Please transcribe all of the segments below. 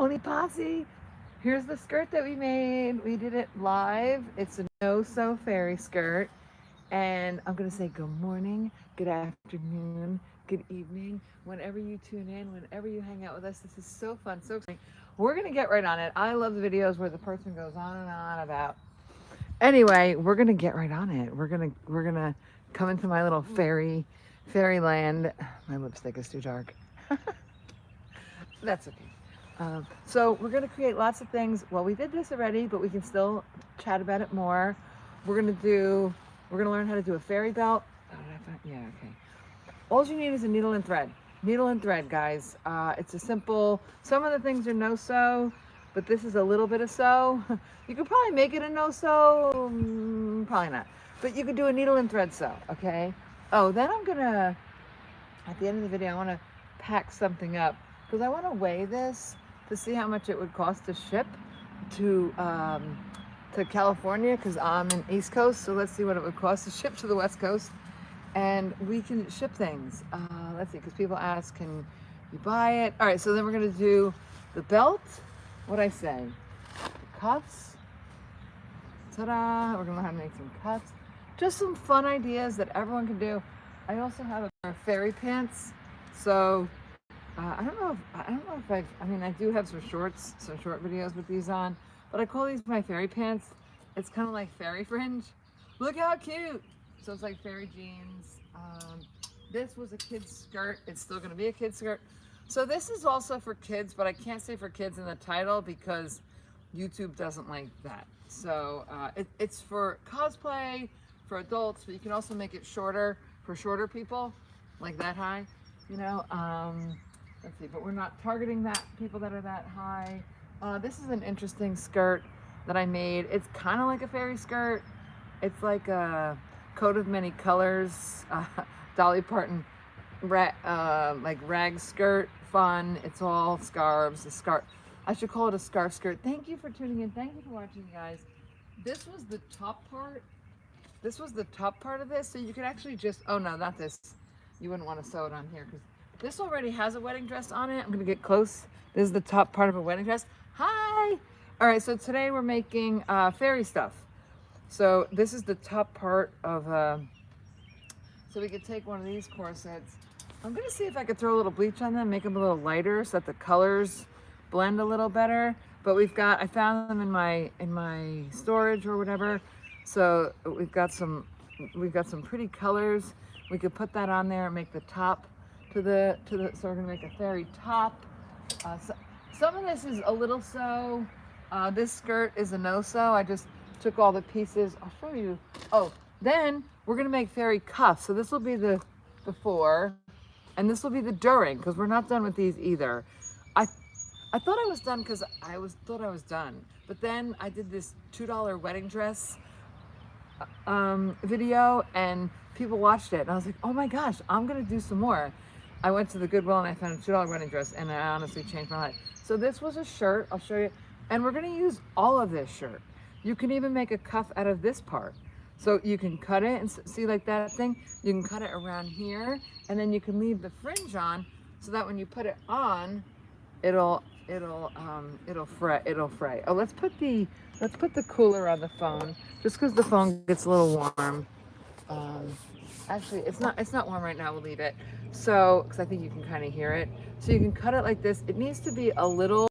Pony Posse. Here's the skirt that we made. We did it live. It's a no-sew fairy skirt. And I'm going to say good morning, good afternoon, good evening, whenever you tune in, whenever you hang out with us. This is so fun, so exciting. We're going to get right on it. I love the videos where the person goes on and on about. Anyway, we're going to get right on it. We're going to come into my little fairyland. My lipstick is too dark. That's okay. So we're going to create lots of things. Well, we did this already, but we can still chat about it more. We're going to learn how to do a fairy belt. Oh, did I find? Yeah, okay. All you need is a needle and thread. Needle and thread, guys. It's a simple, some of the things are no sew, but this is a little bit of sew. You could probably make it a no sew, probably not. But you could do a needle and thread sew, okay? Oh, then I'm gonna, at the end of the video, I wanna pack something up because I wanna weigh this to see how much it would cost to ship to California, because I'm in East Coast, so let's see what it would cost to ship to the West Coast. And we can ship things. Let's see, because people ask, can you buy it? All right, so then we're gonna do the belt. What'd I say? The cuffs. Ta-da! We're gonna learn how to make some cuffs. Just some fun ideas that everyone can do. I also have a pair of fairy pants. So I don't know if I mean, I do have some short videos with these on, but I call these my fairy pants. It's kind of like fairy fringe. Look how cute. So it's like fairy jeans. This was a kid's skirt. It's still gonna be a kid's skirt. So this is also for kids, but I can't say for kids in the title because YouTube doesn't like that. So it's for cosplay, for adults, but you can also make it shorter for shorter people, like that high, you know. Let's see, but we're not targeting that people that are that high. This is an interesting skirt that I made. It's kind of like a fairy skirt. It's like a coat of many colors, Dolly Parton, like rag skirt, fun. It's all scarves. A scarf. I should call it a scarf skirt. Thank you for tuning in. Thank you for watching, guys. This was the top part. This was the top part of this, so you could actually just, oh no, not this. You wouldn't want to sew it on here because this already has a wedding dress on it. I'm gonna get close. This is the top part of a wedding dress. Hi! All right, so today we're making fairy stuff. So this is the top part of, so we could take one of these corsets. I'm gonna see if I could throw a little bleach on them, make them a little lighter so that the colors blend a little better. But I found them in my storage or whatever. So we've got some pretty colors. We could put that on there and make the top so we're gonna make a fairy top. Some of this is a little sew. This skirt is a no sew. I just took all the pieces. I'll show you. Oh, then we're gonna make fairy cuffs. So this will be the before, and this will be the during, because we're not done with these either. I thought I was done because thought I was done, but then I did this $2 wedding dress video, and people watched it, and I was like, oh my gosh, I'm gonna do some more. I went to the Goodwill and I found a $2 wedding dress, and I honestly changed my life. So this was a shirt. I'll show you, and we're gonna use all of this shirt. You can even make a cuff out of this part. So you can cut it and see, like that thing, you can cut it around here, and then you can leave the fringe on so that when you put it on, it'll fray. Oh, let's put the cooler on the phone just because the phone gets a little warm. Actually, it's not warm right now. We'll leave it. So, because I think you can kind of hear it. So you can cut it like this. It needs to be a little.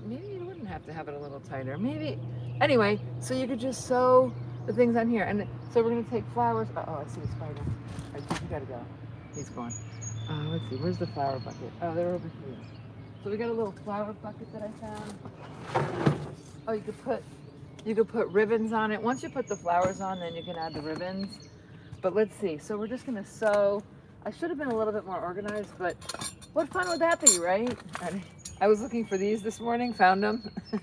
Maybe you wouldn't have to have it a little tighter. Maybe. Anyway, so you could just sew the things on here, and so we're gonna take flowers. Oh, I see a spider. All right, you gotta go. He's gone. Let's see. Where's the flower bucket? Oh, they're over here. So we got a little flower bucket that I found. Oh, you could put ribbons on it. Once you put the flowers on, then you can add the ribbons. But let's see. So we're just gonna sew. I should have been a little bit more organized, but what fun would that be, right? I was looking for these this morning, found them. All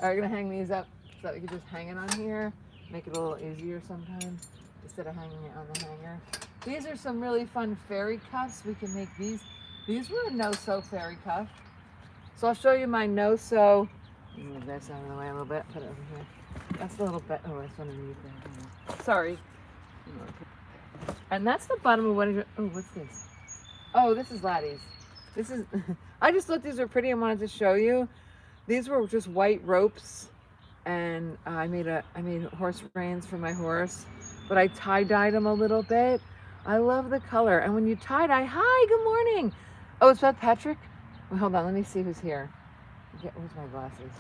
right, we're gonna hang these up so that we can just hang it on here. Make it a little easier sometimes instead of hanging it on the hanger. These are some really fun fairy cuffs. We can make these. These were a no-sew fairy cuff. So I'll show you my no-sew. Move this out of the way a little bit. Put it over here. That's a little bit. Oh, that's underneath there. Sorry. And that's the bottom of what. Oh, what's this? Oh, this is Laddie's. This is, I just thought these were pretty and wanted to show you. These were just white ropes, and I made horse reins for my horse, but I tie-dyed them a little bit. I love the color, and when you tie-dye, hi, good morning. Oh, it's Beth Patrick? Well, hold on, let me see who's here. Where's my glasses?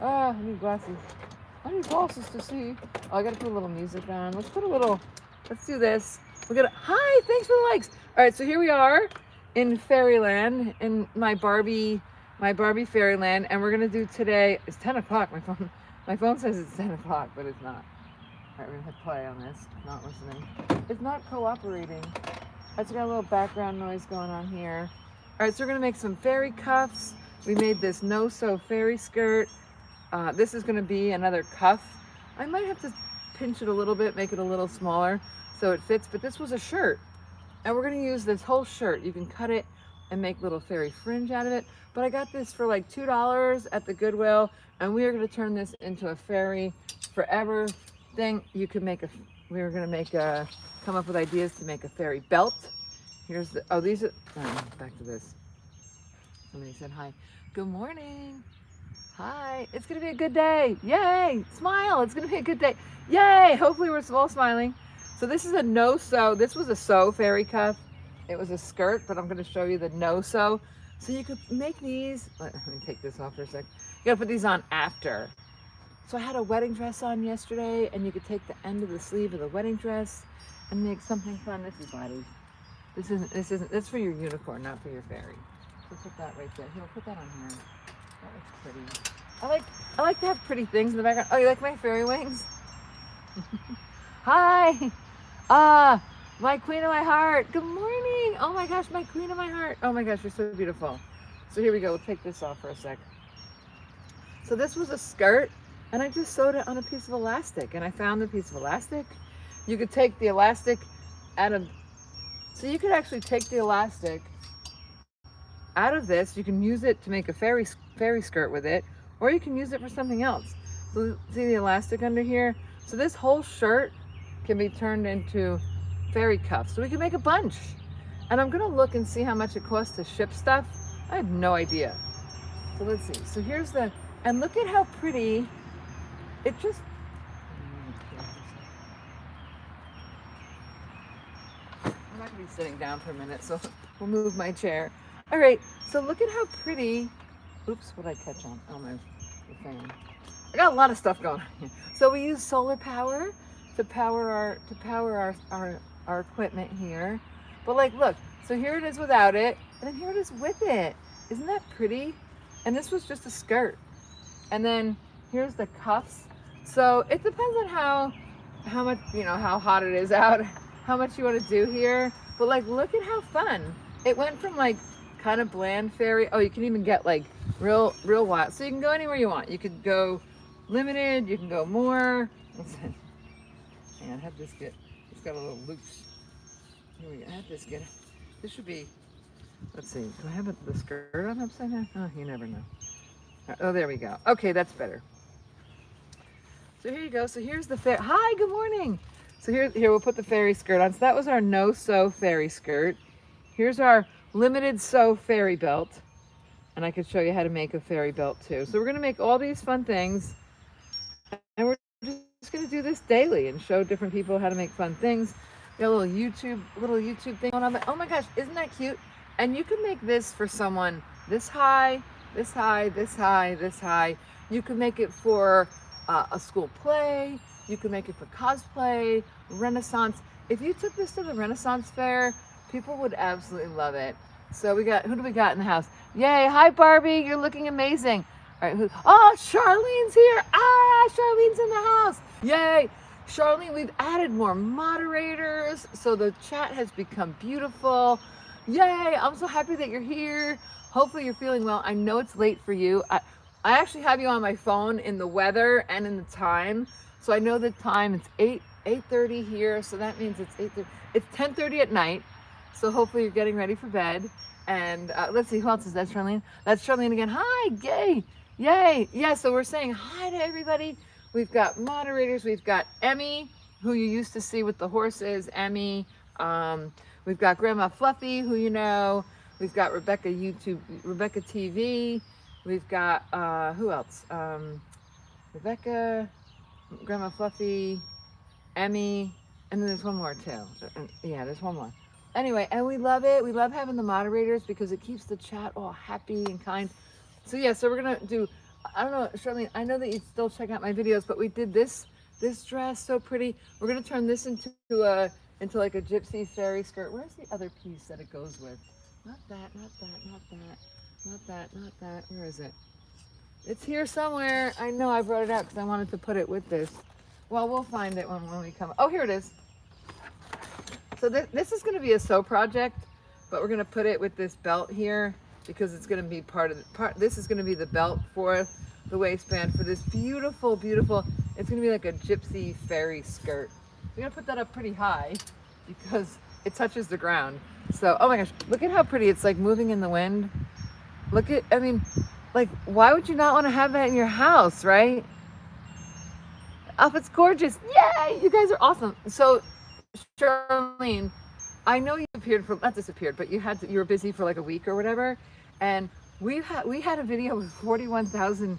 Oh, I need glasses. I need glasses to see. Oh, I gotta put a little music on. Let's do this. Hi, thanks for the likes. All right, so here we are in Fairyland, in my Barbie Fairyland, and we're gonna do today, it's 10 o'clock, my phone says it's 10 o'clock, but it's not. All right, we're gonna hit play on this, not listening. It's not cooperating. I just got a little background noise going on here. All right, so we're gonna make some fairy cuffs. We made this no-sew fairy skirt. This is gonna be another cuff. I might have to pinch it a little bit, make it a little smaller so it fits, but this was a shirt. And we're gonna use this whole shirt. You can cut it and make little fairy fringe out of it. But I got this for like $2 at the Goodwill, and we are gonna turn this into a fairy forever thing. We were gonna come up with ideas to make a fairy belt. Here's the, back to this. Somebody said hi. Good morning. Hi, it's gonna be a good day. Yay, smile, it's gonna be a good day. Yay, hopefully we're all smiling. So this is a no-sew, this was a sew fairy cuff. It was a skirt, but I'm gonna show you the no-sew. So you could make these, let me take this off for a sec. You gotta put these on after. So I had a wedding dress on yesterday, and you could take the end of the sleeve of the wedding dress and make something fun. This is Buddy. This for your unicorn, not for your fairy. So put that right there. Here, put that on here. That looks pretty. I like to have pretty things in the background. Oh, you like my fairy wings? Hi. My queen of my heart. Good morning. Oh my gosh, my queen of my heart. Oh my gosh, you're so beautiful. So here we go. We'll take this off for a sec. So this was a skirt, and I just sewed it on a piece of elastic, and I found the piece of elastic. You could take the elastic out of, so you could actually take the elastic out of this. You can use it to make a fairy skirt with it, or you can use it for something else. So see the elastic under here? So this whole shirt can be turned into fairy cuffs. So we can make a bunch. And I'm gonna look and see how much it costs to ship stuff. I have no idea. So let's see. So here's and look at how pretty it just, I'm not gonna be sitting down for a minute, so we'll move my chair. All right, so look at how pretty, oops, what did I catch on? Oh, my fan. I got a lot of stuff going on here. So we use solar power to power our equipment here. But like, look, so here it is without it, and then here it is with it. Isn't that pretty? And this was just a skirt. And then here's the cuffs. So it depends on how much, how hot it is out, how much you want to do here. But like, look at how fun. It went from like kind of bland fairy. Oh, you can even get like real wild. So you can go anywhere you want. You could go limited, you can go more. Listen, I have this it's got a little loose. Here we go. I have this should be, let's see, do I have the skirt on upside down? Oh, you never know. Oh, there we go. Okay, that's better. So here you go. So here's the hi, good morning. So here we'll put the fairy skirt on. So that was our no-sew fairy skirt. Here's our limited sew fairy belt. And I could show you how to make a fairy belt too. So we're gonna make all these fun things. And we're just gonna do this daily and show different people how to make fun things. We got a little YouTube thing going on. But oh my gosh, isn't that cute? And you can make this for someone this high, this high, this high, this high. You can make it for a school play. You can make it for cosplay, Renaissance. If you took this to the Renaissance fair, people would absolutely love it. So who do we got in the house? Yay, hi Barbie, you're looking amazing. All right, oh, Charlene's here. Charlene's in the house. Yay, Charlene, we've added more moderators. So the chat has become beautiful. Yay, I'm so happy that you're here. Hopefully you're feeling well. I know it's late for you. I actually have you on my phone in the weather and in the time. So I know the time, it's 8:30 here. So that means it's 8:30. It's 10:30 at night. So hopefully you're getting ready for bed. And let's see, who else is that? Charlene? That's Charlene again. Hi, yay, yay. Yeah, so we're saying hi to everybody. We've got moderators. We've got Emmy, who you used to see with the horses, Emmy. We've got Grandma Fluffy, who you know. We've got Rebecca TV. We've got, who else? Rebecca, Grandma Fluffy, Emmy, and then there's one more too. Yeah, there's one more. Anyway, and we love it. We love having the moderators because it keeps the chat all happy and kind. So yeah, so we're gonna do, I don't know, Charlene, I know that you still check out my videos, but we did this dress, so pretty. We're gonna turn this into like a gypsy fairy skirt. Where's the other piece that it goes with? Not that, not that, not that, not that, not that. Where is it? It's here somewhere. I know I brought it out because I wanted to put it with this. Well, we'll find it when we come. Oh, here it is. So this is going to be a sew project, but we're going to put it with this belt here because it's going to be this is going to be the belt for the waistband for this beautiful, beautiful, it's going to be like a gypsy fairy skirt. We're going to put that up pretty high because it touches the ground. So, oh my gosh, look at how pretty it's like moving in the wind. Look at, I mean, like, why would you not want to have that in your house, right? Oh, it's gorgeous. Yay, you guys are awesome. So, Charlene, I know you appeared for, not disappeared, but you were busy for like a week or whatever. And we had a video with 41,000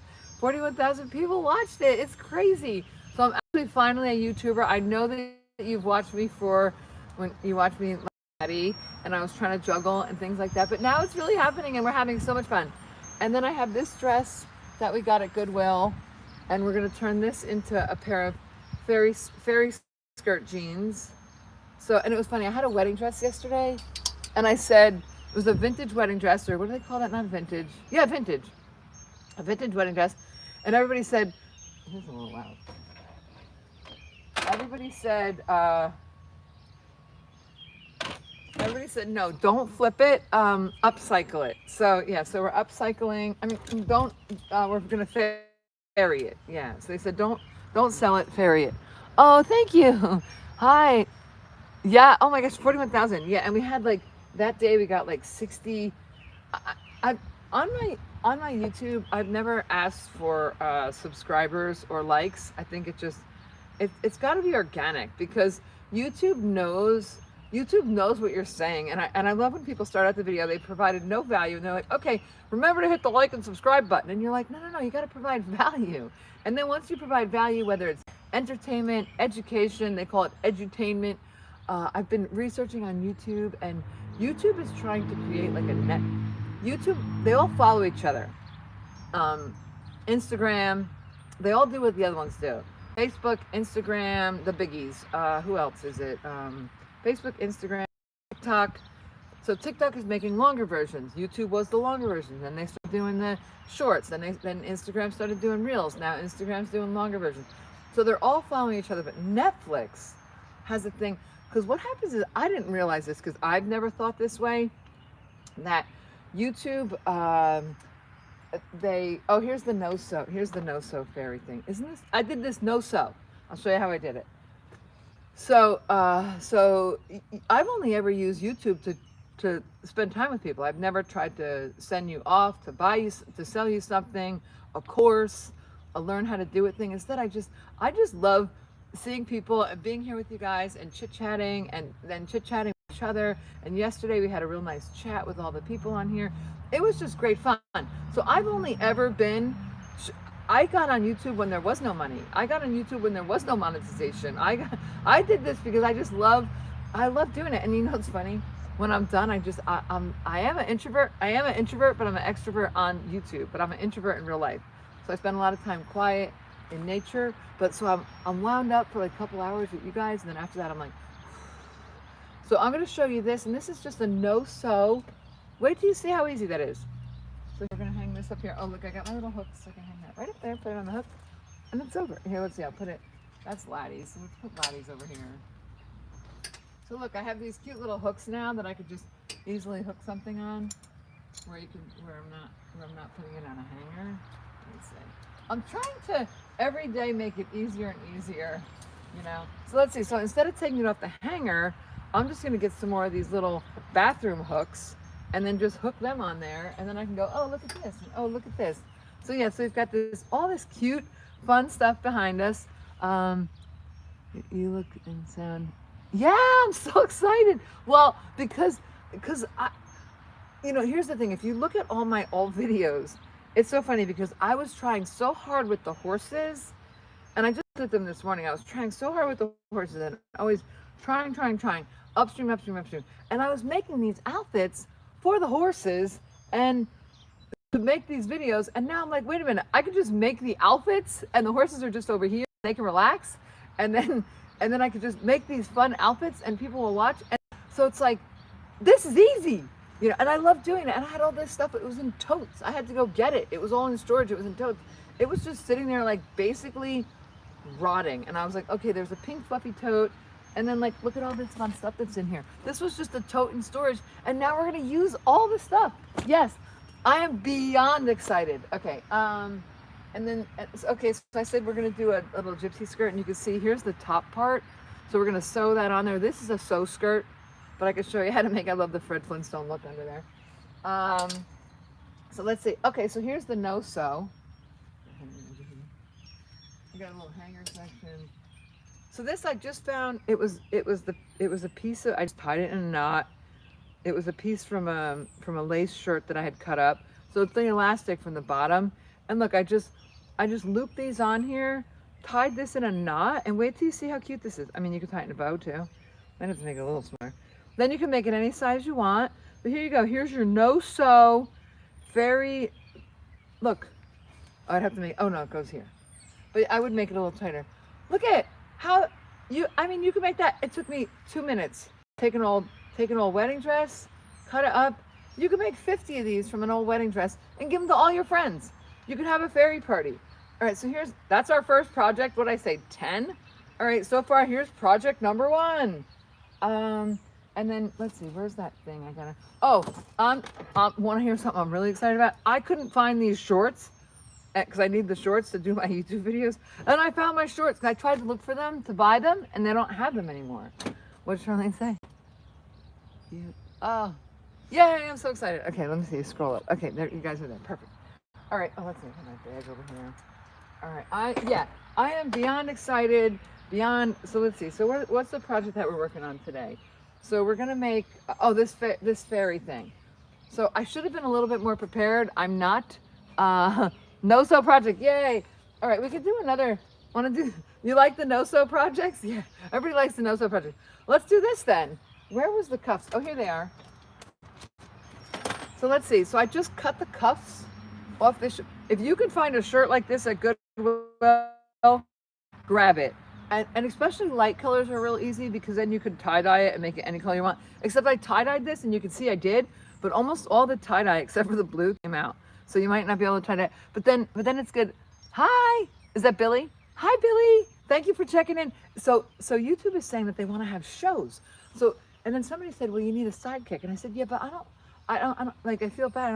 people watched it. It's crazy. So I'm actually finally a YouTuber. I know that you've watched me when you watched me and I was trying to juggle and things like that, but now it's really happening and we're having so much fun. And then I have this dress that we got at Goodwill, and we're gonna turn this into a pair of fairy skirt jeans. So, and it was funny, I had a wedding dress yesterday, and I said, it was a vintage wedding dress, or what do they call that? Not vintage. Yeah, vintage. A vintage wedding dress. And everybody said, here's a little loud. Everybody said, no, don't flip it, upcycle it. So yeah, so we're upcycling. I mean, we're gonna ferry it. Yeah, so they said don't sell it, ferry it. Oh, thank you. Hi. Yeah, oh my gosh, 41,000. Yeah, and we had like, that day we got like 60. I on my YouTube, I've never asked for subscribers or likes. I think it's gotta be organic because YouTube knows what you're saying, and I love when people start out the video, they provided no value, and they're like, okay, remember to hit the like and subscribe button, and you're like, no, you got to provide value. And then once you provide value, whether it's entertainment, education, they call it edutainment. I've been researching on YouTube, and YouTube is trying to create like a net. YouTube, they all follow each other. Instagram, they all do what the other ones do. Facebook, Instagram, the biggies. Who else is it? Facebook, Instagram, TikTok. So TikTok is making longer versions. YouTube was the longer version. Then they started doing the shorts. Then Instagram started doing reels. Now Instagram's doing longer versions. So they're all following each other. But Netflix has a thing. Because what happens is, I didn't realize this because I've never thought this way, that YouTube, here's the no-sew. Here's the no-sew fairy thing. Isn't this? I did this no-sew. I'll show you how I did it. So I've only ever used YouTube to spend time with people. I've never tried to send you off, to sell you something, a course, a learn how to do it thing. Instead, I just love seeing people and being here with you guys and chit-chatting and then chit-chatting with each other. And yesterday we had a real nice chat with all the people on here. It was just great fun. So I've only ever I got on YouTube when there was no money. I got on YouTube when there was no monetization. I did this because I love doing it. And you know, it's funny, when I'm done, I am an introvert. I am an introvert, but I'm an extrovert on YouTube, but I'm an introvert in real life. So I spend a lot of time quiet in nature, but so I'm wound up for like a couple hours with you guys. And then after that, I'm like, so I'm going to show you this. And this is just a no-sew. Wait till you see how easy that is. So we're gonna hang this up here. Oh look, I got my little hooks, so I can hang that right up there, put it on the hook, and it's over. Here, let's see, I'll put it, that's Laddie's, so let's put Laddie's over here. So look, I have these cute little hooks now that I could just easily hook something on, where I'm not putting it on a hanger. Let me see. I'm trying to every day make it easier and easier, you know. So let's see, so instead of taking it off the hanger, I'm just gonna get some more of these little bathroom hooks, and then just hook them on there, and then I can go, oh, look at this, and oh, look at this. So yeah, so we've got all this cute, fun stuff behind us. You look and sound, yeah, I'm so excited. Well, because you know, here's the thing. If you look at all my old videos, it's so funny because I was trying so hard with the horses, and I just did them this morning. I was trying so hard with the horses and always trying, upstream, upstream, upstream. And I was making these outfits for the horses and to make these videos. And now I'm like, wait a minute, I could just make the outfits and the horses are just over here. They can relax. And then I could just make these fun outfits and people will watch. And so it's like, this is easy. You know, and I love doing it. And I had all this stuff. It was in totes. I had to go get it. It was all in storage. It was in totes. It was just sitting there like basically rotting. And I was like, okay, there's a pink fluffy tote. And then like, look at all this fun stuff that's in here. This was just a tote in storage. And now we're going to use all the stuff. Yes, I am beyond excited. Okay. And then, okay, so I said we're going to do a little gypsy skirt. And you can see here's the top part. So we're going to sew that on there. This is a sew skirt. But I can show you how to make, I love the Fred Flintstone look under there. So let's see. Okay, so here's the no sew. You got a little hanger section. So this I just found, it was a piece of, I just tied it in a knot. It was a piece from a lace shirt that I had cut up. So it's the elastic from the bottom. And look, I just looped these on here, tied this in a knot, and wait till you see how cute this is. I mean, you can tie it in a bow too. I have to make it a little smaller. Then you can make it any size you want. But here you go. Here's your no-sew, very, look. Oh, I'd have to make, oh no, it goes here. But I would make it a little tighter. Look at how I mean, you can make that. It took me 2 minutes. Take an old wedding dress, cut it up. You can make 50 of these from an old wedding dress and give them to all your friends. You could have a fairy party. All right, so that's our first project. What'd I say, 10? All right, so far here's project number 1. And then let's see, where's that thing? I gotta, want to hear something I'm really excited about? I couldn't find these shorts because I need the shorts to do my YouTube videos. And I found my shorts. I tried to look for them to buy them and they don't have them anymore. What did Charlene say? Oh, yay, I'm so excited. Okay, let me see, scroll up. Okay, there, you guys are there, perfect. All right, oh, let's see, put my bag over here. All right, I am beyond excited, so let's see. So what's the project that we're working on today? So we're gonna make, this fairy thing. So I should have been a little bit more prepared. I'm not. No-sew project, yay. All right, we could do another, you like the no-sew projects? Yeah, everybody likes the no-sew project. Let's do this then. Where was the cuffs? Oh, here they are. So let's see, so I just cut the cuffs off this. If you can find a shirt like this at Goodwill, grab it. And especially light colors are real easy because then you could tie-dye it and make it any color you want. Except I tie-dyed this and you can see I did, but almost all the tie-dye except for the blue came out. So you might not be able to tie-dye, but then it's good. Hi, is that Billy? Hi, Billy. Thank you for checking in. So YouTube is saying that they want to have shows. So, and then somebody said, well, you need a sidekick. And I said, yeah, but I don't, like, I feel bad.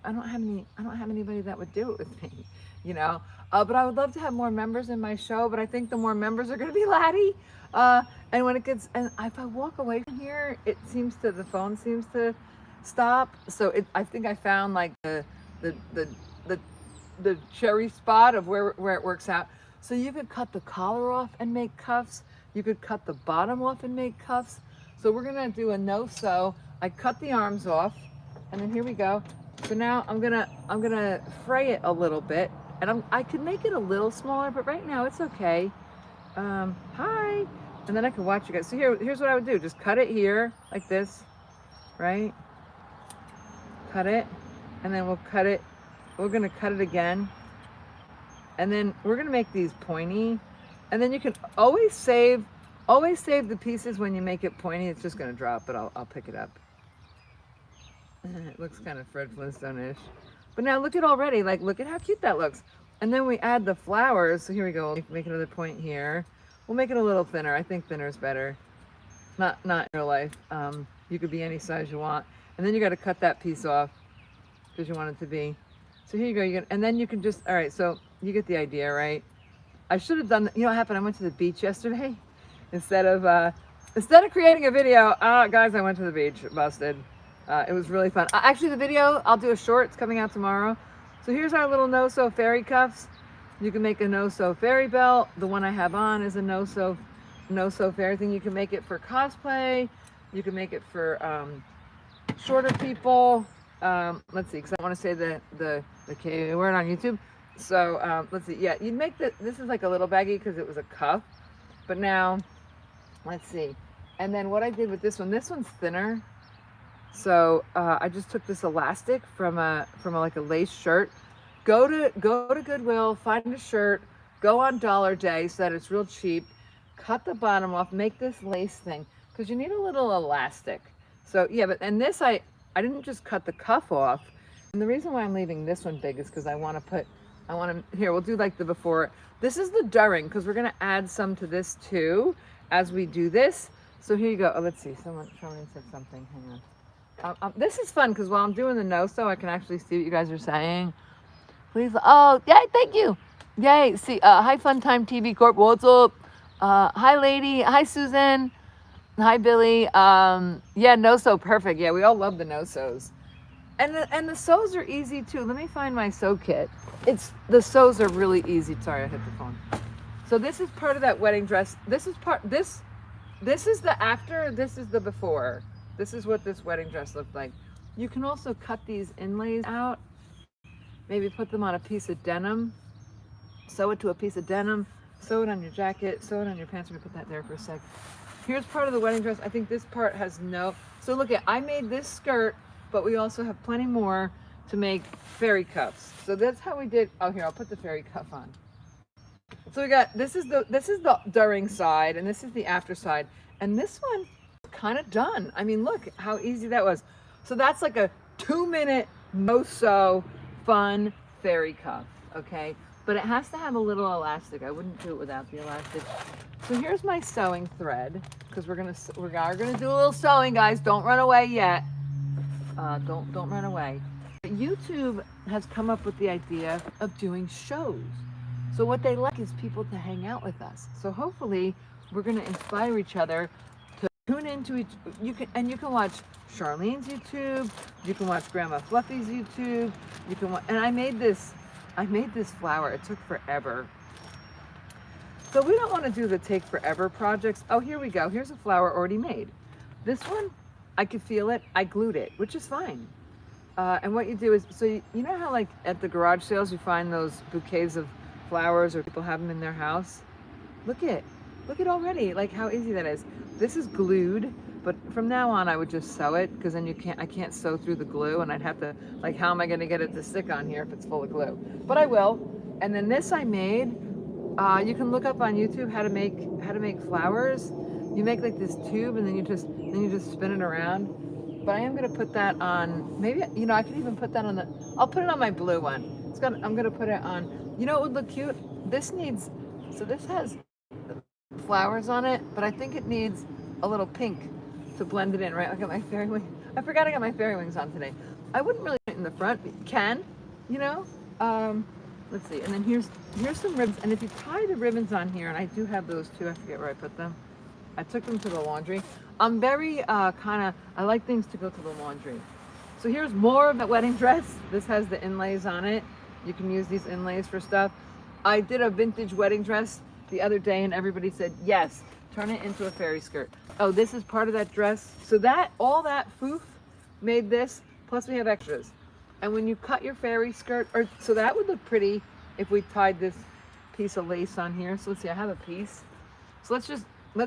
I don't have anybody that would do it with me, you know? But I would love to have more members in my show, but I think the more members are going to be laddie. And when it gets, and if I walk away from here, the phone seems to stop. So I think I found like the cherry spot of where it works out. So you could cut the collar off and make cuffs. You could cut the bottom off and make cuffs. So we're going to do a no-sew. I cut the arms off and then here we go. So now I'm gonna fray it a little bit, and I could make it a little smaller, but right now it's okay. Hi, and then I can watch you guys. So here's what I would do: just cut it here like this, right? Cut it, and then we'll cut it. We're gonna cut it again, and then we're gonna make these pointy, and then you can always save the pieces when you make it pointy. It's just gonna drop, but I'll pick it up. It looks kind of Fred Flintstone-ish. But now look at already, like, look at how cute that looks. And then we add the flowers. So here we go. Make another point here. We'll make it a little thinner. I think thinner is better. Not in real life. You could be any size you want. And then you got to cut that piece off because you want it to be. So here you go. And then you can just, all right, so you get the idea, right? I should have done, you know what happened? I went to the beach yesterday. Instead of creating a video, guys, I went to the beach, busted. It was really fun. Actually, the video, I'll do a short. It's coming out tomorrow. So here's our little no-sew fairy cuffs. You can make a no-sew fairy belt. The one I have on is a no-sew fairy thing. You can make it for cosplay. You can make it for shorter people. let's see, because I want to say the K word on YouTube. So let's see. Yeah, you'd make this is like a little baggie because it was a cuff, but now let's see. And then what I did with this one's thinner. So I just took this elastic from a like a lace shirt. Go to Goodwill, find a shirt, go on Dollar Day so that it's real cheap. Cut the bottom off, make this lace thing because you need a little elastic. So yeah, but and this I didn't just cut the cuff off. And the reason why I'm leaving this one big is because I want to here, we'll do like the before. This is the during because we're going to add some to this too as we do this. So here you go. Oh, let's see. Someone said something. Hang on. This is fun because while I'm doing the no-sew, I can actually see what you guys are saying. Please. Oh, yay. Thank you. Yay. See, hi, Fun Time TV Corp. What's up? Hi, lady. Hi, Susan. Hi, Billy. Yeah, no-sew. Perfect. Yeah, we all love the no-sews. And the sews are easy too. Let me find my sew kit. The sews are really easy. Sorry, I hit the phone. So this is part of that wedding dress. This is the after, this is the before. This is what this wedding dress looked like. You can also cut these inlays out. Maybe put them on a piece of denim. Sew it to a piece of denim. Sew it on your jacket. Sew it on your pants. Let me put that there for a sec. Here's part of the wedding dress. I think this part has no. So look at, I made this skirt, but we also have plenty more to make fairy cuffs. So that's how we did. Oh, here, I'll put the fairy cuff on. So we got, this is the during side, and this is the after side. And this one kind of done. I mean, look how easy that was. So that's like a 2-minute no-sew fun fairy cuff, okay? But it has to have a little elastic. I wouldn't do it without the elastic. So here's my sewing thread, because we're gonna do a little sewing, guys. Don't run away yet. Don't run away. YouTube has come up with the idea of doing shows. So what they like is people to hang out with us. So hopefully we're going to inspire each other to tune into each. You can watch Charlene's YouTube. You can watch Grandma Fluffy's YouTube. You can watch, and I made this flower. It took forever. So we don't want to do the take forever projects. Oh, here we go. Here's a flower already made. This one, I could feel it. I glued it, which is fine. And what you do is, so you know how like at the garage sales you find those bouquets of flowers or people have them in their house? Look it already, like how easy that is. This is glued, but from now on I would just sew it because then I can't sew through the glue, and I'd have to, like, how am I going to get it to stick on here if it's full of glue? But I will. And then this I made, you can look up on YouTube how to make flowers. You make like this tube and then you just spin it around. But I am going to put that on, maybe, I could even put that on I'll put it on my blue one. I'm going to put it on, what would look cute? This has flowers on it, but I think it needs a little pink to blend it in, right? I got my fairy wing. I forgot I got my fairy wings on today. I wouldn't really put it in the front, but you can, let's see. And then here's some ribbons. And if you tie the ribbons on here, and I do have those too, I forget where I put them. I took them to the laundry. I'm very I like things to go to the laundry. So here's more of that wedding dress. This has the inlays on it. You can use these inlays for stuff. I did a vintage wedding dress the other day and everybody said, yes, turn it into a fairy skirt. Oh, this is part of that dress. So all that foof made this, plus we have extras. And when you cut your fairy skirt, so that would look pretty if we tied this piece of lace on here. So let's see, I have a piece. So let's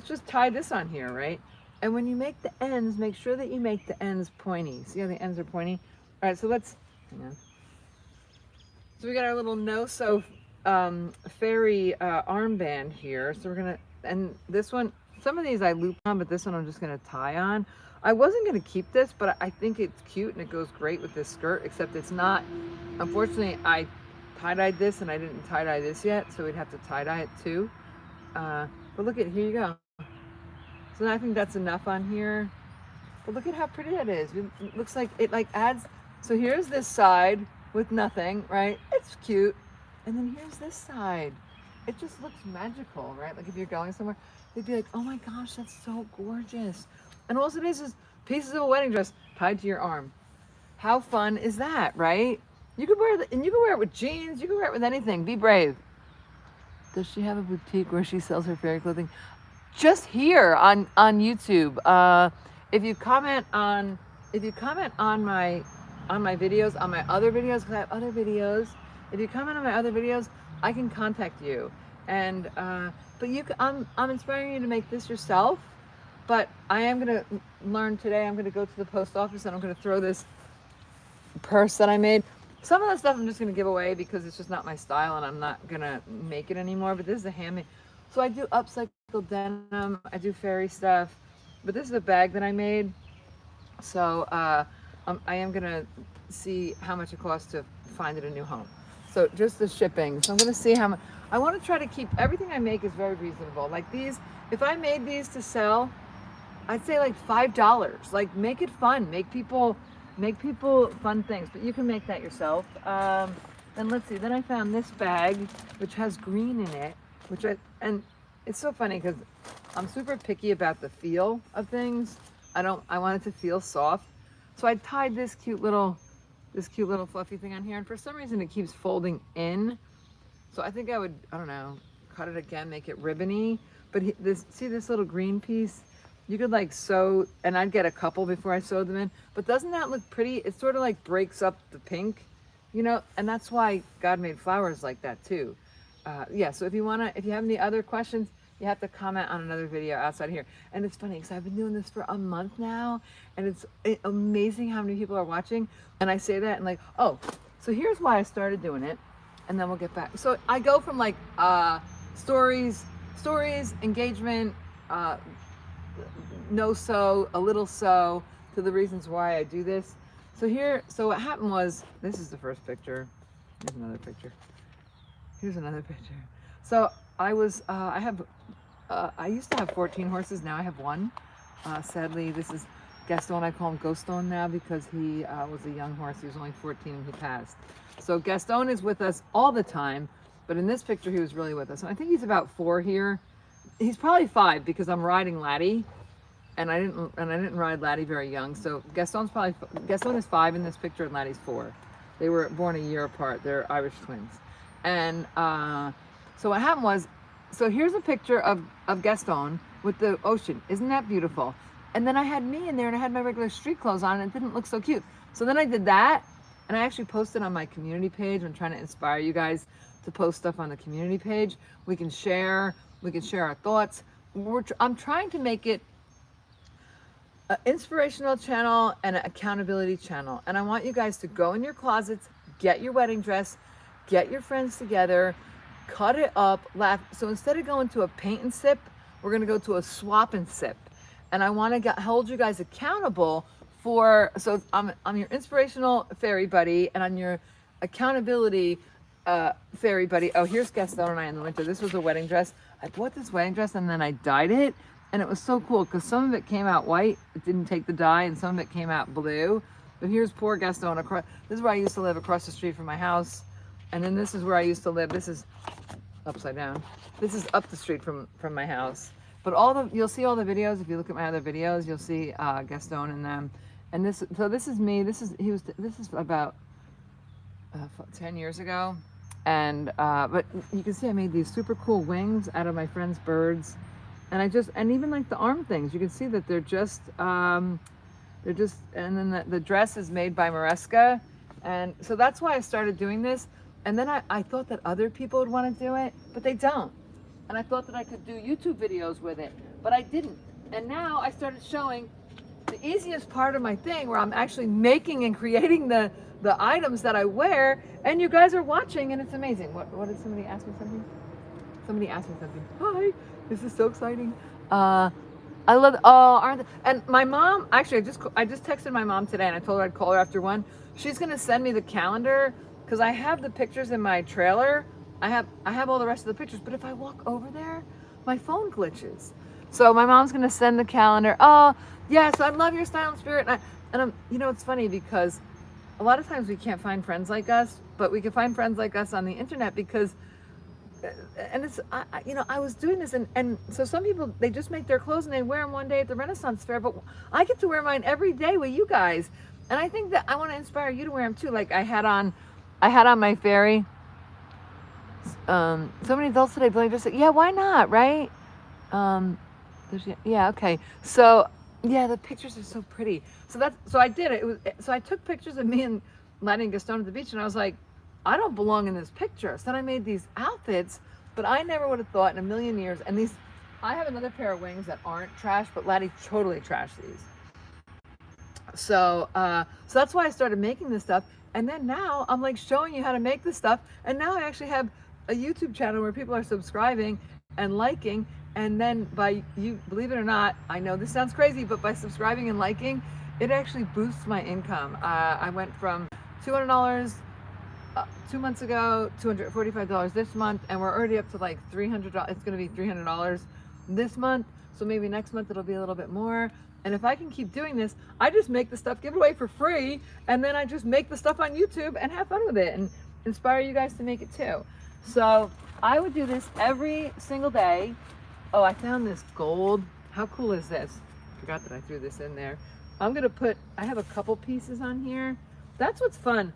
just tie this on here, right? And when you make the ends, make sure that you make the ends pointy. See how the ends are pointy? All right, so hang on. So we got our little no-sew fairy armband here. So we're gonna, and this one, some of these I loop on, but this one I'm just gonna tie on. I wasn't gonna keep this, but I think it's cute and it goes great with this skirt, except it's not. Unfortunately, I tie-dyed this and I didn't tie-dye this yet, so we'd have to tie-dye it too. But look at, here you go. So I think that's enough on here. But look at how pretty that is. It looks like it adds, so here's this side with nothing, right? It's cute. And then here's this side. It just looks magical, right? Like if you're going somewhere, they'd be like, oh my gosh, that's so gorgeous. And all it is pieces of a wedding dress tied to your arm. How fun is that, right? You could wear and you can wear it with jeans, you can wear it with anything. Be brave. Does she have a boutique where she sells her fairy clothing? Just here on YouTube. If you comment on my on my videos, on my other videos, because I have other videos. If you comment on my other videos, I can contact you. And but I'm inspiring you to make this yourself. But I am gonna learn today. I'm gonna go to the post office and I'm gonna throw this purse that I made. Some of the stuff I'm just gonna give away because it's just not my style and I'm not gonna make it anymore. But this is a handmade. So I do upcycle denim. I do fairy stuff. But this is a bag that I made. So I am gonna see how much it costs to find it a new home. So just the shipping. So I'm gonna see how much. I want to try to keep everything I make is very reasonable. Like these, if I made these to sell, I'd say like $5. Like make it fun. Make people fun things. But you can make that yourself. Then let's see. Then I found this bag which has green in it, and it's so funny because I'm super picky about the feel of things. I want it to feel soft. So I tied this cute little fluffy thing on here, and for some reason it keeps folding in. So I think I don't know, cut it again, make it ribbony. But see this little green piece? You could like sew, and I'd get a couple before I sewed them in. But doesn't that look pretty? It sort of like breaks up the pink, you know? And that's why God made flowers like that too. Yeah, so if you have any other questions, you have to comment on another video outside here. And it's funny because I've been doing this for a month now, and it's amazing how many people are watching. And I say that and like, oh, so here's why I started doing it, and then we'll get back. So I go from like stories, engagement, no sew, a little sew, to the reasons why I do this. So what happened was, this is the first picture. Here's another picture. Here's another picture. So I used to have 14 horses. Now I have one. Sadly, this is Gaston. I call him Ghoston now because he was a young horse. He was only 14 and he passed. So Gaston is with us all the time, but in this picture, he was really with us. And I think he's about 4 here. He's probably 5 because I'm riding Laddie, and I didn't ride Laddie very young. So Gaston is 5 in this picture, and Laddie's 4. They were born a year apart. They're Irish twins. And so what happened was, so here's a picture of Gaston with the ocean. Isn't that beautiful? And then I had me in there, and I had my regular street clothes on, and it didn't look so cute. So then I did that, and I actually posted on my community page. I'm trying to inspire you guys to post stuff on the community page. We can share our thoughts. I'm trying to make it an inspirational channel and an accountability channel. And I want you guys to go in your closets, get your wedding dress, get your friends together, cut it up, laugh. So instead of going to a paint and sip, we're gonna go to a swap and sip. And I wanna hold you guys accountable so I'm your inspirational fairy buddy, and I'm your accountability fairy buddy. Oh, here's Gaston and I in the winter. This was a wedding dress. I bought this wedding dress and then I dyed it, and it was so cool because some of it came out white. It didn't take the dye, and some of it came out blue. But here's poor Gaston across. This is where I used to live, across the street from my house. And then this is where I used to live. This is upside down. This is up the street from my house. But you'll see all the videos. If you look at my other videos, you'll see Gaston and them. And this is me. This is about 10 years ago. And but you can see I made these super cool wings out of my friend's birds. And even like the arm things, you can see that they're just and then the dress is made by Maresca. And so that's why I started doing this. And then I thought that other people would want to do it, but they don't. And I thought that I could do YouTube videos with it, but I didn't. And now I started showing the easiest part of my thing, where I'm actually making and creating the items that I wear, and you guys are watching, and it's amazing. What did somebody ask me something? Somebody asked me something. Hi, this is so exciting. I love, and my mom, actually, I just texted my mom today, and I told her I'd call her after 1. She's gonna send me the calendar, because I have the pictures in my trailer. I have all the rest of the pictures, but if I walk over there, my phone glitches. So my mom's gonna send the calendar. Oh, yes, I love your style and spirit. And I'm, it's funny because a lot of times we can't find friends like us, but we can find friends like us on the internet because, and it's, I was doing this, and so some people, they just make their clothes and they wear them one day at the Renaissance Fair, but I get to wear mine every day with you guys. And I think that I want to inspire you to wear them too. Like I had on my fairy. So many adults today believe just, yeah, why not, right? Yeah, okay. So Yeah, the pictures are so pretty. So I did it. So I took pictures of me and Lenny and Gaston at the beach, and I was like, I don't belong in this picture. So then I made these outfits, but I never would have thought in a million years. And these, I have another pair of wings that aren't trash, but Laddie totally trashed these. So that's why I started making this stuff. And then now I'm like showing you how to make this stuff. And now I actually have a YouTube channel where people are subscribing and liking. And then by you, believe it or not, I know this sounds crazy, but by subscribing and liking, it actually boosts my income. I went from $200 2 months ago, $245 this month, and we're already up to like $300. It's going to be $300 this month. So maybe next month it'll be a little bit more. And if I can keep doing this, I just make the stuff, give it away for free, and then I just make the stuff on YouTube and have fun with it and inspire you guys to make it too. So I would do this every single day. Oh, I found this gold. How cool is this? Forgot that I threw this in there. I'm gonna put, I have a couple pieces on here. That's what's fun.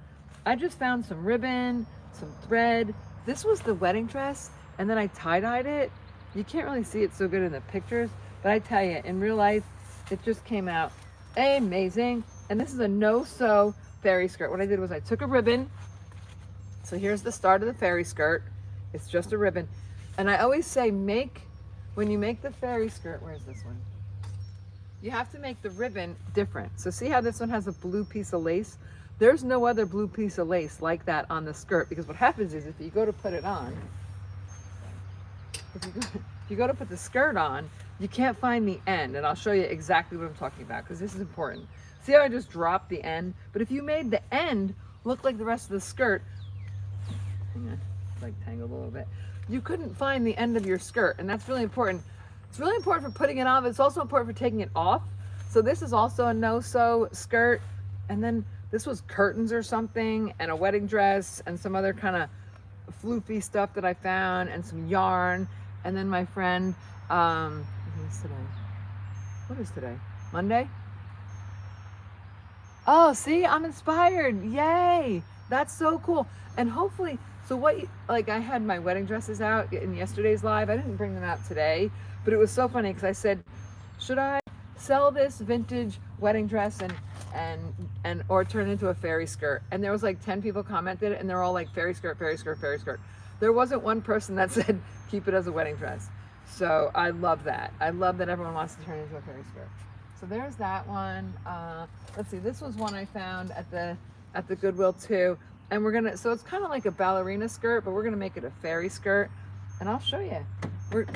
I just found some ribbon, some thread. This was the wedding dress, and then I tie-dyed it. You can't really see it so good in the pictures, but I tell you, in real life, it just came out amazing. And this is a no-sew fairy skirt. What I did was I took a ribbon. So here's the start of the fairy skirt. It's just a ribbon. And I always say when you make the fairy skirt, where's this one? You have to make the ribbon different. So see how this one has a blue piece of lace? There's no other blue piece of lace like that on the skirt, because what happens is if you go to put it on, if you go to put the skirt on, you can't find the end. And I'll show you exactly what I'm talking about, because this is important. See how I just dropped the end? But if you made the end look like the rest of the skirt, hang on, it's like tangled a little bit, you couldn't find the end of your skirt. And that's really important. It's really important for putting it on, but it's also important for taking it off. So this is also a no-sew skirt. And then this was curtains or something, and a wedding dress, and some other kind of floofy stuff that I found, and some yarn. And then my friend, what's today? What is today? Monday? Oh, see, I'm inspired. Yay. That's so cool. And hopefully, so like I had my wedding dresses out in yesterday's live. I didn't bring them out today, but it was so funny because I said, should I sell this vintage wedding dress or turn it into a fairy skirt? And there was like 10 people commented, and they're all like fairy skirt, fairy skirt, fairy skirt. There wasn't one person that said keep it as a wedding dress. So I love that. I love that everyone wants to turn it into a fairy skirt. So there's that one. Let's see, this was one I found at the Goodwill too. And so it's kind of like a ballerina skirt, but we're gonna make it a fairy skirt. And I'll show you.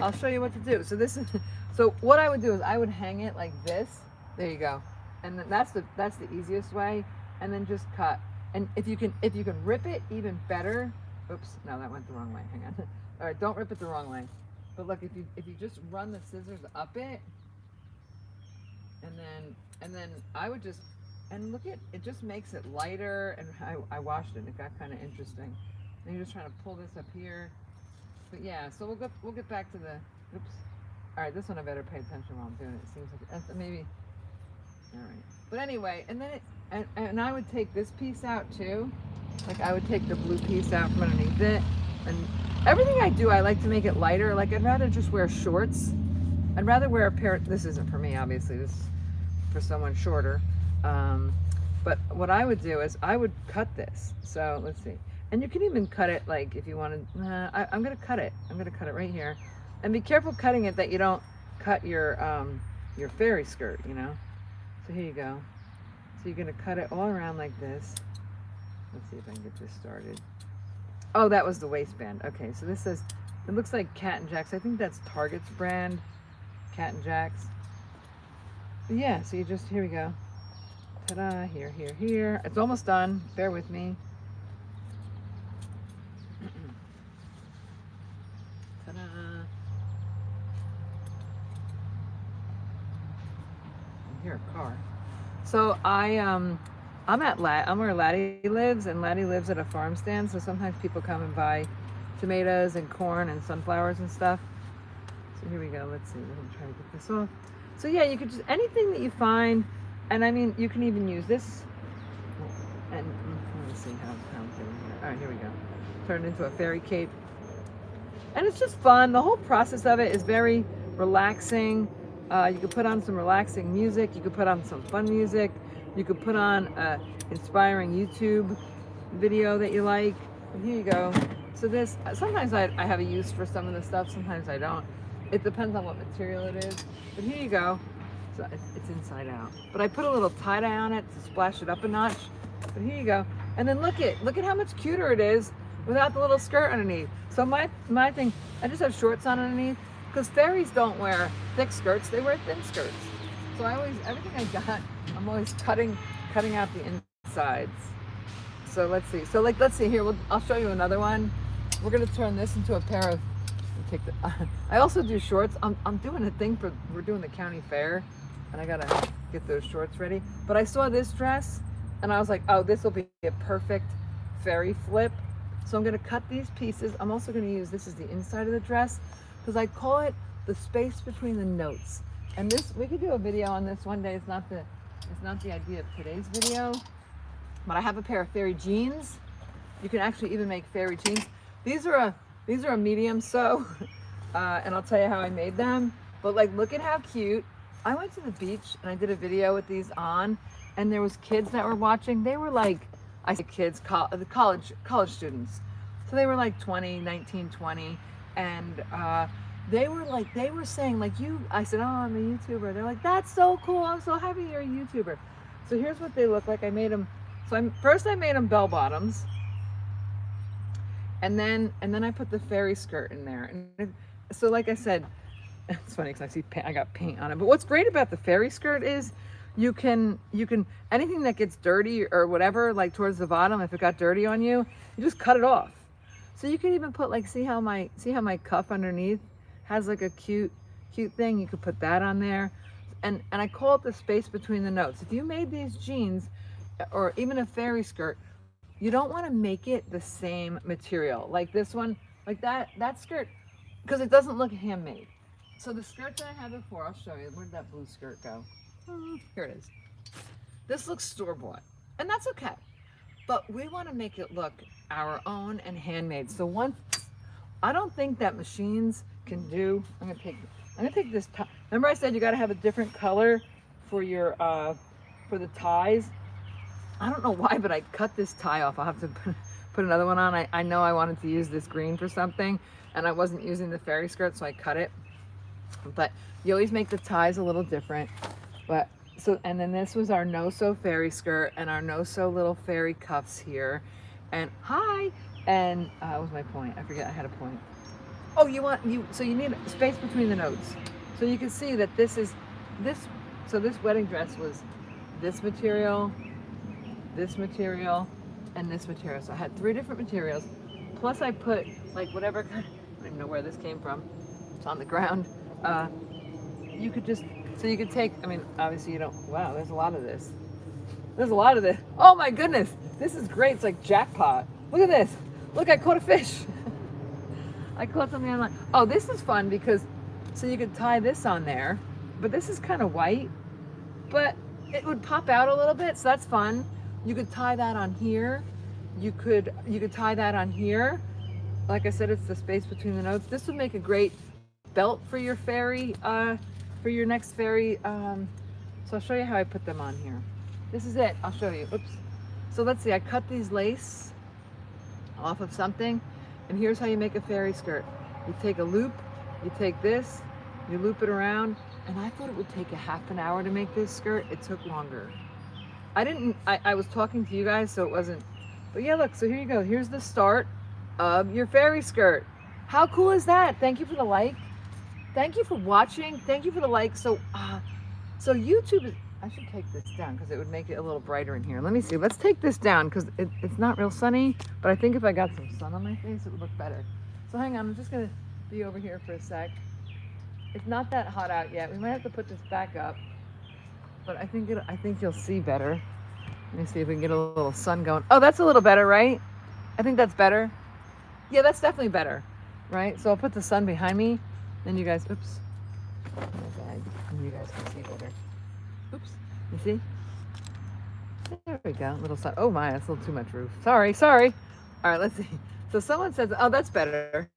I'll show you what to do. So what I would do is I would hang it like this. There you go. And then that's the easiest way. And then just cut. And if you can rip it even better. Oops, no, that went the wrong way. Hang on. All right, don't rip it the wrong way. But look, if you just run the scissors up it, and then I would just, and look at it, just makes it lighter. And I washed it. It got kind of interesting. And you're just trying to pull this up here. But yeah, so we'll get back to the. Oops. All right, this one I better pay attention while I'm doing it. It seems like maybe. All right. But anyway, and then and I would take this piece out too. Like I would take the blue piece out from underneath it, and everything I do, I like to make it lighter. Like I'd rather just wear shorts. I'd rather wear a pair. This isn't for me, obviously. This is for someone shorter. But what I would do is I would cut this. So let's see. And you can even cut it like if you wanted. I'm gonna cut it. I'm gonna cut it right here. And be careful cutting it that you don't cut your fairy skirt. You know. So here you go. So you're gonna cut it all around like this. Let's see if I can get this started. Oh, that was the waistband. Okay, so this says, it looks like Cat and Jack's. I think that's Target's brand, Cat and Jack's. But yeah, so you just, here we go. Ta-da, here, here, here. It's almost done. Bear with me. Ta-da. I hear a car. So I'm where Laddie lives, and Laddie lives at a farm stand, so sometimes people come and buy tomatoes and corn and sunflowers and stuff. So here we go. Let's see. Let me try to get this off. So yeah, you could just, anything that you find, and I mean, you can even use this. And let me see how I'm doing here. All right, here we go. Turn it into a fairy cape. And it's just fun. The whole process of it is very relaxing. You could put on some relaxing music. You could put on some fun music. You could put on an inspiring YouTube video that you like. And here you go. So this, sometimes I have a use for some of this stuff, sometimes I don't. It depends on what material it is. But here you go. So it's inside out. But I put a little tie-dye on it to splash it up a notch. But here you go. And then look at how much cuter it is without the little skirt underneath. So my thing, I just have shorts on underneath, because fairies don't wear thick skirts, they wear thin skirts. So everything I got, I'm always cutting out the insides. So let's see. So let's see here. I'll show you another one. We're gonna turn this into a pair of. I also do shorts. I'm doing a thing we're doing the county fair, and I gotta get those shorts ready. But I saw this dress, and I was like, oh, this will be a perfect fairy flip. So I'm gonna cut these pieces. I'm also gonna use this as the inside of the dress, because I call it the space between the notes. And this, we could do a video on this one day. It's not the idea of today's video. But I have a pair of fairy jeans. You can actually even make fairy jeans. These are a medium sew, and I'll tell you how I made them. But like, look at how cute. I went to the beach and I did a video with these on, and there was kids that were watching. They were like, I say kids, college students. So they were like 19, 20, and they were saying like, I said, oh, I'm a YouTuber. They're like, that's so cool. I'm so happy you're a YouTuber. So here's what they look like. I made them. So first I made them bell bottoms, and then I put the fairy skirt in there. And so like I said, it's funny because I got paint on it. But what's great about the fairy skirt is you can anything that gets dirty or whatever, like towards the bottom, if it got dirty on you, you just cut it off. So you can even put like, see how my cuff underneath has like a cute thing. You could put that on there, and I call it the space between the notes. If you made these jeans, or even a fairy skirt, you don't want to make it the same material. Like this one, like that skirt, because it doesn't look handmade. So the skirt that I had before, I'll show you. Where'd that blue skirt go? Here it is. This looks store-bought, and that's okay. But we want to make it look our own and handmade. So I don't think that machines can do. I'm gonna take this tie. Remember I said you got to have a different color for your for the ties. I don't know why, but I cut this tie off. I'll have to put another one on. I know I wanted to use this green for something, and I wasn't using the fairy skirt, so I cut it. But you always make the ties a little different. But so, and then this was our no-sew fairy skirt and our no-sew little fairy cuffs here. And hi, and what was my point? I forget, I had a point. Oh, so you need space between the notes. So you can see that so this wedding dress was this material, and this material. So I had 3 different materials. Plus I put like whatever, I don't even know where this came from. It's on the ground. You could take, I mean, obviously you don't, wow, there's a lot of this. Oh my goodness, this is great. It's like jackpot. Look at this. Look, I caught a fish. I caught something online. Oh, this is fun because, so you could tie this on there, but this is kind of white, but it would pop out a little bit, so that's fun. You could tie that on here. You could tie that on here. Like I said, it's the space between the notes. This would make a great belt for your fairy, for your next fairy. So I'll show you how I put them on here. This is it. I'll show you. Oops. So let's see. I cut these lace off of something, and here's how you make a fairy skirt. You take a loop. You take this. You loop it around. And I thought it would take a half an hour to make this skirt. It took longer. I was talking to you guys, so it wasn't. But yeah, look. So here you go. Here's the start of your fairy skirt. How cool is that? Thank you for the like. Thank you for watching. Thank you for the like. So YouTube is, I should take this down because it would make it a little brighter in here. Let me see. Let's take this down because it's not real sunny, but I think if I got some sun on my face, it would look better. So hang on. I'm just going to be over here for a sec. It's not that hot out yet. We might have to put this back up, but I think you'll see better. Let me see if we can get a little sun going. Oh, that's a little better, right? I think that's better. Yeah, that's definitely better, right? So I'll put the sun behind me. Then you guys, oops, my bag, and you guys can see better. Oops, you see? There we go, little sun. Oh my, that's a little too much roof. Sorry. All right, let's see. So someone says, oh, that's better.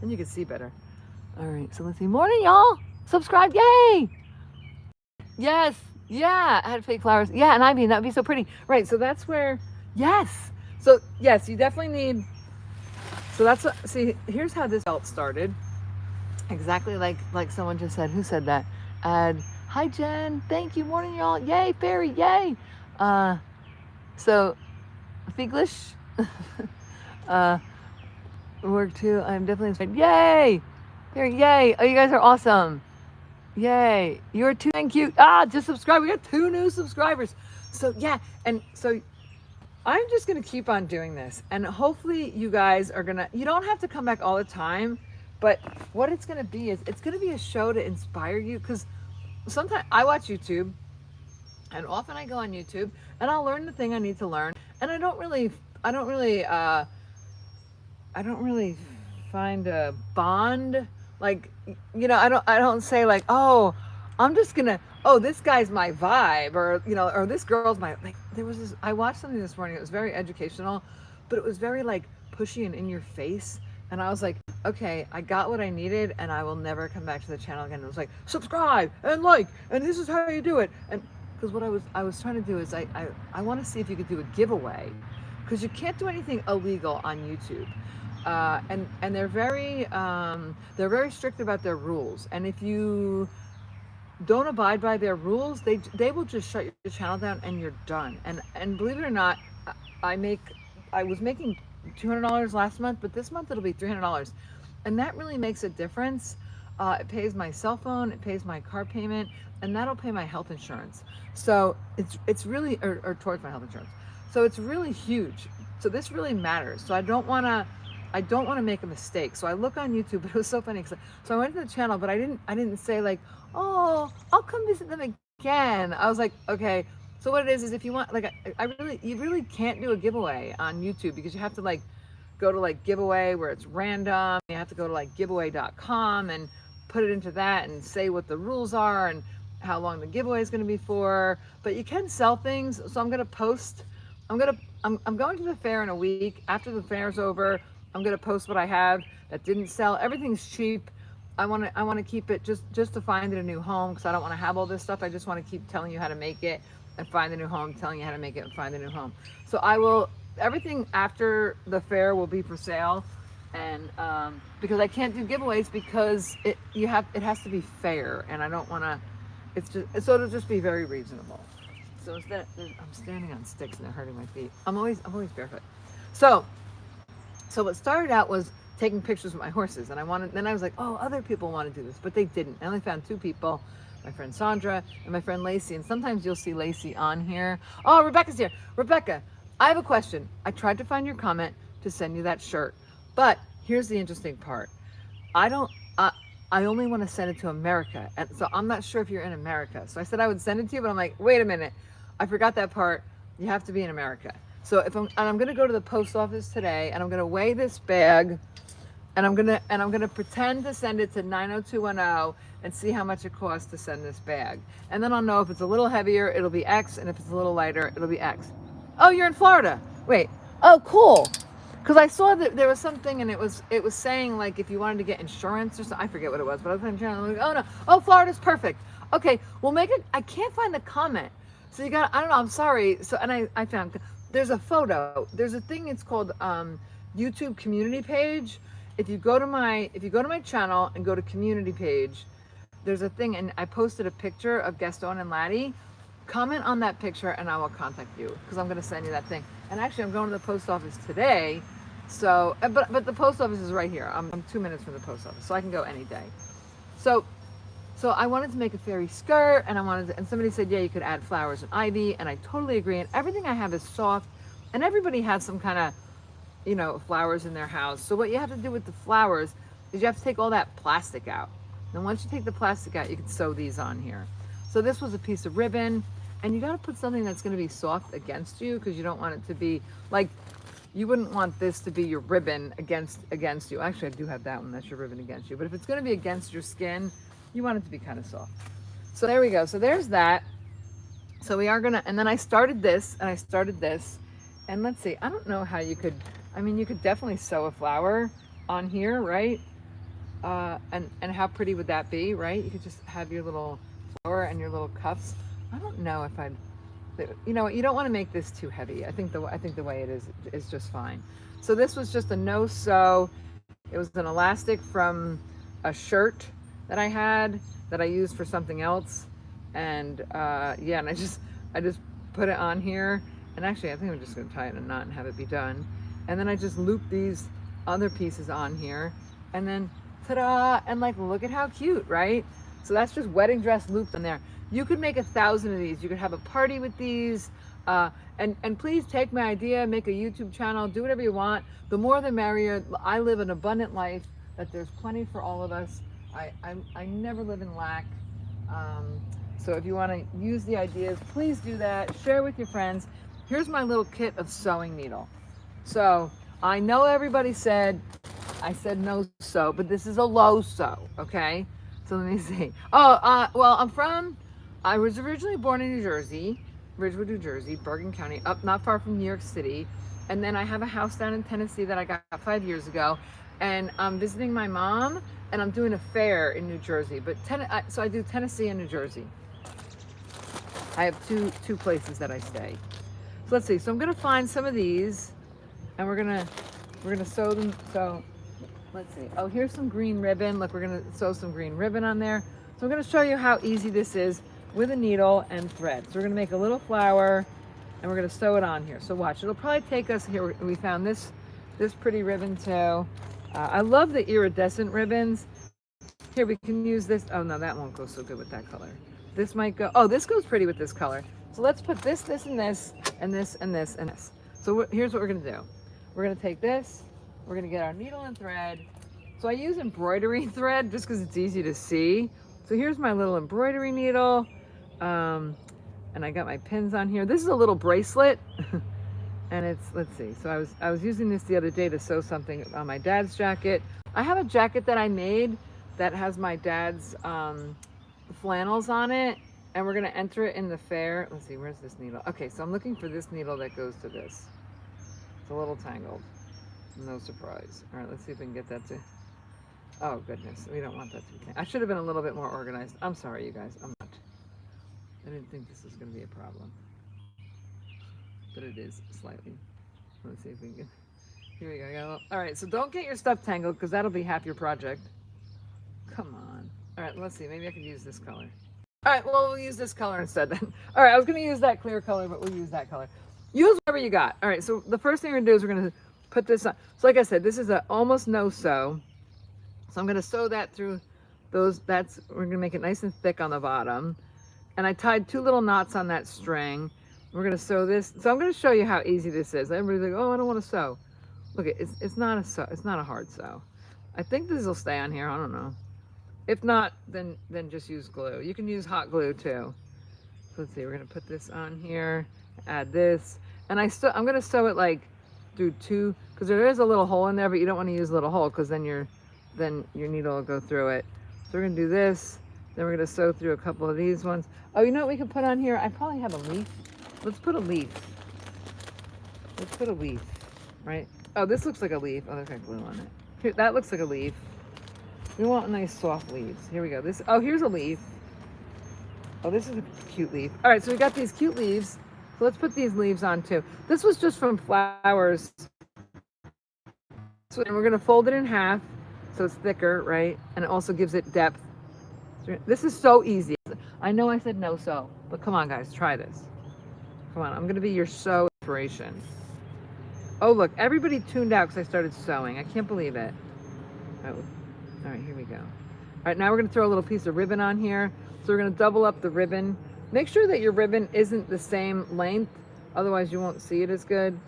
Then you can see better. All right, so let's see. Morning, y'all. subscribe, yay! Yes, yeah, I had fake flowers. Yeah, and I mean, that would be so pretty. Right, so that's where, yes. So, yes, you definitely need, so that's what, see, here's how this belt started. Exactly like someone just said. Who said that? And hi, Jen. Thank you. Morning, y'all. Yay, fairy, yay. So, Figlish, uh, work too. I'm definitely inspired. Yay! Fairy, yay. Oh, you guys are awesome. Yay. You're too dang cute. Just subscribe. We got 2 new subscribers. So, yeah. And so I'm just going to keep on doing this. And hopefully you guys are going to, you don't have to come back all the time. But what it's going to be is it's going to be a show to inspire you. Because sometimes I watch YouTube. And often I go on YouTube. And I'll learn the thing I need to learn. And I don't really find a bond. Like, you know, I don't say like, oh, I'm just gonna, oh, this guy's my vibe, or, you know, or this girl's my, like, there was this, I watched something this morning, it was very educational, but it was very like pushy and in your face. And I was like, okay, I got what I needed and I will never come back to the channel again. It was like, subscribe and like, and this is how you do it. And because what I was trying to do is I want to see if you could do a giveaway, because you can't do anything illegal on YouTube. And they're very strict about their rules. And if you don't abide by their rules, they will just shut your channel down and you're done. And believe it or not, I was making $200 last month, but this month it'll be $300, and that really makes a difference. It pays my cell phone, it pays my car payment, and that'll pay my health insurance. So it's really, or towards my health insurance. So it's really huge. So this really matters. So I don't want to make a mistake. So I look on YouTube, but it was so funny. So I went to the channel, but I didn't say like, oh, I'll come visit them again. I was like, okay. So what it is if you want, like, you really can't do a giveaway on YouTube, because you have to like go to like giveaway where it's random. You have to go to like giveaway.com and put it into that and say what the rules are and how long the giveaway is going to be for. But you can sell things. So I'm going to post, I'm going to the fair in a week. After the fair's over, I'm going to post what I have that didn't sell. Everything's cheap. I want to keep it just to find it a new home, because I don't want to have all this stuff. I just want to keep telling you how to make it and find a new home, telling you how to make it and find a new home. So everything after the fair will be for sale. And because I can't do giveaways, because it has to be fair, and I don't want to, so it'll just be very reasonable. So instead, I'm standing on sticks and they're hurting my feet. I'm always barefoot. So what started out was taking pictures with my horses, and then I was like, oh, other people want to do this, but they didn't. I only found 2 people, my friend Sandra and my friend Lacey, and sometimes you'll see Lacey on here. Oh, Rebecca's here. Rebecca, I have a question. I tried to find your comment to send you that shirt, but here's the interesting part. I only want to send it to America, and so I'm not sure if you're in America. So I said I would send it to you, but I'm like, wait a minute, I forgot that part. You have to be in America. So I'm going to go to the post office today, and I'm going to weigh this bag, and I'm going to pretend to send it to 90210 and see how much it costs to send this bag. And then I'll know if it's a little heavier, it'll be X, and if it's a little lighter, it'll be X. Oh, you're in Florida. Wait. Oh, cool. Because I saw that there was something, and it was saying like if you wanted to get insurance or something. I forget what it was, but I was like, oh no, oh, Florida's perfect. Okay, we'll make it. I can't find the comment. So you got, I don't know, I'm sorry. So, and I found, there's a photo. There's a thing, it's called YouTube community page. If you go to my channel and go to community page, there's a thing, and I posted a picture of Gaston and Laddie. Comment on that picture and I will contact you, because I'm going to send you that thing. And actually I'm going to the post office today. So, but the post office is right here. I'm 2 minutes from the post office, so I can go any day. So I wanted to make a fairy skirt, and and somebody said, yeah, you could add flowers and ivy, and I totally agree. And everything I have is soft, and everybody has some kind of, you know, flowers in their house. So what you have to do with the flowers is you have to take all that plastic out. And once you take the plastic out, you can sew these on here. So this was a piece of ribbon, and you got to put something that's going to be soft against you, because you don't want it to be like, you wouldn't want this to be your ribbon against you. Actually, I do have that one. That's your ribbon against you. But if it's going to be against your skin, you want it to be kind of soft. So there we go. So there's that. So we are going to, and then I started this, and I started this, and let's see, I don't know how you could, I mean, you could definitely sew a flower on here, right? And how pretty would that be, right? You could just have your little flower and your little cuffs. I don't know if I'd, you know, you don't want to make this too heavy. I think the way it is just fine. So this was just a no sew. It was an elastic from a shirt that I had that I used for something else, and yeah, and I just put it on here, and actually I think I'm just going to tie it in a knot and have it be done, and then I just loop these other pieces on here, and then ta-da, and like look at how cute, right? So that's just wedding dress looped in there. You could make 1,000 of these. You could have a party with these. And please take my idea, make a YouTube channel, do whatever you want. The more the merrier. I live an abundant life, that there's plenty for all of us. I never live in lack. So if you want to use the ideas, please do that. Share with your friends. Here's my little kit of sewing needle. So I know everybody said, I said no sew, but this is a low sew, okay? So let me see. Oh, well, I was originally born in New Jersey, Ridgewood, New Jersey, Bergen County, up not far from New York City. And then I have a house down in Tennessee that I got 5 years ago. And I'm visiting my mom, and I'm doing a fair in New Jersey. But so I do Tennessee and New Jersey. I have two places that I stay. So let's see. So I'm gonna find some of these, and we're gonna sew them. So let's see. Oh, here's some green ribbon. Look, we're gonna sew some green ribbon on there. So I'm gonna show you how easy this is with a needle and thread. So we're gonna make a little flower, and we're gonna sew it on here. So watch. It'll probably take us here. We found this pretty ribbon too. I love the iridescent ribbons. Here, we can use this. Oh no, that won't go so good with that color. This might go. Oh, this goes pretty with this color. So let's put this, and this, and this, and this, and this. So here's what we're gonna do. We're gonna take this. We're gonna get our needle and thread. So I use embroidery thread just because it's easy to see. So here's my little embroidery needle. And I got my pins on here. This is a little bracelet. And it's, let's see. So I was using this the other day to sew something on my dad's jacket. I have a jacket that I made that has my dad's flannels on it. And we're gonna enter it in the fair. Let's see, where's this needle? Okay, so I'm looking for this needle that goes to this. It's a little tangled. No surprise. All right, let's see if we can get that to, oh goodness, we don't want that to be, I should have been a little bit more organized. I'm sorry, you guys, I'm not. I didn't think this was gonna be a problem. But it is slightly. Let's see if we can, here we go. All right, so don't get your stuff tangled because that'll be half your project. Come on. All right, let's see, maybe I could use this color. All right, well, we'll use this color instead then. All right, I was gonna use that clear color, but we'll use that color. Use whatever you got. All right, so the first thing we're gonna do is we're gonna put this on. So like I said, this is a almost no sew. So I'm gonna sew that through those, we're gonna make it nice and thick on the bottom. And I tied 2 little knots on that string. We're gonna sew this. So I'm gonna show you how easy this is. Everybody's like, oh, I don't wanna sew. Look, it's not a sew, it's not a hard sew. I think this will stay on here, I don't know. If not, then just use glue. You can use hot glue too. So let's see, we're gonna put this on here, add this. And I'm gonna sew it like through 2, because there is a little hole in there, but you don't wanna use a little hole because then your needle will go through it. So we're gonna do this, then we're gonna sew through a couple of these ones. Oh, you know what we can put on here? I probably have a leaf. Let's put a leaf. Let's put a leaf, right? Oh, this looks like a leaf. Oh, there's got glue on it. Here, that looks like a leaf. We want nice soft leaves. Here we go. Oh, here's a leaf. Oh, this is a cute leaf. All right, so we got these cute leaves. So let's put these leaves on too. This was just from flowers. So we're gonna fold it in half so it's thicker, right? And it also gives it depth. This is so easy. I know I said no sew, but come on guys, try this. Come on, I'm gonna be your sew inspiration. Oh look, everybody tuned out because I started sewing. I can't believe it. All right, here we go. All right, now we're gonna throw a little piece of ribbon on here. So we're gonna double up the ribbon. Make sure that your ribbon isn't the same length, otherwise you won't see it as good.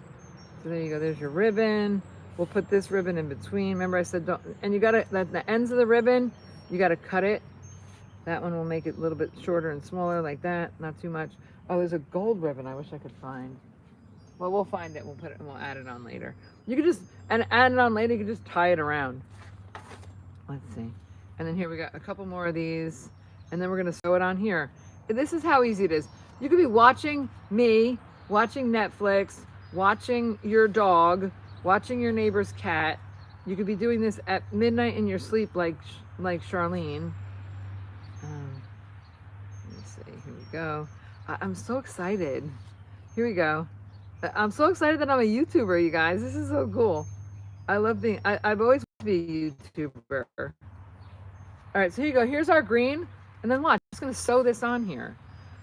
So there you go, there's your ribbon. We'll put this ribbon in between. Remember I said don't, and you gotta, the ends of the ribbon, you gotta cut it. That one will make it a little bit shorter and smaller like that, not too much. Oh, there's a gold ribbon I wish I could find. Well, we'll find it, we'll put it, and we'll add it on later. You can just, and add it on later, you can just tie it around. Let's see. And then here we got a couple more of these, and then we're gonna sew it on here. This is how easy it is. You could be watching me, watching Netflix, watching your dog, watching your neighbor's cat, You could be doing this at midnight in your sleep like Charlene. Let me see, here we go. I'm so excited. Here we go. I'm so excited that I'm a YouTuber, you guys. This is so cool. I love being, I've always wanted to be a YouTuber. All right, so here you go. Here's our green. And then watch, I'm just gonna sew this on here.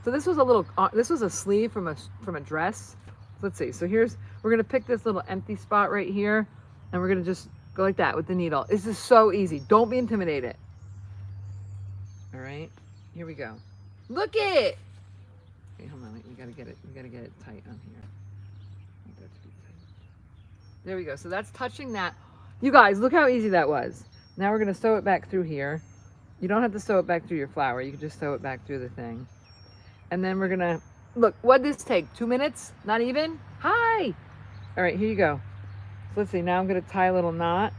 So this was a little, this was a sleeve from a dress. Let's see, so we're gonna pick this little empty spot right here, and we're gonna just go like that with the needle. This is so easy. Don't be intimidated. All right, here we go. Look it. Okay, hold on, we gotta get it tight on here. I want that to be tight. There we go, so that's touching that. You guys, look how easy that was. Now we're gonna sew it back through here. You don't have to sew it back through your flower. You can just sew it back through the thing. And then we're gonna, look, what'd this take? 2 minutes? Not even? Hi! All right, here you go. So let's see, now I'm gonna tie a little knot.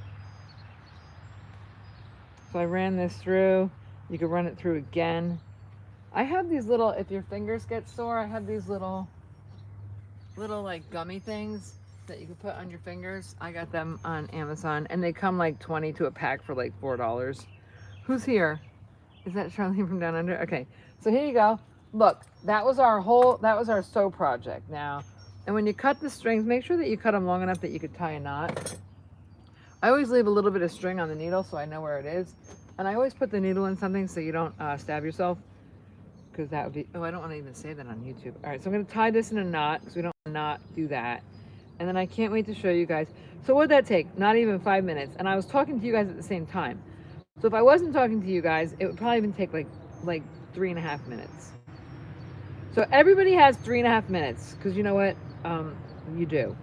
So I ran this through. You can run it through again. I have these little, if your fingers get sore, I have these little like gummy things that you can put on your fingers. I got them on Amazon, and they come like 20 to a pack for like $4. Who's here? Is that Charlene from Down Under? Okay, so here you go. Look, that was our sew project now. And when you cut the strings, make sure that you cut them long enough that you could tie a knot. I always leave a little bit of string on the needle so I know where it is. And I always put the needle in something so you don't stab yourself. Because that would be, oh, I don't want to even say that on YouTube. All right, so I'm going to tie this in a knot because we don't not do that. And then I can't wait to show you guys. So what'd that take? Not even 5 minutes. And I was talking to you guys at the same time. So if I wasn't talking to you guys, it would probably even take like 3.5 minutes. So everybody has 3.5 minutes, because you know what? You do.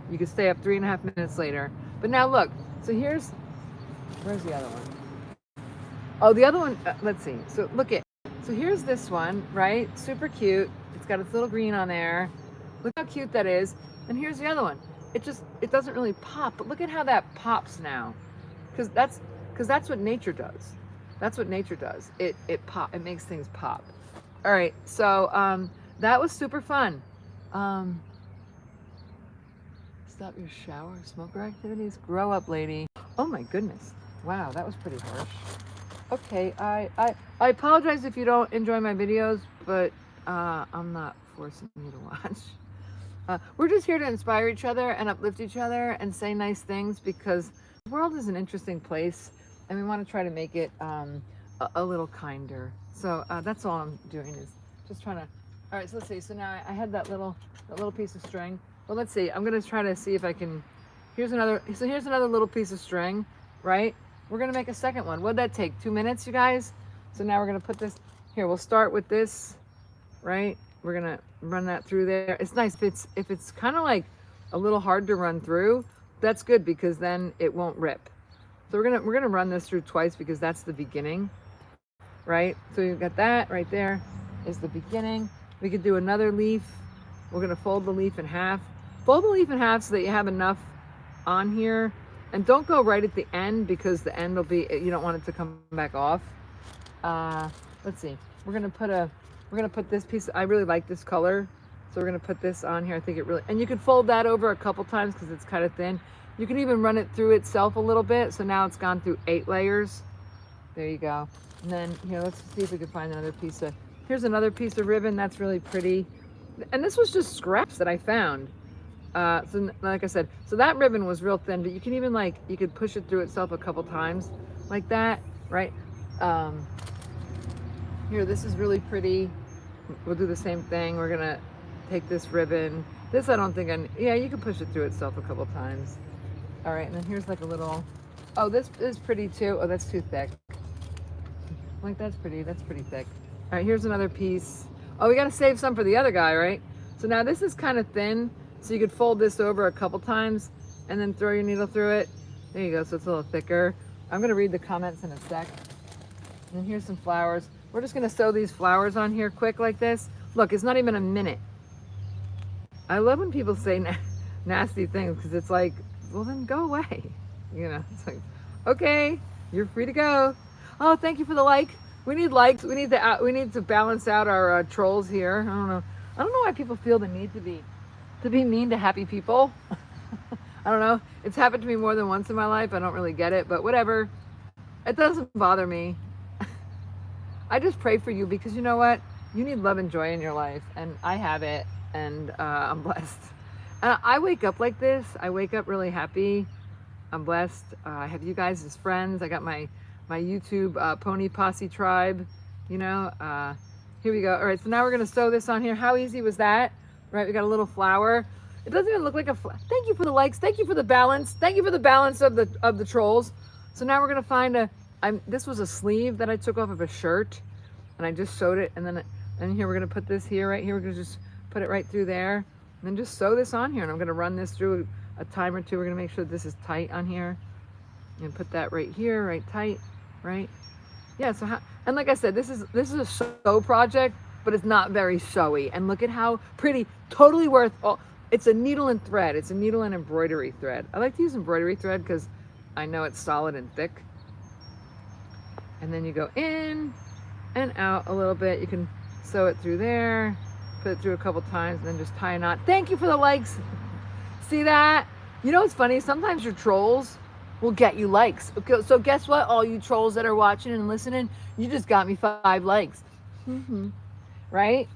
You can stay up 3.5 minutes later. But now look, so where's the other one? Oh, the other one, let's see. So look at, so here's this one, right? Super cute. It's got its little green on there. Look how cute that is. And here's the other one. It doesn't really pop, but look at how that pops now. Because that's what nature does. That's what nature does. It makes things pop. All right, so that was super fun. Stop your shower smoker activities. Grow up, lady. Oh my goodness. Wow, that was pretty harsh. Okay, I apologize if you don't enjoy my videos, but I'm not forcing you to watch. We're just here to inspire each other and uplift each other and say nice things, because the world is an interesting place and we want to try to make it a little kinder. So that's all I'm doing, is just trying to. All right, so let's see. So now I had that little piece of string. Well, let's see. I'm gonna try to see if I can. Here's another little piece of string, right? We're gonna make a second one. What'd that take? 2 minutes, you guys? So now we're gonna put this here. We'll start with this, right? We're gonna run that through there. It's nice if it's kind of like a little hard to run through. That's good, because then it won't rip. So we're gonna run this through twice, because that's the beginning, right? So you've got that right there is the beginning. We could do another leaf. We're gonna fold the leaf in half. Fold the leaf in half so that you have enough on here. And don't go right at the end, because the end will be, you don't want it to come back off. Let's see. We're gonna put this piece. I really like this color, so we're gonna put this on here. I think it really, and you can fold that over a couple times because it's kind of thin. You can even run it through itself a little bit. So now it's gone through 8 layers. There you go. And then here, let's see if we can find another piece of. Here's another piece of ribbon that's really pretty. And this was just scraps that I found. So like I said, so that ribbon was real thin, but you can even you could push it through itself a couple times like that, right? Here, this is really pretty. We'll do the same thing. We're gonna take this ribbon. This I don't think yeah, you can push it through itself a couple times. All right, and then here's like a little, oh, this is pretty too. Oh, that's too thick. That's pretty thick. All right, here's another piece. Oh, we gotta save some for the other guy, right? So now this is kind of thin, so you could fold this over a couple times and then throw your needle through it. There you go, so it's a little thicker. I'm gonna read the comments in a sec. And here's some flowers. We're just gonna sew these flowers on here quick like this. Look, it's not even a minute. I love when people say nasty things, because it's like, well then go away. You know, it's like, okay, you're free to go. Oh, thank you for the like. We need likes. We need to balance out our trolls here. I don't know why people feel the need to be mean to happy people. I don't know. It's happened to me more than once in my life. I don't really get it, but whatever. It doesn't bother me. I just pray for you because you know what? You need love and joy in your life, and I have it, and I'm blessed. And I wake up like this. I wake up really happy. I'm blessed. I have you guys as friends. I got my YouTube pony posse tribe. You know, here we go. All right, so now we're gonna sew this on here. How easy was that? Right, we got a little flower. It doesn't even look like a thank you for the likes. Thank you for the balance. Thank you for the balance of the trolls. So now we're gonna find this was a sleeve that I took off of a shirt, and I just sewed it, and then here we're gonna put this here, right here. We're gonna just put it right through there, and then just sew this on here. And I'm gonna run this through a time or two. We're gonna make sure this is tight on here, and put that right here, right tight, right. Yeah. So and like I said, this is a sew project, but it's not very sewy. And look at how pretty. Totally worth. It's a needle and thread. It's a needle and embroidery thread. I like to use embroidery thread because I know it's solid and thick. And then you go in and out a little bit. You can sew it through there, put it through a couple times, and then just tie a knot. Thank you for the likes. See that? You know what's funny? Sometimes your trolls will get you likes. Okay, so guess what? All you trolls that are watching and listening, you just got me 5 likes. Right?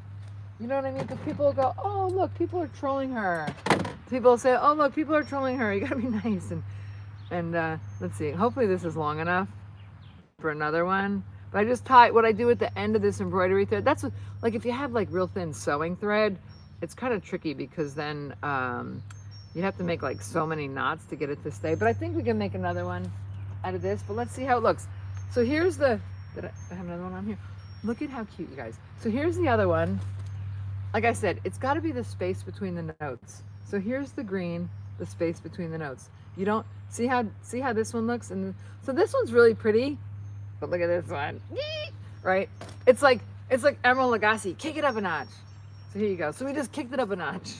You know what I mean? Because people will go, oh, look, people are trolling her. People will say, oh, look, people are trolling her. You got to be nice. And let's see. Hopefully this is long enough for another one. But I just tie what I do at the end of this embroidery thread. That's what, like if you have like real thin sewing thread, it's kind of tricky because then you have to make like so many knots to get it to stay. But I think we can make another one out of this. But let's see how it looks. So here's did I have another one on here? Look at how cute, you guys. So here's the other one. Like I said, it's got to be the space between the notes. So here's the green, the space between the notes. You don't see how this one looks, and so this one's really pretty, but look at this one, right? It's like Emerald Lagasse. Kick it up a notch. So here you go. So we just kicked it up a notch,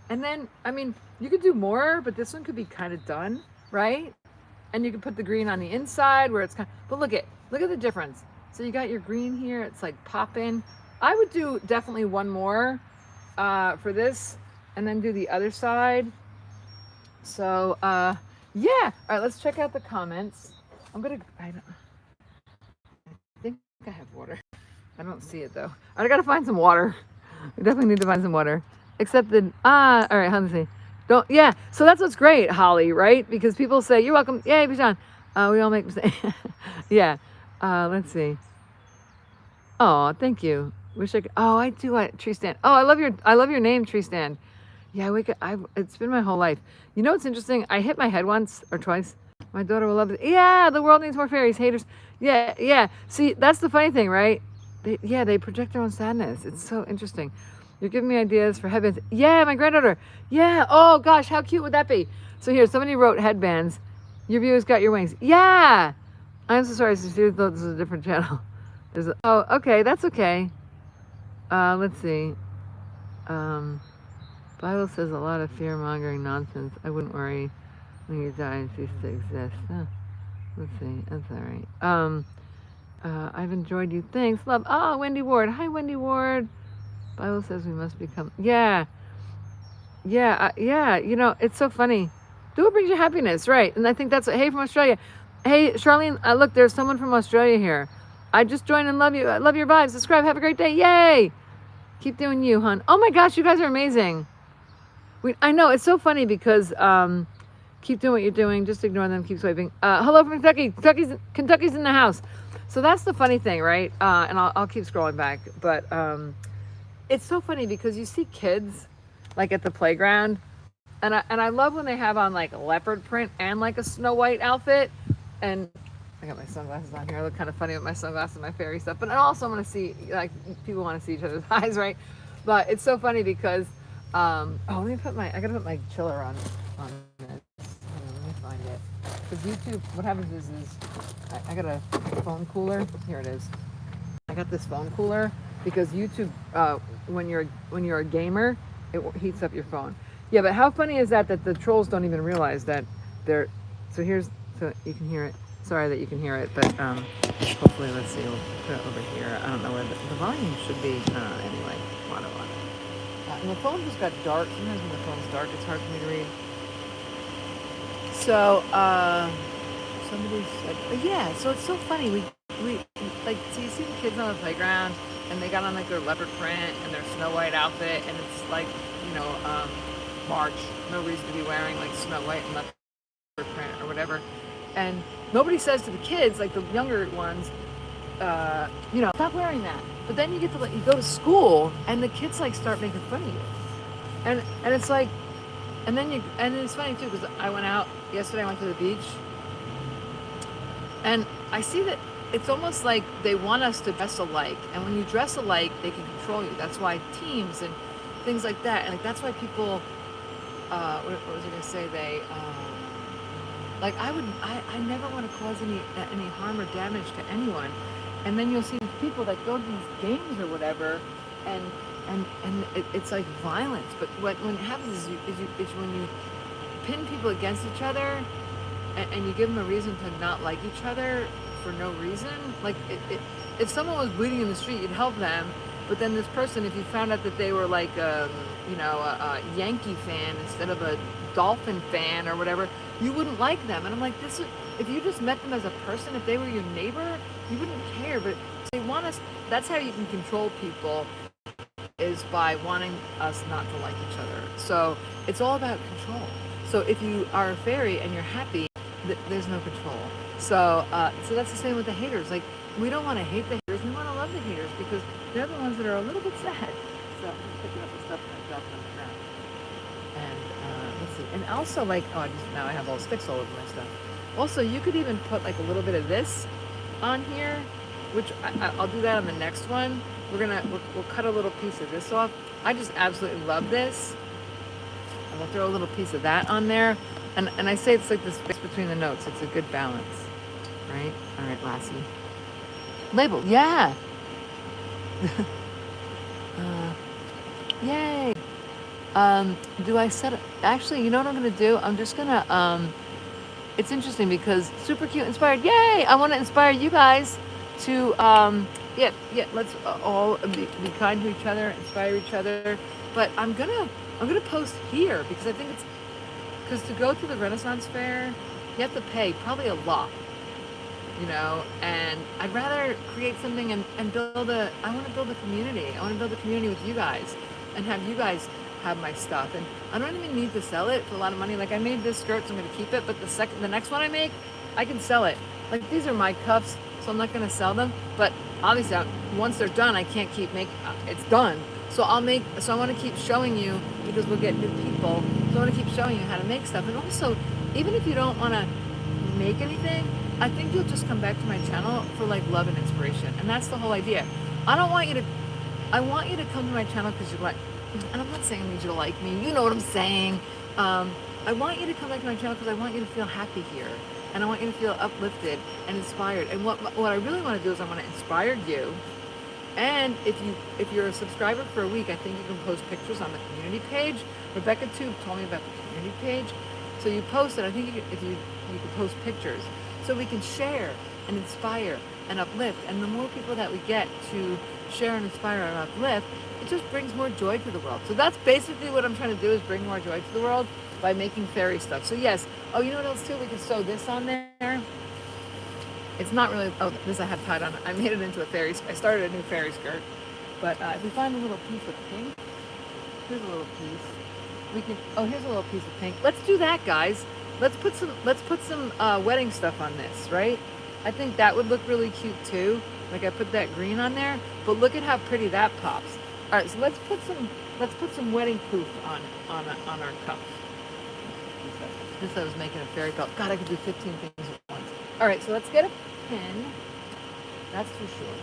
and then I mean you could do more, but this one could be kind of done, right? And you could put the green on the inside where it's kind of, but look at the difference. So you got your green here. It's like popping. I would do definitely one more for this and then do the other side. So yeah. All right, let's check out the comments. I think I have water. I don't see it though. I gotta find some water. We definitely need to find some water. Except all right, let's see. Yeah, so that's what's great, Holly, right? Because people say, you're welcome. Yay, Bijan. We all make mistakes. Yeah. Let's see. Oh, thank you. Wish I could. Oh, I do. Tree stand. Oh, I love your name, Tree Stand. Yeah, I wake up. It's been my whole life. You know what's interesting? I hit my head once or twice. My daughter will love it. Yeah, the world needs more fairies. Haters. Yeah, yeah. See, that's the funny thing, right? They project their own sadness. It's so interesting. You're giving me ideas for headbands. Yeah, my granddaughter. Yeah. Oh gosh, how cute would that be? So here, somebody wrote headbands. Your viewers got your wings. Yeah. I'm so sorry. This is a different channel. Oh, okay. That's okay. Let's see. Bible says a lot of fear-mongering nonsense. I wouldn't worry when you die and cease to exist. Let's see. That's all right. I've enjoyed you. Thanks. Love. Oh, Wendy Ward. Hi, Wendy Ward. Bible says we must become... Yeah. Yeah. Yeah. You know, it's so funny. Do what brings you happiness, right? And I think that's... Hey, from Australia. Hey, Charlene, look, there's someone from Australia here. I just joined and love you. I love your vibes. Subscribe. Have a great day. Yay. Keep doing you, hon. Oh my gosh, you guys are amazing. I know, it's so funny because keep doing what you're doing. Just ignore them. Keep swiping. Hello from Kentucky. Kentucky's in the house. So that's the funny thing, right? And I'll keep scrolling back. But it's so funny because you see kids like at the playground. And I love when they have on like a leopard print and like a Snow White outfit. And I got my sunglasses on here. I look kind of funny with my sunglasses and my fairy stuff. But I also want to see, like, people want to see each other's eyes, right? But it's so funny because, I gotta put my chiller on this. Hold on, let me find it. Because YouTube, what happens is I got a phone cooler. Here it is. I got this phone cooler because YouTube, when you're a gamer, it heats up your phone. Yeah, but how funny is that the trolls don't even realize that they're, so you can hear it. Sorry that you can hear it, but hopefully, let's see, we'll put it over here. I don't know where the volume should be. Anyway, water. And the phone just got dark. Sometimes when the phone's dark, it's hard for me to read. So, somebody said, yeah, so it's so funny. We like, so you see the kids on the playground and they got on like their leopard print and their Snow White outfit, and it's like, you know, March, no reason to be wearing like Snow White and leopard print or whatever. And nobody says to the kids, like the younger ones, you know, stop wearing that. But then you get to, like, you go to school and the kids like start making fun of you. And it's like, and it's funny too, because I went out yesterday, I went to the beach, and I see that it's almost like they want us to dress alike. And when you dress alike, they can control you. That's why teams and things like that. And like, that's why people, what was I gonna say? They, like I never want to cause any harm or damage to anyone. And then you'll see these people that go to these games or whatever, and it's like violence. But what happens is when you pin people against each other, and you give them a reason to not like each other for no reason. Like, if someone was bleeding in the street, you'd help them. But then this person, if you found out that they were like a Yankee fan instead of a Dolphin fan or whatever, you wouldn't like them. And I'm like, if you just met them as a person, if they were your neighbor, you wouldn't care. But they want us. That's how you can control people, is by wanting us not to like each other. So it's all about control. So if you are a fairy and you're happy, there's no control. So that's the same with the haters. Like, we don't want to hate the haters. We want to love the haters, because they're the ones that are a little bit sad. So I'm just picking up the stuff and I dropped it on the ground. And let's see. And also, like, now I have all sticks all over my stuff. Also, you could even put like a little bit of this on here, which I'll do that on the next one. We'll cut a little piece of this off. I just absolutely love this. And we'll throw a little piece of that on there. And I say it's like the space between the notes. It's a good balance, right? All right, Lassie. Label, yeah. Yay. Do I set it? Actually, you know what I'm gonna do? I'm just gonna, it's interesting because super cute, inspired. Yay! I want to inspire you guys to, let's all be kind to each other, inspire each other. But I'm gonna post here because I think because to go to the Renaissance Fair, you have to pay probably a lot, you know, and I'd rather create something and I want to build a community. I want to build a community with you guys and have you guys have my stuff. And I don't even need to sell it for a lot of money. Like, I made this skirt, so I'm going to keep it, but the next one I make, I can sell it. Like, these are my cuffs, so I'm not going to sell them, but obviously once they're done, I can't keep making, it's done. So I want to keep showing you, because we'll get new people. So I want to keep showing you how to make stuff. And also, even if you don't want to make anything, I think you'll just come back to my channel for like love and inspiration. And that's the whole idea. I want you to come to my channel because you like, and I'm not saying I need you to like me, you know what I'm saying. I want you to come back to my channel because I want you to feel happy here. And I want you to feel uplifted and inspired. And what I really want to do is I want to inspire you. And if you're a subscriber for a week, I think you can post pictures on the community page. Rebecca Tube told me about the community page. So you post it. I think you could post pictures, so we can share and inspire and uplift. And the more people that we get to share and inspire and uplift, it just brings more joy to the world. So that's basically what I'm trying to do, is bring more joy to the world by making fairy stuff. So yes. Oh, you know what else too? We can sew this on there. It's not really, this I have tied on. I made it into a fairy, I started a new fairy skirt. But if we find a little piece of pink, here's a little piece. We can, here's a little piece of pink. Let's do that, guys. Let's put some wedding stuff on this, right? I think that would look really cute too. Like, I put that green on there, but look at how pretty that pops. All right, so let's put some wedding poof on our cup. This I was making a fairy belt. God, I could do 15 things at once. All right, so let's get a pin. That's too short.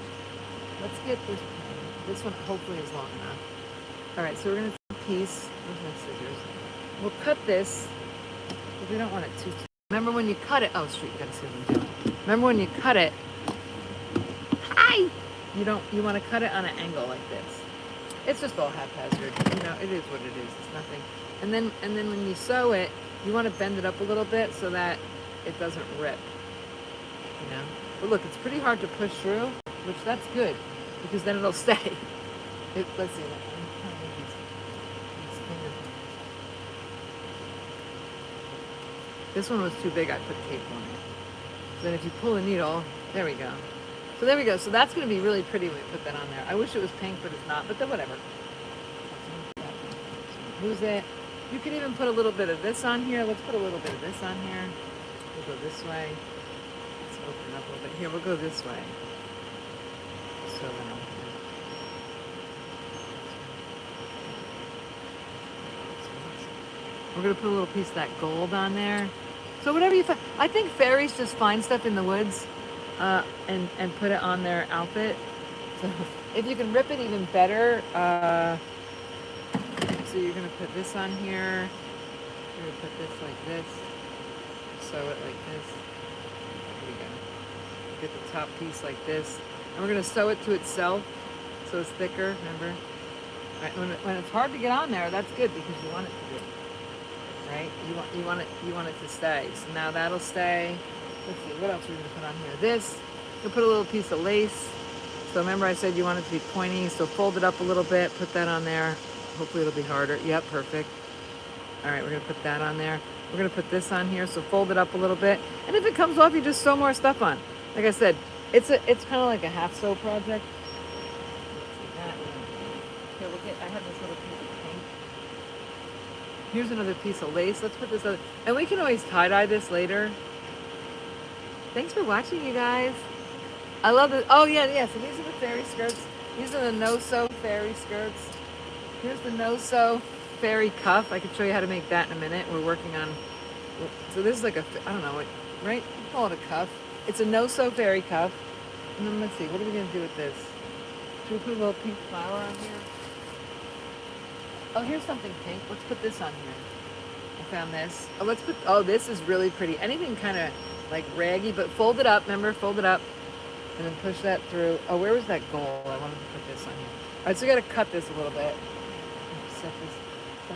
Let's get this pin. This one hopefully is long enough. All right, so we're gonna take a piece. Where's my scissors? We'll cut this, but we don't want it too tight. Remember when you cut it? Oh, shoot, you gotta see what I'm doing. Remember when you cut it? Hi. You want to cut it on an angle like this. It's just all haphazard. You know, it is what it is. It's nothing. And then when you sew it, you want to bend it up a little bit so that it doesn't rip. You know. But look, it's pretty hard to push through, which that's good, because then it'll stay. Let's see. This one was too big, I put tape on it. So then if you pull the needle, there we go. So there we go. So that's going to be really pretty when we put that on there. I wish it was pink, but it's not, but then whatever. Lose it. You can even put a little bit of this on here. Let's put a little bit of this on here. We'll go this way. Let's open it up a little bit. Here, we'll go this way. So then we're going to put a little piece of that gold on there. So whatever you find. I think fairies just find stuff in the woods and put it on their outfit. So if you can rip it even better. So you're going to put this on here. You're going to put this like this. Sew it like this. Here we go. Get the top piece like this. And we're going to sew it to itself so it's thicker, remember? All right, when it's hard to get on there, that's good because you want it to be. Right? You want it to stay. So now that'll stay. Let's see, what else are we going to put on here? This. We'll put a little piece of lace. So remember I said you want it to be pointy, so fold it up a little bit, put that on there. Hopefully it'll be harder. Yep, perfect. All right, we're going to put that on there. We're going to put this on here, so fold it up a little bit. And if it comes off, you just sew more stuff on. Like I said, it's kind of like a half sew project. Here, I have this little piece of pink. Here's another piece of lace. Let's put this other, and we can always tie-dye this later. Thanks for watching, you guys. I love it. Oh, yeah. So these are the fairy skirts. These are the no-sew fairy skirts. Here's the no-sew fairy cuff. I can show you how to make that in a minute. We're working on, so this is like a, I don't know, right? You call it a cuff. It's a no-sew fairy cuff. And then let's see, what are we going to do with this? Should we put a little pink flower on here? Oh, here's something pink. Let's put this on here. I found this. Oh, this is really pretty. Anything kind of like raggy, but fold it up. Remember, fold it up. And then push that through. Oh, where was that gold? I wanted to put this on here. All right, so we got to cut this a little bit. Set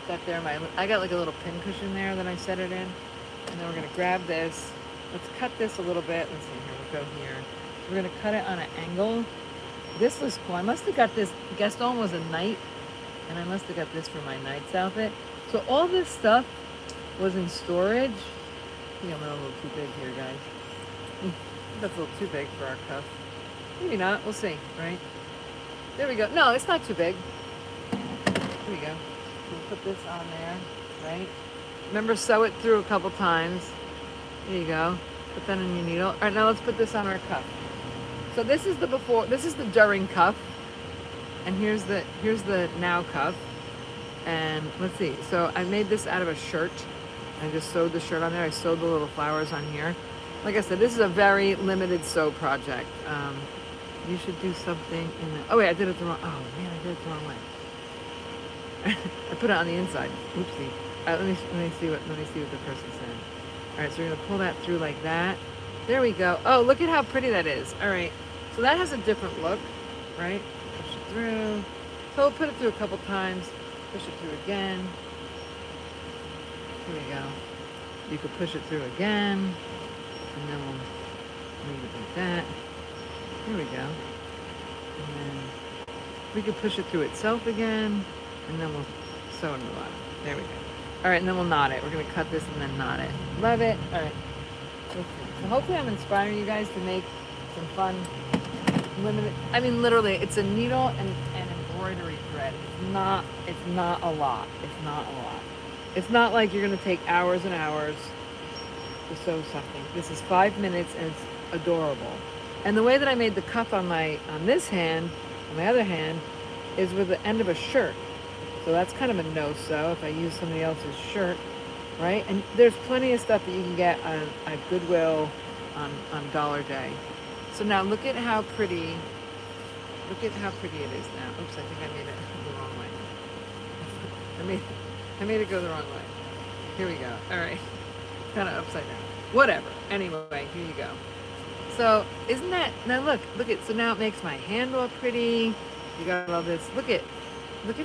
that there. I got like a little pin cushion there that I set it in. And then we're going to grab this. Let's cut this a little bit. Let's see here. We'll go here. We're going to cut it on an angle. This was cool. I must have got this. Gaston was a knight. And I must have got this for my knight's outfit. So all this stuff was in storage. I think I'm a little too big here, guys. That's a little too big for our cuff. Maybe not. We'll see, right? There we go. No, it's not too big. Here we go. We'll put this on there, right? Remember, sew it through a couple times. There you go. Put that in your needle. All right, now let's put this on our cuff. So this is the before. This is the during cuff, and here's the now cuff. And let's see. So I made this out of a shirt. I just sewed the shirt on there. I sewed the little flowers on here. Like I said, this is a very limited sew project. You should do something in the, oh wait, I did it the wrong, oh man, I did it the wrong way. I put it on the inside. Oopsie. Let me see what the person said. All right, so we're gonna pull that through like that. There we go. Oh, look at how pretty that is. All right, so that has a different look, right? Push it through. So we'll put it through a couple times. Push it through again. Here we go. You could push it through again, and then we'll leave it like that. Here we go. And then we could push it through itself again, and then we'll sew in the bottom. There we go. All right, and then we'll knot it. We're gonna cut this and then knot it. Love it. All right. So hopefully I'm inspiring you guys to make some fun, limited. I mean, literally, it's a needle and embroidery thread. It's not a lot. It's not a lot. It's not like you're gonna take hours and hours to sew something. This is 5 minutes and it's adorable. And the way that I made the cuff on this hand, on my other hand, is with the end of a shirt. So that's kind of a no-sew if I use somebody else's shirt, right? And there's plenty of stuff that you can get at Goodwill on Dollar Day. So now look at how pretty, it is now. Oops, I think I made it the wrong way. I made it go the wrong way. Here we go. All right. Kind of upside down. Whatever. Anyway, here you go. So isn't that, now look at, so now it makes my hand all pretty. You got all this, look at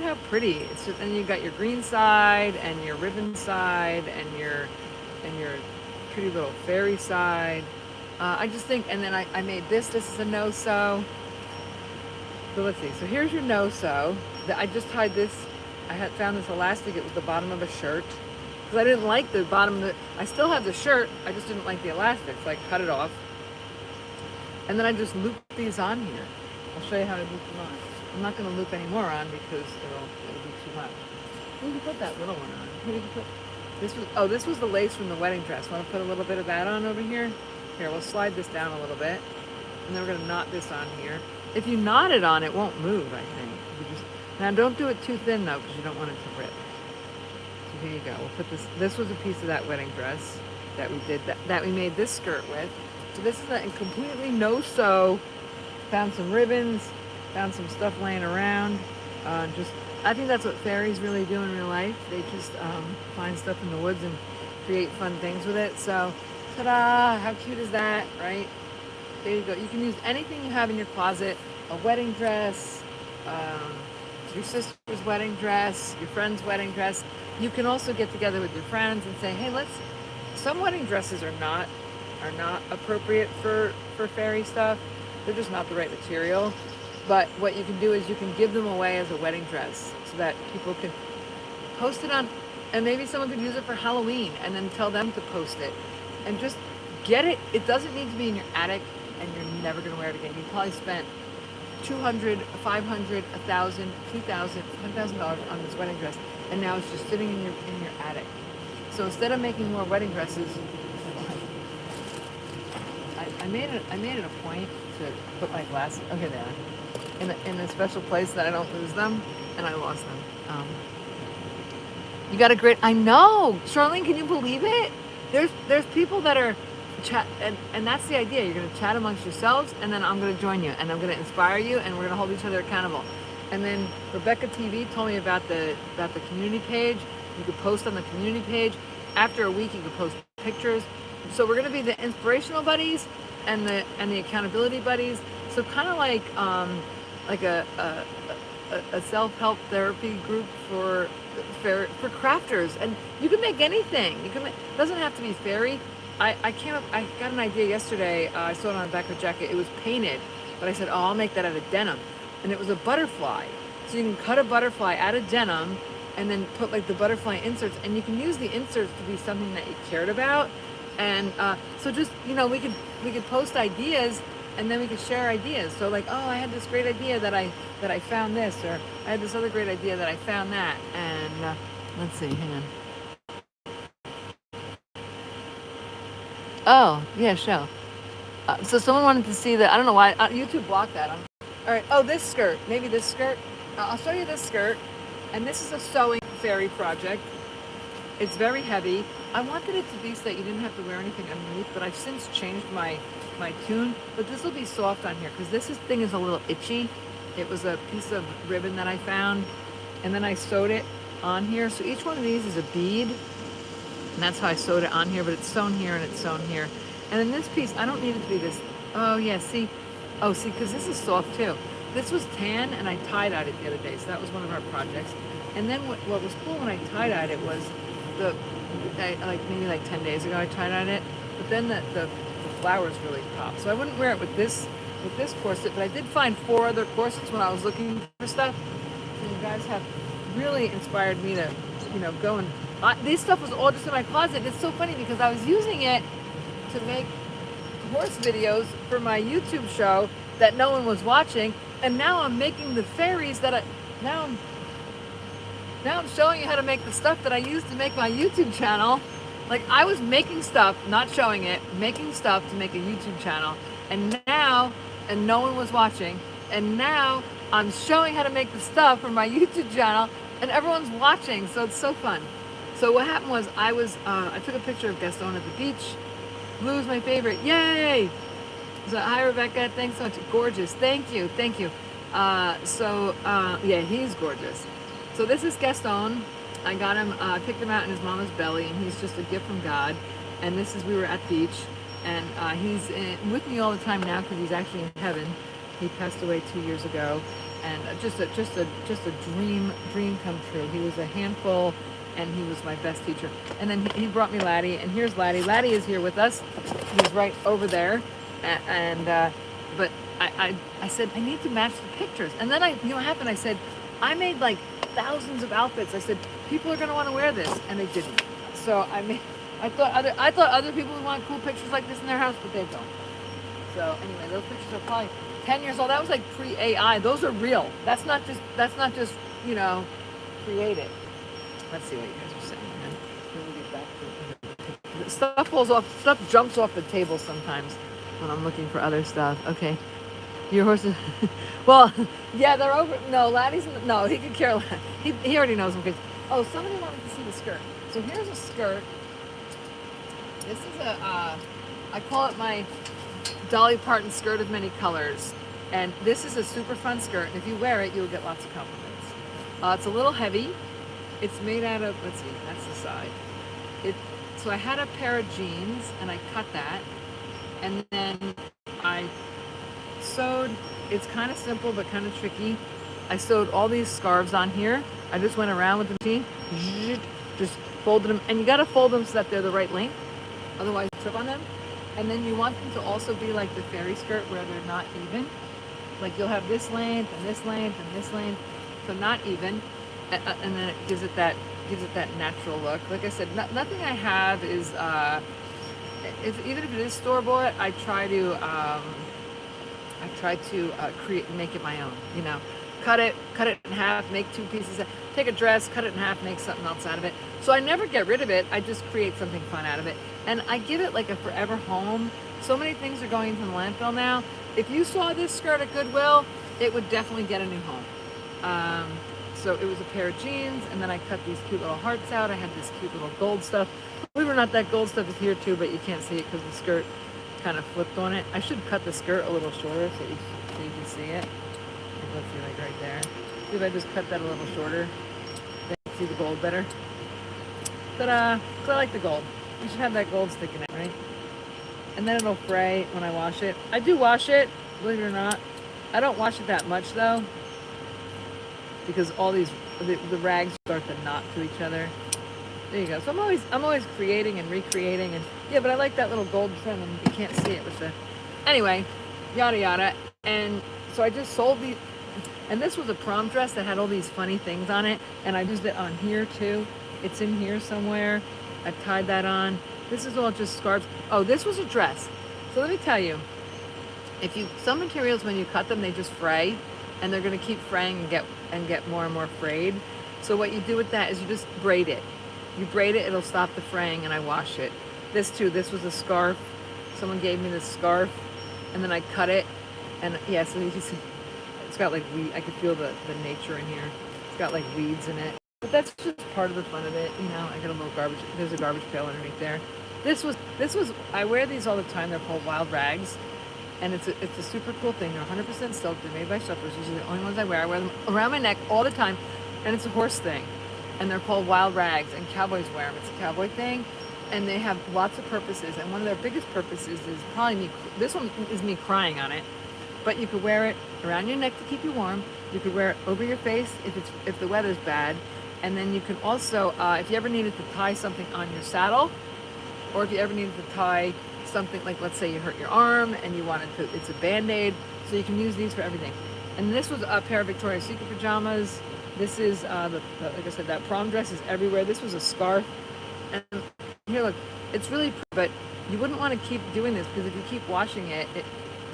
how pretty. It's just, and you got your green side and your ribbon side and your pretty little fairy side. I just think, and then I made this is a no-sew. So let's see, so here's your no-sew. I just tied this, I had found this elastic, it was the bottom of a shirt. because I didn't like the bottom of the, I still have the shirt, I just didn't like the elastic, so I cut it off. And then I just looped these on here. I'll show you how I loop them on. I'm not going to loop any more on because it'll be too much. You can put that little one on. Here, you can put, this was the lace from the wedding dress. Want to put a little bit of that on over here? Here, we'll slide this down a little bit. And then we're going to knot this on here. If you knot it on, it won't move, I think. Now don't do it too thin though, because you don't want it to rip. So here you go. We'll put this. This was a piece of that wedding dress that we did, that we made this skirt with. So this is a completely no sew. Found some ribbons, found some stuff laying around. I think that's what fairies really do in real life. They just find stuff in the woods and create fun things with it. So, ta-da! How cute is that, right? There you go. You can use anything you have in your closet. A wedding dress, your sister's wedding dress, your friend's wedding dress. You can also get together with your friends and say, hey, some wedding dresses are not appropriate for fairy stuff. They're just not the right material. But what you can do is you can give them away as a wedding dress so that people can post it on, and maybe someone could use it for Halloween and then tell them to post it. And just get it. It doesn't need to be in your attic and you're never going to wear it again. You probably spent $200, $500, $1,000, $2,000, $10,000 on this wedding dress, and now it's just sitting in your attic. So instead of making more wedding dresses, I made it a point to put my glasses. Okay, they are in a special place that I don't lose them, and I lost them. You got a great. I know, Charlene. Can you believe it? There's people that are. Chat, and that's the idea. You're going to chat amongst yourselves, and then I'm going to join you, and I'm going to inspire you, and we're going to hold each other accountable. And then Rebecca TV told me about the community page. You could post on the community page. After a week, you could post pictures. So we're going to be the inspirational buddies and the accountability buddies. So kind of like a self-help therapy group for crafters, and you can make anything. It doesn't have to be fairy. I got an idea yesterday. I saw it on the back of a jacket. It was painted, but I said, oh, I'll make that out of denim. And it was a butterfly. So you can cut a butterfly out of denim and then put like the butterfly inserts, and you can use the inserts to be something that you cared about. And so just, we could post ideas, and then we could share ideas. So like, oh, I had this great idea that I found this, or I had this other great idea that I found that. And let's see, hang on. Oh, yeah, show. So someone wanted to see that. I don't know why. YouTube blocked that. All right. Oh, this skirt. Maybe this skirt. I'll show you this skirt. And this is a sewing fairy project. It's very heavy. I wanted it to be so that you didn't have to wear anything underneath, but I've since changed my tune. But this will be soft on here because this thing is a little itchy. It was a piece of ribbon that I found, and then I sewed it on here. So each one of these is a bead. And that's how I sewed it on here, but it's sewn here and it's sewn here. And then this piece, I don't need it to be this. Oh yeah, see? Oh, see, because this is soft too. This was tan, and I tie-dyed it the other day, so that was one of our projects. And then what was cool when I tie-dyed it was maybe 10 days ago I tie-dyed it, but then the flowers really popped. So I wouldn't wear it with this corset, but I did find 4 other corsets when I was looking for stuff. So you guys have really inspired me to, go and this stuff was all just in my closet. It's so funny because I was using it to make horse videos for my YouTube show that no one was watching, and now I'm making the fairies now I'm showing you how to make the stuff that I used to make my YouTube channel. Like, I was making stuff, not showing it, making stuff to make a YouTube channel, and no one was watching, and now I'm showing how to make the stuff for my YouTube channel, and everyone's watching, so it's so fun. So what happened was I took a picture of Gaston at the beach. Blue is my favorite. Yay! So hi Rebecca, thanks so much. Gorgeous. Thank you. Yeah, he's gorgeous. So this is Gaston. I got him, I picked him out in his mama's belly, and he's just a gift from God. And we were at the beach, and he's with me all the time now because he's actually in heaven. He passed away 2 years ago, and just a dream come true. He was a handful, and he was my best teacher. And then he brought me Laddie, and here's Laddie. Laddie is here with us. He's right over there, but I said I need to match the pictures. And then what happened? I said I made like thousands of outfits. I said people are going to want to wear this, and they didn't. So I thought other people would want cool pictures like this in their house, but they don't. So anyway, those pictures are probably 10 years old. That was like pre-AI. Those are real. That's not just you know, created. Let's see what you guys are saying. Then we'll get back to it. Stuff falls off. Stuff jumps off the table sometimes when I'm looking for other stuff. Okay, your horses. Well, yeah, they're over. No, Laddie's. No, he could care less. He already knows them. Because oh, somebody wanted to see the skirt. So here's a skirt. This is I call it my Dolly Parton skirt of many colors. And this is a super fun skirt. And if you wear it, you'll get lots of compliments. It's a little heavy. It's made out of, let's see, that's the side. So I had a pair of jeans and I cut that. And then I sewed, it's kind of simple but kind of tricky. I sewed all these scarves on here. I just went around with the machine, just folded them. And you got to fold them so that they're the right length. Otherwise you trip on them. And then you want them to also be like the fairy skirt where they're not even. Like you'll have this length and this length and this length. So not even. And then it gives it that natural look. Like I said, nothing I have is even if it is store-bought, I try to make it my own. You know, cut it in half, make two pieces. Take a dress, cut it in half, make something else out of it. So I never get rid of it. I just create something fun out of it, and I give it like a forever home. So many things are going into the landfill now. If you saw this skirt at Goodwill, it would definitely get a new home. So it was a pair of jeans, and then I cut these cute little hearts out. I had this cute little gold stuff. Believe it or not, that gold stuff is here too, but you can't see it because the skirt kind of flipped on it. I should cut the skirt a little shorter so you can see it. Let's see, like right there. See if I just cut that a little shorter, then you can see the gold better. Ta-da! So I like the gold. You should have that gold sticking out, right? And then it'll fray when I wash it. I do wash it, believe it or not. I don't wash it that much though, because all the rags start to knot to each other. There you go. So I'm always creating and recreating, and yeah, but I like that little gold trim, and you can't see it with the. Anyway, yada yada. And so I just sold these, and this was a prom dress that had all these funny things on it, and I used it on here too. It's in here somewhere. I tied that on. This is all just scarves. Oh, this was a dress. So let me tell you, some materials when you cut them, they just fray, and they're going to keep fraying and get more and more frayed. So what you do with that is you just braid it. You braid it, it'll stop the fraying, and I wash it. This too, this was a scarf. Someone gave me this scarf, and then I cut it, and yeah, so you can see, it's got like I could feel the nature in here. It's got like weeds in it. But that's just part of the fun of it, you know. I got a little garbage, there's a garbage pail underneath there. This was, I wear these all the time. They're called wild rags. And it's a super cool thing. They're 100% silk. They're made by Shepherd's. These are the only ones I wear. I wear them around my neck all the time. And it's a horse thing. And they're called wild rags. And cowboys wear them. It's a cowboy thing. And they have lots of purposes. And one of their biggest purposes is probably me. This one is me crying on it. But you could wear it around your neck to keep you warm. You could wear it over your face if the weather's bad. And then you can also, if you ever needed to tie something on your saddle, or if you ever needed to tie something, like let's say you hurt your arm and you wanted to, it's a band-aid, so you can use these for everything. And this was a pair of Victoria's Secret pajamas. This is like I said, that prom dress is everywhere. This was a scarf, and here, look, it's really pretty, but you wouldn't want to keep doing this because if you keep washing it,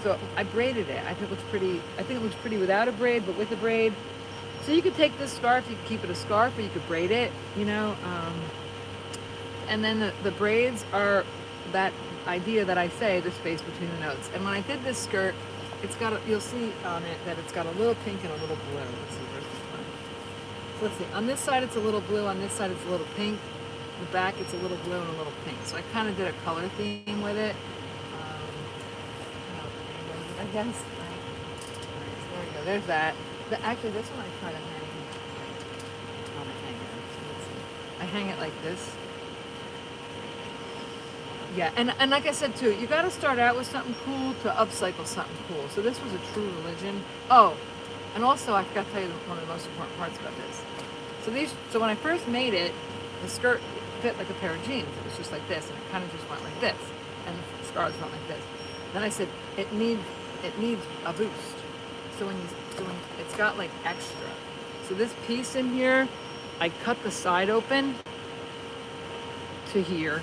so I braided it. I think it looks pretty. I think it looks pretty without a braid, but with a braid. So you could take this scarf, you could keep it a scarf, or you could braid it, you know. And then the braids are that idea that I say, the space between the notes. And when I did this skirt, it's got you'll see on it that it's got a little pink and a little blue. Let's see, where's this one? So let's see, on this side it's a little blue, on this side it's a little pink. The back it's a little blue and a little pink. So I kind of did a color theme with it. I guess. Right, so there we go, there's that. Actually, this one I try to hang on a hanger. So let's see. I hang it like this. Yeah, and like I said too, you got to start out with something cool to upcycle something cool. So this was a true religion. Oh, and also I forgot to tell you one of the most important parts about this. So when I first made it, the skirt fit like a pair of jeans. It was just like this, and it kind of just went like this, and the scarves went like this. Then I said it needs a boost. So when it's got like extra. So this piece in here, I cut the side open to here,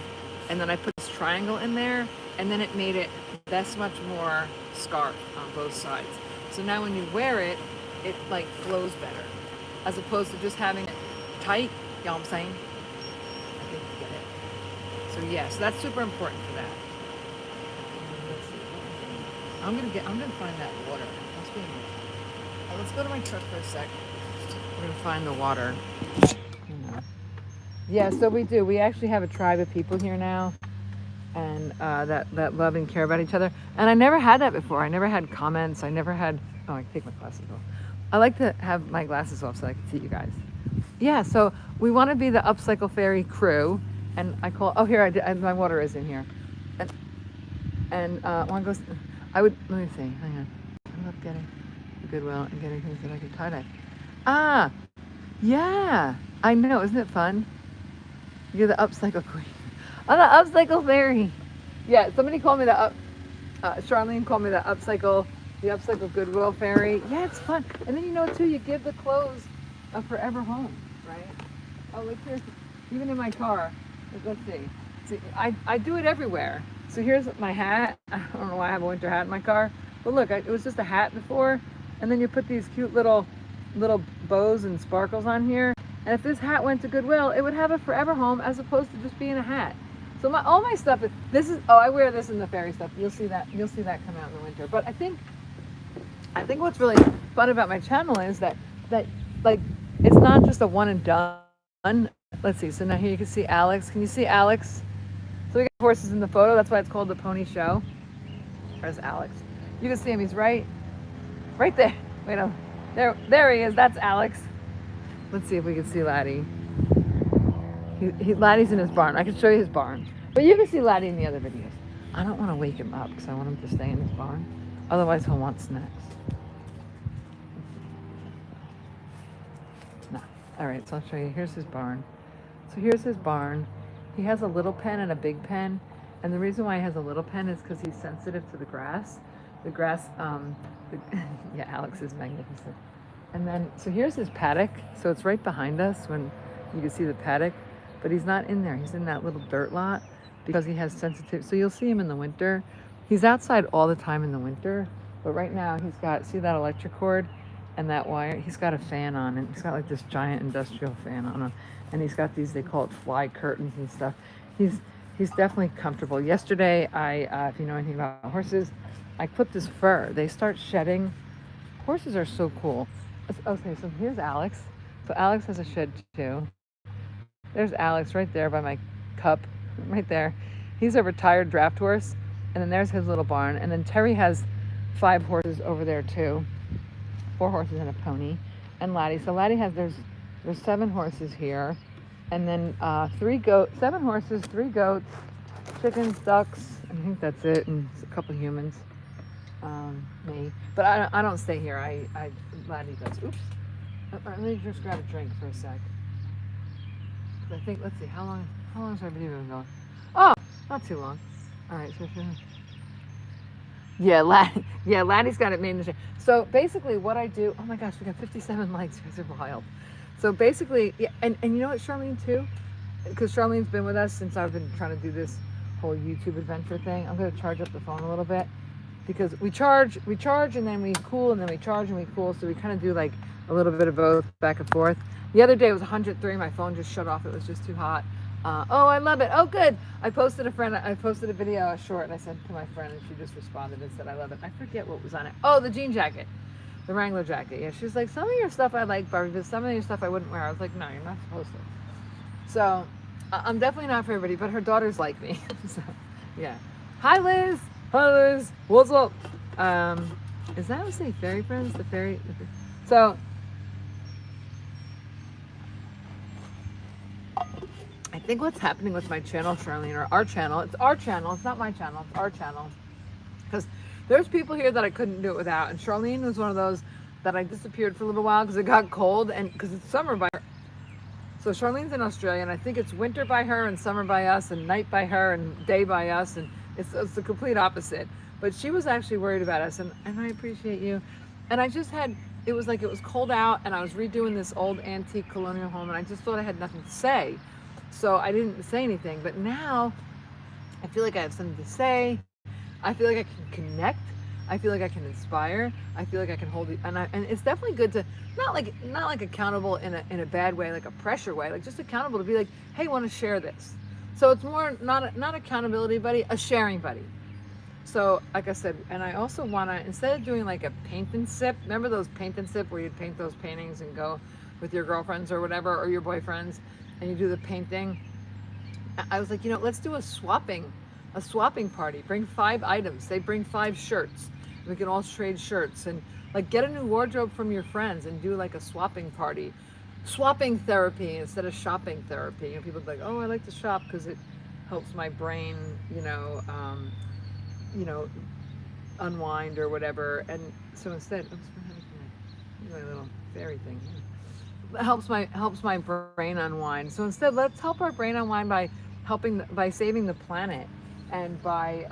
and then I put this triangle in there, and then it made it this much more scarf on both sides. So now when you wear it, it like flows better, as opposed to just having it tight. You know what I'm saying? I think you get it. So yeah, so that's super important for that. I'm gonna find that water. Let's go to my truck for a sec. We're gonna find the water. Yeah, so we do. We actually have a tribe of people here now, and that love and care about each other. And I never had that before. I never had comments. I never had. Oh, I can take my glasses off. I like to have my glasses off so I can see you guys. Yeah, so we want to be the Upcycle Fairy crew, and I call. Oh, here my water is in here, and one goes. I would let me see. Hang on. I love getting the Goodwill and getting things that I can tie dye. Ah, yeah. I know. Isn't it fun? You're the upcycle queen. I'm the upcycle fairy. Yeah, somebody called me Charlene called me the upcycle Goodwill fairy. Yeah, it's fun. And then you know too, you give the clothes a forever home, right? Oh, look here, even in my car. Let's see. See, I do it everywhere. So here's my hat. I don't know why I have a winter hat in my car, but look, it was just a hat before, and then you put these cute little bows and sparkles on here. And if this hat went to Goodwill, it would have a forever home as opposed to just being a hat. So all my stuff I wear this in the fairy stuff. You'll see that come out in the winter. But I think what's really fun about my channel is that like it's not just a one and done. Let's see. So now here you can see Alex. Can you see Alex? So we got horses in the photo. That's why it's called the Pony Show. There's Alex. You can see him. He's right there. Wait, there he is. That's Alex. Let's see if we can see Laddie. Laddie's in his barn. I can show you his barn. But you can see Laddie in the other videos. I don't want to wake him up because I want him to stay in his barn. Otherwise, he'll want snacks. No. All right, so I'll show you. Here's his barn. So here's his barn. He has a little pen and a big pen. And the reason why he has a little pen is because he's sensitive to the grass. The grass, yeah, Alex is magnificent. And then, so here's his paddock. So it's right behind us when you can see the paddock, but he's not in there. He's in that little dirt lot because he has sensitive. So you'll see him in the winter. He's outside all the time in the winter, but right now he's got, see that electric cord and that wire? He's got a fan on, and he's got like this giant industrial fan on him. And he's got these, they call it fly curtains and stuff. He's definitely comfortable. Yesterday, if you know anything about horses, I clipped his fur. They start shedding. Horses are so cool. Okay, so here's Alex. So Alex has a shed too. There's Alex right there by my cup, right there. He's a retired draft horse. And then there's his little barn. And then Terry has 5 horses over there too. 4 horses and a pony. And Laddie. So Laddie has, there's 7 horses here. And then 7 horses, 3 goats, chickens, ducks. I think that's it. And a couple humans. Me. But I don't stay here. Laddie does. Oops. Let me just grab a drink for a sec. I think, let's see, how long is our video been going? Oh, not too long. All right, so yeah, Laddie's got it made in the show. So basically what I do, oh my gosh, we got 57 likes. You guys are wild. So basically, yeah, and you know what, Charlene too? Because Charlene's been with us since I've been trying to do this whole YouTube adventure thing. I'm going to charge up the phone a little bit. Because we charge and then we cool, and then we charge and we cool. So we kind of do like a little bit of both, back and forth. The other day it was 103. My phone just shut off. It was just too hot. Oh, I love it. Oh, good. I posted a video, a short, and I sent it to my friend, and she just responded and said, I love it. I forget what was on it. Oh, the jean jacket, the Wrangler jacket. Yeah, she was like, some of your stuff I like, Barbie, but some of your stuff I wouldn't wear. I was like, no, you're not supposed to. So I'm definitely not for everybody, but her daughters like me. So yeah. Hi, Liz. Hi, Liz. What's up? Is that what say fairy friends? The fairy. So I think what's happening with my channel, Charlene, or our channel, it's our channel. It's not my channel. It's our channel. Because there's people here that I couldn't do it without. And Charlene was one of those that I disappeared for a little while because it got cold and because it's summer by her. So Charlene's in Australia, and I think it's winter by her and summer by us and night by her and day by us. And it's the complete opposite. But she was actually worried about us, and I appreciate you. And I just had, it was cold out, and I was redoing this old antique colonial home, and I just thought I had nothing to say. So I didn't say anything, but now I feel like I have something to say. I feel like I can connect. I feel like I can inspire. I feel like I can hold it, and it's definitely good to not like accountable in a bad way, like a pressure way, like just accountable to be like, hey, want to share this. So it's more not accountability buddy, a sharing buddy. So like I said, and I also want to, instead of doing like a paint and sip, remember those paint and sip where you'd paint those paintings and go with your girlfriends or whatever, or your boyfriends, and you do the painting. I was like, let's do a swapping party. Bring 5 items. They bring 5 shirts. We can all trade shirts and like get a new wardrobe from your friends and do like a swapping party. Swapping therapy instead of shopping therapy. People are like, oh, I like to shop because it helps my brain, you know, unwind or whatever. And so instead, my little fairy thing here. Helps my brain unwind. So instead, let's help our brain unwind by saving the planet and by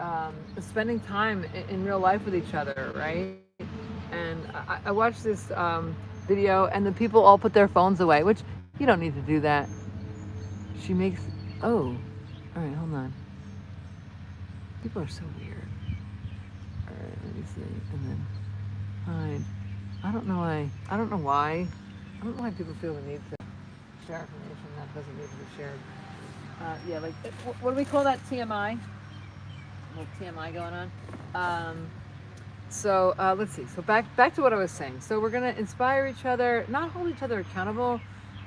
spending time in real life with each other, right? And I watched this video, and the people all put their phones away, which you don't need to do that. She makes, oh, all right, hold on. People are so weird. All right, let me see, and then hide. I don't know why. I don't know why people feel the need to share information that doesn't need to be shared. Yeah, like, what do we call that? TMI? A little TMI going on. So let's see. So back to what I was saying. So we're gonna inspire each other, not hold each other accountable,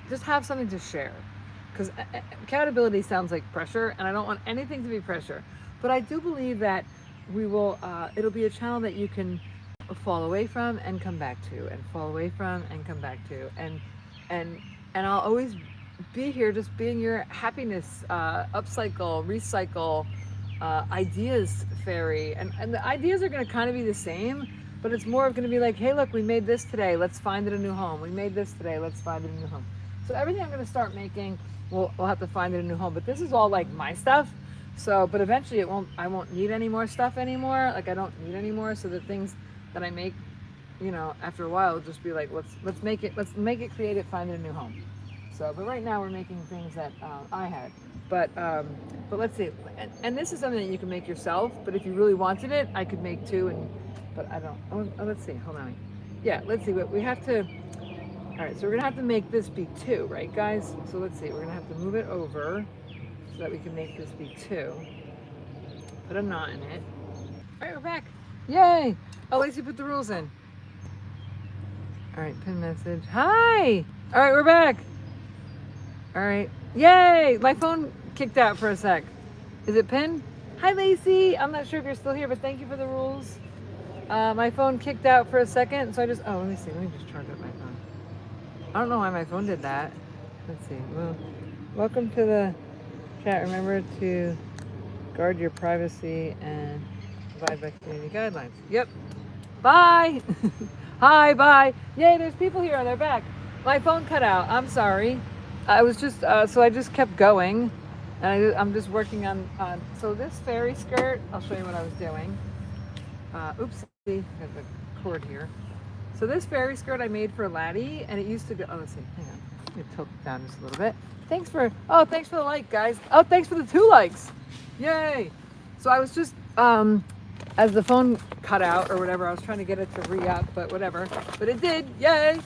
just have something to share. Because accountability sounds like pressure, and I don't want anything to be pressure. But I do believe that we will. It'll be a channel that you can fall away from and come back to, and fall away from and come back to, and I'll always be here, just being your happiness upcycle, recycle. Ideas fairy, and the ideas are going to kind of be the same, but it's more of going to be like, hey, look, we made this today, let's find it a new home. We made this today, let's find it a new home. So everything I'm going to start making, we'll have to find it a new home. But this is all like my stuff. So, but eventually I won't need any more stuff anymore. Like I don't need any more. So the things that I make, after a while, will just be like, let's make it, create it, find it a new home. So, but right now we're making things that I had. But let's see, and this is something that you can make yourself, but if you really wanted it, I could make 2, but I don't, let's see, hold on. Yeah, let's see, what we have to, all right, so we're gonna have to make this be 2, right guys? So let's see, we're gonna have to move it over so that we can make this be 2. Put a knot in it. All right, we're back. Yay! Oh, Lacey put the rules in. All right, pin message. Hi! All right, we're back. All right. Yay! My phone kicked out for a sec. Is it pinned? Hi, Lacey. I'm not sure if you're still here, but thank you for the rules. My phone kicked out for a second, so I just, let me see. Let me just charge up my phone. I don't know why my phone did that. Let's see. Well, welcome to the chat. Remember to guard your privacy and abide by community guidelines. Yep. Bye. Hi, bye. Yay, there's people here. They're back. My phone cut out. I'm sorry. I was just, so I just kept going, and I'm just working on, so this fairy skirt, I'll show you what I was doing. Oopsie, I have the cord here. So this fairy skirt I made for Laddie, and it used to go, let's see, hang on. Let me tilt it down just a little bit. Thanks for the like, guys. Oh, thanks for the 2 likes. Yay. So I was just, as the phone cut out or whatever, I was trying to get it to re-up, but whatever. But it did, yay!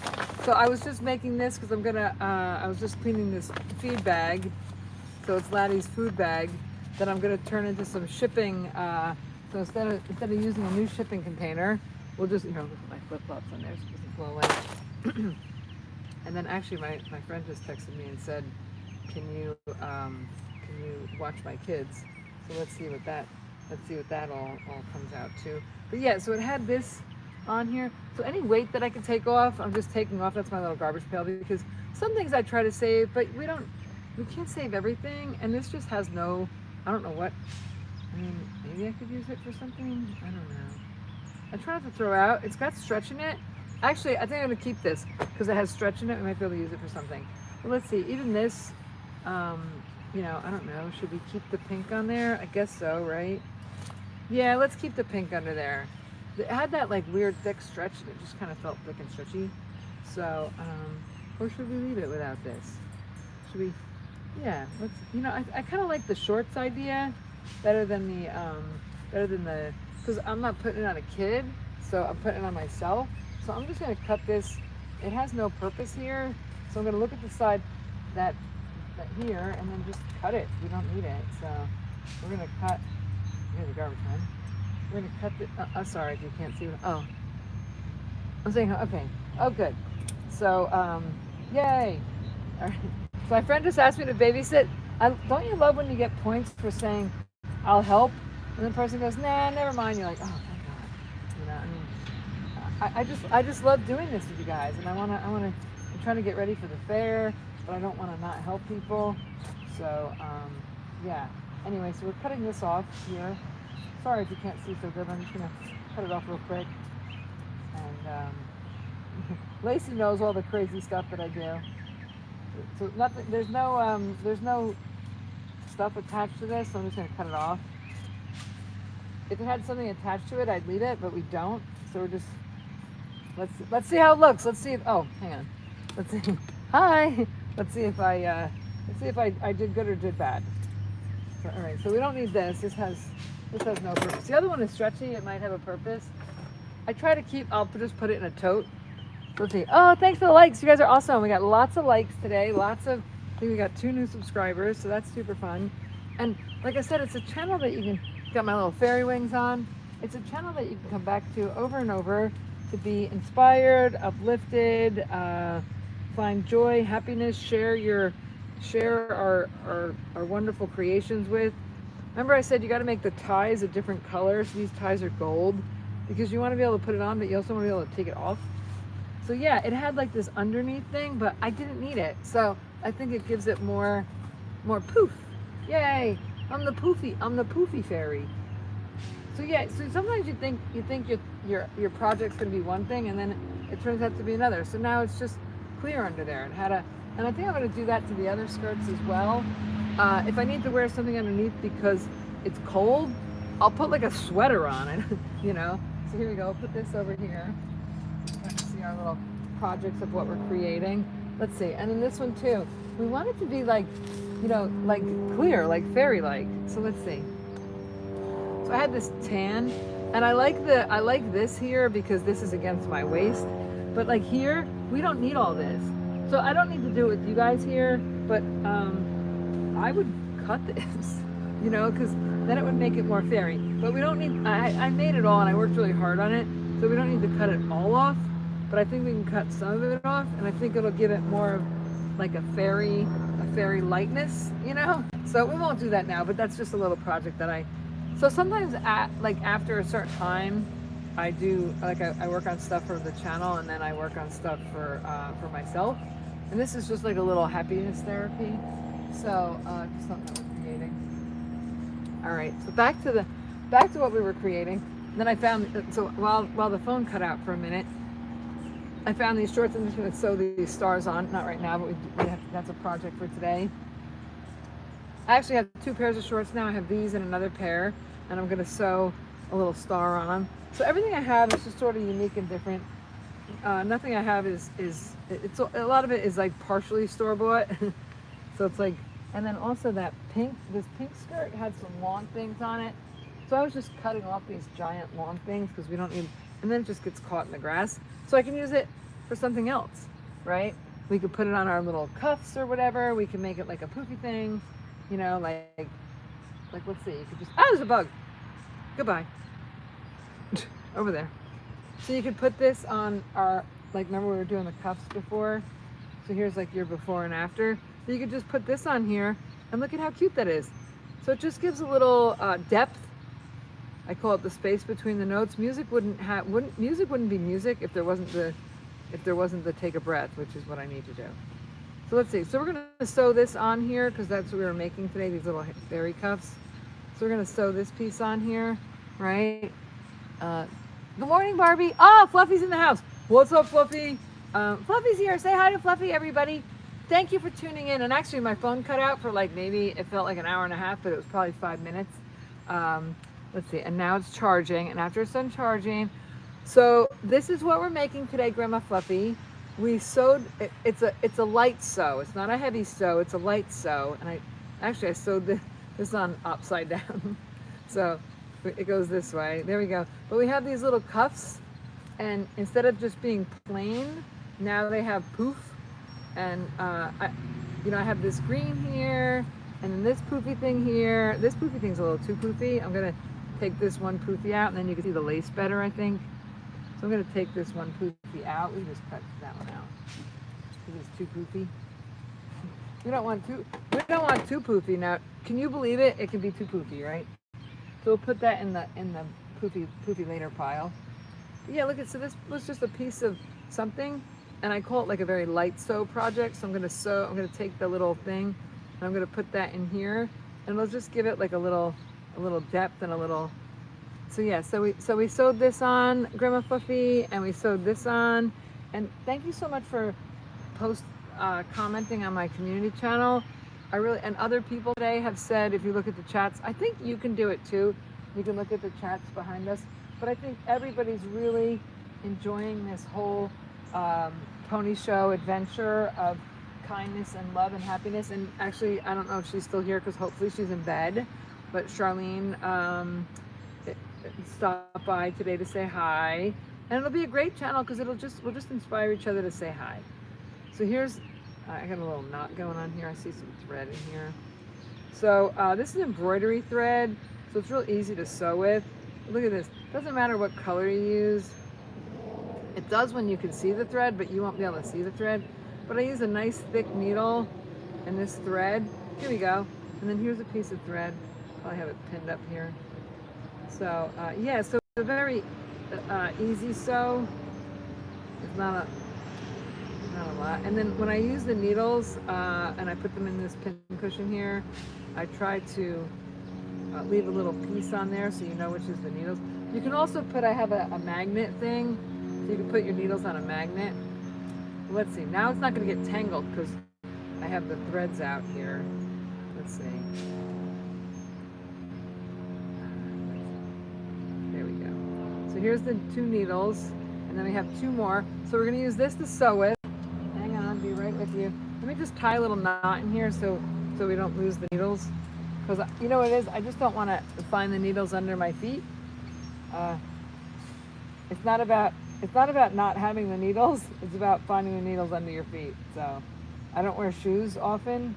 So I was just making this because I was just cleaning this feed bag. So it's Laddie's food bag that I'm gonna turn into some shipping. So instead of using a new shipping container, we'll just, look at my flip-flops on there so it doesn't blow away. And then actually my friend just texted me and said, can you watch my kids? So let's see what that all comes out to. But yeah, so it had this on here. So any weight that I can take off, I'm just taking off. That's my little garbage pail, because some things I try to save, but we can't save everything. And this just has no, I don't know what, I mean, maybe I could use it for something. I don't know. I try not to throw out. It's got stretch in it. Actually, I think I'm gonna keep this because it has stretch in it. We might be able to use it for something. But let's see, even this, I don't know. Should we keep the pink on there? I guess so, right? Yeah, let's keep the pink under there. It had that like weird thick stretch, and it just kind of felt thick and stretchy. So, or should we leave it without this? Should we? Yeah, let's, you know, I kind of like the shorts idea better than the, because I'm not putting it on a kid, so I'm putting it on myself. So I'm just gonna cut this. It has no purpose here, so I'm gonna look at the side that that here and then just cut it. We don't need it, so we're gonna cut. Here's the garbage man. We're gonna cut the. Sorry if you can't see. Oh, I'm saying okay. Oh, good. So yay! All right. So my friend just asked me to babysit. Don't you love when you get points for saying I'll help, and the person goes, nah, never mind. You're like, oh, thank God. You know, I mean, I just love doing this with you guys, and I'm trying to get ready for the fair, but I don't want to not help people. So yeah. Anyway, so we're cutting this off here. Sorry if you can't see so good. I'm just gonna cut it off real quick. And Lacey knows all the crazy stuff that I do. So nothing. There's no stuff attached to this, so I'm just gonna cut it off. If it had something attached to it, I'd leave it, but we don't. So we're just let's see how it looks. Let's see if hang on. Let's see. Hi. Let's see if I did good or did bad. So, all right. So we don't need this. This has no purpose. The other one is stretchy. It might have a purpose. I try to keep. I'll just put it in a tote. Let's see. Oh, thanks for the likes. You guys are awesome. We got lots of likes today. I think we got 2 new subscribers, so that's super fun. And like I said, it's a channel that you can, got my little fairy wings on. It's a channel that you can come back to over and over to be inspired, uplifted, find joy, happiness, share our wonderful creations with. Remember I said you got to make the ties a different color. So these ties are gold because you want to be able to put it on, but you also want to be able to take it off. So yeah, it had like this underneath thing, but I didn't need it. So I think it gives it more poof. Yay! I'm the poofy fairy. So yeah, so sometimes you think your project's gonna be one thing and then it turns out to be another. So now it's just clear under there and and I think I'm gonna do that to the other skirts as well. If I need to wear something underneath because it's cold, I'll put like a sweater on it, you know? So here we go, put this over here. Let's see our little projects of what we're creating. Let's see, and then this one too. We want it to be like, you know, like clear, like fairy-like. So let's see. So I had this tan, and I like this here because this is against my waist. But like here, we don't need all this. So I don't need to do it with you guys here, but I would cut this, you know, because then it would make it more fairy. But we don't need, I made it all and I worked really hard on it. So we don't need to cut it all off, but I think we can cut some of it off, and I think it'll give it more of like a fairy lightness, you know? So we won't do that now, but that's just a little project that so sometimes like after a certain time, I do, like I work on stuff for the channel and then I work on stuff for myself. And this is just like a little happiness therapy. So just something that we're creating. All right, so back to what we were creating. Then I found, so while the phone cut out for a minute, I found these shorts. I'm just going to sew these stars on. Not right now, but that's a project for today. I actually have 2 pairs of shorts now. I have these and another pair, and I'm going to sew a little star on them. So everything I have is just sort of unique and different. Nothing I have is it's a lot of it is like partially store-bought. So it's like, and then also this pink skirt had some lawn things on it. So I was just cutting off these giant lawn things because we don't need, and then it just gets caught in the grass. So I can use it for something else, right? We could put it on our little cuffs or whatever. We can make it like a poofy thing, you know, like let's see, you could just, there's a bug. Goodbye. Over there. So you could put this on our, like remember we were doing the cuffs before? So here's like your before and after. So you could just put this on here and look at how cute that is. So it just gives a little depth. I call it the space between the notes. Music wouldn't be music if there wasn't the take a breath, which is what I need to do. So let's see. So we're gonna sew this on here because that's what we were making today, these little fairy cuffs. So we're gonna sew this piece on here, right? Good morning, Barbie. Fluffy's in the house. What's up, Fluffy? Fluffy's here. Say hi to Fluffy, everybody. Thank you for tuning in. And actually my phone cut out for like maybe, it felt like an hour and a half, but it was probably 5 minutes. Let's see, and now it's charging, and after it's done charging, so this is what we're making today, Grandma Fluffy. we sewed, it's a light sew. It's not a heavy sew, it's a light sew. And I sewed this on upside down. So it goes this way. There we go. But we have these little cuffs, and instead of just being plain, now they have poof. And I have this green here, and then this poofy thing here. This poofy thing's a little too poofy. I'm gonna take this one poofy out, and then you can see the lace better, I think. So I'm gonna take this one poofy out. We just cut that one out. It's too poofy. We don't want too poofy. Now, can you believe it? It can be too poofy, right? So we'll put that in the poofy later pile. But yeah, look at, so this was just a piece of something, and I call it like a very light sew project. So I'm gonna take the little thing, and I'm gonna put that in here, and it'll just give it like a little depth and a little. So yeah, so we sewed this on, Grandma Fluffy, and we sewed this on. And thank you so much for commenting on my community channel. And other people today have said, if you look at the chats, I think you can do it too. You can look at the chats behind us. But I think everybody's really enjoying this whole pony show adventure of kindness and love and happiness. And actually, I don't know if she's still here because hopefully she's in bed. But Charlene stopped by today to say hi. And it'll be a great channel because we'll just inspire each other to say hi. So here's, I got a little knot going on here. I see some thread in here. So this is embroidery thread, so it's real easy to sew with. Look at this. Doesn't matter what color you use. It does when you can see the thread, but you won't be able to see the thread. But I use a nice thick needle and this thread. Here we go. And then here's a piece of thread. Probably have it pinned up here. So yeah, so it's a very easy sew. It's not a lot. And then when I use the needles and I put them in this pin cushion here, I try to leave a little piece on there so you know which is the needles. You can also put, I have a magnet thing, so you can put your needles on a magnet. Let's see, now it's not going to get tangled because I have the threads out here. Let's see. There we go. So here's the 2 needles, and then we have 2 more. So we're going to use this to sew with. Hang on, be right with you. Let me just tie a little knot in here so we don't lose the needles. Because you know what it is? I just don't want to find the needles under my feet. It's not about not having the needles. It's about finding the needles under your feet. So I don't wear shoes often,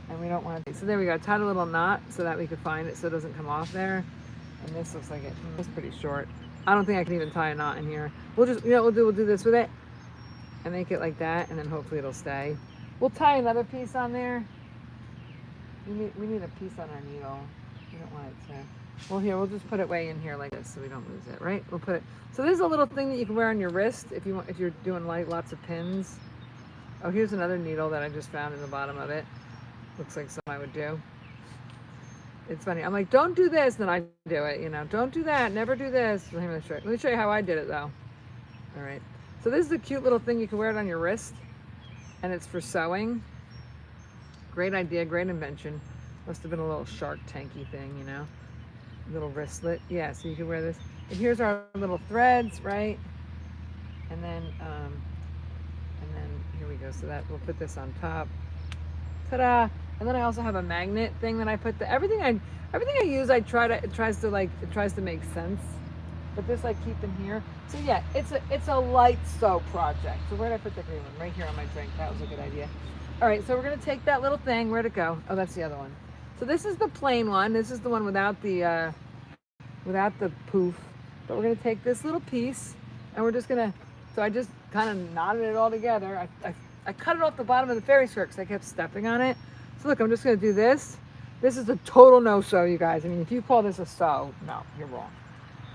and we don't want to. So there we go. I tied a little knot so that we could find it so it doesn't come off there. And this looks like it's pretty short. I don't think I can even tie a knot in here. We'll just, you know what we'll do this with it and make it like that, and then hopefully it'll stay. We'll tie another piece on there. We need a piece on our needle. We don't want it to. Well, here, we'll just put it way in here like this so we don't lose it, right? We'll put it. So there's a little thing that you can wear on your wrist if you're doing like lots of pins. Oh, here's another needle that I just found in the bottom of it. Looks like something I would do. It's funny. I'm like, don't do this, then I do it. You know, don't do that. Never do this. Let me show you how I did it though. All right. So this is a cute little thing. You can wear it on your wrist, and it's for sewing. Great idea, great invention. Must have been a little Shark Tanky thing, you know, little wristlet. Yeah, so you can wear this. And here's our little threads, right? And then here we go. So that we'll put this on top. Ta-da! And then I also have a magnet thing that I put. Everything I use, it tries to make sense. But this I keep in here. So yeah, it's a light sew project. So where did I put the green one? Right here on my drink. That was a good idea. All right, so we're gonna take that little thing. Where'd it go? Oh, that's the other one. So this is the plain one. This is the one without the poof. But we're gonna take this little piece, and we're just gonna. So I just kind of knotted it all together. I cut it off the bottom of the fairy skirt because I kept stepping on it. So look, I'm just gonna do this. This is a total no-sew, you guys. I mean, if you call this a sew, no, you're wrong.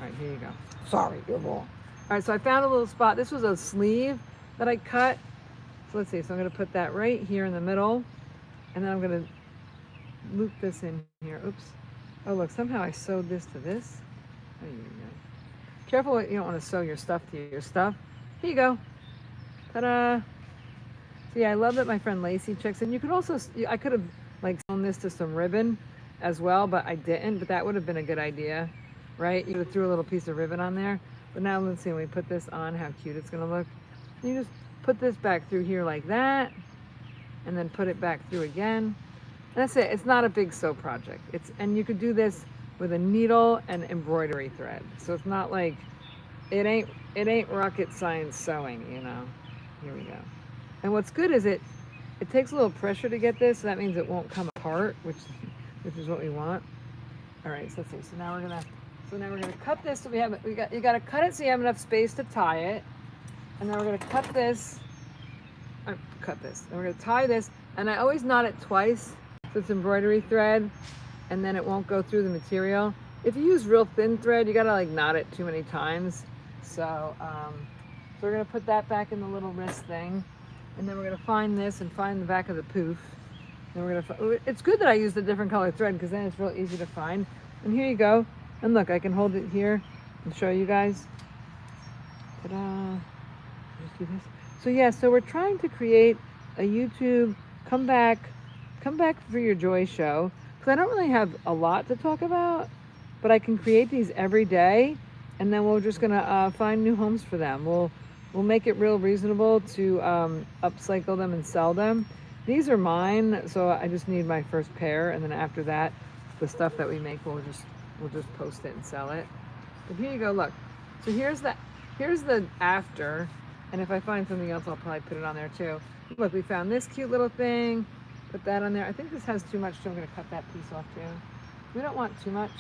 All right, here you go. Sorry, you're wrong. All right, so I found a little spot. This was a sleeve that I cut. So let's see, so I'm gonna put that right here in the middle, and then I'm gonna loop this in here. Oops. Oh look, somehow I sewed this to this. Oh, you go. Careful, you don't wanna sew your stuff to your stuff. Here you go. Ta-da. So yeah, I love that my friend Lacey checks in. You could also, I could have like sewn this to some ribbon as well, but I didn't, but that would have been a good idea, right? You could have threw a little piece of ribbon on there. But now let's see, when we put this on, how cute it's gonna look. You just put this back through here like that, and then put it back through again. And that's it. It's not a big sew project. And you could do this with a needle and embroidery thread. So it's not like, it ain't rocket science sewing, you know. Here we go. And what's good is it takes a little pressure to get this, so that means it won't come apart, which is what we want. All right, so let's see. So now we're gonna cut this. So you gotta cut it so you have enough space to tie it. And then we're gonna cut this. And we're gonna tie this. And I always knot it twice, so it's embroidery thread, and then it won't go through the material. If you use real thin thread, you gotta like knot it too many times. So we're gonna put that back in the little wrist thing, and then we're gonna find this and find the back of the poof. Then we're gonna. It's good that I used a different color thread because then it's real easy to find. And here you go. And look, I can hold it here and show you guys. Ta-da! Just do this. So yeah, so we're trying to create a YouTube come back for your joy show, because I don't really have a lot to talk about, but I can create these every day, and then we're just gonna find new homes for them. We'll make it real reasonable to upcycle them and sell them. These are mine, so I just need my first pair, and then after that, the stuff that we make, we'll just post it and sell it. But here you go, look. So here's the after, and if I find something else, I'll probably put it on there too. Look, we found this cute little thing, put that on there. I think this has too much, so I'm gonna cut that piece off too. We don't want too much.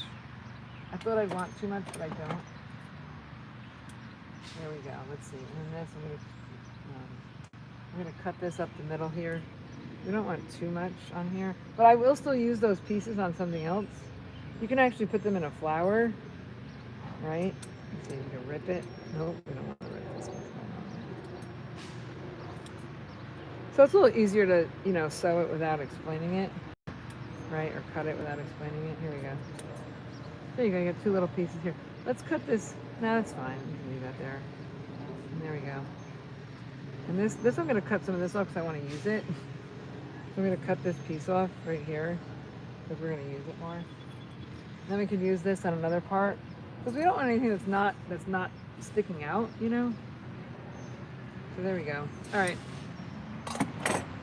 I thought I'd want too much, but I don't. There we go, let's see. And then this, I'm gonna cut this up the middle here. We don't want too much on here, but I will still use those pieces on something else. You can actually put them in a flower, right? Let's see, you can rip it. Nope, we don't want to rip this one. So it's a little easier to, you know, sew it without explaining it, right? Or cut it without explaining it. Here we go. There you go, you got two little pieces here. Let's cut this. No, that's fine. You can leave that there. And there we go. And this I'm going to cut some of this off because I want to use it. So I'm going to cut this piece off right here because we're going to use it more. Then we can use this on another part because we don't want anything that's not sticking out, you know. So there we go. All right.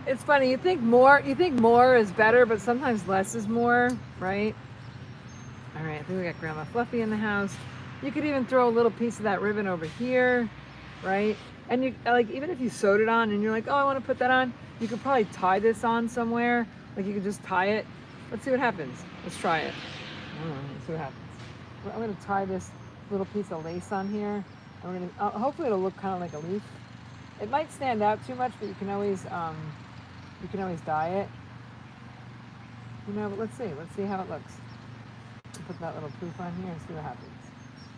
It's funny. You think more is better, but sometimes less is more, right? All right. I think we got Grandma Fluffy in the house. You could even throw a little piece of that ribbon over here, right? And you like, even if you sewed it on and you're like, oh, I want to put that on, you could probably tie this on somewhere. Like you could just tie it. Let's see what happens. Let's try it. Let's see what happens. I'm going to tie this little piece of lace on here. And we're going to, hopefully it'll look kind of like a leaf. It might stand out too much, but you can always dye it. You know, but let's see how it looks. Put that little poof on here and see what happens.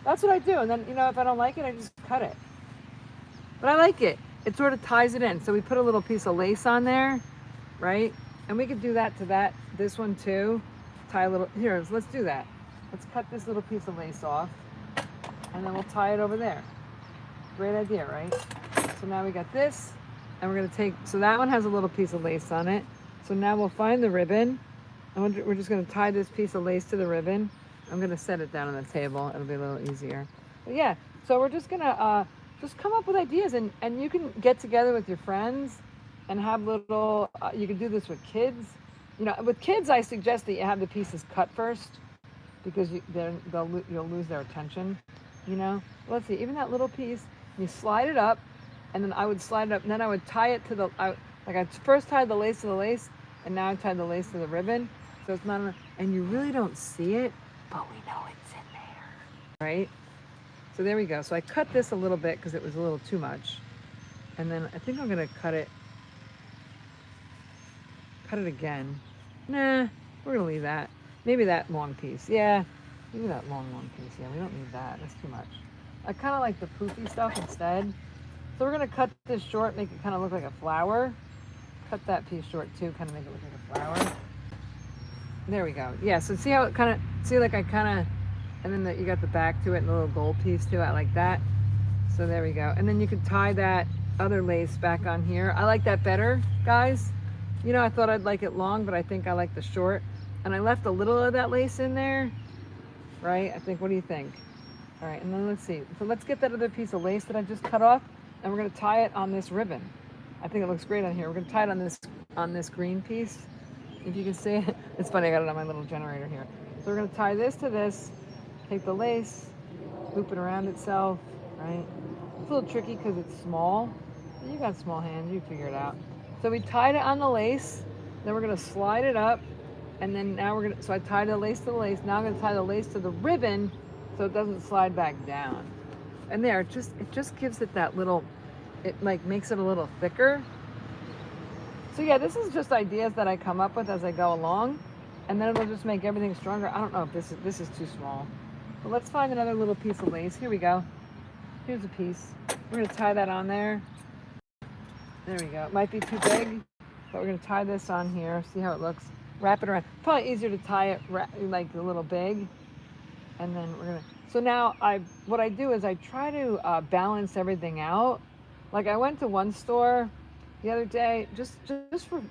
That's what I do. And then, you know, if I don't like it, I just cut it. But I like it. It sort of ties it in. So we put a little piece of lace on there, right? And we could do that to this one too. Tie a little, here, let's do that. Let's cut this little piece of lace off and then we'll tie it over there. Great idea, right? So now we got this and we're gonna take, so that one has a little piece of lace on it. So now we'll find the ribbon and we're just gonna tie this piece of lace to the ribbon. I'm gonna set it down on the table. It'll be a little easier. But yeah, so we're just gonna just come up with ideas and you can get together with your friends and have little, you can do this with kids. You know, with kids, I suggest that you have the pieces cut first because you'll lose their attention, you know. Let's see, even that little piece, you slide it up and then I would slide it up and then I would tie it to I first tied the lace to the lace and now I've tied the lace to the ribbon. So it's not enough, and you really don't see it, but we know it's in there, right? So there we go. So I cut this a little bit because it was a little too much. And then I think I'm gonna cut it again. Nah, we're gonna leave that. Maybe that long piece. Yeah, maybe that long piece. Yeah, we don't need that. That's too much. I kind of like the poofy stuff instead. So we're gonna cut this short, make it kind of look like a flower. Cut that piece short too, kind of make it look like a flower. There we go. Yeah, so see how it kind of, see like I kind of, and then you got the back to it and the little gold piece to it. I like that. So there we go. And then you can tie that other lace back on here. I like that better, guys. You know, I thought I'd like it long, but I think I like the short. And I left a little of that lace in there, right? I think, what do you think? All right, and then let's see. So let's get that other piece of lace that I just cut off. and we're gonna tie it on this ribbon. I think it looks great on here. We're gonna tie it on this green piece. If you can see it, it's funny, I got it on my little generator here. So we're gonna tie this to this, take the lace, loop it around itself, right? It's a little tricky because it's small. You got small hands, you figure it out. So we tied it on the lace, then we're gonna slide it up, and then now we're gonna, so I tied the lace to the lace, now I'm gonna tie the lace to the ribbon so it doesn't slide back down. And there, it just gives it that little, it like makes it a little thicker. So yeah, this is just ideas that I come up with as I go along, and then it'll just make everything stronger. I don't know if this is too small. But let's find another little piece of lace. Here we go. Here's a piece. We're gonna tie that on there. There we go. It might be too big, but we're gonna tie this on here. See how it looks. Wrap it around. Probably easier to tie it like a little big, and then we're gonna. So now what I do is I try to balance everything out. Like I went to one store the other day, just for,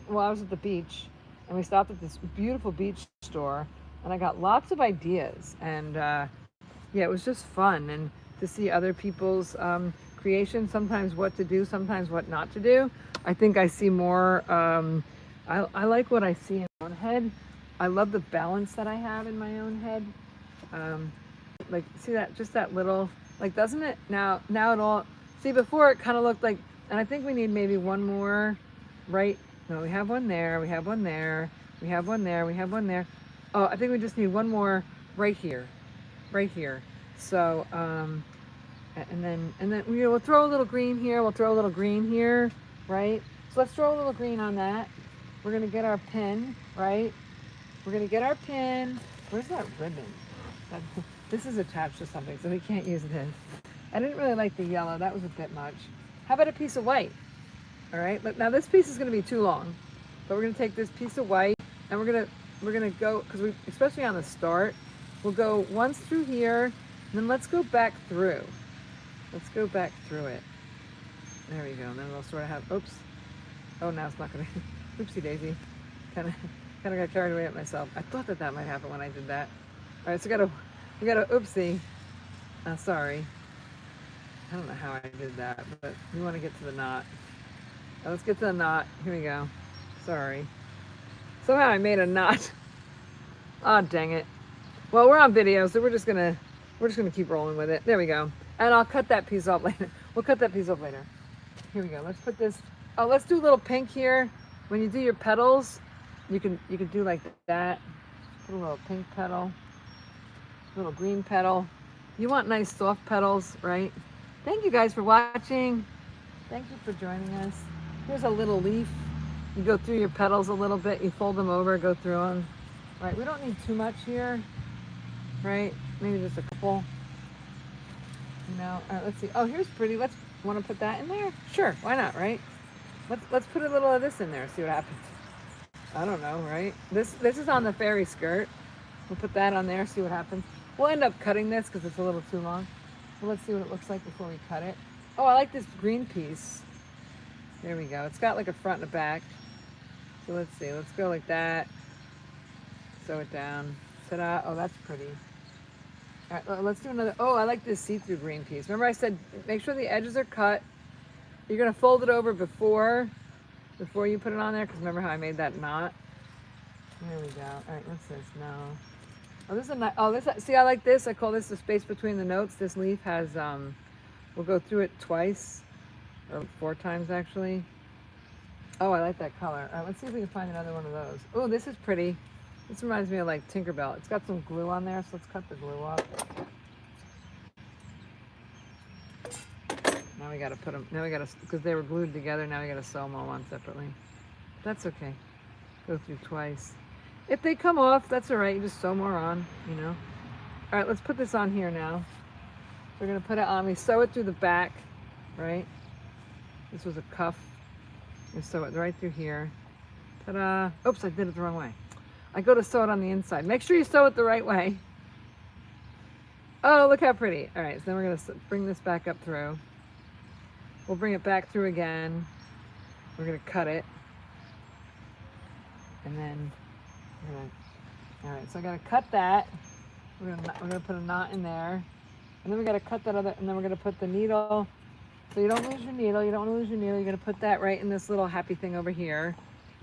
well, I was at the beach, and we stopped at this beautiful beach store, and I got lots of ideas, and yeah, it was just fun, and to see other people's creation, sometimes what to do, sometimes what not to do. I think I see more, I like what I see in my own head. I love the balance that I have in my own head. Like, see that, just that little, like, doesn't it, now it all, see before it kind of looked like, and I think we need maybe one more, right? No, we have one there, we have one there, we have one there, we have one there. Oh, I think we just need one more right here, right here. So, and then we'll throw a little green here, we'll throw a little green here, right? So let's throw a little green on that. We're gonna get our pin, right? We're gonna get our pin. Where's that ribbon? This is attached to something, so we can't use this. I didn't really like the yellow, that was a bit much. How about a piece of white? All right, but now this piece is gonna be too long, but we're gonna take this piece of white, and we're gonna go, because we, especially on the start, we'll go once through here, and then let's go back through. Let's go back through it. There we go, and then we'll sort of have, oops. Oh, now it's not gonna, oopsie daisy. Kind of got carried away at myself. I thought that might happen when I did that. All right, so we got a oopsie. Sorry. I don't know how I did that, but we want to get to the knot. Now let's get to the knot. Here we go. Sorry. Somehow I made a knot. Oh, dang it. Well, we're on video, so we're just gonna keep rolling with it. There we go. And I'll cut that piece off later. We'll cut that piece off later. Here we go. Let's put this. Oh, let's do a little pink here. When you do your petals, you can do like that. Put a little pink petal, a little green petal. You want nice soft petals, right? Thank you guys for watching. Thank you for joining us. Here's a little leaf. You go through your petals a little bit. You fold them over, go through them. Right, we don't need too much here, right? Maybe just a couple. You know, all right, let's see. Oh, here's pretty. Want to put that in there? Sure, why not, right? Let's put a little of this in there, see what happens. I don't know, right? This is on the fairy skirt. We'll put that on there, see what happens. We'll end up cutting this because it's a little too long. Well, let's see what it looks like before we cut it. Oh, I like this green piece. There we go. It's got like a front and a back. So let's see. Let's go like that. Sew it down. Ta-da. Oh, that's pretty. All right, let's do another. Oh, I like this see-through green piece. Remember I said make sure the edges are cut. You're going to fold it over before you put it on there, because remember how I made that knot? There we go. All right, what's this? No. Oh, this is a nice, oh, this, see, I like this. I call this the space between the notes. This leaf has, we'll go through it twice, or 4 times actually. Oh, I like that color. All right, let's see if we can find another one of those. Oh, this is pretty. This reminds me of like Tinkerbell. It's got some glue on there, so let's cut the glue off. Now we gotta put them, because they were glued together, now we gotta sew them all on separately. That's okay. Go through twice. If they come off, that's all right. You just sew more on, you know. All right, let's put this on here now. We're gonna put it on. We sew it through the back, right? This was a cuff. We sew it right through here. Ta-da! Oops, I did it the wrong way. I go to sew it on the inside. Make sure you sew it the right way. Oh, look how pretty. All right, so then we're gonna bring this back up through. We'll bring it back through again. We're gonna cut it. And then all right, so I gotta cut that. We're gonna put a knot in there. And then we gotta cut that other, and then we're gonna put the needle So you don't lose your needle. You don't want to lose your needle. You're going to put that right in this little happy thing over here.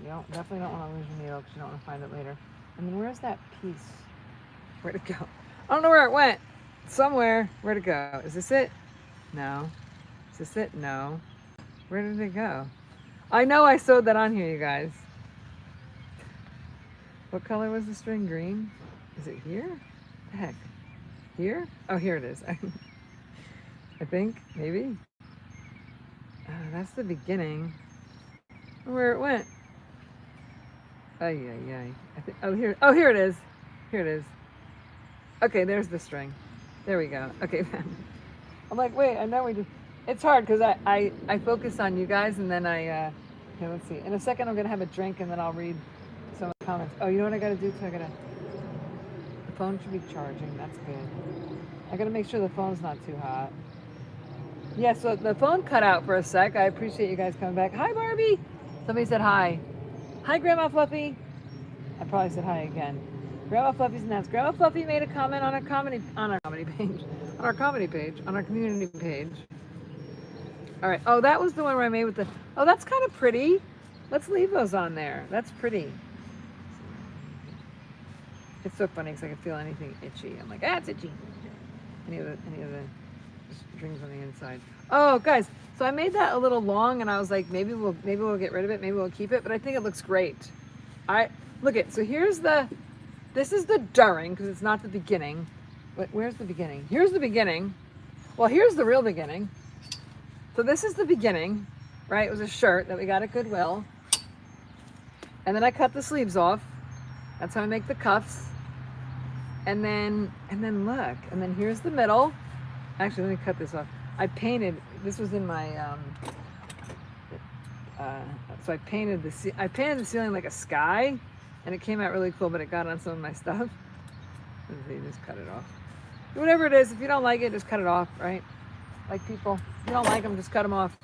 Definitely don't want to lose your needle because you don't want to find it later. And then where's that piece? Where'd it go? I don't know where it went. Somewhere. Where'd it go? Is this it? No. Is this it? No. Where did it go? I know I sewed that on here, you guys. What color was the string? Green? Is it here? The heck? Here? Oh, here it is. I think, maybe. Oh, that's the beginning. Where it went. Oh, yeah. Here it is. Here it is. Okay, there's the string. There we go. Okay. I'm like, wait, I know we did. It's hard because I focus on you guys and then here, let's see. In a second, I'm going to have a drink and then I'll read some of the comments. Oh, you know what I got to do too? The phone should be charging. That's good. I got to make sure the phone's not too hot. Yeah, so the phone cut out for a sec. I appreciate you guys coming back. Hi, Barbie. Somebody said hi. Hi, Grandma Fluffy. I probably said hi again. Grandma Fluffy's announced. Grandma Fluffy made a comment on our comedy page, on our community page. All right. Oh, that was the one where I made with the. Oh, that's kind of pretty. Let's leave those on there. That's pretty. It's so funny because I can feel anything itchy. I'm like, it's itchy. Any of the strings on the inside. Oh, guys. So I made that a little long, and I was like, maybe we'll get rid of it. Maybe we'll keep it. But I think it looks great. Look at. So here's the. This is the during because it's not the beginning. But where's the beginning? Here's the beginning. Well, here's the real beginning. So this is the beginning, right? It was a shirt that we got at Goodwill. And then I cut the sleeves off. That's how I make the cuffs. And then look, and then here's the middle. Actually, let me cut this off. I painted, this was in my, so I painted the ceiling like a sky, and it came out really cool, but it got on some of my stuff. Let's see, just cut it off. Whatever it is, if you don't like it, just cut it off, right? Like people, if you don't like them, just cut them off.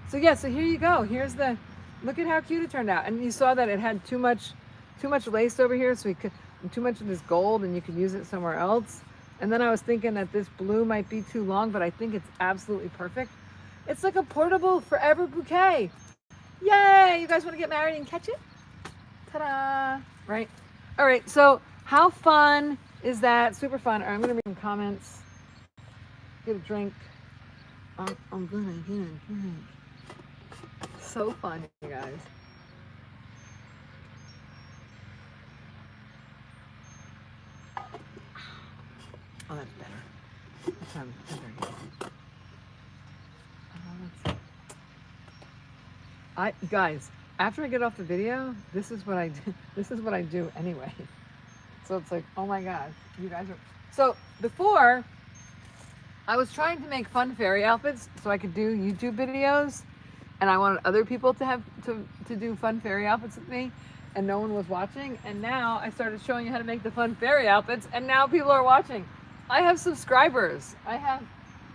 So yeah, so here you go. Here's the, look at how cute it turned out. And you saw that it had too much lace over here, so we could, too much of this gold, and you could use it somewhere else. And then I was thinking that this blue might be too long, but I think it's absolutely perfect. It's like a portable forever bouquet. Yay! You guys want to get married and catch it? Ta-da! Right? All right, so how fun is that? Super fun. All right, I'm going to read some comments. Get a drink. I'm gonna get a drink. So fun, you guys. Oh, that's better. That sounds better. Guys, after I get off the video, this is what I do. This is what I do anyway. So it's like, oh my gosh, you guys are. So before, I was trying to make fun fairy outfits so I could do YouTube videos, and I wanted other people to have to do fun fairy outfits with me, and no one was watching. And now I started showing you how to make the fun fairy outfits, and now people are watching. I have subscribers. I have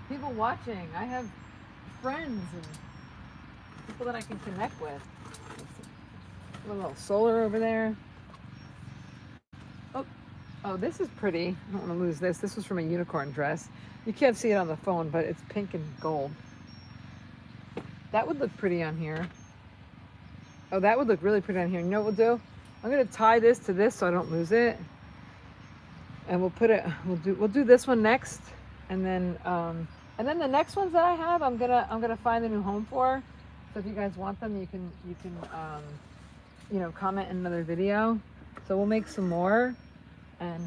people watching. I have friends and people that I can connect with. A little solar over there. Oh, this is pretty. I don't want to lose this. This was from a unicorn dress. You can't see it on the phone, but it's pink and gold. That would look pretty on here. Oh, that would look really pretty on here. You know what we'll do? I'm going to tie this to this so I don't lose it. And we'll put it, we'll do this one next. And then the next ones that I have, I'm gonna find a new home for. So if you guys want them, you can you know, comment in another video. So we'll make some more. And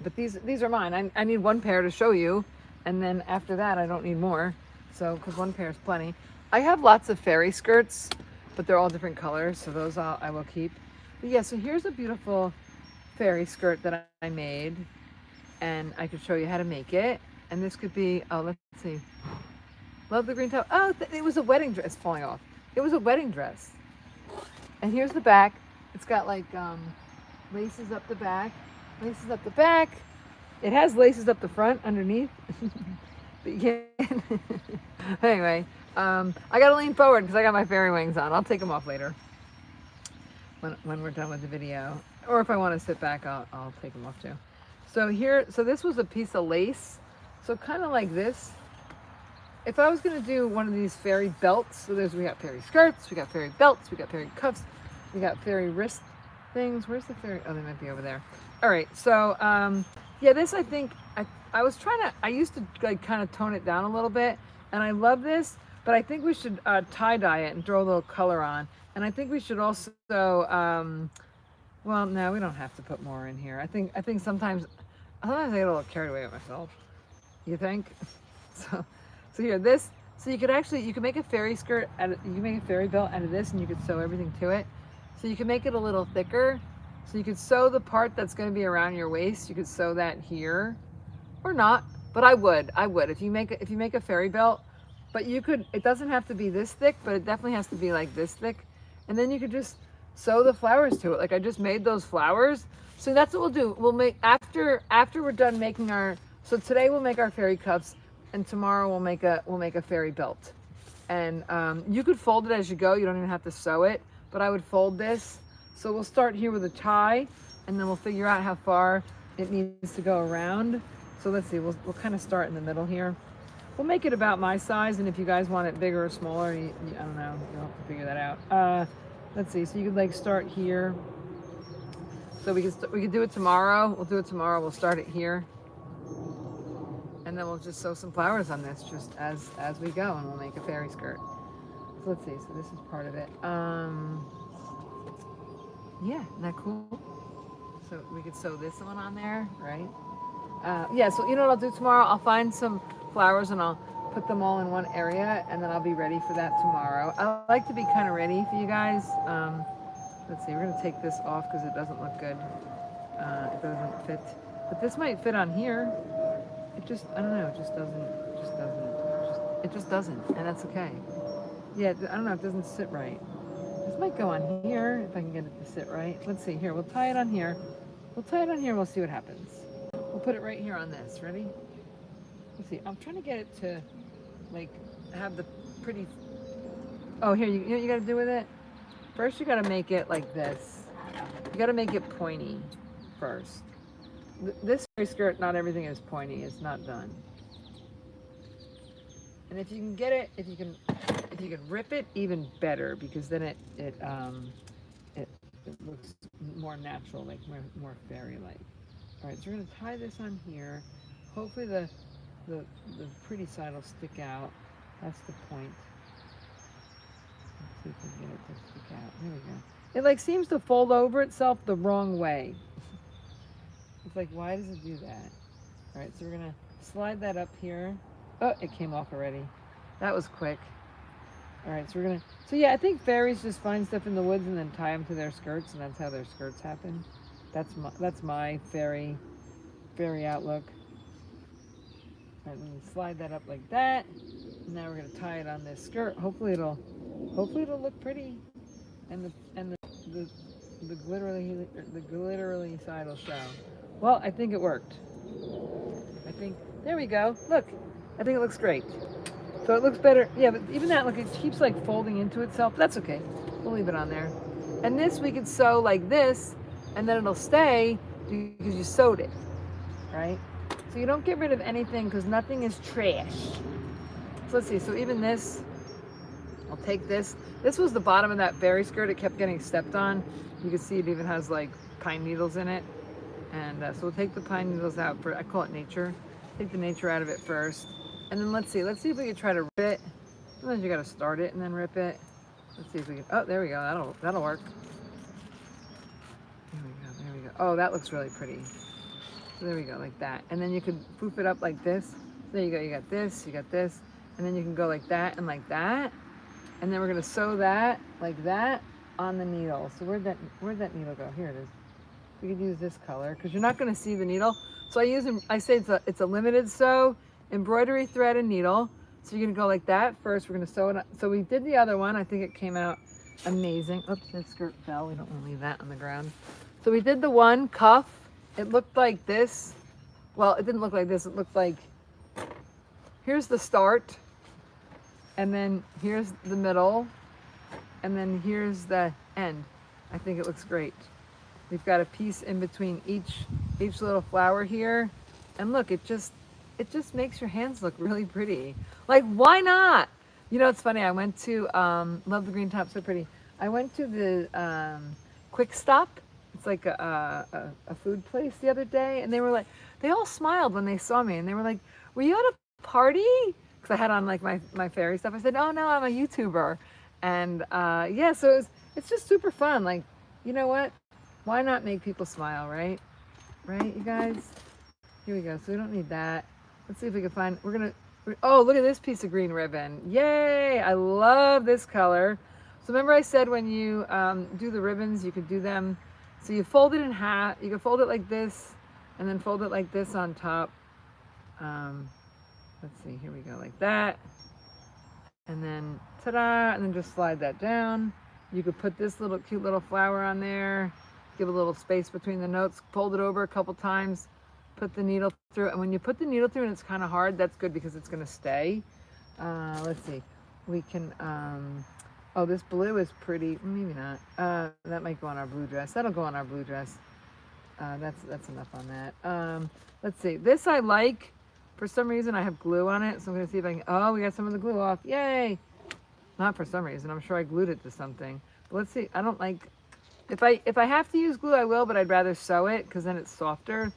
but these are mine. I need one pair to show you, and then after that I don't need more. So because one pair is plenty. I have lots of fairy skirts, but they're all different colors, so those I will keep. But yeah, so here's a beautiful fairy skirt that I made, and I could show you how to make it. And this could be, oh, let's see. Love the green top. Oh, it was a wedding dress falling off. It was a wedding dress. And here's the back. It's got like laces up the back. Laces up the back. It has laces up the front underneath. But you can't. Anyway, I gotta lean forward because I got my fairy wings on. I'll take them off later when we're done with the video. Or if I want to sit back, I'll take them off too. So here, so this was a piece of lace. So kind of like this. if I was gonna do one of these fairy belts, so we got fairy skirts, we got fairy belts, we got fairy cuffs, we got fairy wrist things. Where's the fairy? Oh, they might be over there. All right, so yeah, this I think I was trying to. I used to like kind of tone it down a little bit, and I love this, but I think we should tie dye it and throw a little color on, and I think we should also. Well, no, we don't have to put more in here. I think sometimes I get a little carried away with myself. You think? So here, this. So you could make a fairy skirt, you can make a fairy belt out of this, and you could sew everything to it. So you can make it a little thicker. So you could sew the part that's going to be around your waist. You could sew that here, or not. But I would if you make a fairy belt. But you could. It doesn't have to be this thick, but it definitely has to be like this thick. And then you could just sew the flowers to it. Like I just made those flowers. So that's what we'll do. We'll make after we're done making our. So today we'll make our fairy cuffs, and tomorrow we'll make a fairy belt. And you could fold it as you go. You don't even have to sew it. But I would fold this. So we'll start here with a tie, and then we'll figure out how far it needs to go around. So let's see, we'll kind of start in the middle here. We'll make it about my size, and if you guys want it bigger or smaller, I don't know, you'll have to figure that out. Let's see, so you could like start here. So we could do it tomorrow. We'll do it tomorrow. We'll start it here. And then we'll just sew some flowers on this just as we go, and we'll make a fairy skirt. So let's see, so this is part of it. Yeah, isn't that cool? So we could sew this one on there, right? Yeah, so you know what I'll do tomorrow? I'll find some flowers and I'll put them all in one area, and then I'll be ready for that tomorrow. I like to be kind of ready for you guys. Let's see, we're gonna take this off because it doesn't look good. It doesn't fit. But this might fit on here. It just, I don't know, it just doesn't, and that's okay. Yeah, I don't know, it doesn't sit right. This might go on here, if I can get it to sit right. Let's see, here, we'll tie it on here. We'll tie it on here, we'll see what happens. We'll put it right here on this, ready? Let's see, I'm trying to get it to, like, have the pretty... Oh, here, you know what you gotta do with it? First, you gotta make it like this. You gotta make it pointy first. This fairy skirt, not everything is pointy, it's not done. And if you can get it, if you can rip it, even better, because then it looks more natural, like more fairy-like. All right, so we're gonna tie this on here. Hopefully the pretty side will stick out. That's the point. Let's see if we can get it to stick out. There we go. It like seems to fold over itself the wrong way. It's like, why does it do that? All right, so we're gonna slide that up here. Oh, it came off already. That was quick. All right, so yeah, I think fairies just find stuff in the woods and then tie them to their skirts, and that's how their skirts happen. That's my fairy outlook. All right, let me slide that up like that. And now we're gonna tie it on this skirt. Hopefully it'll look pretty, and the glittery side will show. Well, I think it worked. There we go. Look, I think it looks great. So it looks better. Yeah, but even that, look, it keeps like folding into itself. That's okay. We'll leave it on there. And this we could sew like this, and then it'll stay because you sewed it, right? So you don't get rid of anything because nothing is trash. So let's see. So even this, I'll take this. This was the bottom of that fairy skirt. It kept getting stepped on. You can see it even has like pine needles in it. And so we'll take the pine needles out I call it nature. Take the nature out of it first. And then let's see if we can try to rip it. Sometimes you gotta start it and then rip it. Let's see if we can, oh, there we go, that'll work. There we go. Oh, that looks really pretty. So there we go, like that. And then you could poof it up like this. There you go, you got this, and then you can go like that and like that. And then we're gonna sew that, like that, on the needle. So where'd that needle go? Here it is. We could use this color, because you're not gonna see the needle. So I say it's a limited sew, embroidery thread and needle. So you're gonna go like that first. We're gonna sew it. So we did the other one. I think it came out amazing. Oops, that skirt fell. We don't want to leave that on the ground. So we did the one cuff. It looked like this. Well, it didn't look like this. It looked like, here's the start, and then here's the middle, and then here's the end. I think it looks great. We've got a piece in between each little flower here, and look, it it just makes your hands look really pretty. Like, why not? You know, it's funny. I went to love the green top, so pretty. I went to the Quick Stop. It's like a food place the other day, and they were like, they all smiled when they saw me, and they were like, "Were you at a party?" Because I had on like my fairy stuff. I said, "Oh no, I'm a YouTuber," and yeah, so it's just super fun. Like, you know what? Why not make people smile, right? Right, you guys? Here we go. So we don't need that. Let's see if we can find, oh, look at this piece of green ribbon. Yay! I love this color. So remember I said when you do the ribbons, you could do them, so you fold it in half. You can fold it like this, and then fold it like this on top. Let's see, here we go, like that. And then, ta-da, and then just slide that down. You could put this little cute little flower on there, give a little space between the notes, fold it over a couple times, put the needle through. And when you put the needle through and it's kind of hard, that's good because it's going to stay. Let's see. We can, oh, this blue is pretty. Maybe not. That might go on our blue dress. That'll go on our blue dress. That's enough on that. Let's see. This I like. For some reason, I have glue on it, so I'm going to see if I can, oh, we got some of the glue off. Yay! Not for some reason. I'm sure I glued it to something. But let's see. I don't like, if I have to use glue, I will, but I'd rather sew it because then it's softer.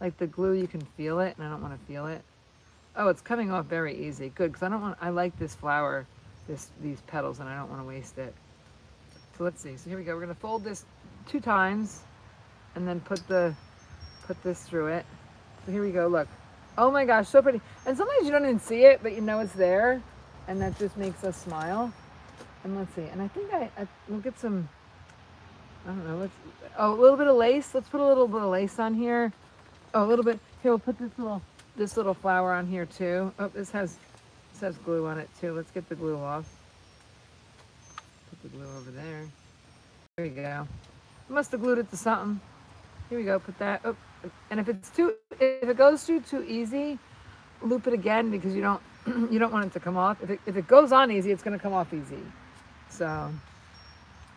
Like the glue, you can feel it, and I don't want to feel it. Oh, it's coming off very easy. Good, because I like this flower, these petals, and I don't want to waste it. So let's see. So here we go. We're going to fold this 2 times, and then put this through it. So here we go. Look. Oh my gosh, so pretty. And sometimes you don't even see it, but you know it's there, and that just makes us smile. And let's see. And I think we'll get some, I don't know, a little bit of lace. Let's put a little bit of lace on here. Oh, a little bit. Here, we'll put this little flower on here too. Oh, this has glue on it too. Let's get the glue off. Put the glue over there. There you go. I must have glued it to something. Here we go. Put that. Oh, and if it goes through too easy, loop it again because you don't want it to come off. If it goes on easy, it's going to come off easy. So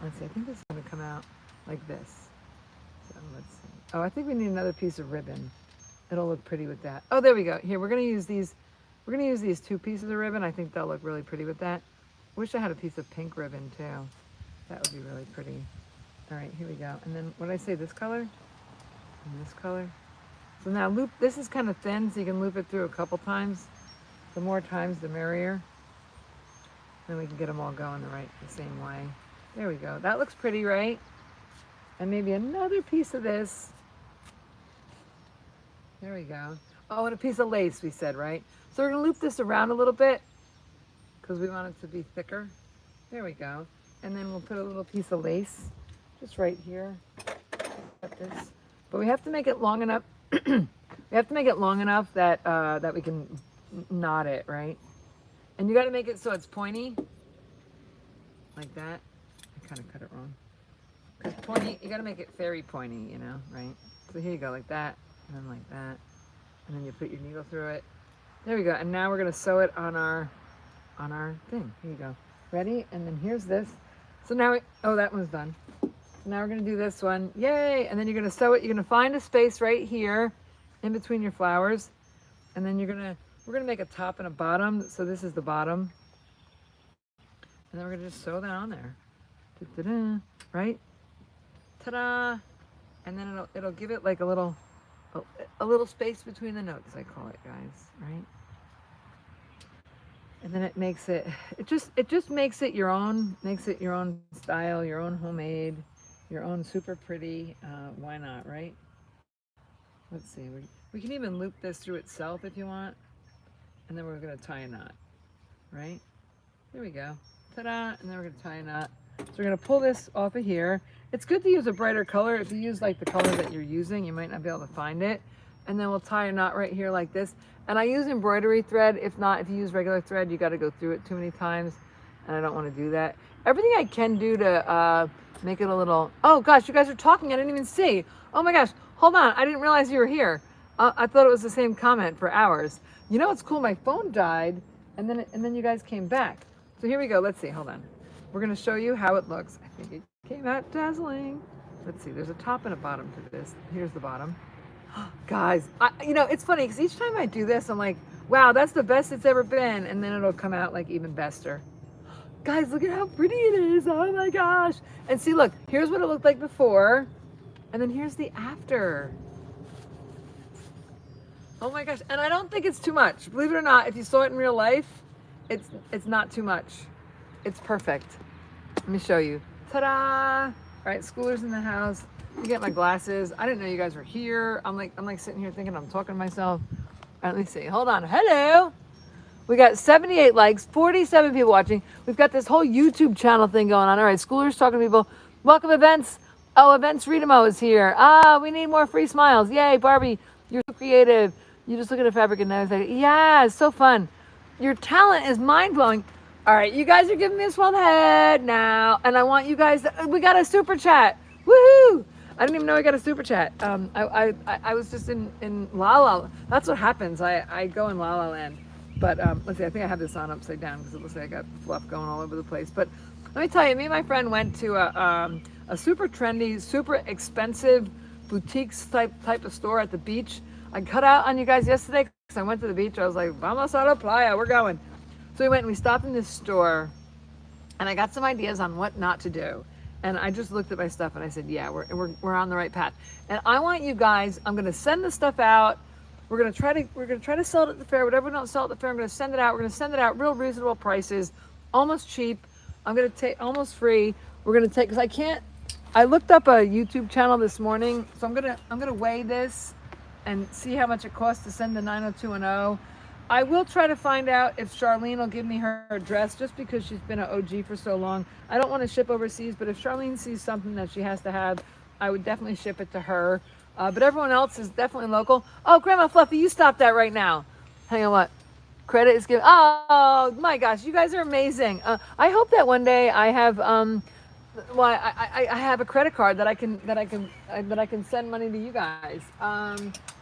let's see. I think this is going to come out like this. So let's see. Oh, I think we need another piece of ribbon. It'll look pretty with that. Oh, there we go. Here, we're going to use these. We're going to use these 2 pieces of ribbon. I think they'll look really pretty with that. Wish I had a piece of pink ribbon too. That would be really pretty. All right, here we go. And then what did I say? This color and this color. So now loop. This is kind of thin, so you can loop it through a couple times. The more times, the merrier. Then we can get them all going the same way. There we go. That looks pretty, right? And maybe another piece of this. There we go. Oh, and a piece of lace, we said, right? So we're going to loop this around a little bit because we want it to be thicker. There we go. And then we'll put a little piece of lace just right here. Like this. But we have to make it long enough. We have to make it long enough that that we can knot it, right? And you got to make it so it's pointy, like that. I kind of cut it wrong. Because pointy, you got to make it very pointy, you know, right? So here you go, like that, and then like that, and then you put your needle through it. There we go. And now we're gonna sew it on our thing. Here you go. Ready? And then here's this. So now oh, that one's done. So now we're gonna do this one. Yay! And then you're gonna sew it. You're gonna find a space right here, in between your flowers, and then we're gonna make a top and a bottom. So this is the bottom, and then we're gonna just sew that on there. Da-da-da, right? Ta-da! And then it'll give it like a little space between the notes, I call it, guys, right? And then it makes it just makes it your own style, your own homemade, your own super pretty. Why not, right? Let's see, we can even loop this through itself if you want, and then we're gonna tie a knot, right? There we go. Ta-da! And then we're gonna tie a knot. So we're gonna pull this off of here. It's good to use a brighter color. If you use like the color that you're using, you might not be able to find it. And then we'll tie a knot right here like this. And I use embroidery thread. If not, if you use regular thread, you got to go through it too many times. And I don't want to do that. Everything I can do to make it a little, oh gosh, you guys are talking. I didn't even see. Oh my gosh, hold on. I didn't realize you were here. I thought it was the same comment for hours. You know what's cool? My phone died and then you guys came back. So here we go. Let's see, hold on. We're going to show you how it looks. I think it came out dazzling. Let's see, there's a top and a bottom to this. Here's the bottom. Guys, you know, it's funny because each time I do this, I'm like, wow, that's the best it's ever been. And then it'll come out like even bester. Guys, look at how pretty it is. Oh my gosh. And see, look, here's what it looked like before. And then here's the after. Oh my gosh. And I don't think it's too much. Believe it or not, if you saw it in real life, it's not too much. It's perfect. Let me show you. Ta-da! All right, schoolers in the house. Let me get my glasses. I didn't know you guys were here. I'm like sitting here thinking I'm talking to myself. All right, let me see. Hold on. Hello. We got 78 likes, 47 people watching. We've got this whole YouTube channel thing going on. All right, schoolers talking to people. Welcome events. Oh, Events Freedomo is here. Ah, we need more free smiles. Yay, Barbie, you're so creative. You just look at a fabric and know it's like, yeah, it's so fun. Your talent is mind-blowing. All right, you guys are giving me a swell head now. And I want you guys, we got a super chat. Woohoo! I didn't even know I got a super chat. I was just in La La. That's what happens. I go in La La Land. But let's see, I think I have this on upside down because it looks like I got fluff going all over the place. But let me tell you, me and my friend went to a super trendy, super expensive boutiques type of store at the beach. I cut out on you guys yesterday because I went to the beach. I was like, vamos a la playa, we're going. So we went and we stopped in this store and I got some ideas on what not to do. And I just looked at my stuff and I said, yeah, we're on the right path. And I want you guys, I'm gonna send the stuff out. We're gonna try to sell it at the fair. Whatever we don't sell at the fair, I'm gonna send it out. We're gonna send it out real reasonable prices, almost cheap. I'm gonna take almost free. We're gonna take, because I looked up a YouTube channel this morning, so I'm gonna weigh this and see how much it costs to send the 90210. I will try to find out if Charlene will give me her address, just because she's been an OG for so long. I don't want to ship overseas, but if Charlene sees something that she has to have, I would definitely ship it to her. But everyone else is definitely local. Oh, Grandma Fluffy, you stop that right now. Hang on, what? Credit is given. Oh my gosh, you guys are amazing. I hope that one day I have I have a credit card that I can send money to you guys.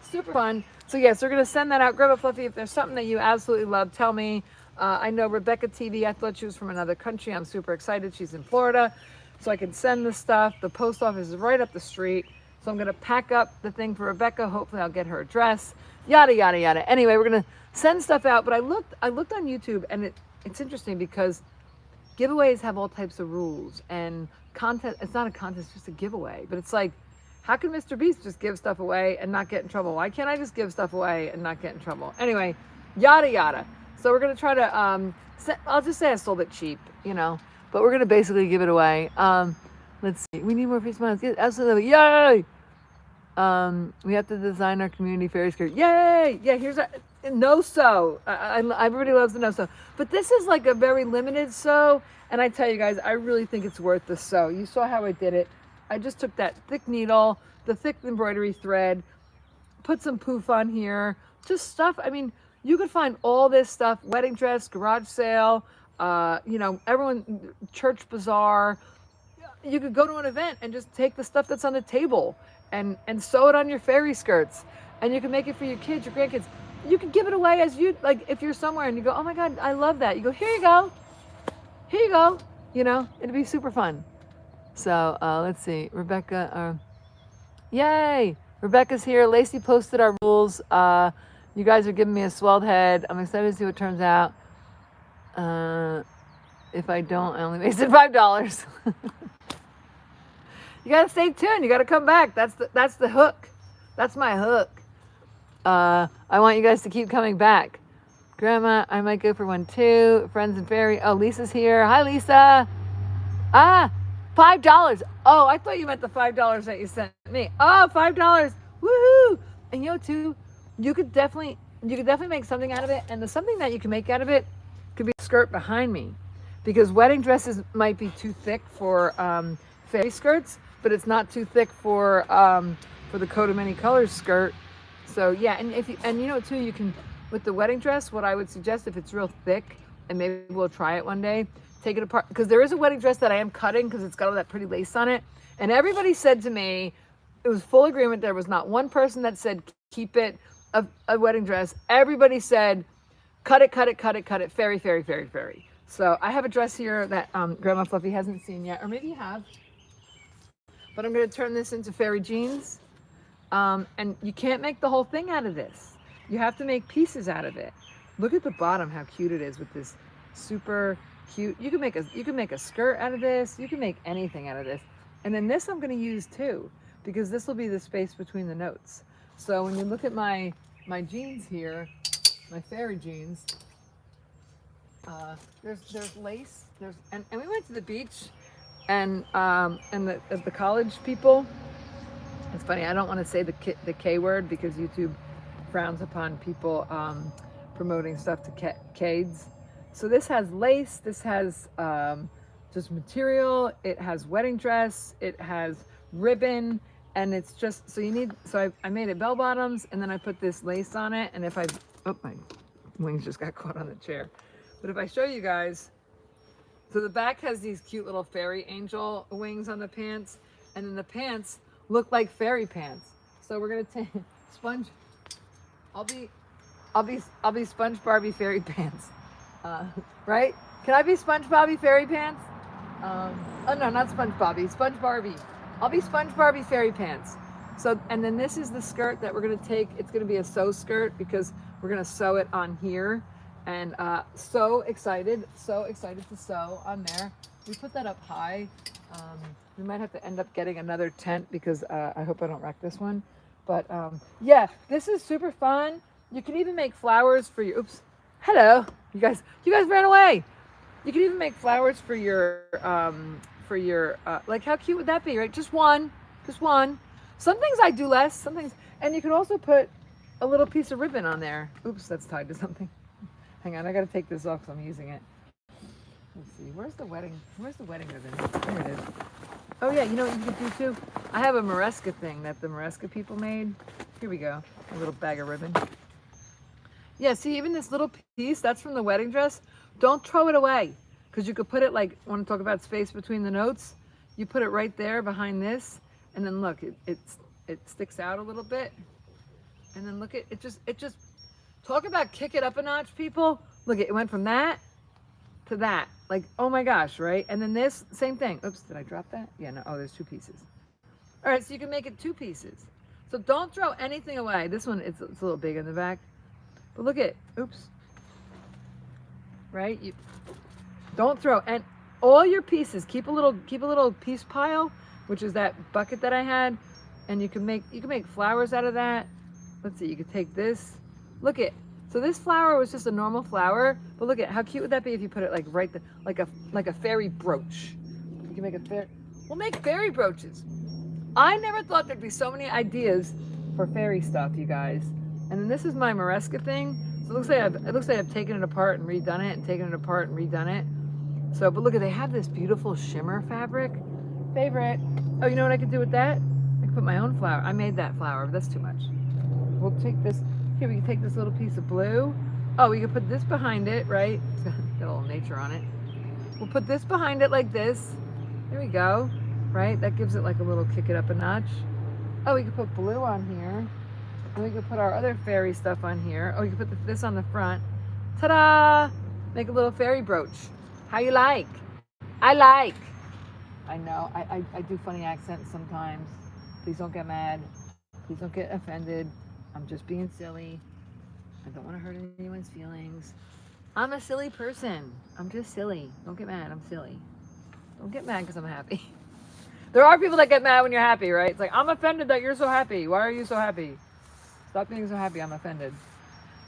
Super fun. So yes, we're gonna send that out. Grandma Fluffy, if there's something that you absolutely love, tell me. I know Rebecca TV. I thought she was from another country. I'm super excited. She's in Florida, so I can send the stuff. The post office is right up the street. So I'm gonna pack up the thing for Rebecca. Hopefully I'll get her address, yada, yada, yada. Anyway, we're gonna send stuff out, but I looked on YouTube and it's interesting because giveaways have all types of rules and contest. It's not a contest, it's just a giveaway. But it's like, how can Mr. Beast just give stuff away and not get in trouble? Why can't I just give stuff away and not get in trouble? Anyway, yada, yada. So we're gonna try to, I'll just say I sold it cheap, you know, but we're gonna basically give it away. Let's see. We need more free smiles. Yes, absolutely. Yay! We have to design our community fairy skirt. Yay! Yeah, here's our no-sew. Everybody loves the no-sew. But this is like a very limited sew. And I tell you guys, I really think it's worth the sew. You saw how I did it. I just took that thick needle, the thick embroidery thread, put some poof on here. Just stuff. I mean, you could find all this stuff. Wedding dress, garage sale, you know, everyone, church bazaar. You could go to an event and just take the stuff that's on the table and sew it on your fairy skirts, and you can make it for your kids, your grandkids. You could give it away as you, like, if you're somewhere and you go, oh my God, I love that. You go, here you go, you know, it'd be super fun. So let's see, Rebecca, yay, Rebecca's here. Lacey posted our rules. You guys are giving me a swelled head. I'm excited to see what turns out. If I don't, I only wasted $5. You gotta stay tuned. You gotta come back. That's the hook. That's my hook. I want you guys to keep coming back. Grandma, I might go for one too. Friends and fairy. Oh, Lisa's here. Hi, Lisa. Ah, $5. Oh, I thought you meant the $5 that you sent me. Oh, $5. Woohoo! And you know too, you could definitely make something out of it. And the something that you can make out of it could be a skirt behind me, because wedding dresses might be too thick for fairy skirts, but it's not too thick for the coat of many colors skirt. So yeah, and you know too, you can, with the wedding dress, what I would suggest, if it's real thick, and maybe we'll try it one day, take it apart, because there is a wedding dress that I am cutting because it's got all that pretty lace on it, and everybody said to me, it was full agreement. There was not one person that said keep it a wedding dress. Everybody said cut it, fairy, fairy, fairy, fairy. So I have a dress here that Grandma Fluffy hasn't seen yet, or maybe you have. But I'm going to turn this into fairy jeans. And you can't make the whole thing out of this. You have to make pieces out of it. Look at the bottom, how cute it is with this super cute. You can make a skirt out of this. You can make anything out of this. And then this I'm going to use too, because this will be the space between the notes. So when you look at my jeans here, my fairy jeans, there's lace. And we went to the beach, and the college people. It's funny, I don't want to say the K word because YouTube frowns upon people promoting stuff to K's. So this has lace, this has just material, it has wedding dress, it has ribbon, and it's just, so I made it bell bottoms, and then I put this lace on it, and my wings just got caught on the chair. But if I show you guys, so the back has these cute little fairy angel wings on the pants, and then the pants look like fairy pants. So we're gonna take sponge. I'll be Sponge Barbie fairy pants, right? Can I be Sponge Bobby fairy pants? Oh no, not Sponge Bobby, Sponge Barbie. I'll be Sponge Barbie fairy pants. So, and then this is the skirt that we're gonna take. It's gonna be a sew skirt because we're gonna sew it on here. And so excited to sew on there. We put that up high. We might have to end up getting another tent because I hope I don't wreck this one. But yeah, this is super fun. You can even make flowers for your, oops, hello. You guys ran away. You can even make flowers for your, like how cute would that be, right? Just one. Some things I do less, some things, and you could also put a little piece of ribbon on there. Oops, that's tied to something. Hang on, I gotta take this off because I'm using it. Let's see, where's the wedding ribbon? There it is. Oh yeah, you know what you could do too? I have a Maresca thing that the Maresca people made. Here we go, a little bag of ribbon. Yeah, see, even this little piece, that's from the wedding dress. Don't throw it away, because you could put it, like, want to talk about space between the notes? You put it right there behind this, and then look, it sticks out a little bit. And then look at, it just, talk about kick it up a notch, people. Look, it went from that to that. Like, oh my gosh, right? And then this, same thing. Oops, did I drop that? Yeah, no, oh, there's two pieces. All right, so you can make it two pieces. So don't throw anything away. This one, it's a little big in the back. But look at, oops. Right? You don't throw, and all your pieces, keep a little piece pile, which is that bucket that I had, and you can make flowers out of that. Let's see, you could take this. Look at, so this flower was just a normal flower, but look at how cute would that be if you put it like right there, like a fairy brooch. You can make we'll make fairy brooches. I never thought there'd be so many ideas for fairy stuff, you guys. And then this is my Maresca thing. So it looks like I've taken it apart and redone it, and taken it apart and redone it. So, but look at, they have this beautiful shimmer fabric. Favorite. Oh, you know what I could do with that? I could put my own flower. I made that flower, but that's too much. We'll take this, here we can take this little piece of blue. Oh, we can put this behind it, right? It's got a little nature on it. We'll put this behind it like this. There we go, right? That gives it like a little kick it up a notch. Oh, we could put blue on here. And we could put our other fairy stuff on here. Oh, you can put this on the front. Ta-da! Make a little fairy brooch. How you like? I like. I know, I do funny accents sometimes. Please don't get mad. Please don't get offended. I'm just being silly. I don't want to hurt anyone's feelings. I'm a silly person. I'm just silly. Don't get mad. I'm silly. Don't get mad because I'm happy. There are people that get mad when you're happy, right? It's like, I'm offended that you're so happy. Why are you so happy? Stop being so happy. I'm offended.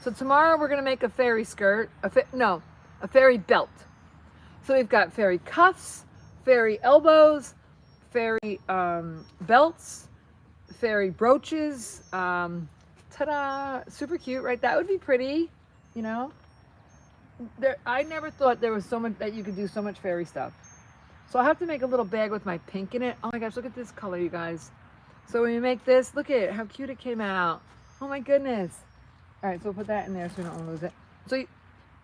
So tomorrow we're going to make a fairy skirt. A fairy belt. So we've got fairy cuffs, fairy elbows, fairy belts, fairy brooches. Ta-da! Super cute, right? That would be pretty, you know? I never thought there was so much that you could do so much fairy stuff. So I'll have to make a little bag with my pink in it. Oh my gosh, look at this color, you guys. So when you make this, look at it, how cute it came out. Oh my goodness. All right, so we'll put that in there so we don't lose it. So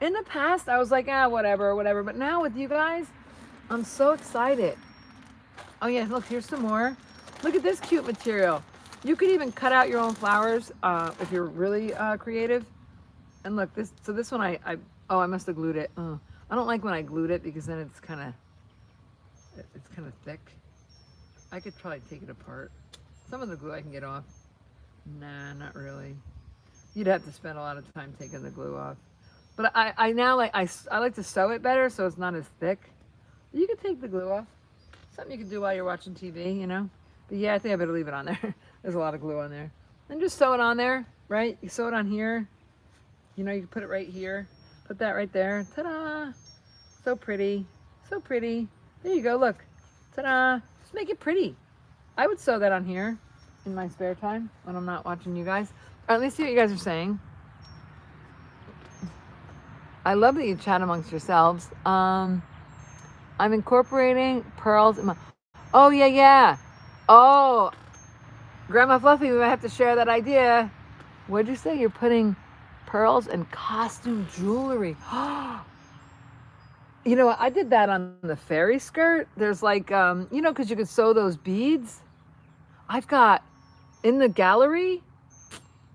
in the past, I was like, whatever. But now with you guys, I'm so excited. Oh yeah, look, here's some more. Look at this cute material. You could even cut out your own flowers if you're really creative. And look, this one I must have glued it. I don't like when I glued it because then it's kind of thick. I could probably take it apart. Some of the glue I can get off. Nah, not really. You'd have to spend a lot of time taking the glue off. But I now like, I like to sew it better so it's not as thick. You could take the glue off. Something you can do while you're watching TV, you know? But yeah, I think I better leave it on there. There's a lot of glue on there. And just sew it on there, right? You sew it on here. You know, you can put it right here. Put that right there. Ta-da! So pretty. So pretty. There you go, look. Ta-da! Just make it pretty. I would sew that on here in my spare time when I'm not watching you guys. All right, let me see what you guys are saying. I love that you chat amongst yourselves. I'm incorporating pearls in my... Oh, yeah, yeah. Oh, Grandma Fluffy, we might have to share that idea. What'd you say? You're putting pearls and costume jewelry. You know what? I did that on the fairy skirt. There's like, you know, because you could sew those beads. I've got in the gallery.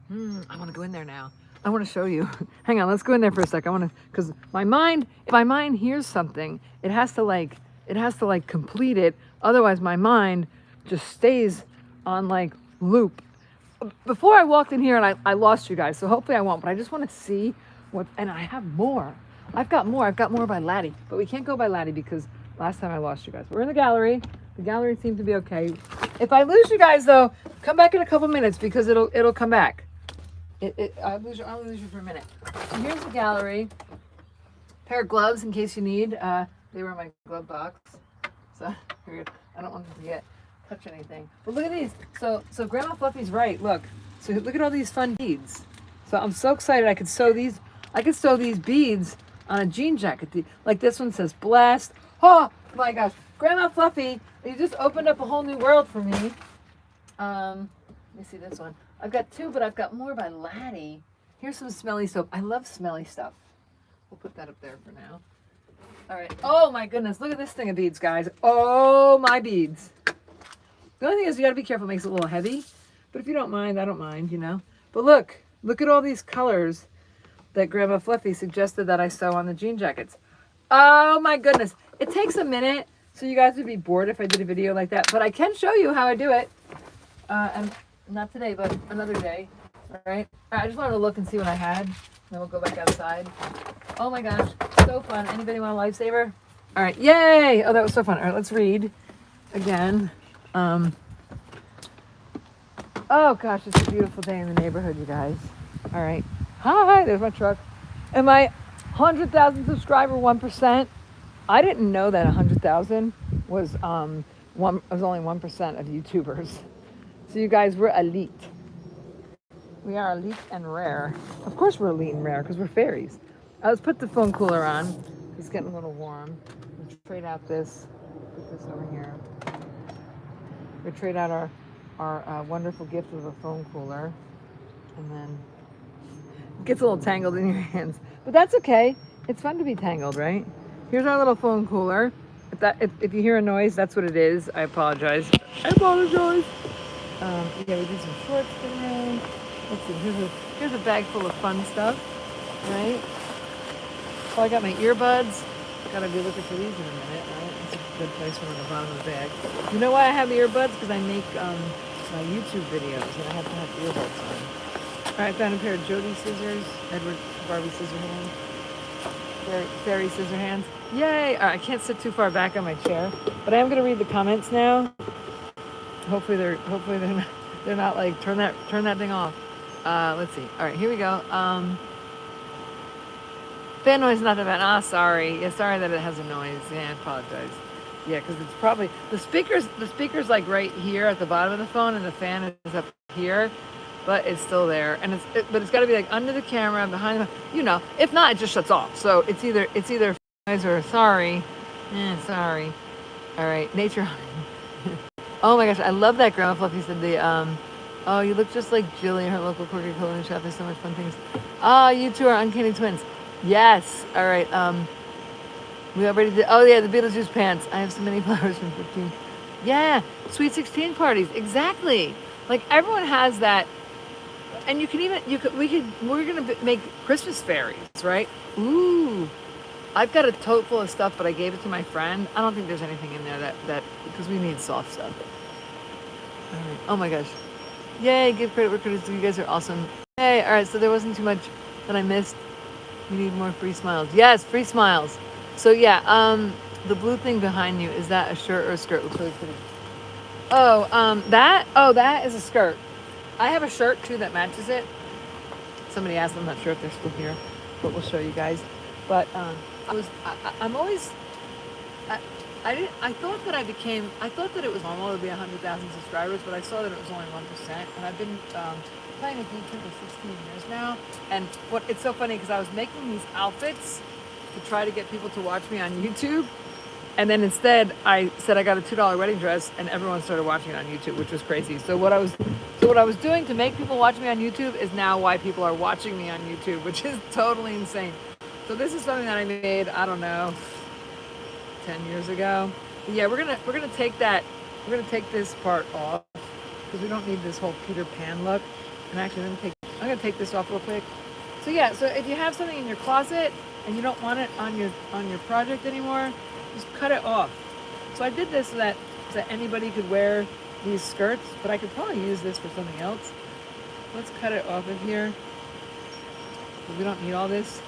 I want to go in there now. I want to show you. Hang on, let's go in there for a sec. I want to, because my mind, if my mind hears something, it has to like complete it. Otherwise, my mind just stays on like loop. Before I walked in here and I lost you guys, so hopefully I won't. But I just want to see what, and I have more. I've got more by Laddie, but we can't go by Laddie because last time I lost you guys. We're in the gallery. The gallery seemed to be okay. If I lose you guys though, come back in a couple minutes because it'll come back. I'll lose you for a minute. So here's the gallery. Pair of gloves in case you need. They were in my glove box. So I don't want them to touch anything. But look at these. So Grandma Fluffy's right. Look. So look at all these fun beads. So I'm so excited I could sew these. I could sew these beads on a jean jacket. Like this one says blessed. Oh my gosh. Grandma Fluffy, you just opened up a whole new world for me. Let me see this one. I've got two, but I've got more by Laddie. Here's some smelly soap. I love smelly stuff. We'll put that up there for now. All right. Oh my goodness. Look at this thing of beads, guys. Oh, my beads. The only thing is you got to be careful. It makes it a little heavy. But if you don't mind, I don't mind, you know. But look at all these colors that Grandma Fluffy suggested that I sew on the jean jackets. Oh my goodness. It takes a minute, so you guys would be bored if I did a video like that. But I can show you how I do it. And not today, but another day. All right. I just wanted to look and see what I had. Then we'll go back outside. Oh my gosh, so fun. Anybody want a lifesaver? All right, yay! Oh, that was so fun. All right, let's read again. Oh gosh, it's a beautiful day in the neighborhood, you guys. All right. Hi, there's my truck. Am I 100,000 subscriber 1%? I didn't know that 100,000 was only 1% of YouTubers. So you guys, we're elite. We are elite and rare. Of course we're elite and rare because we're fairies. Let's put the phone cooler on. It's getting a little warm. We'll trade out this. Put this over here. We'll trade out our wonderful gift of a phone cooler. And then it gets a little tangled in your hands. But that's okay. It's fun to be tangled, right? Here's our little phone cooler. If you hear a noise, that's what it is. I apologize. Yeah, we did some shorts today. Let's see, here's a bag full of fun stuff, right? Oh, I got my earbuds. Gotta be looking for these in a minute, right? That's a good place for them on the bottom of the bag. You know why I have the earbuds? Because I make my YouTube videos and I have to have earbuds on. All right, I found a pair of Jody scissors, Edward Barbie Scissorhands, fairy Scissorhands. Yay! All right, I can't sit too far back on my chair, but I am gonna read the comments now. Hopefully they're not like turn that thing off. Let's see. All right, here we go. Fan noise not that bad. Ah, sorry. Yeah, sorry that it has a noise. Yeah, I apologize. Yeah, because it's probably the speaker's like right here at the bottom of the phone, and the fan is up here, but it's still there. And but it's got to be like under the camera, behind the, you know. If not, it just shuts off. So it's either noise or sorry. Sorry. All right, nature. Oh my gosh, I love that Grandma Fluffy said oh, you look just like Jilly, her local quirky clothing shop. There's so much fun things. Oh, you two are uncanny twins. Yes. All right. We already did. Oh yeah, the Beetlejuice pants. I have so many flowers from 15. Yeah, Sweet 16 parties. Exactly. Like everyone has that. And we're gonna make Christmas fairies, right? Ooh. I've got a tote full of stuff, but I gave it to my friend. I don't think there's anything in there that because we need soft stuff. All right. Oh my gosh. Yay, give credit where credit's due. You guys are awesome. Hey, all right, so there wasn't too much that I missed. You need more free smiles. Yes, free smiles. So yeah, the blue thing behind you, is that a shirt or a skirt? Looks really pretty. Oh, that is a skirt. I have a shirt too that matches it. Somebody asked, I'm not sure if they're still here, but we'll show you guys. But I'm always, I thought that I thought that it was normal to be 100,000 subscribers, but I saw that it was only 1%. And I've been playing with YouTube for 16 years now. And it's so funny because I was making these outfits to try to get people to watch me on YouTube. And then instead, I said I got a $2 wedding dress, and everyone started watching it on YouTube, which was crazy. So what I was doing to make people watch me on YouTube is now why people are watching me on YouTube, which is totally insane. So this is something that I made, I don't know, 10 years ago. But yeah, we're gonna take this part off because we don't need this whole Peter Pan look. And actually, I'm gonna take this off real quick. So yeah, so if you have something in your closet and you don't want it on your project anymore, just cut it off. So I did this so that anybody could wear these skirts, but I could probably use this for something else. Let's cut it off of here. We don't need all this.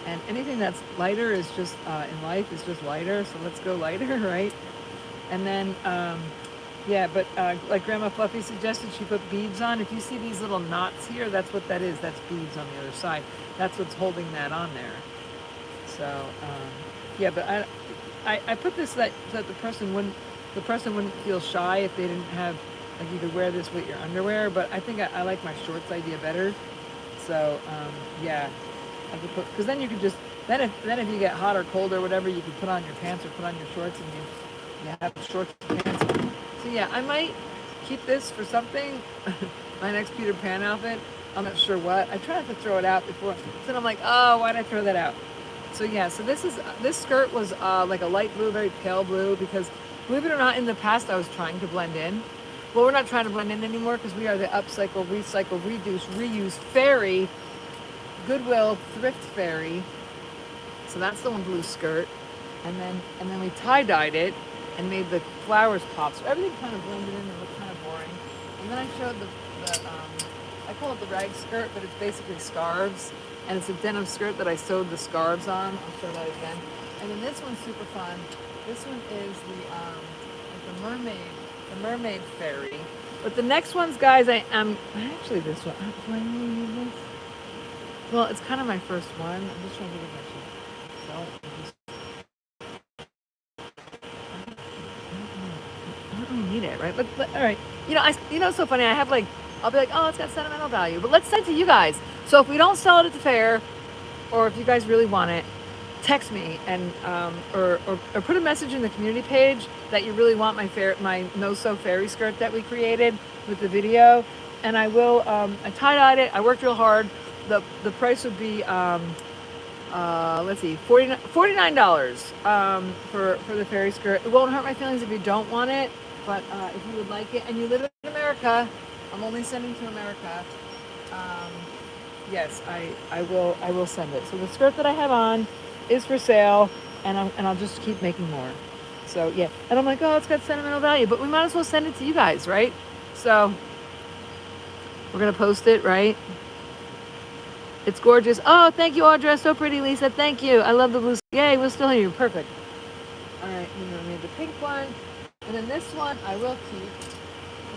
And anything that's lighter is just, in life, is just lighter. So let's go lighter, right? And then, yeah, but like Grandma Fluffy suggested, she put beads on. If you see these little knots here, that's what that is. That's beads on the other side. That's what's holding that on there. So, yeah, but I put this so that the person wouldn't feel shy if they didn't have, like, you could wear this with your underwear. But I think I like my shorts idea better. So, yeah, I could put, because then you could just, then if you get hot or cold or whatever, you could put on your pants or put on your shorts, and you have shorts and pants. So yeah, I might keep this for something. My next Peter Pan outfit. I'm not sure what. I tried to throw it out before. So I'm like, oh, why did I throw that out? So yeah, so this skirt was like a light blue, very pale blue, because believe it or not, in the past I was trying to blend in. Well, we're not trying to blend in anymore because we are the upcycle, recycle, reduce, reuse fairy, Goodwill thrift fairy. So that's the one blue skirt, and then we tie-dyed it and made the flowers pop. So everything kind of blended in and looked kind of boring. And then I showed the I call it the rag skirt, but it's basically scarves. And it's a denim skirt that I sewed the scarves on. I'll show that again. And then this one's super fun. This one is the mermaid fairy. But the next ones, guys, actually this one. Do I really need this? Well, it's kind of my first one. I'm just trying to get I don't really need it, right? But all right. It's so funny. I'll be like, oh, it's got sentimental value. But let's send it to you guys. So if we don't sell it at the fair, or if you guys really want it, text me and or put a message in the community page that you really want my no-sew fairy skirt that we created with the video, and I will. I tie-dyed it. I worked real hard. The price would be let's see, $49 for the fairy skirt. It won't hurt my feelings if you don't want it, but if you would like it and you live in America, I'm only sending to America. Yes, I will send it. So the skirt that I have on is for sale, and I'll just keep making more. So yeah, and I'm like, oh, it's got sentimental value, but we might as well send it to you guys, right? So we're gonna post it, right? It's gorgeous. Oh, thank you, Audra. So pretty, Lisa. Thank you. I love the blue. Yay, we'll still hear you. Perfect. All right, and then I made the pink one, and then this one I will keep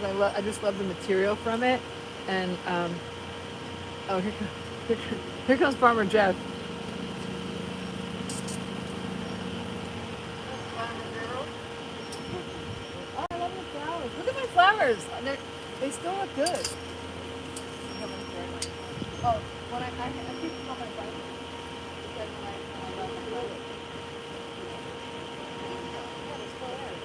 because I just love the material from it, and oh, here comes Farmer Jeff. Oh, I love the flowers. Look at my flowers. They still look good. Oh, when I keep them on my bike because when I run the road. Yeah, they're still there.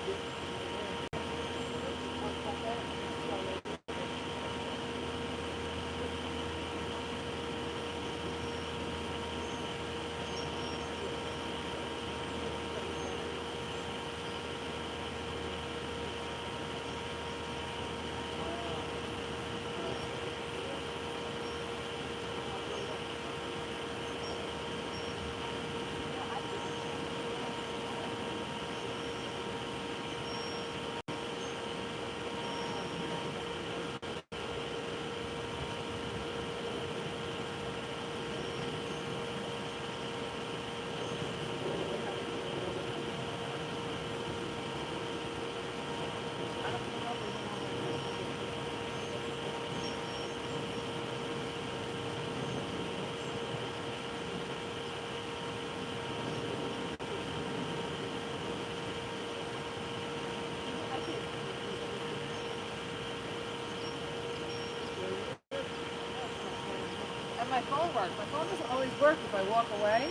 phone works. My phone doesn't always work if I walk away.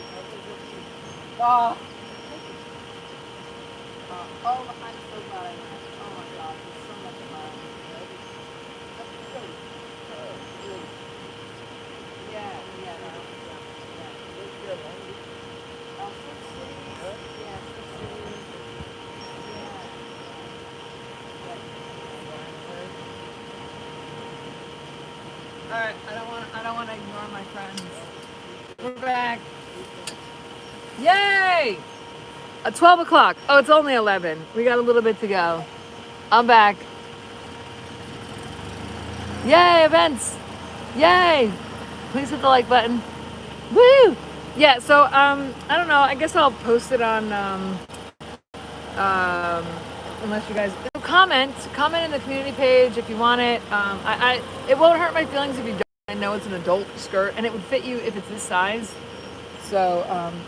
Oh. Oh, I'm so glad I went. Oh my God, it's so much fun. That's really, really. Yeah, yeah, no. Yeah. Oh, so sweet. Yeah, so sweet. Yeah. All right, I don't want to ignore my friends. We're back. Yay! 12 o'clock. Oh, it's only 11. We got a little bit to go. I'm back. Yay, events. Yay. Please hit the like button. Woo! Yeah, so I don't know. I guess I'll post it on unless you guys comment in the community page if you want it. It won't hurt my feelings if you don't. I know it's an adult skirt and it would fit you if it's this size. So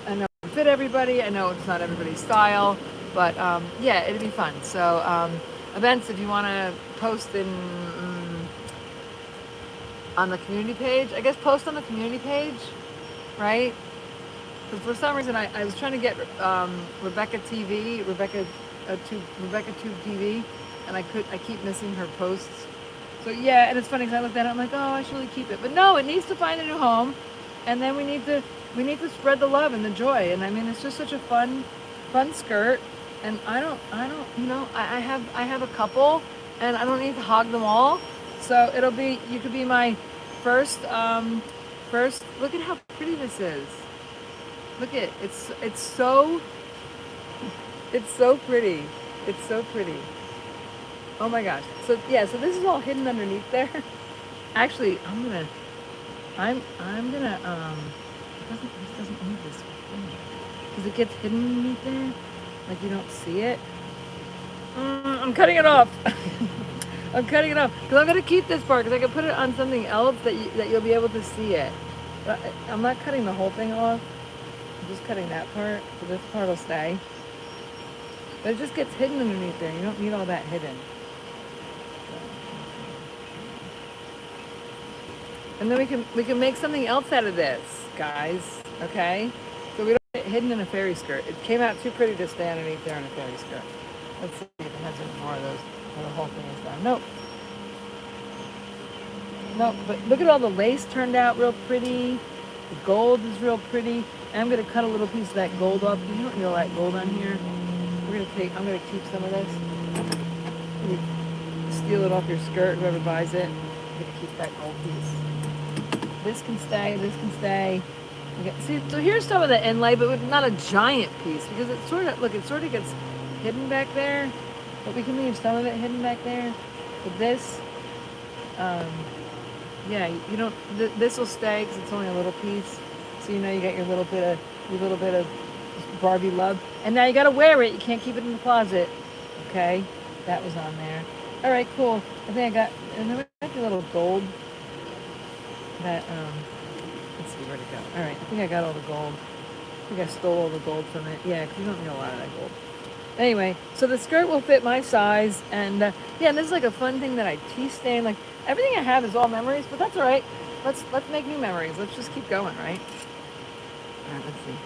I know it would fit everybody. I know it's not everybody's style, but yeah, it'd be fun. So events, if you want to post in on the community page, I guess post on the community page, right? Because for some reason I was trying to get Rebecca Tube TV, and I keep missing her posts. So yeah, and it's funny because I looked at it, I'm like, oh, I should really keep it, but no, it needs to find a new home, and then we need to spread the love and the joy. And I mean, it's just such a fun skirt, and I don't, you know, I have a couple, and I don't need to hog them all. So you could be my first. Look at how pretty this is. Look at it's so pretty. It's so pretty. Oh my gosh. So yeah, so this is all hidden underneath there. Actually, I'm gonna this doesn't move this because it gets hidden underneath there, like you don't see it. I'm cutting it off. I'm cutting it off because I'm gonna keep this part because I can put it on something else that you'll be able to see it. But I'm not cutting the whole thing off. I'm just cutting that part, so this part will stay. But it just gets hidden underneath there. You don't need all that hidden. And then we can make something else out of this, guys. Okay? So we don't get hidden in a fairy skirt. It came out too pretty to stay underneath there in a fairy skirt. Let's see if it has any more of those. The whole thing is done. Nope. Nope. But look at all the lace turned out real pretty. The gold is real pretty. And I'm gonna cut a little piece of that gold off. You don't need all that gold on here. I'm gonna keep some of this. You steal it off your skirt, whoever buys it. I'm gonna keep that gold piece. This can stay, this can stay. Okay. See, so here's some of the inlay, but not a giant piece because it sort of gets hidden back there. But we can leave some of it hidden back there. But this, yeah, you don't. This will stay because it's only a little piece. So you know you got your little bit of Barbie love. And now you gotta wear it. You can't keep it in the closet. Okay, that was on there. All right, cool. I think I got, and then we got the little gold. That let's see where'd it go. All right, I think I got all the gold. I think I stole all the gold from it. Yeah, because you don't need a lot of that gold. Anyway, so the skirt will fit my size, and yeah, and this is like a fun thing that I tea stain. Like everything I have is all memories, but that's all right. Let's make new memories. Let's just keep going, right? All right, let's see.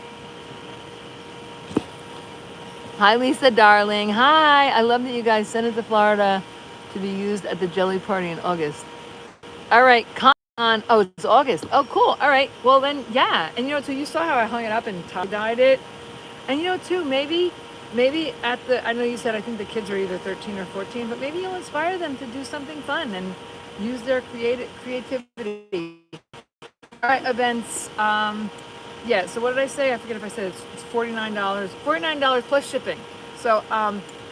Hi, Lisa, darling. Hi. I love that you guys sent it to Florida to be used at the jelly party in August. All right, on. Oh, it's August. Oh, cool. All right. Well, then, yeah. And you know, so you saw how I hung it up and tie-dyed it. And you know, too, maybe at the, I know you said I think the kids are either 13 or 14, but maybe you'll inspire them to do something fun and use their creativity. All right, events. Yeah, so what did I say? I forget if I said it's $49. $49 plus shipping. So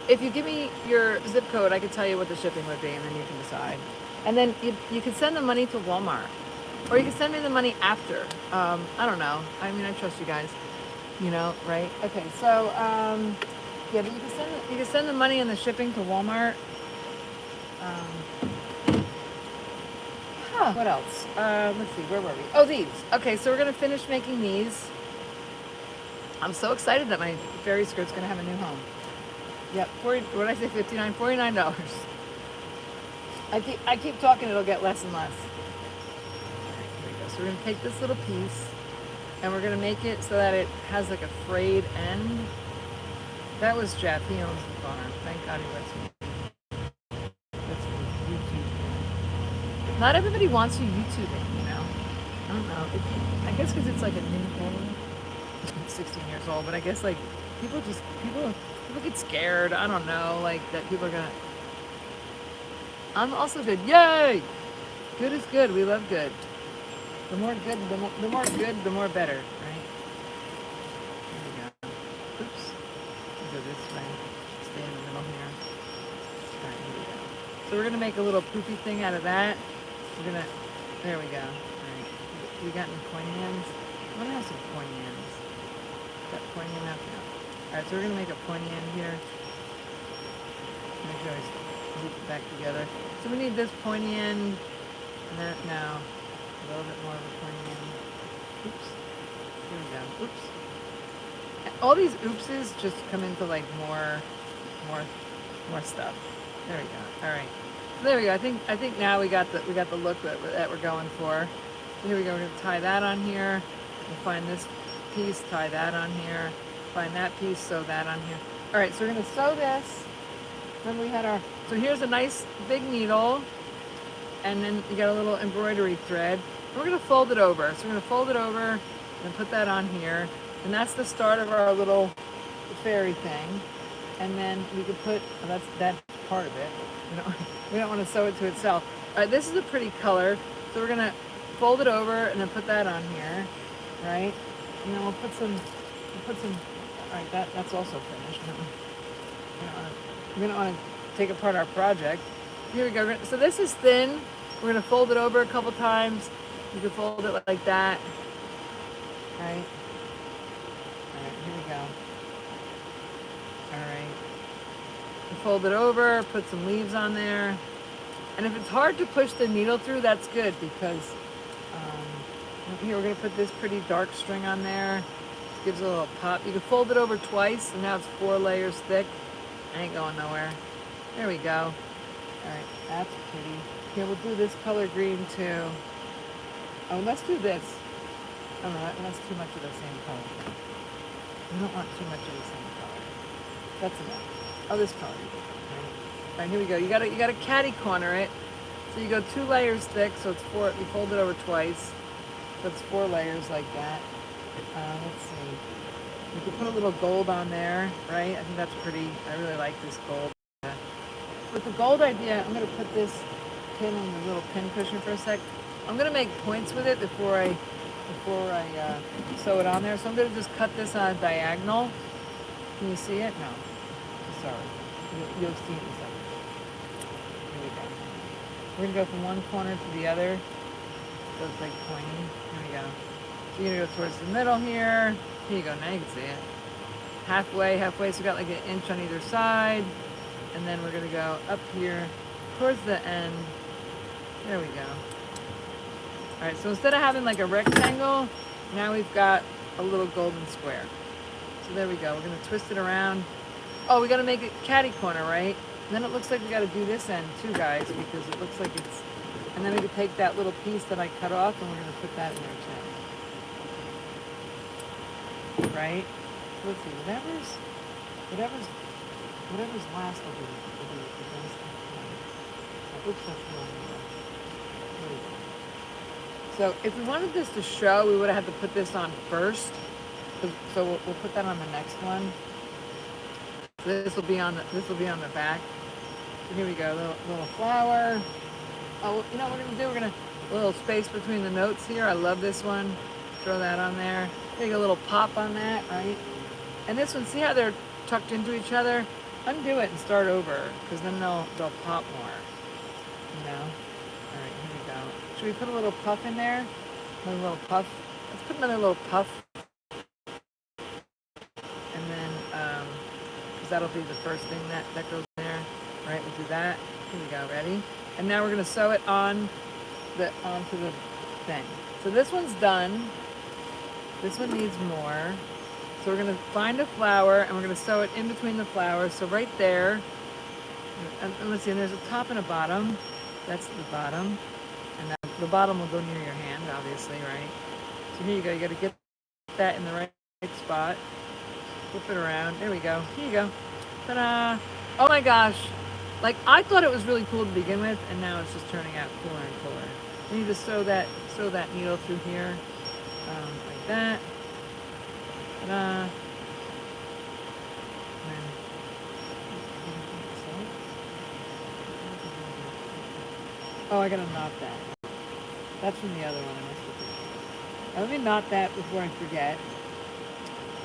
if you give me your zip code, I could tell you what the shipping would be, and then you can decide. And then you could send the money to Walmart, or you can send me the money after. I don't know. I mean, I trust you guys. You know, right? Okay, so yeah, but you can send the money and the shipping to Walmart. What else? Let's see, where were we? Oh, these. Okay, so we're gonna finish making these. I'm so excited that my fairy skirt's gonna have a new home. Yep, what did I say? $49. I keep talking, it'll get less and less. All right, here we go. So we're gonna take this little piece and we're gonna make it so that it has like a frayed end. That was Jeff, he owns the farm. Thank God he lets me YouTube. Not everybody wants you YouTubing, you know? I don't know. I guess because it's like a new thing. I'm 16 years old, but I guess like people get scared. I don't know, like that people are gonna. I'm also good. Yay! Good is good. We love good. The more good, the more good, the more better, right? Here we go. Oops. We'll go this way. Stay in the middle here. All right, here we go. So we're gonna make a little poofy thing out of that. We're gonna. There we go. All right. We got any pointy ends? I'm gonna have some pointy ends. Got pointy enough now. All right. So we're gonna make a pointy end here. Make sure I loop it back together. So we need this pointy end. And that now. A little bit more of a pointy end. Oops. Here we go. Oops. All these oopses just come into like more stuff. There we go. All right. So there we go. I think now we got the look that we're going for. So here we go. We're gonna tie that on here. We'll find this piece, tie that on here. Find that piece, sew that on here. All right. So we're gonna sew this. Then we had our. So here's a nice big needle, and then you got a little embroidery thread. We're going to fold it over. So we're going to fold it over and put that on here. And that's the start of our little fairy thing. And then we could put, oh, that's part of it. We don't want to sew it to itself. All right, this is a pretty color. So we're going to fold it over and then put that on here, right? And then we'll put some, all right, that's also finished. We don't want to take apart our project. Here we go. So this is thin. We're going to fold it over a couple times. You can fold it like that, right? All right, here we go. All right. You fold it over, put some leaves on there. And if it's hard to push the needle through, that's good because here we're gonna put this pretty dark string on there. It gives it a little pop. You can fold it over twice and now it's 4 layers thick. I ain't going nowhere. There we go. All right, that's pretty. Here, we'll do this color green too. Oh, let's do this. Oh no, that's too much of the same color. We don't want too much of the same color. That's enough. Oh, this color. All right, here we go. You gotta catty corner it. So you go 2 layers thick, so it's 4. You fold it over twice, so it's 4 layers like that. Let's see. You can put a little gold on there, right? I think that's pretty. I really like this gold. With the gold idea, I'm gonna put this pin in the little pin cushion for a sec. I'm gonna make points with it before I sew it on there. So I'm gonna just cut this on a diagonal. Can you see it? No. Sorry. You'll see it in a second. Here we go. We're gonna go from one corner to the other. So it's like pointy. Here we go. So you're gonna go towards the middle here. Here you go. Now you can see it. Halfway. So we got like 1 inch on either side. And then we're gonna go up here towards the end. There we go. All right, so instead of having like a rectangle, now we've got a little golden square. So there we go. We're gonna twist it around. Oh, we gotta make it catty corner, right? And then it looks like we gotta do this end too, guys, because it looks like it's, and then we could take that little piece that I cut off and we're gonna put that in there too. Right? So let's see, whatever's last will be the best. Oops, that's wrong. There we go. So if we wanted this to show, we would have had to put this on first. So we'll put that on the next one. This will be on the back. So here we go, little flower. Oh, you know what we're gonna do? We're gonna a little space between the notes here. I love this one. Throw that on there. Take a little pop on that, right? And this one, see how they're tucked into each other? Undo it and start over, because then they'll pop more. You know? All right, here we go. Should we put a little puff in there? Another little puff. Let's put another little puff. And then, because that'll be the first thing that goes in there. All right, we'll do that. Here we go, ready? And now we're gonna sew it onto the thing. So this one's done. This one needs more. So we're gonna find a flower and we're gonna sew it in between the flowers. So right there, and let's see, and there's a top and a bottom. That's the bottom. And the bottom will go near your hand, obviously, right? So here you go. You got to get that in the right spot. Flip it around. There we go. Here you go. Ta-da! Oh my gosh! Like I thought it was really cool to begin with, and now it's just turning out cooler and cooler. And you just sew that needle through here, like that. Ta-da! Oh, I gotta knot that. That's from the other one. I must have. Let me knot that before I forget.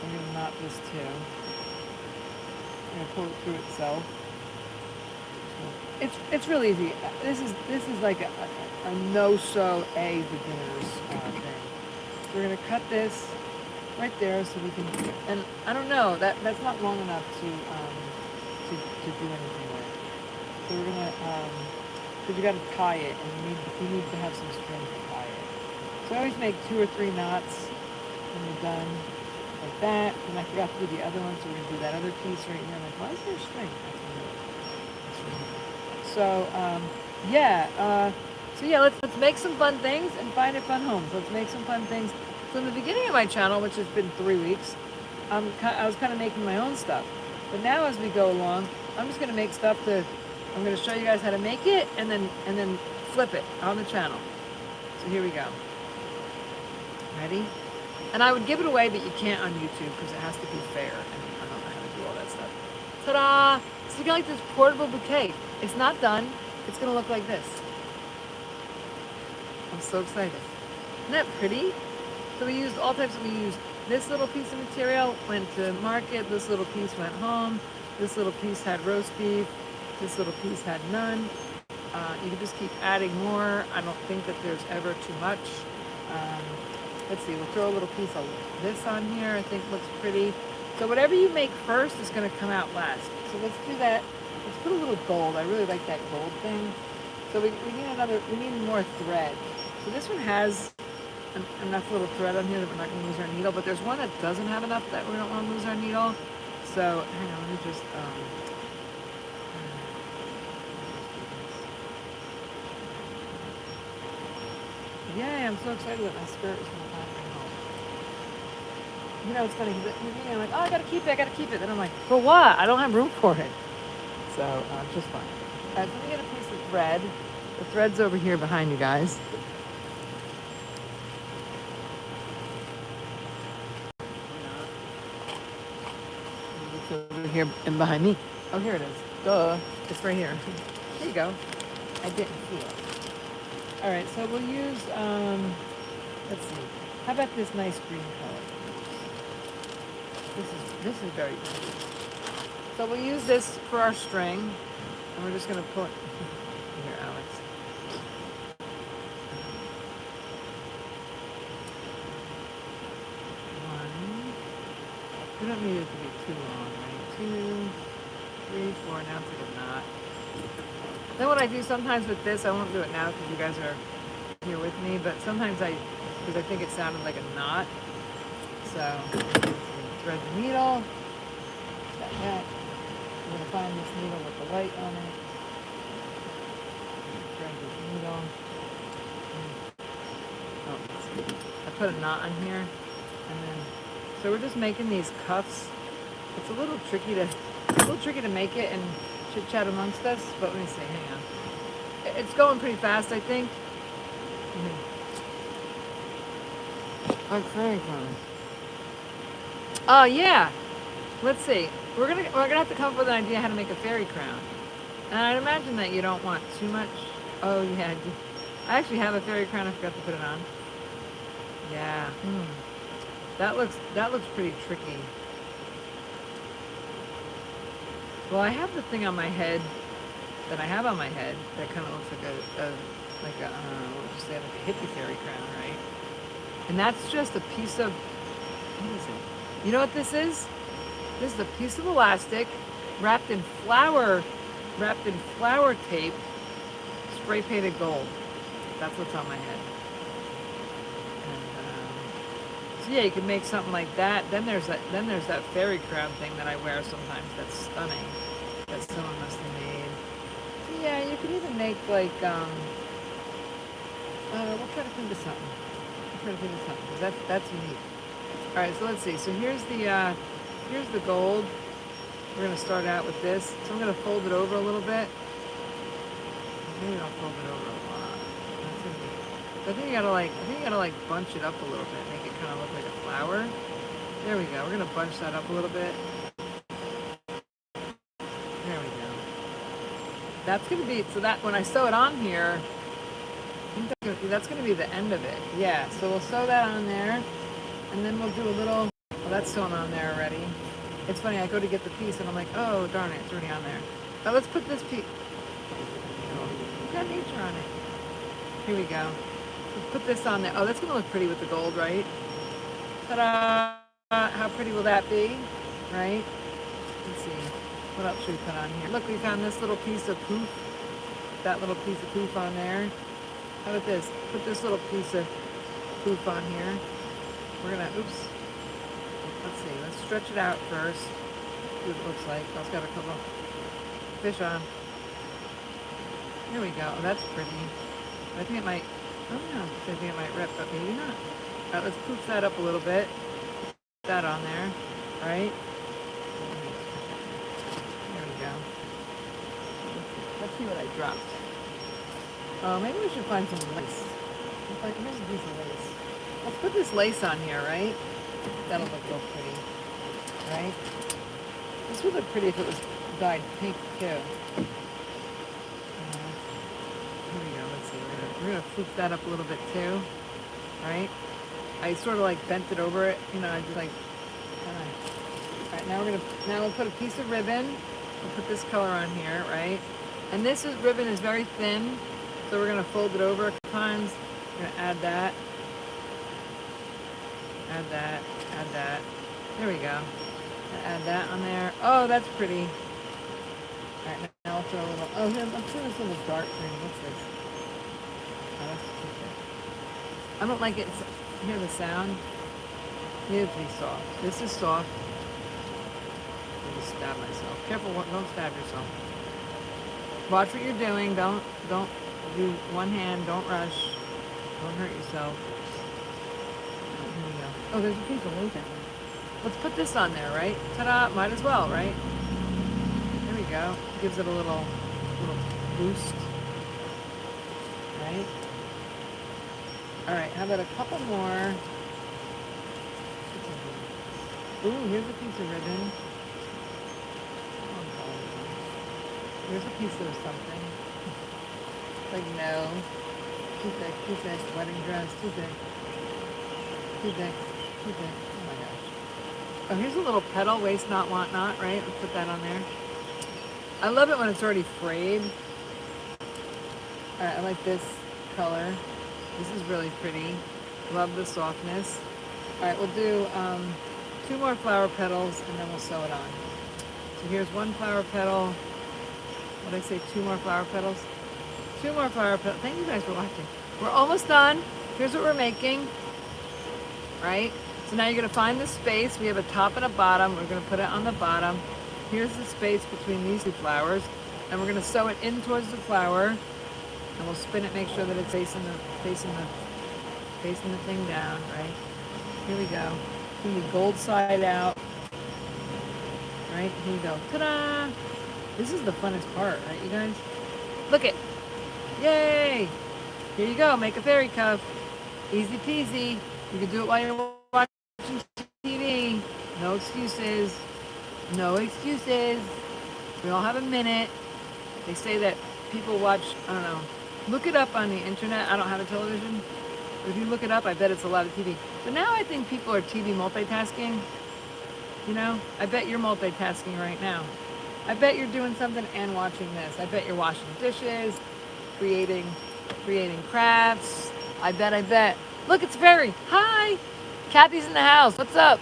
I'm gonna knot this too. I'm gonna pull it through itself. It's really easy. This is like a no-sew beginner's thing. We're gonna cut this right there so we can. And I don't know that's not long enough to do anything with. So we're gonna because you got to tie it, and you need to have some string to tie it. So I always make 2 or 3 knots when you're done, like that. And I forgot to do the other one, so we're gonna do that other piece right here. I'm like, why is there string? So let's make some fun things and find a fun home. So let's make some fun things. So in the beginning of my channel, which has been 3 weeks, I was kind of making my own stuff. But now as we go along, I'm just gonna make stuff I'm going to show you guys how to make it and then flip it on the channel. So here we go. Ready? And I would give it away, but you can't on YouTube because it has to be fair. And I don't know how to do all that stuff. Ta-da! So you got like this portable bouquet. It's not done. It's going to look like this. I'm so excited. Isn't that pretty? So we used all types. We used this little piece of material, went to market. This little piece went home. This little piece had roast beef. This little piece had none. You can just keep adding more. I don't think that there's ever too much. Let's see, we'll throw a little piece of this on here. I think looks pretty. So whatever you make first is going to come out last. So let's do that. Let's put a little gold. I really like that gold thing. So we need more thread. So this one has enough little thread on here that we're not going to lose our needle. But there's one that doesn't have enough that we don't want to lose our needle. So hang on, let me just... Yay, I'm so excited that my skirt is going to find me home. You know, it's funny, I'm like, oh, I gotta keep it. Then I'm like, for what? I don't have room for it. So, it's just fun. Alright, so let me get a piece of thread. The thread's over here behind you guys. It's over here and behind me. Oh, here it is. Duh. It's right here. There you go. I didn't see it. All right, so we'll use, let's see, how about this nice green color? This is very pretty. So we'll use this for our string, and we're just gonna put, here, Alex. One, we don't need it to be too long, right? 2, 3, 4, now it's like a knot. Then what I do sometimes with this, I won't do it now because you guys are here with me, but sometimes because I think it sounded like a knot. So, thread the needle, like that. I'm going to find this needle with the light on it. Thread this needle. Oh, let's see. I put a knot on here, and then, so we're just making these cuffs. It's a little tricky to make it and chit chat amongst us, but let me see, hang on. It's going pretty fast, I think. Like fairy crown. Oh yeah. Let's see. We're gonna have to come up with an idea how to make a fairy crown. And I'd imagine that you don't want too much. Oh yeah. I actually have a fairy crown. I forgot to put it on. Yeah. That looks pretty tricky. Well, I have the thing on my head that I have on my head that kind of looks like a what would you say, like a hippie fairy crown, right? And that's just a piece of, what is it? You know what this is? This is a piece of elastic wrapped in flower tape, spray painted gold. That's what's on my head. And, so yeah, you can make something like that. Then there's that fairy crown thing that I wear sometimes. That's stunning. That someone must have made. So yeah, you could even make like we'll try to think of something. try to figure this out because that's unique. All right, so let's see. So here's the gold. We're gonna start out with this. So I'm gonna fold it over a little bit. Maybe I'll fold it over a lot. That's gonna be, I think you gotta like bunch it up a little bit, make it kind of look like a flower. There we go. We're gonna bunch that up a little bit. There we go. That's gonna be, so that when I sew it on here, I think that's gonna be the end of it. Yeah, so we'll sew that on there, and then we'll do a little, well, that's sewn on there already. It's funny, I go to get the piece and I'm like, oh darn it, it's already on there. Now let's put this piece, it's got nature on it. Here we go. Let's put this on there. Oh, that's gonna look pretty with the gold, right? Ta-da! How pretty will that be? Right? Let's see. What else should we put on here? Look, we found this little piece of poof. That little piece of poof on there. How about this? Put this little piece of poof on here. We're gonna, oops. Let's see, let's stretch it out first. See what it looks like. I've got a couple fish on. Here we go. Oh, that's pretty. I think it might, oh no, I think it might rip, but maybe not. All right, let's poof that up a little bit. Put that on there, all right? There we go. Let's see what I dropped. Oh, maybe we should find some lace. Here's a piece of lace. Let's put this lace on here, right? That'll look real pretty, right? This would look pretty if it was dyed pink too. Here we go. Let's see. We're gonna flip that up a little bit too, right? I sort of like bent it over it, you know. I just like. All right, now we'll put a piece of ribbon. We'll put this color on here, right? And this ribbon is very thin, so we're gonna fold it over a couple times. We're gonna add that. Add that, add that. There we go. Add that on there. Oh, that's pretty. All right, now I'll throw a little, oh, here, let's throw this little dark green. What's this? Oh, that's okay. I don't like it. Hear the sound? It needs to be soft. This is soft. I'll just stab myself. Careful, don't stab yourself. Watch what you're doing. Don't do one hand. Don't rush. Don't hurt yourself. Oh, there's a piece of lace there. Let's put this on there, right? Ta-da! Might as well, right? There we go. Gives it a little boost. Right? All right. How about a couple more? Ooh, here's a piece of ribbon. Here's a piece of something. Like no. Too thick. Too thick. Wedding dress. Too thick. Too thick. Too thick. Oh my gosh. Oh, here's a little petal, waste not, want not, right? Let's put that on there. I love it when it's already frayed. All right, I like this color. This is really pretty. Love the softness. All right, we'll do 2 more flower petals and then we'll sew it on. So here's 1 flower petal. What did I say? 2 more flower petals? 2 more flower petals. Thank you guys for watching. We're almost done. Here's what we're making. Right? So now you're going to find the space. We have a top and a bottom. We're going to put it on the bottom. Here's the space between these 2 flowers. And we're going to sew it in towards the flower. And we'll spin it, make sure that it's facing the thing down, right? Here we go. It's going to be gold side out. Right? Here we go. Ta-da! This is the funnest part, right, you guys? Look it. Yay! Here you go. Make a fairy cuff. Easy peasy. You can do it while you're watching TV. No excuses. No excuses. We all have a minute. They say that people watch, I don't know, look it up on the internet. I don't have a television. But if you look it up, I bet it's a lot of TV. But now I think people are TV multitasking. You know, I bet you're multitasking right now. I bet you're doing something and watching this. I bet you're washing dishes, creating crafts. I bet. Look, it's Fairy. Hi. Kathy's in the house. What's up?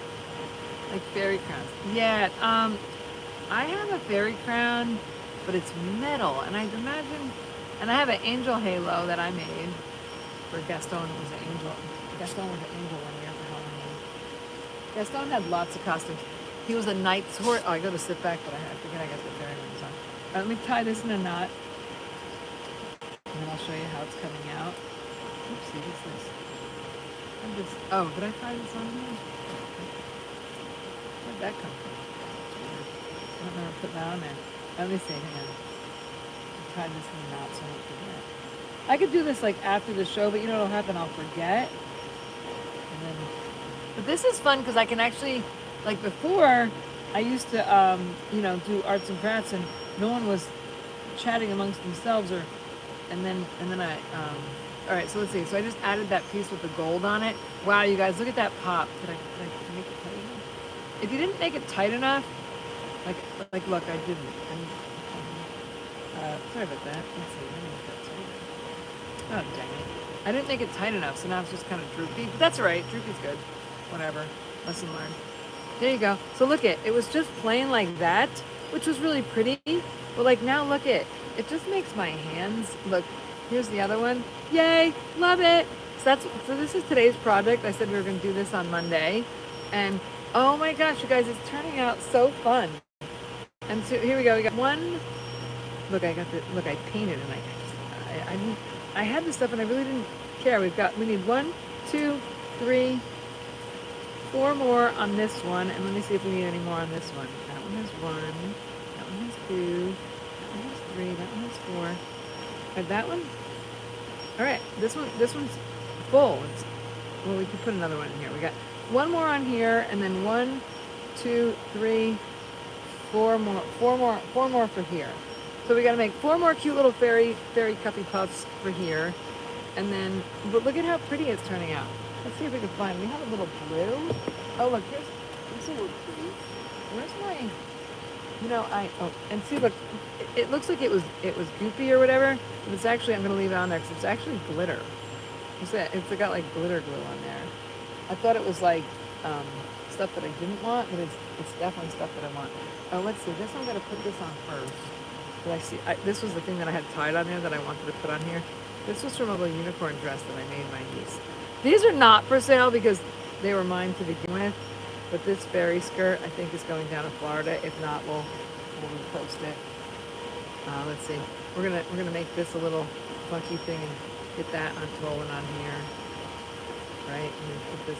Like fairy crowns. Yeah, I have a fairy crown, but it's metal. And I'd imagine, and I have an angel halo that I made for Gaston. It was an angel. Gaston was an angel one year for Halloween. Gaston had lots of costumes. He was a knight's horse. Oh, I go to sit back, but I forget I got the fairy rings on. All right, let me tie this in a knot. And then I'll show you how it's coming out. Oopsie, what's this? I'm just, oh, did I try this on here? Where'd that come from? I don't remember putting that on there. Let me see, hang on. I tried this one out so I don't forget. I could do this like after the show, but you know what'll happen? I'll forget. And then, but this is fun because I can actually, like before, I used to, you know, do arts and crafts, and no one was chatting amongst themselves, or, and then I, all right. So let's see. So I just added that piece with the gold on it. Wow, you guys, look at that pop. Did I make it tight enough? If you didn't make it tight enough, like look, I didn't. Sorry about that. Let's see. Let me make that tighter. Oh dang it! I didn't make it tight enough, so now it's just kind of droopy. But that's all right. Droopy's good. Whatever. Lesson learned. There you go. So look it. It was just plain like that, which was really pretty. But like now, look it. It just makes my hands look. Here's the other one. Yay! Love it. So this is today's project. I said we were going to do this on Monday, and oh my gosh, you guys, it's turning out so fun. And so here we go. We got one. Look, I painted, and I had this stuff, and I really didn't care. We need 1, 2, 3, 4 more on this one, and let me see if we need any more on this one. That one has 1. That one has 2. That one has 3. That one has 4. And that one. All right, this one's full. Well, we could put another one in here. We got 1 more on here, and then 1, 2, 3, 4 more for here. So we got to make 4 more cute little fairy cuppy puffs for here, and then. But look at how pretty it's turning out. Let's see if we can find. We have a little blue. Oh look, let's see what pretty. Where's my? You know and see look. It looks like it was goopy or whatever, but it's actually, I'm gonna leave it on there because it's actually glitter. It's got like glitter glue on there. I thought it was like stuff that I didn't want, but it's definitely stuff that I want. Oh, let's see. This I'm gonna put this on first. But this was the thing that I had tied on there that I wanted to put on here. This was from a little unicorn dress that I made my niece. These are not for sale because they were mine to begin with. But this fairy skirt I think is going down to Florida. If not, we'll repost it. Let's see. We're gonna make this a little funky thing and get that rolling on here. Right? Put this.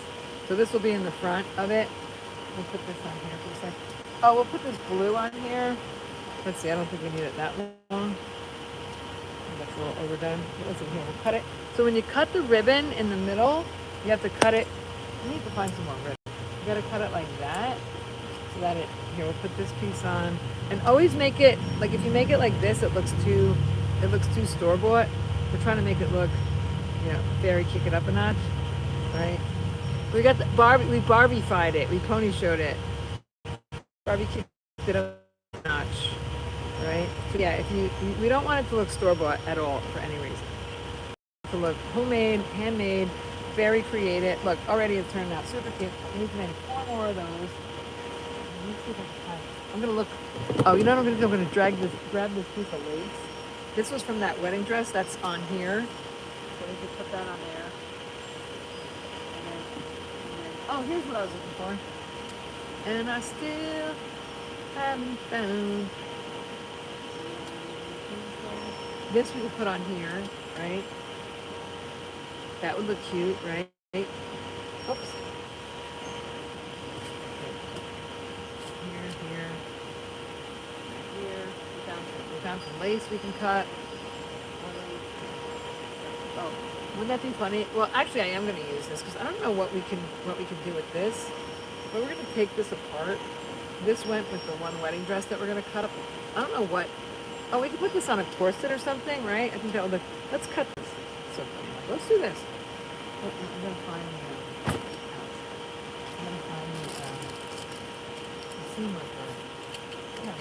So this will be in the front of it. We'll put this on here for a second. Oh, we'll put this blue on here. Let's see. I don't think we need it that long. That's a little overdone. Let's see here. We'll cut it. So when you cut the ribbon in the middle, you have to cut it. I need to find some more ribbon. You gotta cut it like that. So that here, we'll put this piece on. And always make it, like if you make it like this, it looks too store-bought. We're trying to make it look, very kick it up a notch, right? We got the we Barbie-fied it, we pony showed it. Barbie kicked it up a notch, right? So yeah, we don't want it to look store-bought at all for any reason. To look homemade, handmade, very creative. Look, already it's turned out super cute. We need to make 4 more of those. Let me see if I can find. I'm gonna look. Oh, you know what I'm gonna do? I'm gonna grab this piece of lace. This was from that wedding dress that's on here. So we could put that on there. And then, oh, here's what I was looking for. And I still haven't found. This we could put on here, right? That would look cute, right? Oops. We found some lace we can cut. Oh, wouldn't that be funny? Well, actually, I am going to use this because I don't know what we can do with this. But we're going to take this apart. This went with the one wedding dress that we're going to cut up. I don't know what. Oh, we could put this on a corset or something, right? I think that would look. Let's cut this. So let's do this. I'm going to find the seam like that. Yeah,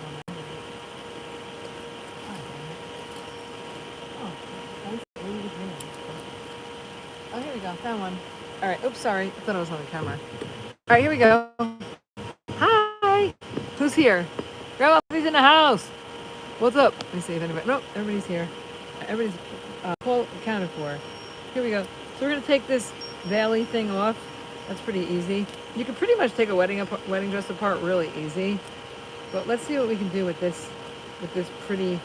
oh, here we go. Found one. All right. Oops, sorry. I thought I was on the camera. All right, here we go. Hi. Who's here? Grandma, who's in the house? What's up? Let me see if anybody. Nope, everybody's here. Everybody's accounted for. Here we go. So we're gonna take this valley thing off. That's pretty easy. You can pretty much take a wedding dress apart really easy. But let's see what we can do with this pretty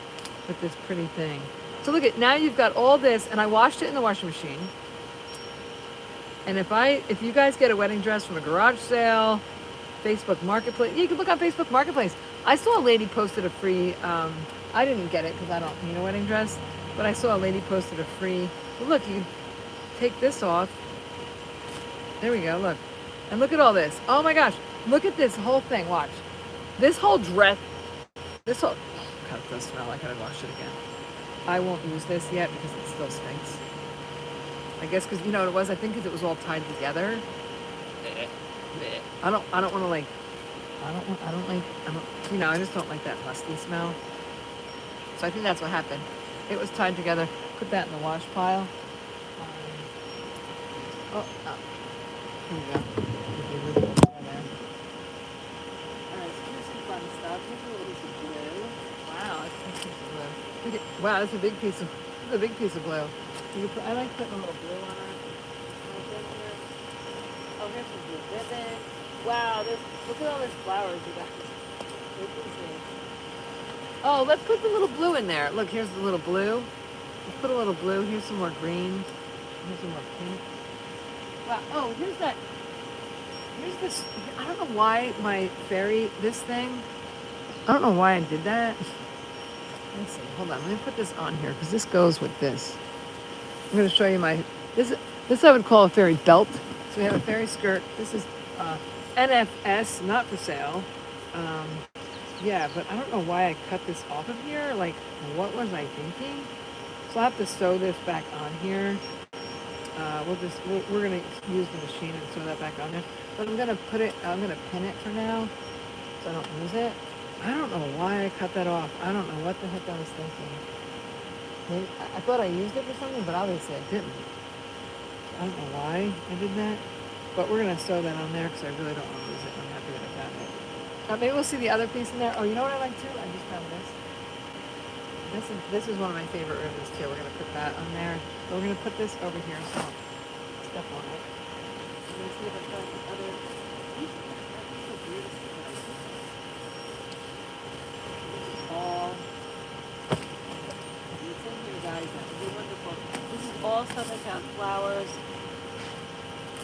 thing. So look at, now you've got all this, and I washed it in the washing machine. And if you guys get a wedding dress from a garage sale, Facebook Marketplace, you can look on Facebook Marketplace. I saw a lady posted a free, I didn't get it because I don't need a wedding dress, but I saw a lady posted a free, well, look, you can take this off. There we go, look. And look at all this. Oh my gosh, look at this whole thing, watch. This whole dress, this whole, God, it does smell, I gotta wash it again. I won't use this yet because it still stinks. I guess because, you know what it was? I think because it was all tied together. I don't want to like, you know, I just don't like that musty smell. So I think that's what happened. It was tied together. Put that in the wash pile. Oh, here we go. Alright, so here's some fun stuff. Here's a little piece of glue. Wow, that's a big piece of glue. Look at, wow, that's a big piece of glue. You put, I like putting a little glue on it. Oh, here's some blue ribbon. Wow, look at all these flowers, you guys. Oh, let's put the little blue in there. Look, here's the little blue. Let's put a little blue. Here's some more green. Here's some more pink. Wow. Oh, here's that. Here's this. I don't know why my fairy, this thing. I don't know why I did that. Let's see. Hold on. Let me put this on here because this goes with this. I'm going to show you this I would call a fairy belt. So we have a fairy skirt. This is NFS, not for sale. Yeah, but I don't know why I cut this off of here. Like, what was I thinking? So I'll have to sew this back on here. We're going to use the machine and sew that back on there. But I'm going to pin it for now so I don't lose it. I don't know why I cut that off. I don't know what the heck I was thinking. Maybe, I thought I used it for something, but obviously I didn't. I don't know why I did that. But we're going to sew that on there because I really don't want to lose it. I'm happy that I got it. Maybe we'll see the other piece in there. Oh, you know what I like too? I just found this. This is one of my favorite ribbons too. We're going to put that on there. So we're going to put this over here. So step on it. I'm going to see if I find the other. These are so beautiful. This is all. It's in here, guys. That would be wonderful. This is all stuff I found. Flowers.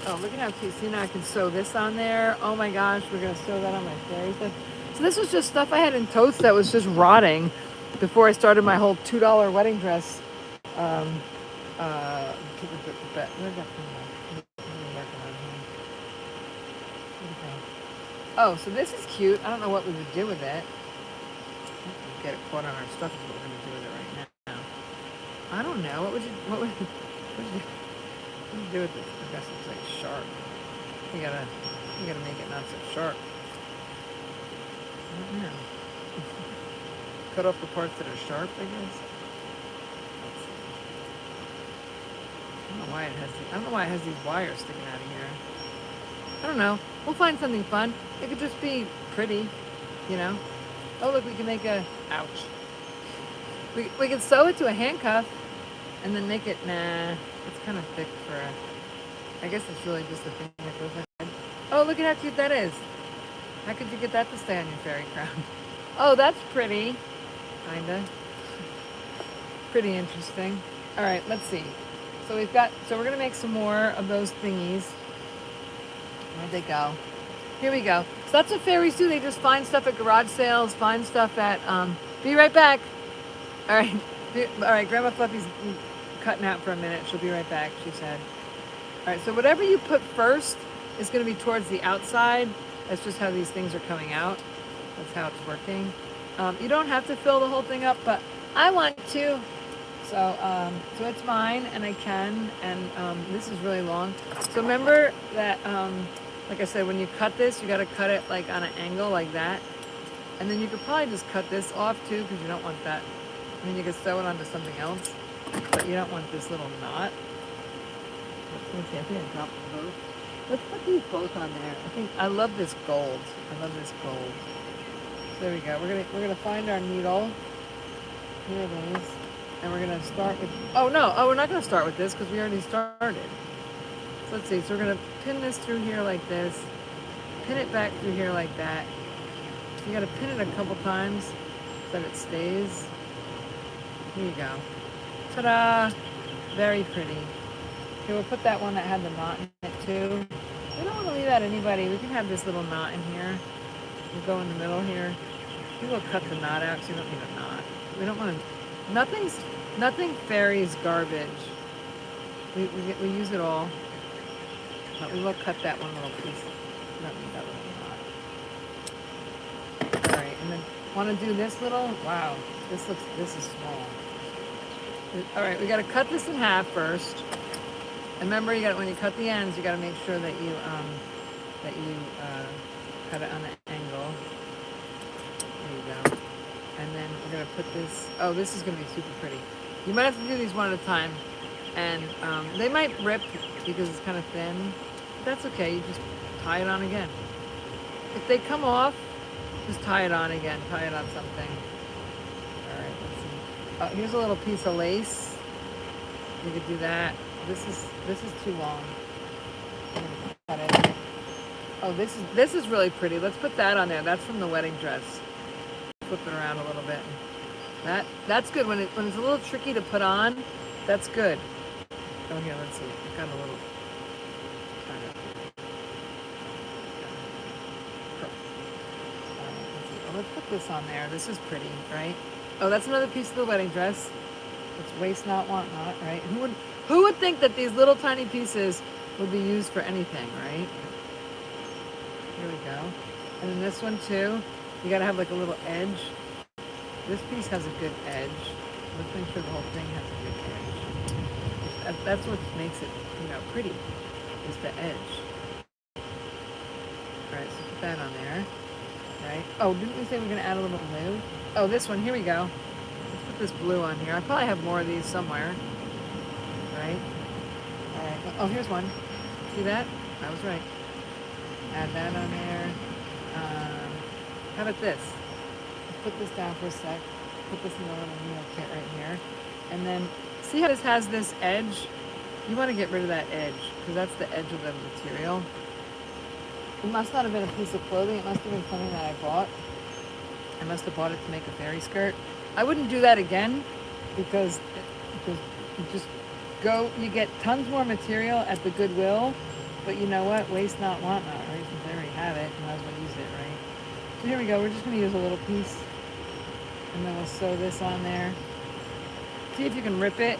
Oh, look at how cute. See, now I can sew this on there. Oh my gosh, we're going to sew that on my fairy stuff. So this was just stuff I had in totes that was just rotting before I started my whole $2 wedding dress. Oh, so this is cute. I don't know what we would do with it. Get it caught on our stuff is what we're going to do with it right now. I don't know. What would you do with this? I guess it's like sharp. You gotta make it not so sharp. I don't know. Cut off the parts that are sharp, I guess. Let's see. I don't know why it has these wires sticking out of here. I don't know. We'll find something fun. It could just be pretty, you know. Oh look, we can make a ouch. We can sew it to a handcuff and then make it it's kind of thick for I guess it's really just a thing that goes ahead. Oh, look at how cute that is. How could you get that to stay on your fairy crown? Oh, that's pretty. Kinda. Pretty interesting. All right, let's see. So we're gonna make some more of those thingies. Where'd they go? Here we go. So that's what fairies do. They just find stuff at garage sales, find stuff at, be right back. All right, Grandma Fluffy's cutting out for a minute. She'll be right back, she said. All right, so whatever you put first is going to be towards the outside. That's just how these things are coming out. That's how it's working. You don't have to fill the whole thing up, but I want to. So it's mine, and I can, and this is really long. So remember that, like I said, when you cut this, you got to cut it like on an angle like that. And then you could probably just cut this off too, because you don't want that. I mean, you could sew it onto something else, but you don't want this little knot. Let me see, I think I dropped them both. Let's put these both on there. I love this gold. I love this gold. So there we go. We're gonna find our needle. Here it is. And we're gonna start with, we're not gonna start with this because we already started. So let's see, so we're gonna pin this through here like this, pin it back through here like that. You gotta pin it a couple times so that it stays. Here you go. Ta-da! Very pretty. Okay, we'll put that one that had the knot in it too. We don't want to leave out anybody. We can have this little knot in here. We'll go in the middle here. We will cut the knot out so you don't need a knot. We don't want to, nothing fairies garbage. We use it all. But we will cut that one little piece. Not that little knot. Alright, and then want to do this little, wow, this is small. Alright, we got to cut this in half first. And remember, when you cut the ends, you got to make sure that you cut it on an angle. There you go. And then we're gonna put this. Oh, this is gonna be super pretty. You might have to do these one at a time, and they might rip because it's kind of thin. But that's okay. You just tie it on again. If they come off, just tie it on again. Tie it on something. All right. Let's see. Oh, here's a little piece of lace. You could do that. This is too long. I'm gonna cut it. Oh, this is really pretty. Let's put that on there. That's from the wedding dress. Flip it around a little bit. That's good when it's a little tricky to put on. That's good. Oh, here, let's see. I've got a little. Let's put this on there. This is pretty, right? Oh, that's another piece of the wedding dress. It's waist knot, want knot, right? Who would think that these little tiny pieces would be used for anything, right? Here we go. And then this one too. You gotta have like a little edge. This piece has a good edge. Let's make sure the whole thing has a good edge. That's what makes it, pretty, is the edge. Alright, so put that on there. Right? Oh, didn't we say we're gonna add a little blue? Oh, this one, here we go. Let's put this blue on here. I probably have more of these somewhere. Right? Alright. Oh, here's one. See that? I was right. Add that on there. How about this? Let's put this down for a sec. Put this in the little needle kit right here. And then, see how this has this edge? You want to get rid of that edge, because that's the edge of the material. It must not have been a piece of clothing. It must have been something that I bought. I must have bought it to make a fairy skirt. I wouldn't do that again, because you just go, you get tons more material at the Goodwill, but you know what? Waste not, want not, right? Since I already have it, you might as well use it, right? So here we go. We're just going to use a little piece, and then we'll sew this on there. See if you can rip it.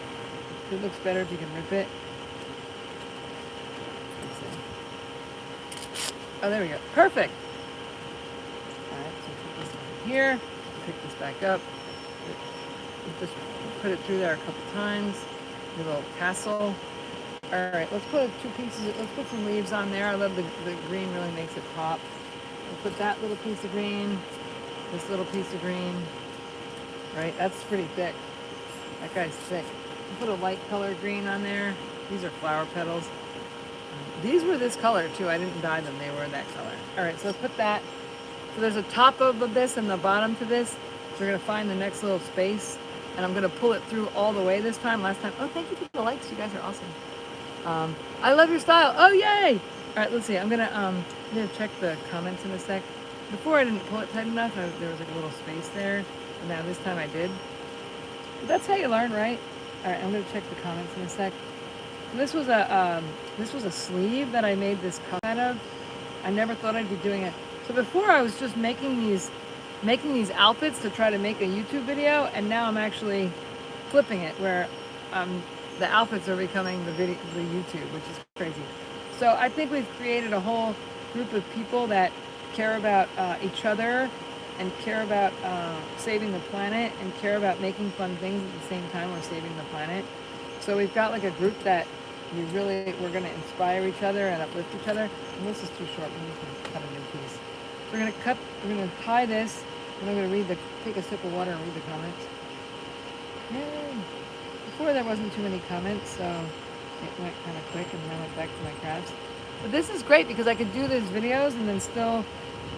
It looks better if you can rip it. Oh, there we go. Perfect. All right, so put this on here. Pick this back up. Just put it through there a couple times. Your little tassel. All right, let's put two pieces. Let's put some leaves on there. I love the green. Really makes it pop. We'll put that little piece of green. This little piece of green. Right, that's pretty thick. That guy's thick. We'll put a light color green on there. These are flower petals. These were this color too. I didn't dye them. They were that color. All right, so let's put that. So there's a top of this and the bottom to this. So we're gonna find the next little space, and I'm gonna pull it through all the way this time. Last time, oh, thank you for the likes. You guys are awesome. I love your style. Oh, yay! All right, let's see. I'm gonna check the comments in a sec. Before I didn't pull it tight enough. There was like a little space there, and now this time I did. But that's how you learn, right? All right, I'm gonna check the comments in a sec. This was a sleeve that I made this cuff out of. I never thought I'd be doing it. So before I was just making these outfits to try to make a YouTube video, and now I'm actually flipping it where the outfits are becoming the YouTube, which is crazy. So I think we've created a whole group of people that care about each other and care about saving the planet and care about making fun things at the same time we're saving the planet. So we've got like a group that we're going to inspire each other and uplift each other. And this is too short. We need to cut a new piece. We're going to tie this, and I'm going to take a sip of water and read the comments. Yay! Before there wasn't too many comments, so it went kind of quick, and then I went back to my crafts. But this is great because I could do these videos and then still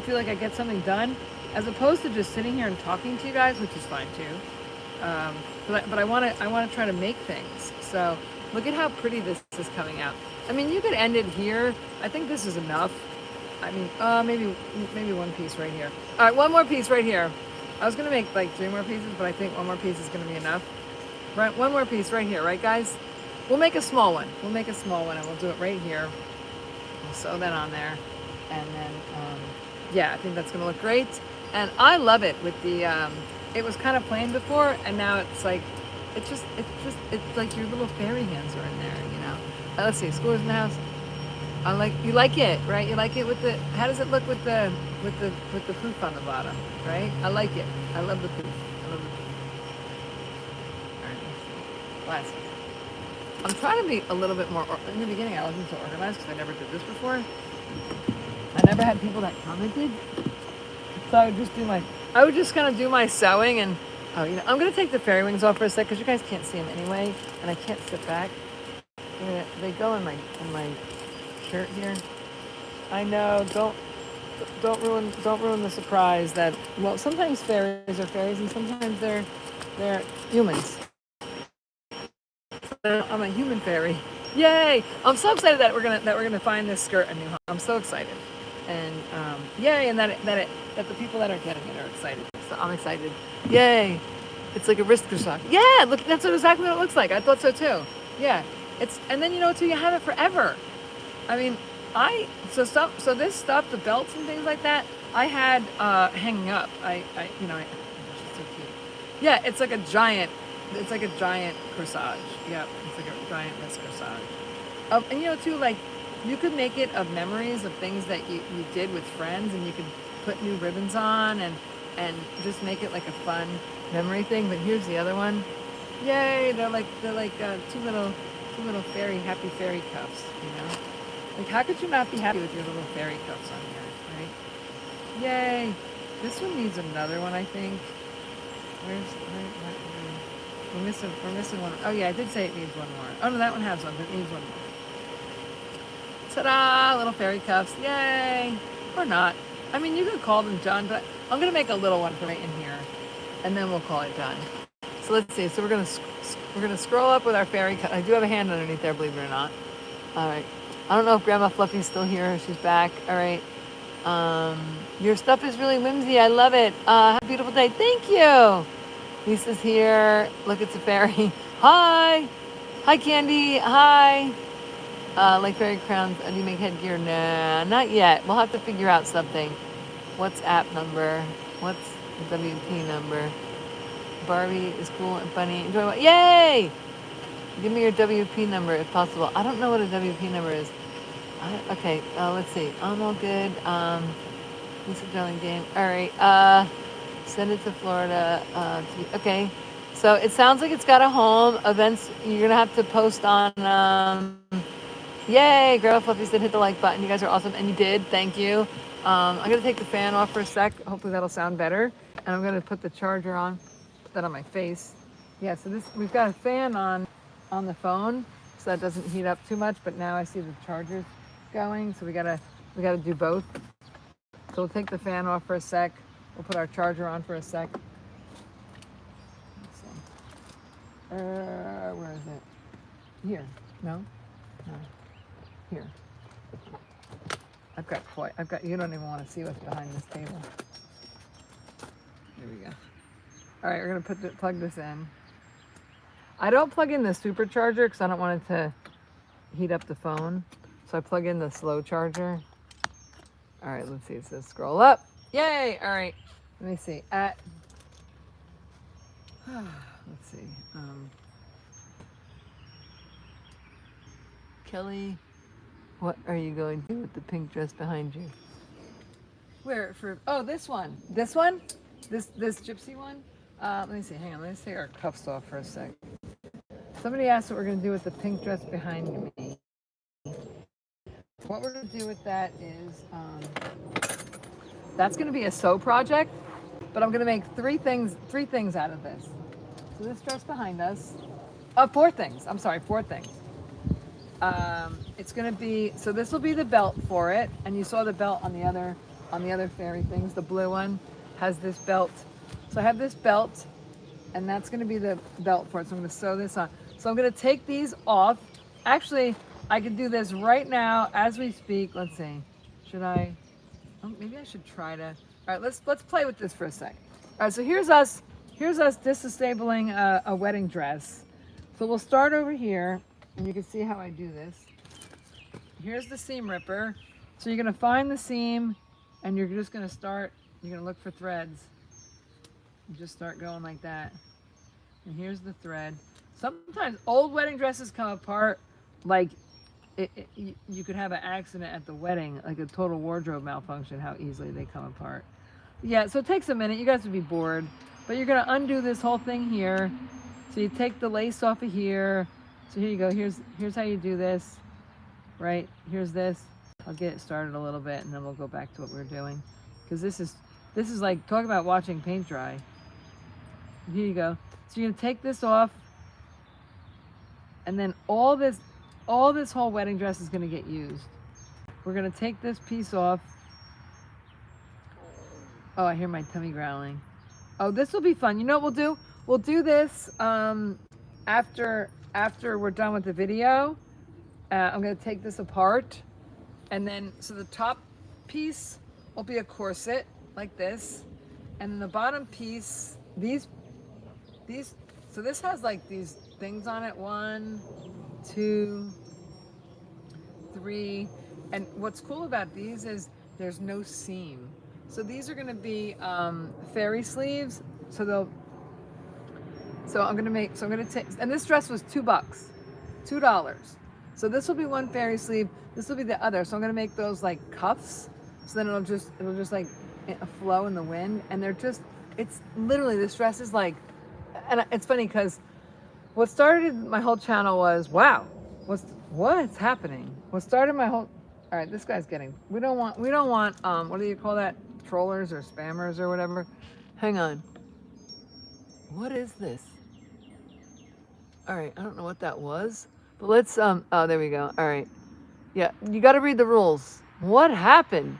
feel like I get something done, as opposed to just sitting here and talking to you guys, which is fine too. But I want to try to make things. So look at how pretty this is coming out. I mean, you could end it here. I think this is enough. I mean, maybe one piece right here. All right, one more piece right here. I was gonna make like 3 more pieces, but I think one more piece is gonna be enough. Right, one more piece right here, right, guys? We'll make a small one. We'll make a small one, and we'll do it right here. We'll sew that on there, and then yeah, I think that's gonna look great. And I love it with the. It was kind of plain before, and now it's like, it's like your little fairy hands are in there, you know. Let's see, school's in the house. You like it, right? You like it with the. How does it look with the poof on the bottom, right? I like it. I love the poof. I love the poof. All right, let's see. Glasses. I'm trying to be a little bit more. In the beginning, I wasn't so organized because I never did this before. I never had people that commented, so I would just do my. I would just kind of do my sewing and. Oh, you know, I'm gonna take the fairy wings off for a sec because you guys can't see them anyway, and I can't sit back. They go in my shirt here. I know. Don't ruin the surprise that. Well, sometimes fairies are fairies, and sometimes they're humans. I'm a human fairy. Yay! I'm so excited that we're gonna find this skirt a new home. I'm so excited, and yay! And that the people that are getting it are excited. So I'm excited. Yay! It's like a wrist sock. Yeah, look, that's exactly what it looks like. I thought so too. Yeah, and then you know too, you have it forever. I mean, so this stuff, the belts and things like that, I had hanging up. It's so cute. Yeah, it's like a giant corsage. Yep, it's like a giant wrist corsage. And you know too, like you could make it of memories of things that you did with friends, and you could put new ribbons on and just make it like a fun memory thing. But here's the other one. Yay! They're like two little happy fairy cuffs. You know, like how could you not be happy with your little fairy cuffs on here, right? Yay! This one needs another one, I think. We're missing one. Oh yeah, I did say it needs one more. Oh no, that one has one, but it needs one more. Ta-da! Little fairy cuffs. Yay! Or not. I mean, you could call them done, but I'm gonna make a little one for right in here, and then we'll call it done. So let's see. So we're gonna scroll up with our fairy cut. I do have a hand underneath there, believe it or not. All right. I don't know if Grandma Fluffy's still here. She's back. All right. Your stuff is really whimsy. I love it. Have a beautiful day. Thank you. Lisa's here. Look, it's a fairy. Hi. Hi, Candy. Hi. Like fairy crowns. Do you make headgear? Nah, not yet. We'll have to figure out something. What's app number? What's the WP number? Barbie is cool and funny. Enjoy what? Yay! Give me your WP number if possible. I don't know what a WP number is. Okay, let's see. I'm all good. Lisa Darling game. All right. Send it to Florida. Okay. So it sounds like it's got a home. Events, you're going to have to post on. Yay! Grandma Fluffy said hit the like button. You guys are awesome. And you did. Thank you. I'm going to take the fan off for a sec. Hopefully that'll sound better. And I'm going to put the charger on. Put that on my face. Yeah, so we've got a fan on the phone, so that doesn't heat up too much. But now I see the charger's going, so we gotta do both. So we'll take the fan off for a sec. We'll put our charger on for a sec. Let's see. Where is it? Here. No. Here. I've got. You don't even want to see what's behind this table. Here we go. All right, we're gonna plug this in. I don't plug in the supercharger because I don't want it to heat up the phone. So I plug in the slow charger. All right, let's see. It says scroll up. Yay! All right. Let me see. Let's see. Kelly, what are you going to do with the pink dress behind you? Where for? Oh, this one. This one? This gypsy one? Let me see. Hang on. Let me take our cuffs off for a sec. Somebody asked what we're going to do with the pink dress behind me. What we're going to do with that is, that's going to be a sew project, but I'm going to make three things out of this. So this dress behind us, four things. It's going to be, so this will be the belt for it, and you saw the belt on the other fairy things. The blue one has this belt. So I have this belt, and that's going to be the belt for it. So I'm going to sew this on. So I'm going to take these off. Actually, I could do this right now as we speak. Let's see. Should I? Oh, maybe I should try to. All right, let's play with this for a sec. All right, so here's us disassemabling a wedding dress. So we'll start over here. And you can see how I do this. Here's the seam ripper. So you're gonna find the seam and you're just gonna start, you're gonna look for threads. You just start going like that. And here's the thread. Sometimes old wedding dresses come apart like you could have an accident at the wedding, like a total wardrobe malfunction, how easily they come apart. Yeah, so it takes a minute. You guys would be bored. But you're gonna undo this whole thing here. So you take the lace off of here. So here you go. Here's how you do this. Right? Here's this. I'll get it started a little bit and then we'll go back to what we're doing. Because this is like, talk about watching paint dry. Here you go. So you're gonna take this off, and then all this whole wedding dress is gonna get used. We're gonna take this piece off. Oh, I hear my tummy growling. Oh, this will be fun. You know what we'll do? We'll do this after we're done with the video. I'm gonna take this apart, and then so the top piece will be a corset like this, and then the bottom piece, these. So this has like these things on it. 1, 2, 3. And what's cool about these is there's no seam. So these are gonna be fairy sleeves. So I'm gonna take, and this dress was $2. So this will be one fairy sleeve. This will be the other. So I'm gonna make those like cuffs. So then it'll just like flow in the wind. And it's literally, this dress is like, and it's funny because what started my whole channel was, wow, what's happening? What started my whole, all right, this guy's getting, we don't want, what do you call that? Trollers or spammers or whatever. Hang on. What is this? All right, I don't know what that was, but let's, oh, there we go. All right. Yeah, you got to read the rules. What happened?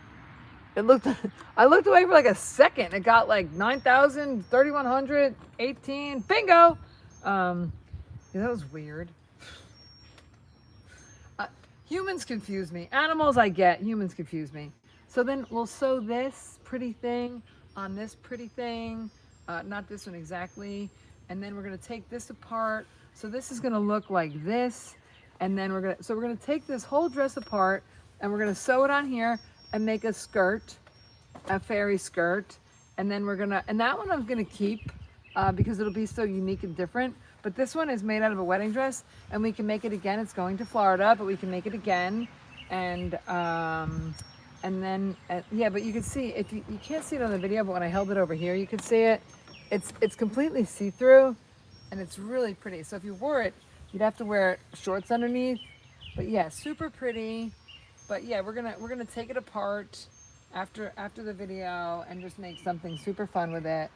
I looked away for like a second. It got like 9,000, 3,100, 18. Bingo! Yeah, that was weird. Humans confuse me. Animals I get. Humans confuse me. So then we'll sew this pretty thing on this pretty thing. Not this one exactly. And then we're going to take this apart. So this is going to look like this. And then we're going to take this whole dress apart and we're going to sew it on here and make a skirt, a fairy skirt. And then and that one I'm gonna keep because it'll be so unique and different. But this one is made out of a wedding dress and we can make it again. It's going to Florida, but we can make it again. And then, yeah, but you can see, if you can't see it on the video, but when I held it over here, you can see it. It's completely see-through and it's really pretty. So if you wore it, you'd have to wear shorts underneath. But yeah, super pretty. But yeah, we're gonna take it apart after the video and just make something super fun with it.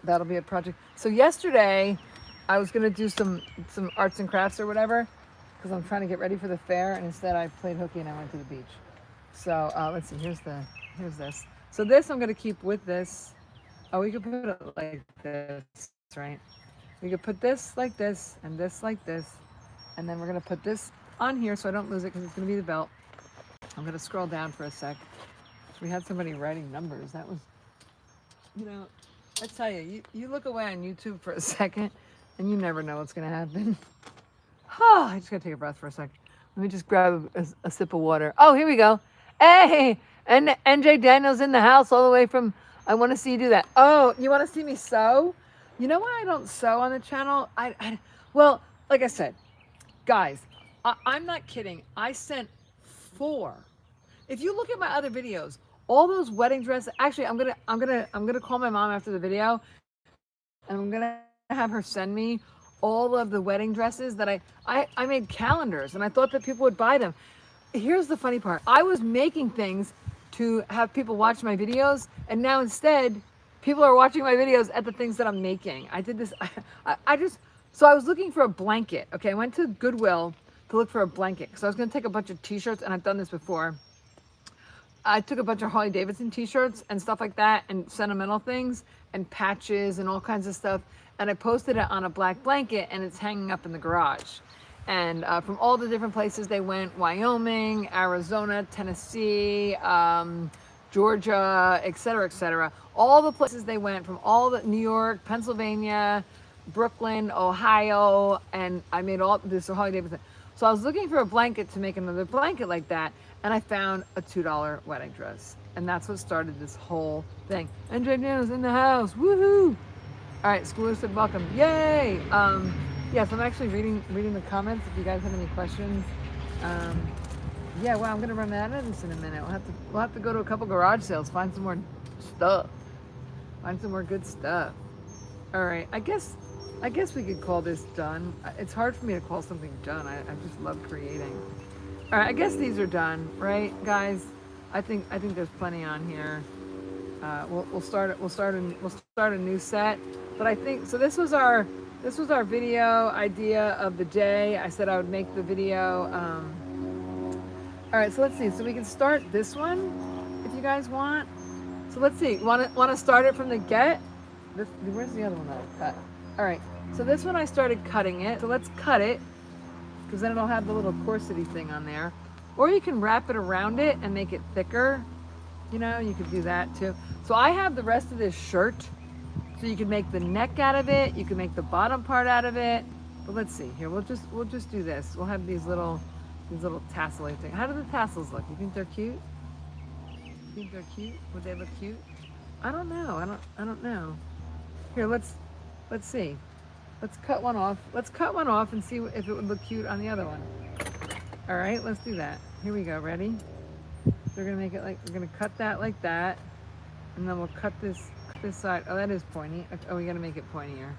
That'll be a project. So yesterday, I was gonna do some arts and crafts or whatever, because I'm trying to get ready for the fair, and instead I played hooky and I went to the beach. So let's see. Here's this. So this I'm gonna keep with this. Oh, we could put it like this, right? We could put this like this and this like this, and then we're gonna put this on here so I don't lose it because it's gonna be the belt. I'm gonna scroll down for a sec. We had somebody writing numbers. That was, you know, I tell you, you look away on YouTube for a second and you never know what's gonna happen. Oh, I just gotta take a breath for a sec. Let me just grab a sip of water. Oh, here we go. Hey, and NJ Daniels in the house all the way from, I wanna see you do that. Oh, you wanna see me sew? You know why I don't sew on the channel? Well, like I said, guys, I'm not kidding. I sent 4. If you look at my other videos, all those wedding dresses, actually I'm gonna call my mom after the video and I'm gonna have her send me all of the wedding dresses that I made calendars and I thought that people would buy them. Here's the funny part. I was making things to have people watch my videos and now instead people are watching my videos at the things that I'm making. I did this, so I was looking for a blanket. Okay, I went to Goodwill to look for a blanket because I was gonna take a bunch of t-shirts, and I've done this before. I took a bunch of Harley Davidson t-shirts and stuff like that and sentimental things and patches and all kinds of stuff. And I posted it on a black blanket and it's hanging up in the garage. And from all the different places they went, Wyoming, Arizona, Tennessee, Georgia, et cetera, all the places they went from all the New York, Pennsylvania, Brooklyn, Ohio, and I made all this Harley Davidson. So I was looking for a blanket to make another blanket like that, and I found a $2 wedding dress, and that's what started this whole thing. And Jana's in the house, woohoo! All right, Schooler said welcome, yay! Yes, I'm actually reading the comments. If you guys have any questions, yeah, well, I'm gonna run out of this in a minute. We'll have to go to a couple garage sales, find some more stuff, find some more good stuff. All right, I guess we could call this done. It's hard for me to call something done. I just love creating. All right, I guess these are done, right, guys? I think there's plenty on here. We'll start a new set. But I think so. This was our video idea of the day. I said I would make the video. All right, so let's see. So we can start this one if you guys want. So let's see. Want to start it from the get? Where's the other one that I cut? All right, so this one I started cutting it. So let's cut it, because then it'll have the little corsety thing on there. Or you can wrap it around it and make it thicker. You know, you could do that too. So I have the rest of this shirt. So you can make the neck out of it. You can make the bottom part out of it. But let's see here. We'll just do this. We'll have these little tassel-y things. How do the tassels look? You think they're cute? You think they're cute? Would they look cute? I don't know. I don't know. Here, let's see. Let's cut one off. Let's cut one off and see if it would look cute on the other one. All right, let's do that. Here we go. Ready? So we're gonna make it like, we're gonna cut that like that, and then we'll cut this side. Oh, that is pointy. Oh, we gotta make it pointier.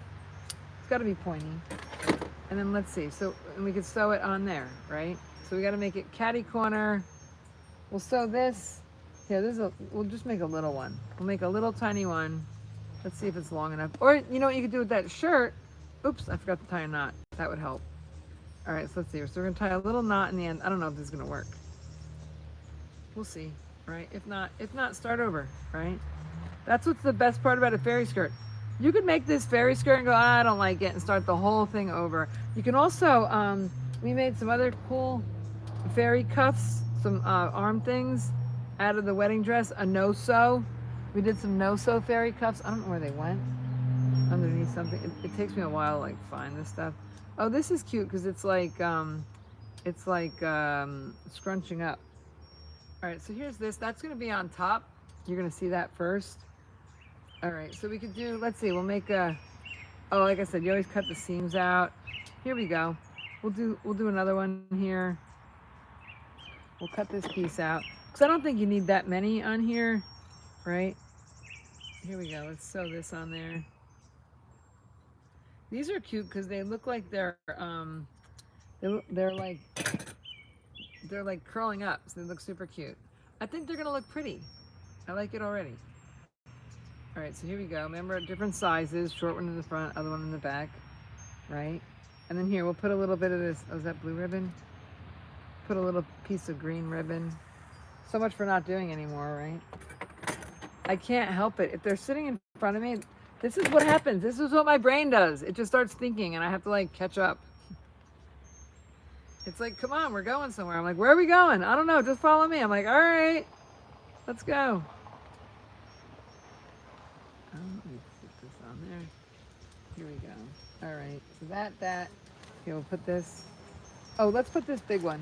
It's gotta be pointy. And then let's see. So, and we could sew it on there, right? So we gotta make it catty corner. We'll sew this. Yeah, we'll just make a little one. We'll make a little tiny one. Let's see if it's long enough. Or, you know what you could do with that shirt? Oops, I forgot to tie a knot. That would help. All right, so let's see. So we're gonna tie a little knot in the end. I don't know if this is gonna work. We'll see, right? If not, start over, right? That's what's the best part about a fairy skirt. You could make this fairy skirt and go, I don't like it, and start the whole thing over. You can also, we made some other cool fairy cuffs, some arm things out of the wedding dress, a no-sew. We did some no-sew fairy cuffs. I don't know where they went. Underneath something. It takes me a while to like find this stuff. Oh, this is cute because it's like scrunching up. All right, so here's this. That's gonna be on top. You're gonna see that first. All right, so we could do, let's see, we'll make a, oh, like I said, you always cut the seams out. Here we go. We'll do another one here. We'll cut this piece out. Because I don't think you need that many on here, right? Here we go, let's sew this on there. These are cute because they look like they're like curling up, so they look super cute. I think they're gonna look pretty. I like it already. All right, so here we go. Remember, different sizes, short one in the front, other one in the back, right? And then here, we'll put a little bit of this, oh, is that blue ribbon? Put a little piece of green ribbon. So much for not doing anymore, right? I can't help it. If they're sitting in front of me, this is what happens. This is what my brain does. It just starts thinking, and I have to like catch up. It's like, come on, we're going somewhere. I'm like, where are we going? I don't know, just follow me. I'm like, all right, let's go. Oh, let me put this on there. Here we go. All right, so that. Here, we'll put this. Oh, let's put this big one.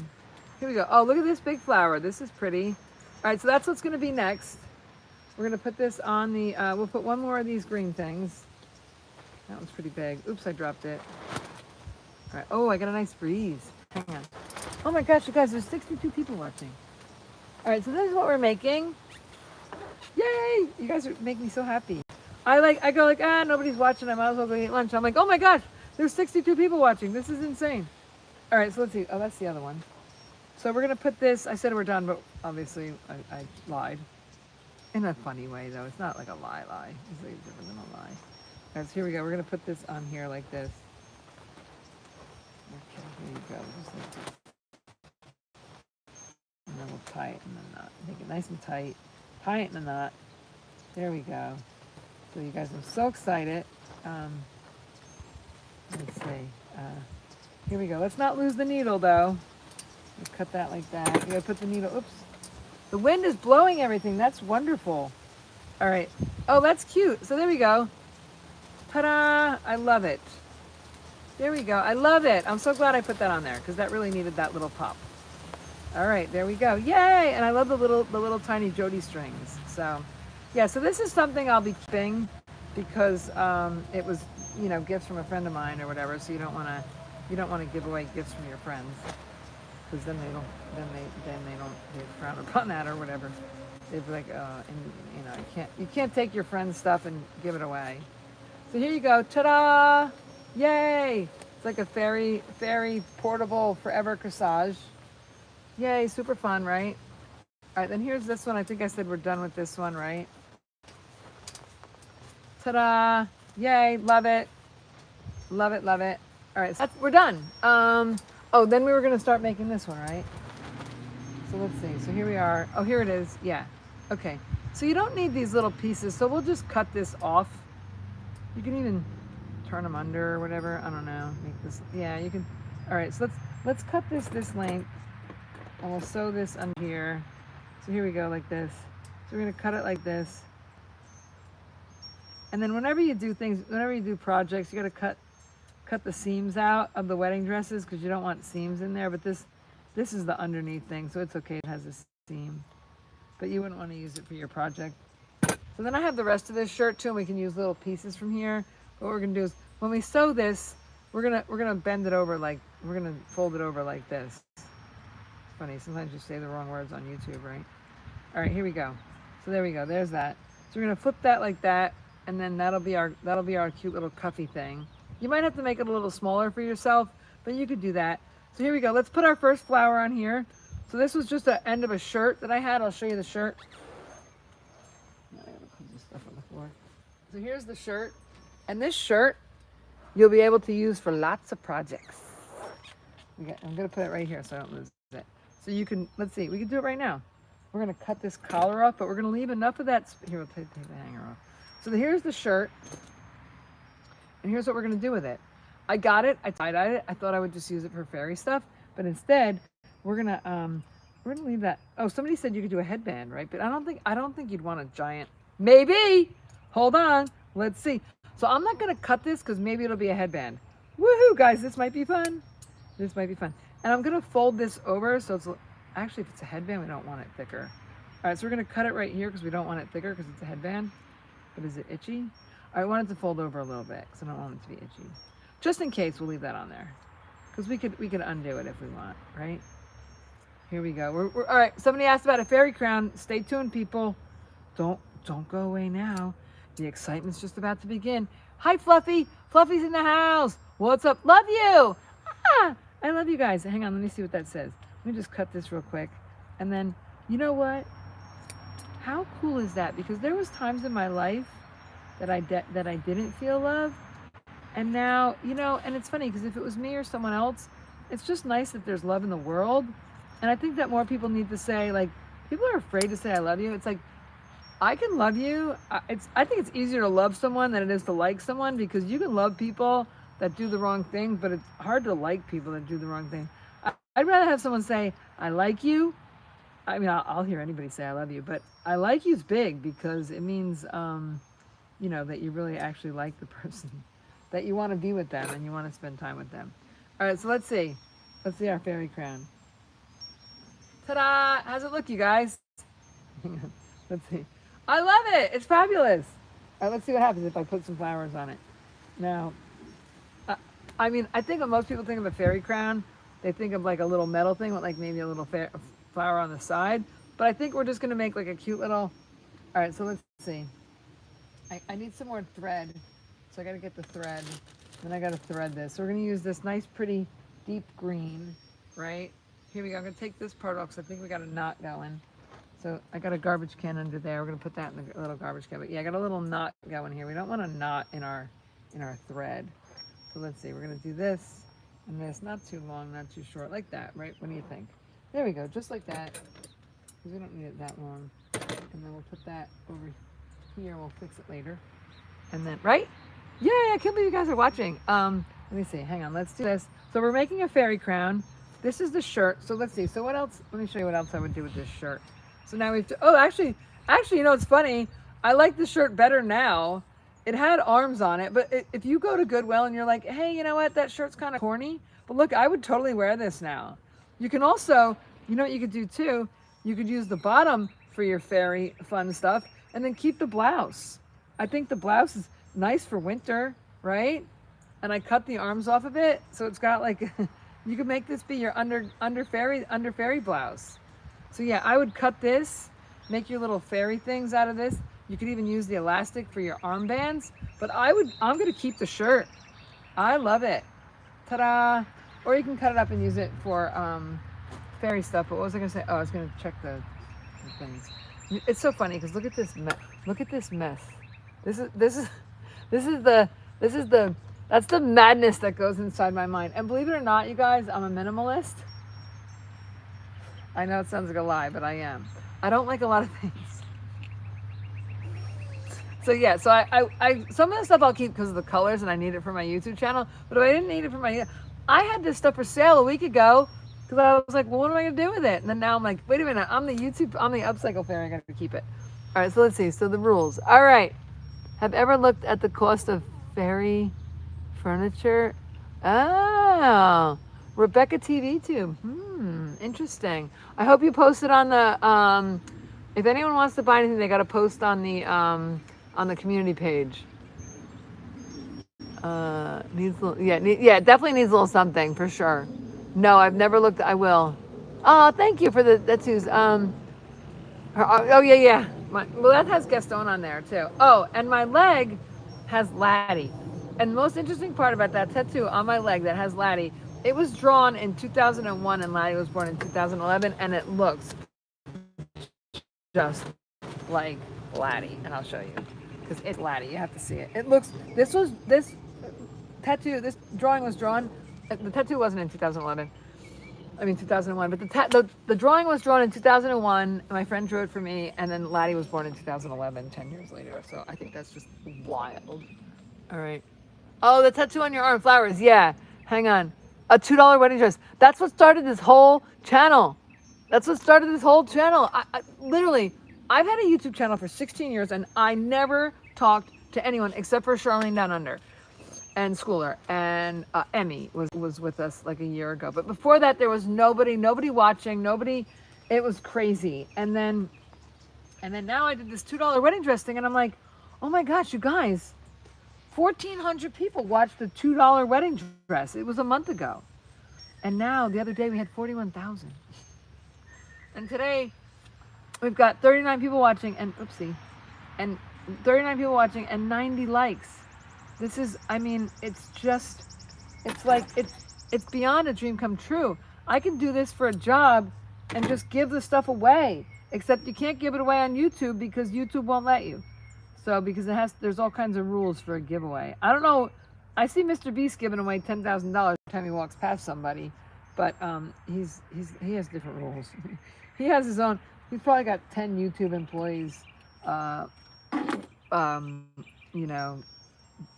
Here we go. Oh, look at this big flower. This is pretty. All right, so that's what's gonna be next. We're gonna put this on the, we'll put one more of these green things. That one's pretty big. Oops, I dropped it. All right, oh, I got a nice breeze. Hang on. Oh my gosh, you guys, there's 62 people watching. All right, so this is what we're making. Yay! You guys are making me so happy. I go like, nobody's watching. I might as well go eat lunch. I'm like, oh my gosh, there's 62 people watching. This is insane. All right, so let's see. Oh, that's the other one. So we're gonna put this. I said we're done, but obviously I lied. In a funny way, though. It's not like a lie. It's like different than a lie. All right, so here we go. We're gonna put this on here like this. Okay, here you go. Just like this. And then we'll tie it in the knot. Make it nice and tight. Tie it in a knot. There we go. So you guys are so excited. Let's see. Here we go. Let's not lose the needle though. Let's cut that like that. You gotta put the needle. Oops. The wind is blowing everything. That's wonderful. All right. Oh, that's cute. So there we go. Ta-da! I love it. There we go. I love it. I'm so glad I put that on there because that really needed that little pop. All right, there we go. Yay! And I love the little tiny Jody strings. So, yeah. So this is something I'll be keeping because it was, you know, gifts from a friend of mine or whatever. So you don't want to give away gifts from your friends because then they frown upon that or whatever. They'd be like, and you know, you can't take your friend's stuff and give it away. So here you go. Ta-da! Yay! It's like a fairy portable forever corsage. Yay, super fun, right? All right, then here's this one. I think I said we're done with this one, right? Ta-da! Yay, love it. Love it, love it. All right, so we're done. Oh, then we were gonna start making this one, right? So let's see, so here we are. Oh, here it is, yeah. Okay, so you don't need these little pieces, so we'll just cut this off. You can even turn them under or whatever, I don't know, make this, yeah, you can. All right, so let's cut this length, and we'll sew this under here. So here we go, like this. So we're gonna cut it like this. And then whenever you do things, whenever you do projects, you gotta cut the seams out of the wedding dresses because you don't want seams in there, but this is the underneath thing, so it's okay, it has a seam. But you wouldn't want to use it for your project. So then I have the rest of this shirt too, and we can use little pieces from here. What we're gonna do is when we sew this, we're gonna bend it over like, we're gonna fold it over like this. It's funny, sometimes you say the wrong words on YouTube, right? All right, here we go. So there we go, there's that. So we're gonna flip that like that, and then that'll be our cute little cuffy thing. You might have to make it a little smaller for yourself, but you could do that. So here we go. Let's put our first flower on here. So this was just the end of a shirt that I had. I'll show you the shirt. I gotta put this stuff on the floor. So here's the shirt. And this shirt, you'll be able to use for lots of projects. I'm gonna put it right here so I don't lose it. So you can, let's see, we can do it right now. We're gonna cut this collar off, but we're gonna leave enough of that. Here, we'll take the hanger off. So here's the shirt. And here's what we're gonna do with it. I got it, I tie-dyed it. I thought I would just use it for fairy stuff, but instead we're gonna leave that. Oh, somebody said you could do a headband, right? But I don't think you'd want a giant. Maybe. Hold on. Let's see. So I'm not gonna cut this because maybe it'll be a headband. Woohoo, guys! This might be fun. This might be fun. And I'm gonna fold this over so it's actually, if it's a headband, we don't want it thicker. All right, so we're gonna cut it right here because we don't want it thicker because it's a headband. But is it itchy? I want it to fold over a little bit because I don't want it to be itchy. Just in case, we'll leave that on there because we could undo it if we want, right? Here we go. We're all right. Somebody asked about a fairy crown. Stay tuned, people. Don't go away now. The excitement's just about to begin. Hi, Fluffy. Fluffy's in the house. What's up? Love you. Ah, I love you guys. Hang on. Let me see what that says. Let me just cut this real quick. And then, you know what? How cool is that? Because there was times in my life that I didn't feel love. And now, you know, and it's funny because if it was me or someone else, it's just nice that there's love in the world. And I think that more people need to say, like, people are afraid to say I love you. It's like, I can love you. I think it's easier to love someone than it is to like someone because you can love people that do the wrong thing, but it's hard to like people that do the wrong thing. I'd rather have someone say, I like you. I mean, I'll hear anybody say I love you, but I like you's big because it means, you know, that you really actually like the person, that you want to be with them and you want to spend time with them. All right, so let's see. Let's see our fairy crown. Ta-da! How's it look, you guys? Let's see. I love it. It's fabulous. All right, let's see what happens if I put some flowers on it. Now, I mean, I think when most people think of a fairy crown, they think of like a little metal thing with like maybe a little flower on the side. But I think we're just going to make like a cute little... All right, so let's see. I need some more thread. So I got to get the thread. Then I got to thread this. So we're going to use this nice, pretty deep green, right? Here we go. I'm going to take this part off because I think we got a knot going. So I got a garbage can under there. We're going to put that in the little garbage can. But yeah, I got a little knot going here. We don't want a knot in our thread. So let's see. We're going to do this and this. Not too long, not too short. Like that, right? What do you think? There we go. Just like that. Because we don't need it that long. And then we'll put that over here. We'll fix it later. And then, right? Yay! I can't believe you guys are watching. Let me see. Hang on. Let's do this. So we're making a fairy crown. This is the shirt. So let's see. So what else? Let me show you what else I would do with this shirt. So now we have to, oh, actually, you know, it's funny. I like the shirt better now it had arms on it, but if you go to Goodwill and you're like, hey, you know what, that shirt's kind of corny, but look, I would totally wear this now. You can also, you know what you could do too? You could use the bottom for your fairy fun stuff and then keep the blouse. I think the blouse is nice for winter, right? And I cut the arms off of it, so it's got like, you could make this be your under fairy blouse. So yeah, I would cut this, make your little fairy things out of this. You could even use the elastic for your armbands, but I'm gonna keep the shirt. I love it. Ta-da! Or you can cut it up and use it for fairy stuff. But what was I gonna say? Oh, I was gonna check the things. It's so funny because look at this mess. Look at this mess. That's the madness that goes inside my mind. And believe it or not, you guys, I'm a minimalist. I know it sounds like a lie, but I am. I don't like a lot of things. So yeah, so I some of the stuff I'll keep because of the colors and I need it for my YouTube channel. But if I didn't need it for I had this stuff for sale a week ago because I was like, well, what am I gonna do with it? And then now I'm like, wait a minute, I'm the upcycle fairy. I gotta keep it. All right, so let's see. So the rules. All right, have ever looked at the cost of fairy furniture? Oh, Rebecca TV Tube. Interesting. I hope you posted on the. If anyone wants to buy anything, they got to post on the community page. Needs a little, yeah, definitely needs a little something for sure. No, I've never looked. I will. Oh, thank you for the tattoos. Oh yeah. Well, that has Gaston on there too. Oh, and my leg has Laddie. And the most interesting part about that tattoo on my leg that has Laddie, it was drawn in 2001 and Laddie was born in 2011, and it looks just like Laddie. And I'll show you because it's Laddie. You have to see it. It looks. This drawing was drawn. The tattoo wasn't in 2011. I mean 2001, but the drawing was drawn in 2001. And my friend drew it for me, and then Laddie was born in 2011, 10 years later. So I think that's just wild. All right. Oh, the tattoo on your arm, flowers. Yeah. Hang on. A $2 wedding dress. That's what started this whole channel. Literally, I've had a YouTube channel for 16 years, and I never talked to anyone except for Charlene Down Under and Schooler, and Emmy was with us like a year ago. But before that, there was nobody watching, nobody. It was crazy. And then now I did this $2 wedding dress thing, and I'm like, oh my gosh, you guys, 1,400 people watched the $2 wedding dress. It was a month ago. And now, the other day, we had 41,000. And today, we've got 39 people watching, and 39 people watching, and 90 likes. This is, I mean, it's beyond a dream come true. I can do this for a job and just give the stuff away, except you can't give it away on YouTube because YouTube won't let you. So, because there's all kinds of rules for a giveaway. I don't know. I see Mr. Beast giving away $10,000 every time he walks past somebody, but he has different rules. He has his own. He's probably got 10 YouTube employees,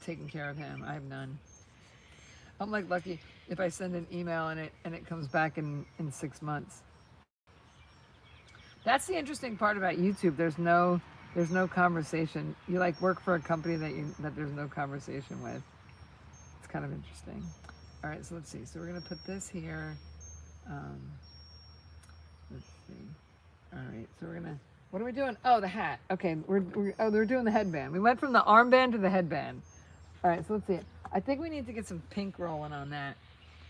taking care of him. I have none. I'm like lucky if I send an email and it comes back in 6 months. That's the interesting part about YouTube. There's no conversation. You like work for a company that there's no conversation with. It's kind of interesting. All right, so let's see. So we're gonna put this here. Let's see. All right, so we're gonna. What are we doing? Oh, the hat. Okay, we're doing the headband. We went from the armband to the headband. All right, so let's see. I think we need to get some pink rolling on that.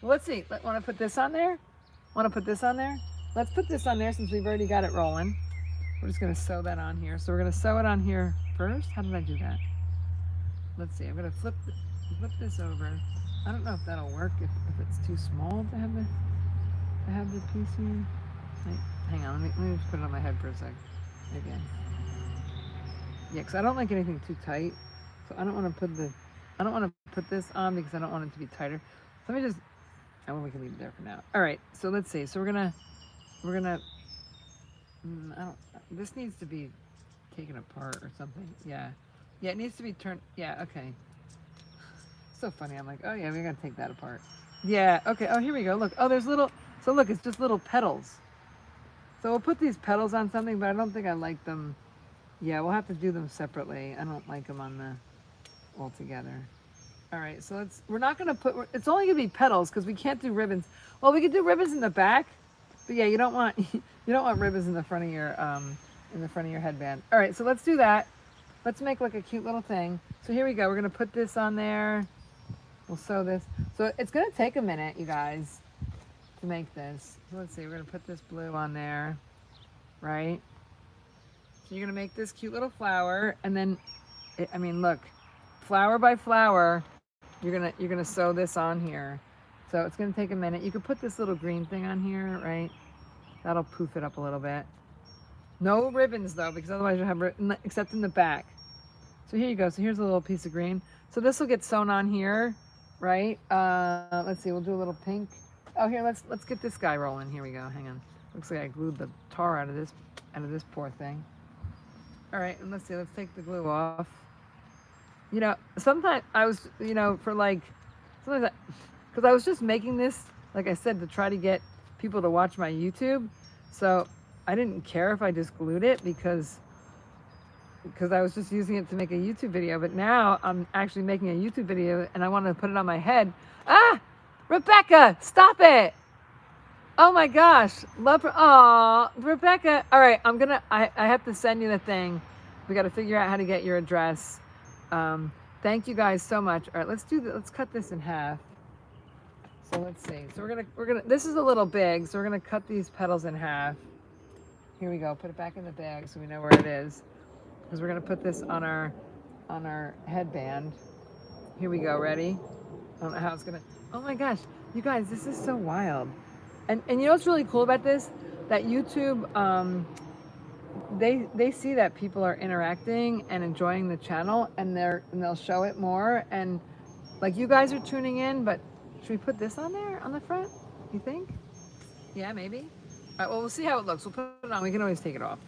Well, let's see. Want to put this on there? Want to put this on there? Let's put this on there since we've already got it rolling. We're just gonna sew that on here. So we're gonna sew it on here first. How did I do that? Let's see. I'm gonna flip this over. I don't know if that'll work. If it's too small to have the piece here. Hang on. Let me just put it on my head for a sec. Again. Yeah, because I don't like anything too tight. So I don't want to put this on because I don't want it to be tighter. So let me just. We can leave it there for now. All right. So let's see. So we're gonna. This needs to be taken apart or something. Yeah, it needs to be turned. Yeah, okay. So funny. I'm like, oh yeah, we're gonna take that apart. Yeah, okay. Oh, here we go. Look. Oh, there's little. So look, it's just little petals. So we'll put these petals on something, but I don't think I like them. Yeah, we'll have to do them separately. I don't like them on the. all together. All right, so we're not gonna put, it's only gonna be petals because we can't do ribbons. Well, we could do ribbons in the back, but yeah, you don't want, you don't want ribbons in the front of your headband. All right, so let's do that. Let's make like a cute little thing. So here we go. We're gonna put this on there. We'll sew this. So it's gonna take a minute, you guys, to make this. So let's see, we're gonna put this blue on there, right? So you're gonna make this cute little flower, and then, I mean, look, flower by flower, you're gonna sew this on here. So it's gonna take a minute. You could put this little green thing on here, right? That'll poof it up a little bit. No ribbons though, because otherwise you'll have, except in the back. So here you go. So here's a little piece of green. So this will get sewn on here, right? Let's see, we'll do a little pink. Oh, here, let's get this guy rolling. Here we go. Hang on. Looks like I glued the tar out of this poor thing. All right, and let's see. Let's take the glue off. You know, sometimes I was, you know, for like, sometimes because I was just making this, like I said, to try to get people to watch my YouTube. So I didn't care if I just glued it because I was just using it to make a YouTube video. But now I'm actually making a YouTube video and I want to put it on my head. Ah, Rebecca, stop it. Oh my gosh, love her. Aw, Rebecca. All right, I have to send you the thing. We got to figure out how to get your address. Thank you guys so much. All right, let's cut this in half. So let's see. So we're gonna, this is a little big, so we're gonna cut these petals in half. Here we go, put it back in the bag so we know where it is. Because we're gonna put this on our headband. Here we go, ready? I don't know how it's gonna, oh my gosh, you guys, this is so wild. And you know what's really cool about this? That YouTube, they see that people are interacting and enjoying the channel, and they'll show it more. And like you guys are tuning in, but should we put this on there on the front? You think? Yeah, maybe. All right, well, we'll see how it looks. We'll put it on. We can always take it off.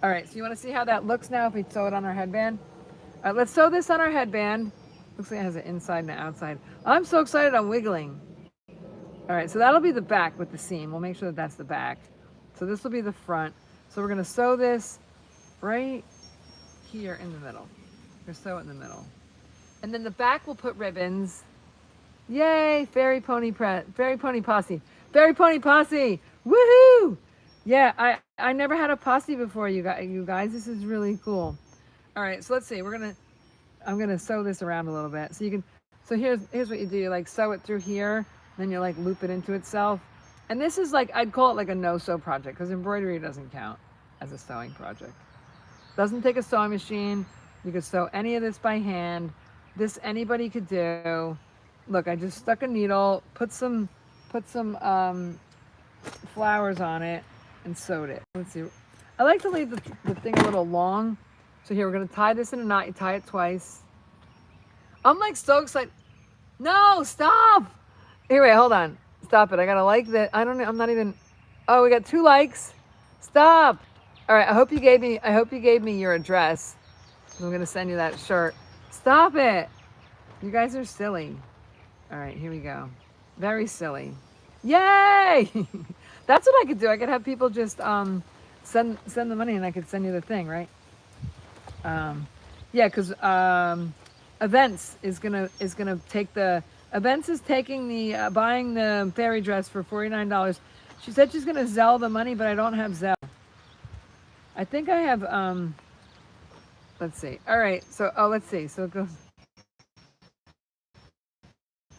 All right, so you want to see how that looks now if we sew it on our headband? All right, let's sew this on our headband. Looks like it has an inside and an outside. I'm so excited, I'm wiggling. All right, so that'll be the back with the seam. We'll make sure that that's the back. So this will be the front. So we're gonna sew this right here in the middle. We're gonna sew it in the middle. And then the back we'll put ribbons. Yay, Fairy Pony Posse. Fairy Pony Posse, woohoo! Yeah, I never had a posse before, you guys. This is really cool. All right, so let's see. I'm gonna sew this around a little bit. So here's what you do. You like sew it through here, then you like loop it into itself. And this is like, I'd call it like a no-sew project because embroidery doesn't count as a sewing project. Doesn't take a sewing machine. You could sew any of this by hand. This anybody could do. Look, I just stuck a needle, put some flowers on it, and sewed it. Let's see. I like to leave the thing a little long. So here, we're gonna tie this in a knot. You tie it twice. I'm like so excited. No, stop. Here, wait, hold on. Stop it. I gotta like that. I don't know. I'm not even. Oh, we got 2 likes. Stop. All right. I hope you gave me your address. I'm gonna send you that shirt. Stop it. You guys are silly. All right. Here we go. Very silly. Yay! That's what I could do. I could have people just send the money, and I could send you the thing, right? Yeah, because Events is gonna take the. Events is taking the buying the fairy dress for $49. She said she's gonna Zelle the money, but I don't have Zelle. I think I have let's see. All right, so let's see. So it goes.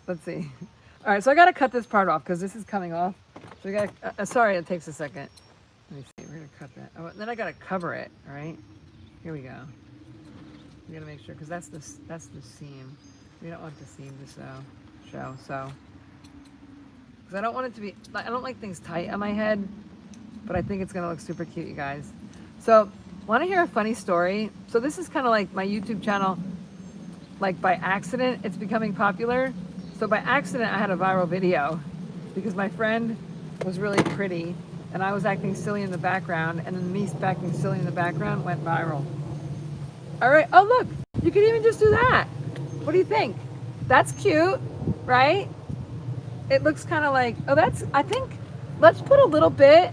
Let's see. All right, so I gotta cut this part off because this is coming off. So we gotta. Sorry, it takes a second. Let me see. We're gonna cut that. Oh, then I gotta cover it. All right. Here we go. We gotta make sure because that's the seam. We don't want the seam to show. So, because I don't want it to be. I don't like things tight on my head, but I think it's gonna look super cute, you guys. So, want to hear a funny story? So this is kind of like my YouTube channel. Like by accident, it's becoming popular. So by accident, I had a viral video because my friend was really pretty and I was acting silly in the background, and then me acting silly in the background went viral. All right. Oh, look, you can even just do that. What do you think? That's cute, right? It looks kind of like, oh, I think, let's put a little bit.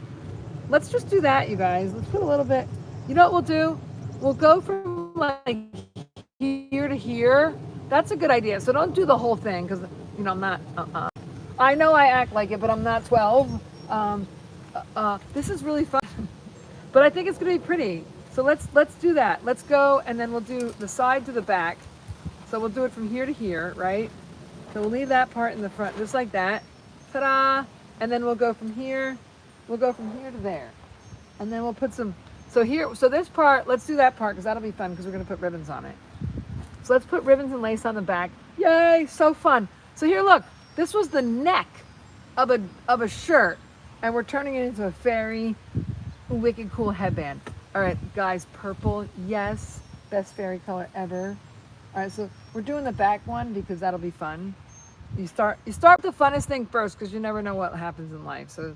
Let's just do that, you guys. Let's put a little bit. You know what we'll do? We'll go from like here to here. That's a good idea. So don't do the whole thing because, you know, I'm not, I know I act like it, but I'm not 12. This is really fun, but I think it's gonna be pretty. So let's do that. Let's go, and then we'll do the side to the back. So we'll do it from here to here, right? So we'll leave that part in the front, just like that. Ta-da! And then we'll go from here. We'll go from here to there, and then we'll put some. So here, so this part, let's do that part because that'll be fun because we're gonna put ribbons on it. So let's put ribbons and lace on the back. Yay! So fun. So here, look. This was the neck of a shirt, and we're turning it into a very wicked cool headband. All right, guys, purple, yes, best fairy color ever. All right, so we're doing the back one because that'll be fun. You start with the funnest thing first because you never know what happens in life. So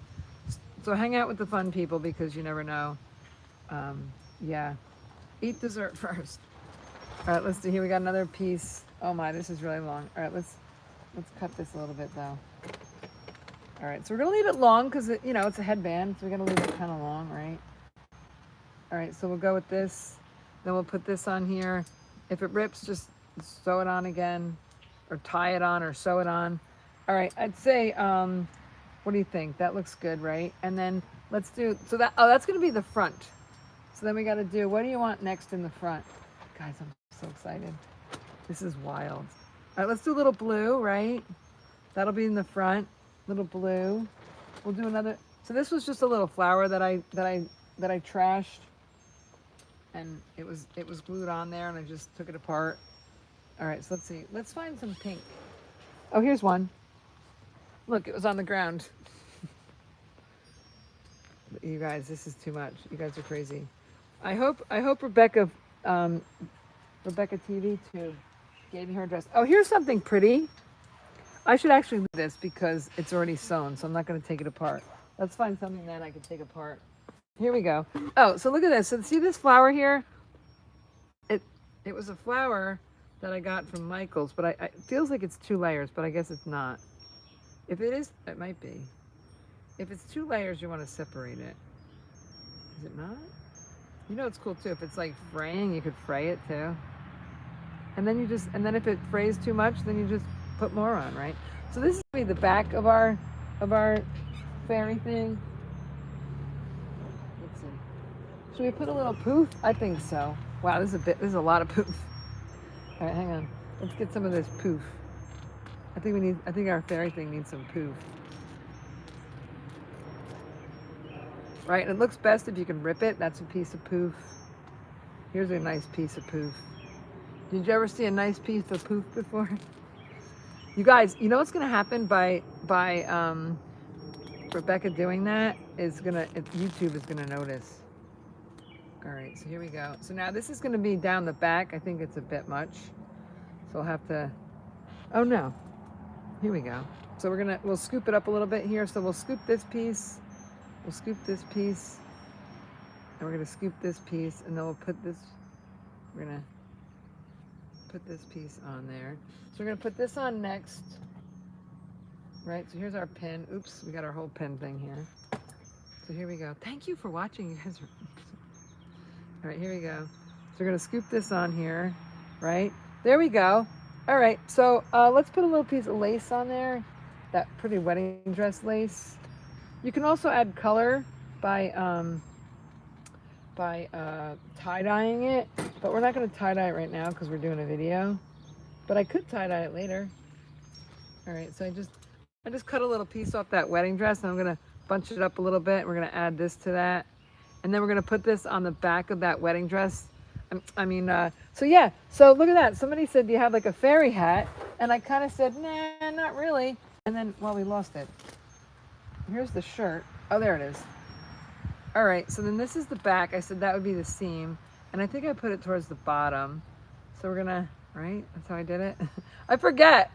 hang out with the fun people because you never know. Yeah, eat dessert first. All right, let's do here. We got another piece. Oh my, this is really long. All right, let's cut this a little bit though. All right, so we're gonna leave it long because you know it's a headband, so we're gonna leave it kind of long, right? All right, so we'll go with this. Then we'll put this on here. If it rips, just sew it on again, or tie it on, or sew it on. All right, I'd say, what do you think? That looks good, right? And then let's do, so that, oh, that's gonna be the front. So then we gotta do, what do you want next in the front? Guys, I'm so excited. This is wild. All right, let's do a little blue, right? That'll be in the front, little blue. We'll do another, so this was just a little flower that I trashed. And it was glued on there and I just took it apart. All right, so let's see. Let's find some pink. Oh, here's one. Look, it was on the ground. You guys, this is too much. You guys are crazy. I hope Rebecca TV too gave me her address. Oh, here's something pretty. I should actually leave this because it's already sewn, so I'm not going to take it apart. Let's find something that I can take apart. Here we go. Oh, so look at this. So see this flower here? It was a flower that I got from Michael's, but it feels like it's 2 layers, but I guess it's not. If it is, it might be. If it's 2 layers, you want to separate it. Is it not? You know it's cool too. If it's like fraying, you could fray it too. And then and then if it frays too much, then you just put more on, right? So this is gonna be the back of our fairy thing. Should we put a little poof? I think so. Wow, this is a lot of poof. All right, hang on. Let's get some of this poof. I think our fairy thing needs some poof. Right, and it looks best if you can rip it. That's a piece of poof. Here's a nice piece of poof. Did you ever see a nice piece of poof before? You guys, you know what's gonna happen by Rebecca doing that is YouTube is gonna notice. All right, so here we go. So now this is going to be down the back. I think it's a bit much. So we'll have to, oh no, here we go. So we'll scoop it up a little bit here. So we'll scoop this piece, we'll scoop this piece, and we're going to scoop this piece, and then we're going to put this piece on there. So we're going to put this on next, right? So here's our pin. Oops, we got our whole pin thing here. So here we go. Thank you for watching. You guys are... All right, here we go. So we're gonna scoop this on here, right? There we go. All right, so let's put a little piece of lace on there, that pretty wedding dress lace. You can also add color by tie-dyeing it, but we're not gonna tie-dye it right now because we're doing a video, but I could tie-dye it later. All right, so I just cut a little piece off that wedding dress and I'm gonna bunch it up a little bit. We're gonna add this to that. And then we're gonna put this on the back of that wedding dress. So yeah, so look at that. Somebody said, do you have like a fairy hat? And I kind of said, nah, not really. And then, well, we lost it. Here's the shirt. Oh, there it is. All right, so then this is the back. I said that would be the seam. And I think I put it towards the bottom. So we're gonna, right? That's how I did it. I forget.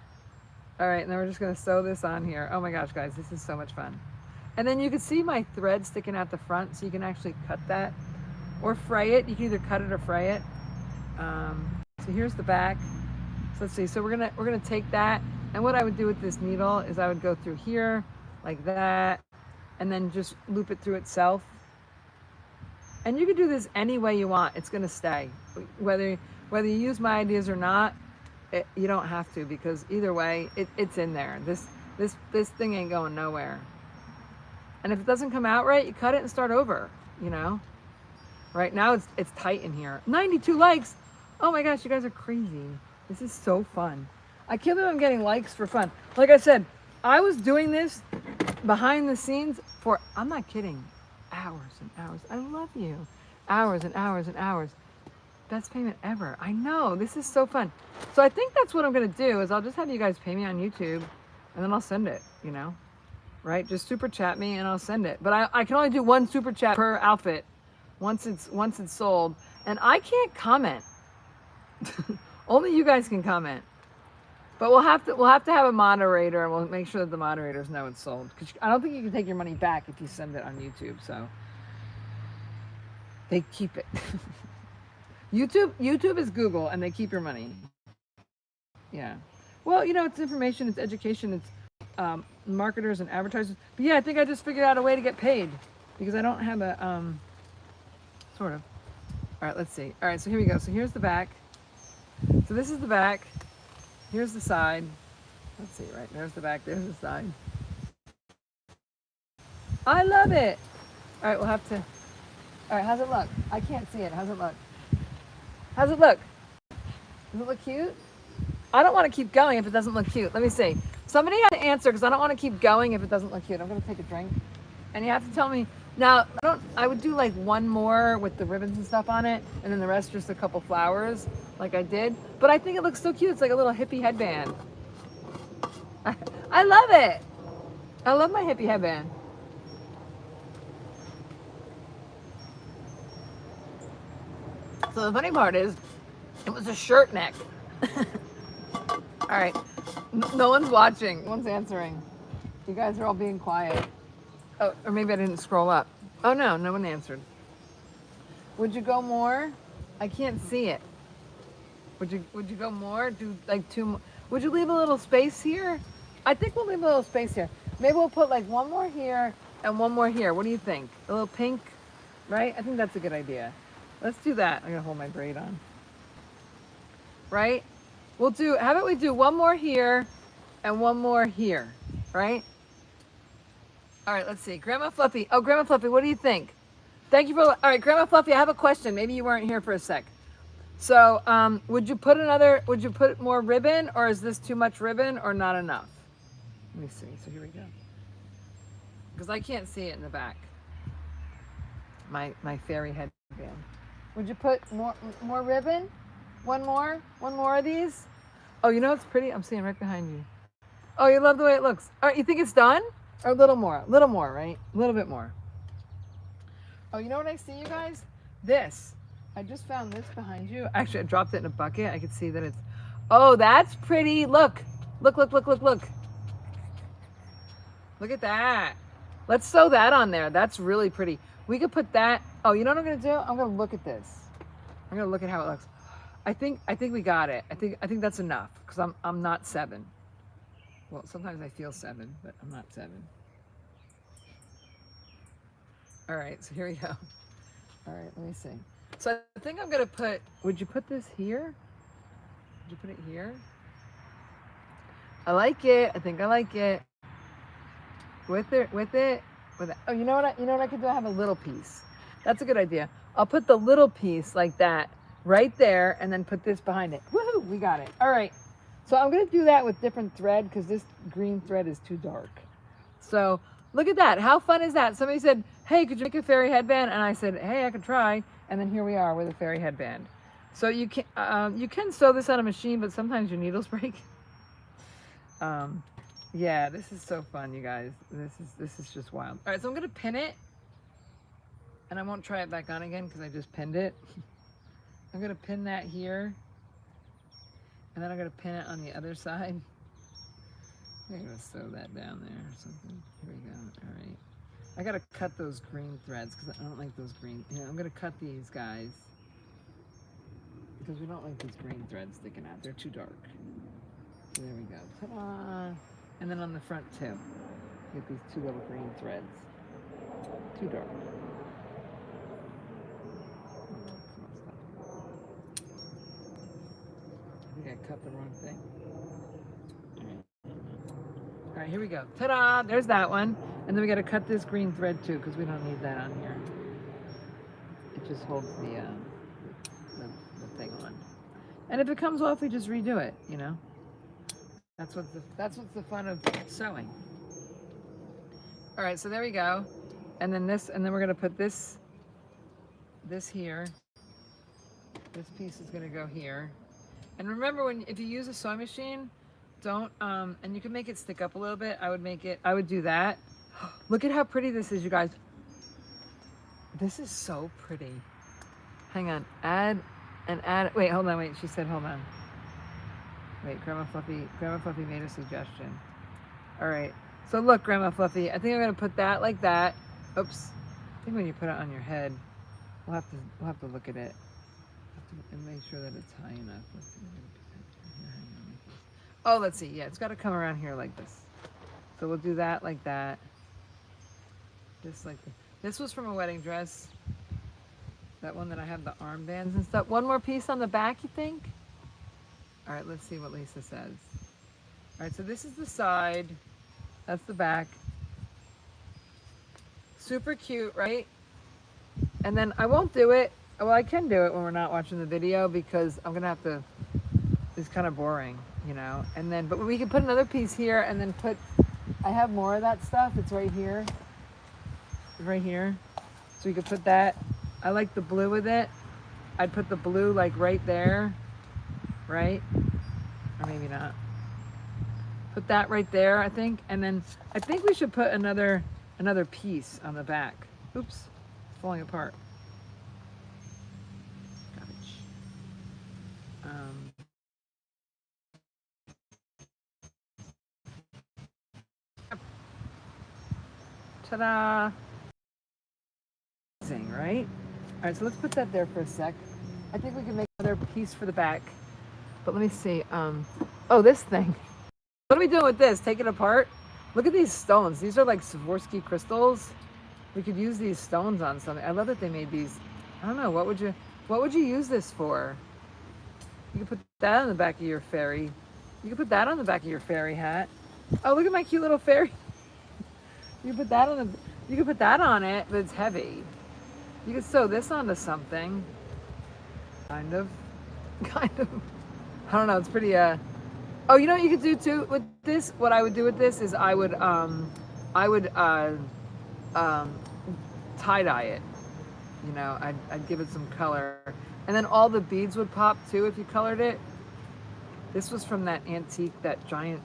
All right, and then we're just gonna sew this on here. Oh my gosh, guys, this is so much fun. And then you can see my thread sticking out the front, so you can actually cut that or fray it. You can either cut it or fray it. So here's the back. So let's see. So we're gonna take that, and what I would do with this needle is I would go through here like that, and then just loop it through itself. And you can do this any way you want. It's gonna stay. Whether Whether you use my ideas or not, you don't have to, because either way, it's in there. This thing ain't going nowhere. And if it doesn't come out right, you cut it and start over, you know? Right now it's tight in here. 92 likes. Oh my gosh, you guys are crazy. This is so fun. I can't believe I'm getting likes for fun. Like I said, I was doing this behind the scenes for, I'm not kidding, hours and hours. I love you. Hours and hours and hours. Best payment ever. I know, this is so fun. So I think that's what I'm gonna do, is I'll just have you guys pay me on YouTube and then I'll send it, you know? Right? Just super chat me and I'll send it. But I can only do one super chat per outfit once it's sold. And I can't comment. Only you guys can comment. But we'll have to have a moderator, and we'll make sure that the moderators know it's sold. Because I don't think you can take your money back if you send it on YouTube. So they keep it. YouTube is Google, and they keep your money. Yeah. Well, you know, it's information, it's education, it's marketers and advertisers. But yeah, I think I just figured out a way to get paid, because I don't have a sort of. All right, let's see. All right, so here we go. So here's the back. So this is the back. Here's the side. Let's see, right? There's the back, there's the side. I love it. All right, we'll have to. All right, how's it look? I can't see it. How's it look? How's it look? Does it look cute? I don't want to keep going if it doesn't look cute. Let me see. Somebody had to answer, because I don't want to keep going if it doesn't look cute. I'm going to take a drink. And you have to tell me. Now, I would do like one more with the ribbons and stuff on it, and then the rest just a couple flowers, like I did. But I think it looks so cute. It's like a little hippie headband. I love it. I love my hippie headband. So the funny part is, it was a shirt neck. All right. No one's watching. No one's answering. You guys are all being quiet. Oh, or maybe I didn't scroll up. Oh no, no one answered. Would you go more? I can't see it. Would you go more? Do like two more? Would you leave a little space here? I think we'll leave a little space here. Maybe we'll put like one more here and one more here. What do you think? A little pink, right? I think that's a good idea. Let's do that. I'm gonna hold my braid on. Right? We'll do, how about we do one more here and one more here, right? All right, let's see. Grandma Fluffy. Oh, Grandma Fluffy, what do you think? Thank you for, all right, Grandma Fluffy, I have a question. Maybe you weren't here for a sec. So, would you put more ribbon, or is this too much ribbon or not enough? Let me see. So here we go. Because I can't see it in the back. My fairy headband. Would you put more ribbon? One more of these? Oh, you know what's pretty? I'm seeing right behind you. Oh, you love the way it looks. All right, you think it's done? Or a little more, right? A little bit more. Oh, you know what I see, you guys? This. I just found this behind you. Actually, I dropped it in a bucket. I could see that it's, oh, that's pretty. Look. Look. Look at that. Let's sew that on there. That's really pretty. We could put that. Oh, you know what I'm gonna do? I'm gonna look at this. I'm gonna look at how it looks. I think we got it. I think that's enough, because I'm not 7. Well, sometimes I feel 7, but I'm not 7. All right, so here we go. All right, let me see. So I think I'm gonna put, would you put this here? Would you put it here? I like it. I think I like it. With it. Oh, you know what I could do? I have a little piece. That's a good idea. I'll put the little piece like that right there, and then put this behind it. Woohoo! We got it. All right. So I'm gonna do that with different thread, because this green thread is too dark. So look at that. How fun is that? Somebody said, hey, could you make a fairy headband? And I said, hey, I could try. And then here we are with a fairy headband. So you can sew this on a machine, but sometimes your needles break. Yeah, this is so fun, you guys. This is just wild. All right, so I'm gonna pin it, and I won't try it back on again because I just pinned it. I'm gonna pin that here, and then I'm gonna pin it on the other side. I'm gonna sew that down there or something. Here we go. All right. I gotta cut those green threads because I don't like those green. Yeah, I'm gonna cut these guys because we don't like these green threads sticking out. They're too dark. So there we go. Ta-da! And then on the front too, get these 2 little green threads. Too dark. Okay, I cut the wrong thing. All right, here we go. Ta-da! There's that one. And then we got to cut this green thread too, because we don't need that on here. It just holds the thing on. And if it comes off, we just redo it. You know. That's what's the fun of sewing. All right, so there we go. And then we're gonna put this here. This piece is gonna go here. And remember, if you use a sewing machine, don't and you can make it stick up a little bit. I would do that. Look at how pretty this is, you guys. This is so pretty. Hang on, add. Wait, hold on, wait. She said, hold on. Wait, Grandma Fluffy made a suggestion. All right. So look, Grandma Fluffy, I think I'm gonna put that like that. Oops. I think when you put it on your head, we'll have to look at it and make sure that it's high enough. Let's see. Oh, let's see. Yeah, it's got to come around here like this. So we'll do that like that. Just like this. This was from a wedding dress. That one that I have the armbands and stuff. One more piece on the back, you think? All right, let's see what Lisa says. All right, so this is the side. That's the back. Super cute, right? And then I won't do it. Well, I can do it when we're not watching the video because I'm gonna have to, it's kind of boring, you know? And then, but we can put another piece here and then I have more of that stuff. It's right here. Right here. So we could put that. I like the blue with it. I'd put the blue like right there, right? Or maybe not. Put that right there, I think. And then I think we should put another piece on the back. Oops, it's falling apart. Garbage. Ta-da! Amazing, right? All right, so let's put that there for a sec. I think we can make another piece for the back. But let me see. Oh, this thing. What are we doing with this? Take it apart? Look at these stones. These are like Swarovski crystals. We could use these stones on something. I love that they made these. I don't know. What would you use this for? You could put that on the back of your fairy. You could put that on the back of your fairy hat. Oh, look at my cute little fairy. You could put that on it, but it's heavy. You could sew this onto something. Kind of. I don't know. It's pretty. Oh, you know what you could do too with this? What I would do with this is I would tie-dye it. You know, I'd give it some color. And then all the beads would pop too if you colored it. This was from that antique, that giant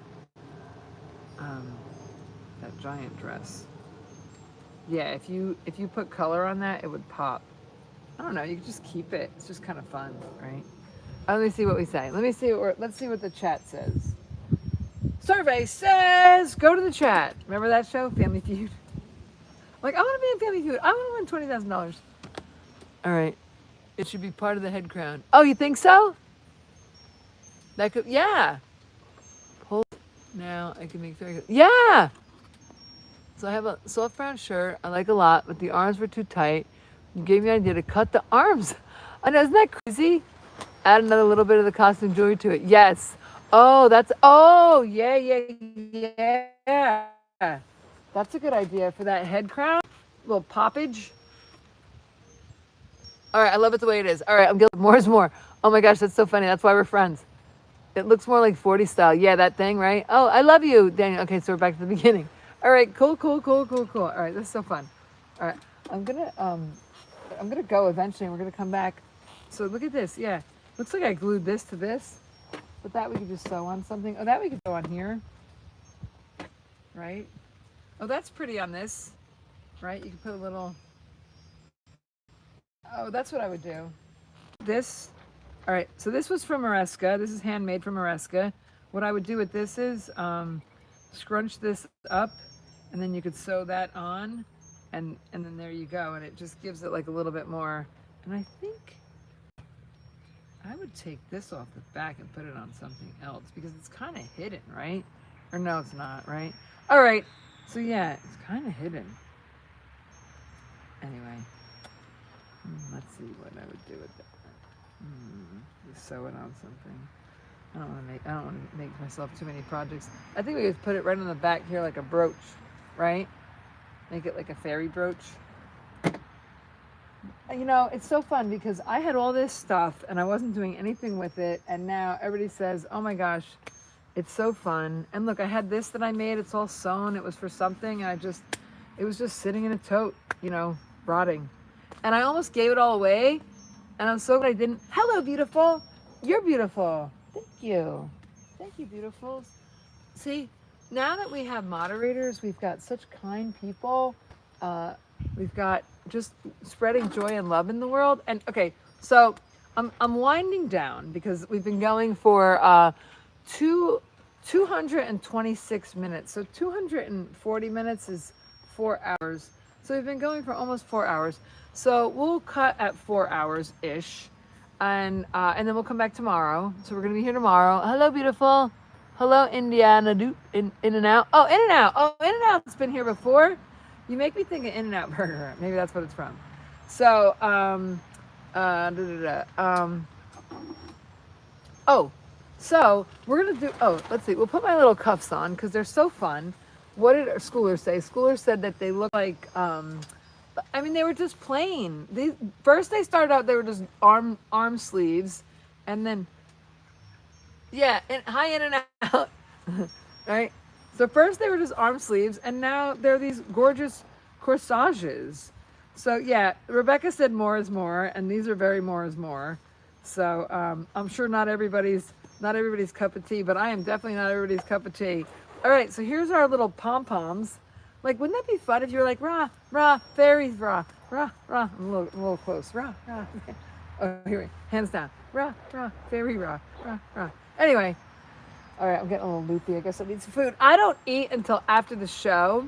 dress. Yeah, if you put color on that, it would pop. I don't know, you could just keep it. It's just kind of fun, right? Let me see what we say. Let's see what the chat says. Survey says, go to the chat. Remember that show, Family Feud? Like, I want to be in Family Feud. I want to win $20,000. All right. It should be part of the head crown. Oh, you think so? That could, yeah. Hold. Now I can make very good. Yeah. So I have a soft brown shirt I like a lot, but the arms were too tight. You gave me an idea to cut the arms. I know, isn't that crazy? Add another little bit of the costume jewelry to it. Yes. Oh, yeah. That's a good idea for that head crown. Little poppage. All right, I love it the way it is. All right, I'm getting more is more. Oh my gosh, that's so funny. That's why we're friends. It looks more like 40 style. Yeah, that thing, right? Oh, I love you, Daniel. Okay, so we're back to the beginning. All right, cool. All right, this is so fun. All right, I'm gonna go eventually, and we're gonna come back. So look at this. Yeah, looks like I glued this to this, but that we could just sew on something. Oh, that we could sew on here, right? Oh, that's pretty on this, right? You can put a little. Oh, that's what I would do. This. All right, so this was from Maresca. This is handmade from Maresca. What I would do with this is scrunch this up, and then you could sew that on, and then there you go. And it just gives it like a little bit more. And I think I would take this off the back and put it on something else because it's kind of hidden, right? Or no, it's not, right? All right, so yeah, it's kind of hidden. Anyway, let's see what I would do with that. Just sew it on something. I don't want to make myself too many projects. I think we could put it right on the back here like a brooch, right? Make it like a fairy brooch. You know, it's so fun because I had all this stuff and I wasn't doing anything with it, and now everybody says, "Oh my gosh, it's so fun." And look, I had this that I made. It's all sewn. It was for something, and it was just sitting in a tote, you know, rotting. And I almost gave it all away, and I'm so glad I didn't. Hello, beautiful. You're beautiful. Thank you. Thank you, beautifuls. See, now that we have moderators, we've got such kind people. Uh, we've got just spreading joy and love in the world. And okay, so I'm winding down because we've been going for 226 minutes. So 240 minutes is 4 hours. So we've been going for almost 4 hours. So we'll cut at 4 hours ish, and then we'll come back tomorrow. So we're gonna be here tomorrow. Hello, beautiful. Hello, Indiana. In and out. Oh, In and Out. Oh, In and Out's been here before. You make me think of In and Out Burger. Maybe that's what it's from. So oh, so we're gonna do. Oh, let's see. We'll put my little cuffs on because they're so fun. What did our schoolers say? Schoolers said that they look like. I mean, they were just plain. First they started out. They were just arm sleeves, and then yeah, and hi In and Out, right? So first they were just arm sleeves, and now they're these gorgeous corsages. So yeah, Rebecca said more is more, and these are very more is more. So I'm sure not everybody's cup of tea, but I am definitely not everybody's cup of tea. All right, so here's our little pom-poms. Like, wouldn't that be fun if you were like, rah, rah, fairies, rah, rah, rah. I'm a little close. Rah, rah. Oh, here we hands down. Rah, rah, fairy, rah, rah, rah. Anyway, all right, I'm getting a little loopy. I guess I need some food. I don't eat until after the show.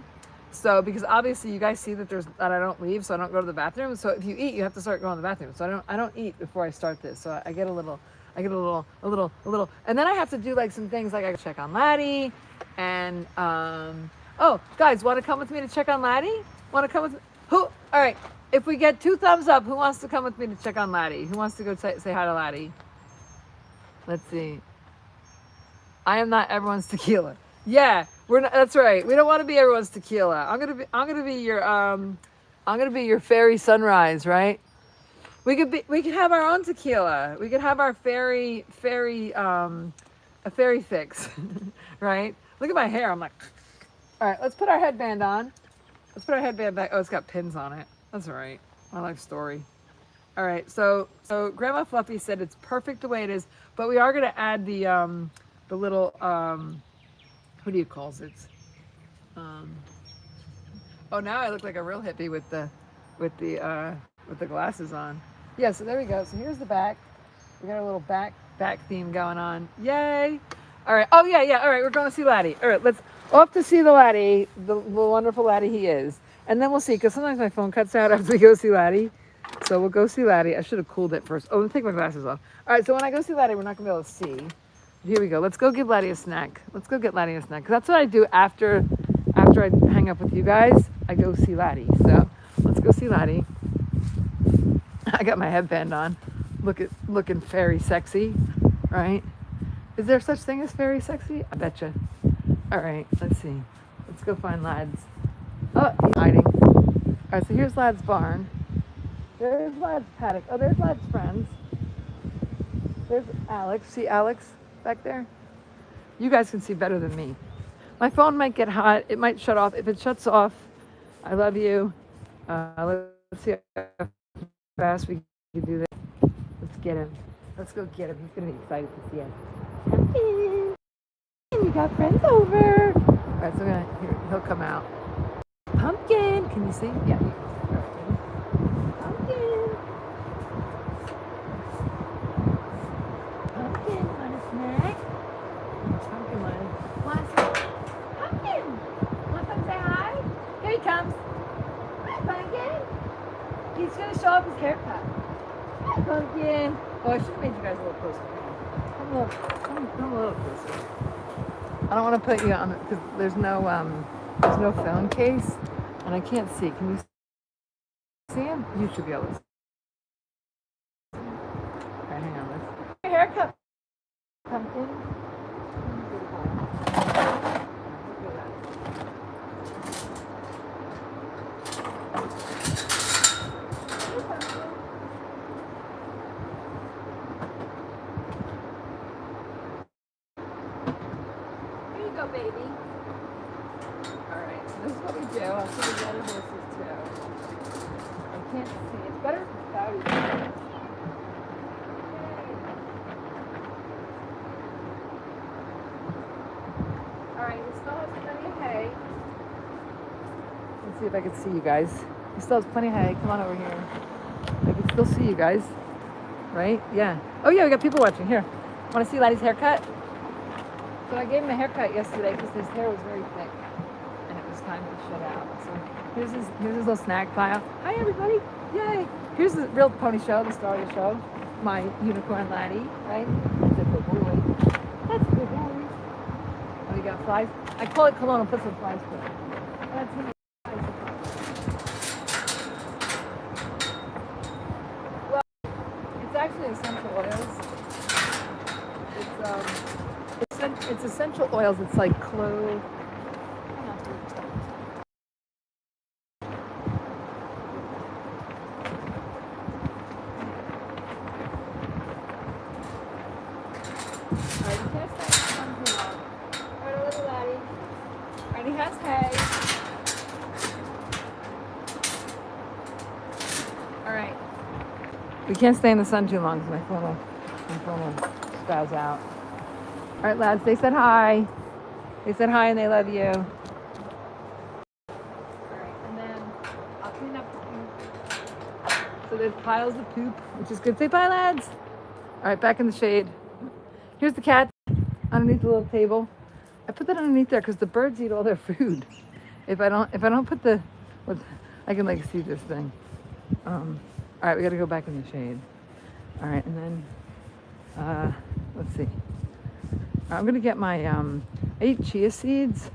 So, because obviously you guys see that I don't leave, so I don't go to the bathroom. So if you eat, you have to start going to the bathroom. So I don't eat before I start this. So I get a little, and then I have to do like some things like I check on Laddie, and oh, guys, want to come with me to check on Laddie? Want to come with me? Who? All right. If we get 2 thumbs up, who wants to come with me to check on Laddie? Who wants to go say hi to Laddie? Let's see. I am not everyone's tequila. Yeah, we're not. That's right. We don't want to be everyone's tequila. I'm gonna be your fairy sunrise, right? We could have our own tequila. We could have our a fairy fix, right? Look at my hair. I'm like, all right. Let's put our headband on. Let's put our headband back. Oh, it's got pins on it. That's all right. My life story. All right. So Grandma Fluffy said it's perfect the way it is, but we are gonna add the little what do you call it? Oh, now I look like a real hippie with the glasses on. Yeah, so there we go. So here's the back. We got a little back theme going on. Yay! All right. Oh yeah. All right, we're going to see Laddie. All right, let's off to see the Laddie, the wonderful Laddie he is, and then we'll see. Because sometimes my phone cuts out after we go see Laddie. So we'll go see Laddie. I should have cooled it first. Oh, let me take my glasses off. All right. So when I go see Laddie, we're not gonna be able to see. Here we go. Let's go give Laddie a snack. Let's go get Laddie a snack. Cause that's what I do after I hang up with you guys. I go see Laddie. So let's go see Laddie. I got my headband on. Looking fairy sexy, right? Is there such thing as fairy sexy? I betcha. All right. Let's see. Let's go find Lads. Oh, he's hiding. All right. So here's Lad's barn. There's Lad's paddock. Oh, there's Lad's friends. There's Alex. See Alex back there? You guys can see better than me. My phone might get hot. It might shut off. If it shuts off, I love you. Let's see how fast we can do this. Let's get him. Let's go get him. He's going to be excited to see us. Pumpkin! We got friends over. All right, so he'll come out. Pumpkin! Can you see? Yeah. Pumpkin! Pumpkin, want a snack? Pumpkin, want a snack? Pumpkin! Want to come say hi? Here he comes. Hi, Pumpkin! He's going to show off his haircut. Hi, Pumpkin! Oh, I should have made you guys a little closer. Come a little closer. I don't want to put you on because there's no phone case, and I can't see. Can you see him? You should be able to see him. All right, hang on. Your haircut. Come in. Here you go, baby. Alright, so this is what we do. I'll show you the other horses too. I can't see. It's better if it's cloudy. Alright, he still has plenty of hay. Let's see if I can see you guys. He still has plenty of hay. Come on over here. I can still see you guys. Right? Yeah. Oh yeah, we got people watching. Here. Want to see Laddie's haircut? So I gave him a haircut yesterday because his hair was very thick. And it was time to shut out. So here's his little snack pile. Hi everybody. Yay. Here's the real pony show, the star of the show. My unicorn Laddie, right? That's a good boy. That's a good boy. Oh, you got flies? I call it cologne and put some flies to it. That's him. Well, it's actually essential oils. It's essential oils. It's like clove. He has hay. All right. We can't stay in the sun too long because my phone will spaz out. All right, lads, they said hi. They said hi and they love you. All right, and then I'll clean up the poop. So there's piles of poop, which is good. Say bye, lads. All right, back in the shade. Here's the cat underneath the little table. I put that underneath there because the birds eat all their food. If I don't put the, I can like see this thing. All right, we got to go back in the shade. All right, and then let's see. I'm gonna get my I ate chia seeds, so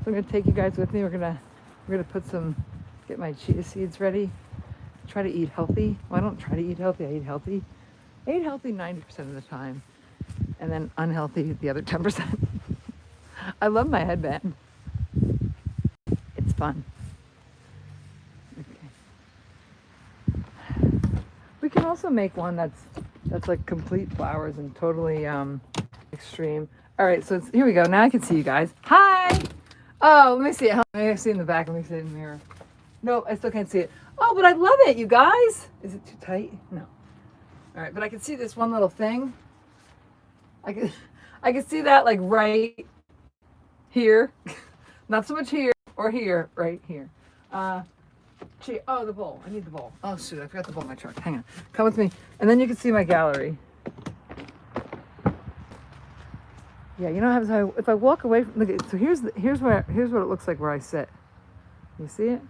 I'm gonna take you guys with me. We're gonna get my chia seeds ready. Try to eat healthy. Well, I don't try to eat healthy. I eat healthy. I eat healthy 90% of the time, and then unhealthy the other 10%. I love my headband. It's fun. Okay. We can also make one that's like complete flowers and totally extreme. All right, so here we go. Now I can see you guys. Hi. Oh, let me see it. Let me see in the back. Let me see it in the mirror. No, I still can't see it. Oh, but I love it, you guys. Is it too tight? No. All right, but I can see this one little thing. I can see that like right here, not so much here or here, right here. Oh, the bowl. I need the bowl. Oh shoot, I forgot the bowl in my truck. Hang on, come with me, and then you can see my gallery. Yeah, you know, if I walk away from, look, so here's what it looks like where I sit. You see it?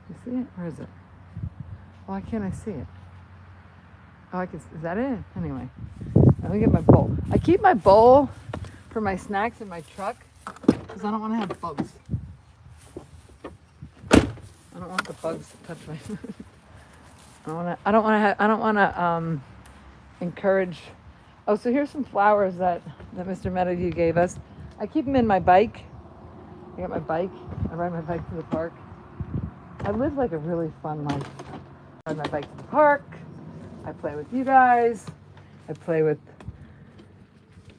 You see it? Where is it? Why can't I see it? Oh, is that it? Anyway, let me get my bowl. I keep my bowl for my snacks in my truck because I don't want to have bugs. I don't want the bugs to touch my food. I don't want to encourage. Oh, so here's some flowers that Mr. Meadowview gave us. I keep them in my bike. I got my bike. I ride my bike to the park. I live like a really fun life. I ride my bike to the park. I play with you guys. I play with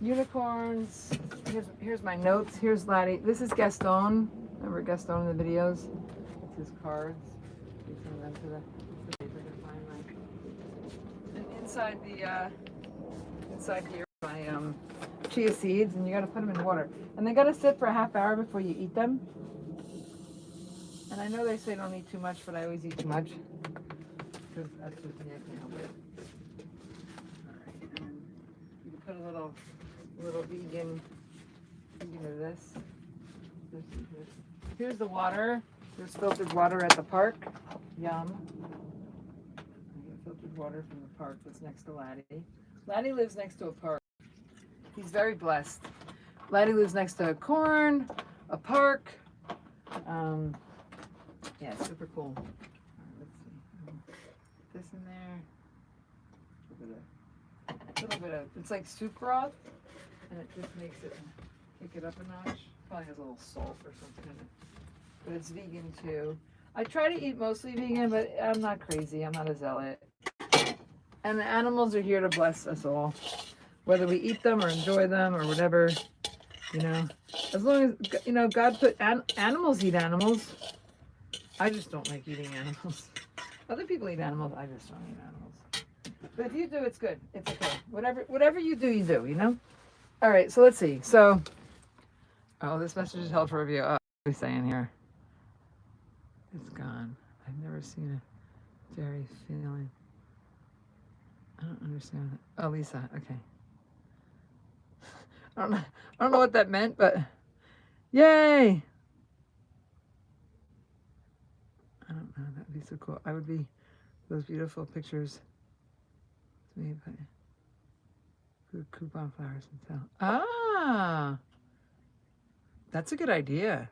unicorns. Here's my notes. Here's Laddie. This is Gaston. Remember Gaston in the videos? It's his cards. You send them to the paper to find and inside here my chia seeds, and you got to put them in water, and they got to sit for a half hour before you eat them. And I know they say don't eat too much, but I always eat too much because that's just me. I can't help it. All right, and then you can put a little vegan of this. Here's the water. There's filtered water at the park. Yum. I get filtered water from the park that's next to Laddie. Laddie lives next to a park. He's very blessed. Laddie lives next to a corn, a park. Yeah, it's super cool. All right, let's see. Put this in there. Look at little bit of, it's like soup broth, and it just makes it kick it up a notch. Probably has a little salt or something in it. But it's vegan too. I try to eat mostly vegan, but I'm not crazy. I'm not a zealot. And the animals are here to bless us all. Whether we eat them or enjoy them or whatever, you know. As long as, you know, God put animals eat animals. I just don't like eating animals. Other people eat animals. I just don't eat animals. But if you do, it's good. It's okay. Whatever you do, you know? All right, so let's see. So, oh, this message is held for review. Oh, what are we saying here? It's gone. I've never seen a fairy feeling. I don't understand that. Oh, Lisa, okay. I don't know what that meant, but yay! I don't know. That'd be so cool. I would be those beautiful pictures. Made by coupon flowers and sell. Ah, that's a good idea.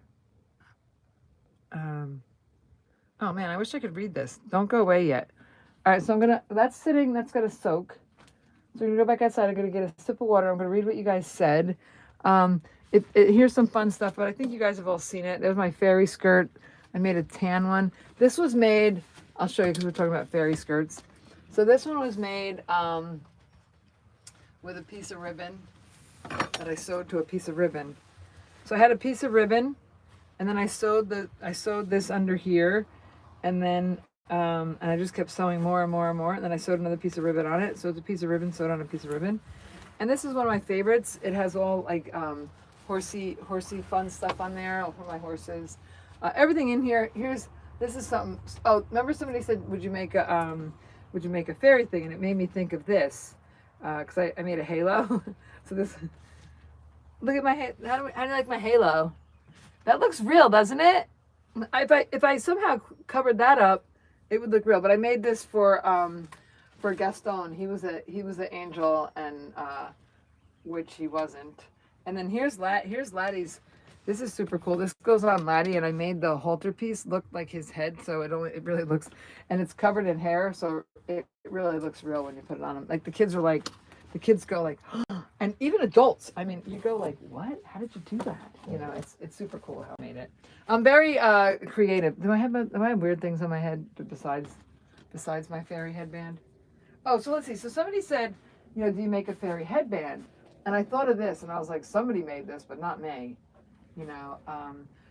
Oh man, I wish I could read this. Don't go away yet. All right, so that's sitting, that's gonna soak. So we're gonna go back outside. I'm gonna get a sip of water. I'm gonna read what you guys said. Here's some fun stuff, but I think you guys have all seen it. There's my fairy skirt. I made a tan one. This was made, I'll show you because we're talking about fairy skirts. So this one was made with a piece of ribbon that I sewed to a piece of ribbon. So I had a piece of ribbon, and then I sewed this under here, and then and I just kept sewing more and more and more, and then I sewed another piece of ribbon on it. So it's a piece of ribbon sewed on a piece of ribbon. And this is one of my favorites. It has all like horsey fun stuff on there, all for my horses. Everything in here. This is something. Oh, remember somebody said, would you make a fairy thing? And it made me think of this, because I made a halo. So this, look at my, how do you like my halo? That looks real, doesn't it? If I somehow covered that up, it would look real. But I made this for Gaston. He was an angel, and which he wasn't. And then here's Laddie's. This is super cool. This goes on Laddie, and I made the halter piece look like his head, so it really looks, and it's covered in hair, so it really looks real when you put it on him. Like the kids go like, and even adults. I mean, you go like, what? How did you do that? You know, it's super cool how I made it. I'm very creative. Do I have weird things on my head besides my fairy headband? Oh, so let's see. So somebody said, you know, do you make a fairy headband? And I thought of this, and I was like, somebody made this, but not me. You know,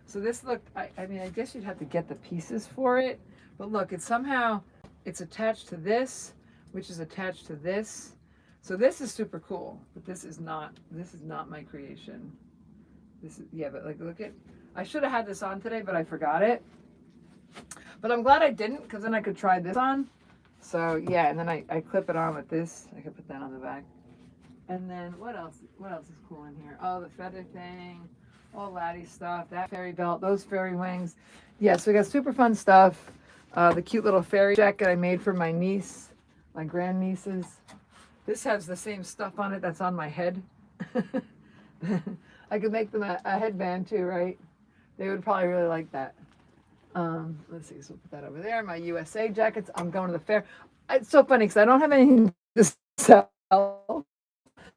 so this looked, I mean, I guess you'd have to get the pieces for it, but look, it's attached to this, which is attached to this. So this is super cool, but this is not my creation. Yeah, but like, I should have had this on today, but I forgot it. But I'm glad I didn't, because then I could try this on. So yeah, and then I clip it on with this. I could put that on the back. And then what else is cool in here? Oh, the feather thing. All Laddie stuff, that fairy belt, those fairy wings. Yeah, so we got super fun stuff. The cute little fairy jacket I made for my niece, my grandnieces. This has the same stuff on it that's on my head. I could make them a headband too, right? They would probably really like that. Let's see, so we'll put that over there. My USA jackets. I'm going to the fair. It's so funny because I don't have anything to sell.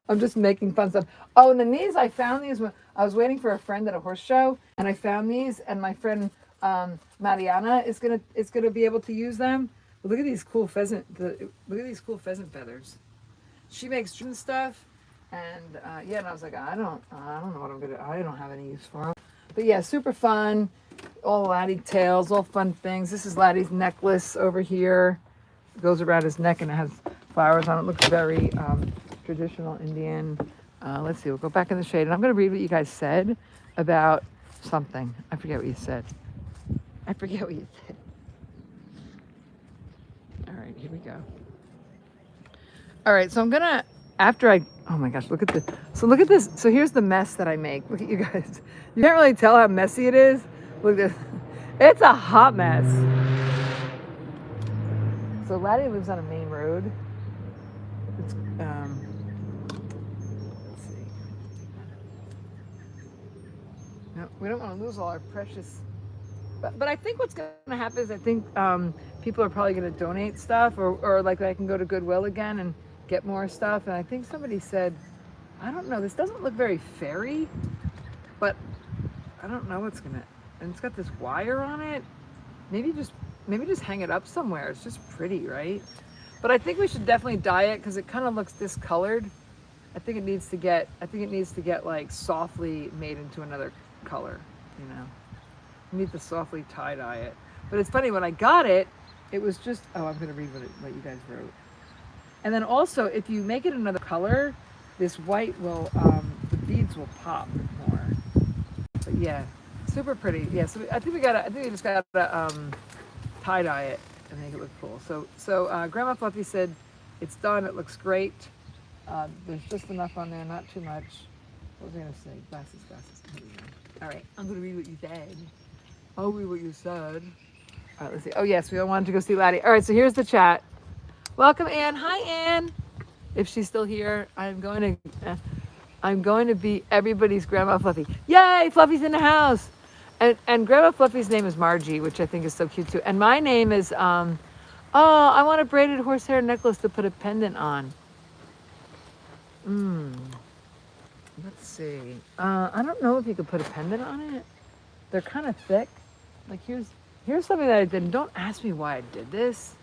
I'm just making fun stuff. Oh, and then these, I found these when I was waiting for a friend at a horse show, and I found these, and my friend Mariana is gonna be able to use them. But look at these cool pheasant feathers. She makes drum stuff, and yeah, and I was like, I don't know what I'm gonna. I don't have any use for them. But yeah, super fun. All Laddie tails, all fun things. This is Laddie's necklace over here. It goes around his neck, and it has flowers on it. Looks very traditional Indian. Let's see, we'll go back in the shade, and I'm going to read what you guys said about something. I forget what you said. All right, here we go. All right, so I'm going to, oh my gosh, look at this. So look at this. So here's the mess that I make. Look at you guys. You can't really tell how messy it is. Look at this. It's a hot mess. So Laddie lives on a main road. It's, let's see. No, we don't want to lose all our precious. But I think what's going to happen is I think people are probably going to donate stuff, or like I can go to Goodwill again and get more stuff. And I think somebody said, I don't know, this doesn't look very fairy, but I don't know what's gonna, and it's got this wire on it. Maybe just hang it up somewhere. It's just pretty, right? But I think we should definitely dye it because it kind of looks discolored. I think it needs to get like softly made into another color, you know. You need to softly tie dye it. But it's funny, when I got it, it was just, oh, I'm gonna read what you guys wrote. And then also, if you make it another color, this white will, the beads will pop more. But yeah, super pretty. Yeah, so I think we just gotta tie dye it and make it look cool. So Grandma Fluffy said, it's done, it looks great. There's just enough on there, not too much. What was I gonna say? Glasses. All right, I'm gonna read what you said. I'll read what you said. All right, let's see. Oh yes, we all wanted to go see Laddie. All right, so here's the chat. Welcome, Anne. Hi, Anne. If she's still here, I'm going to be everybody's Grandma Fluffy. Yay, Fluffy's in the house. And Grandma Fluffy's name is Margie, which I think is so cute too. And my name is, oh, I want a braided horsehair necklace to put a pendant on. Let's see. I don't know if you could put a pendant on it. They're kind of thick. Like here's something that I did. Don't ask me why I did this.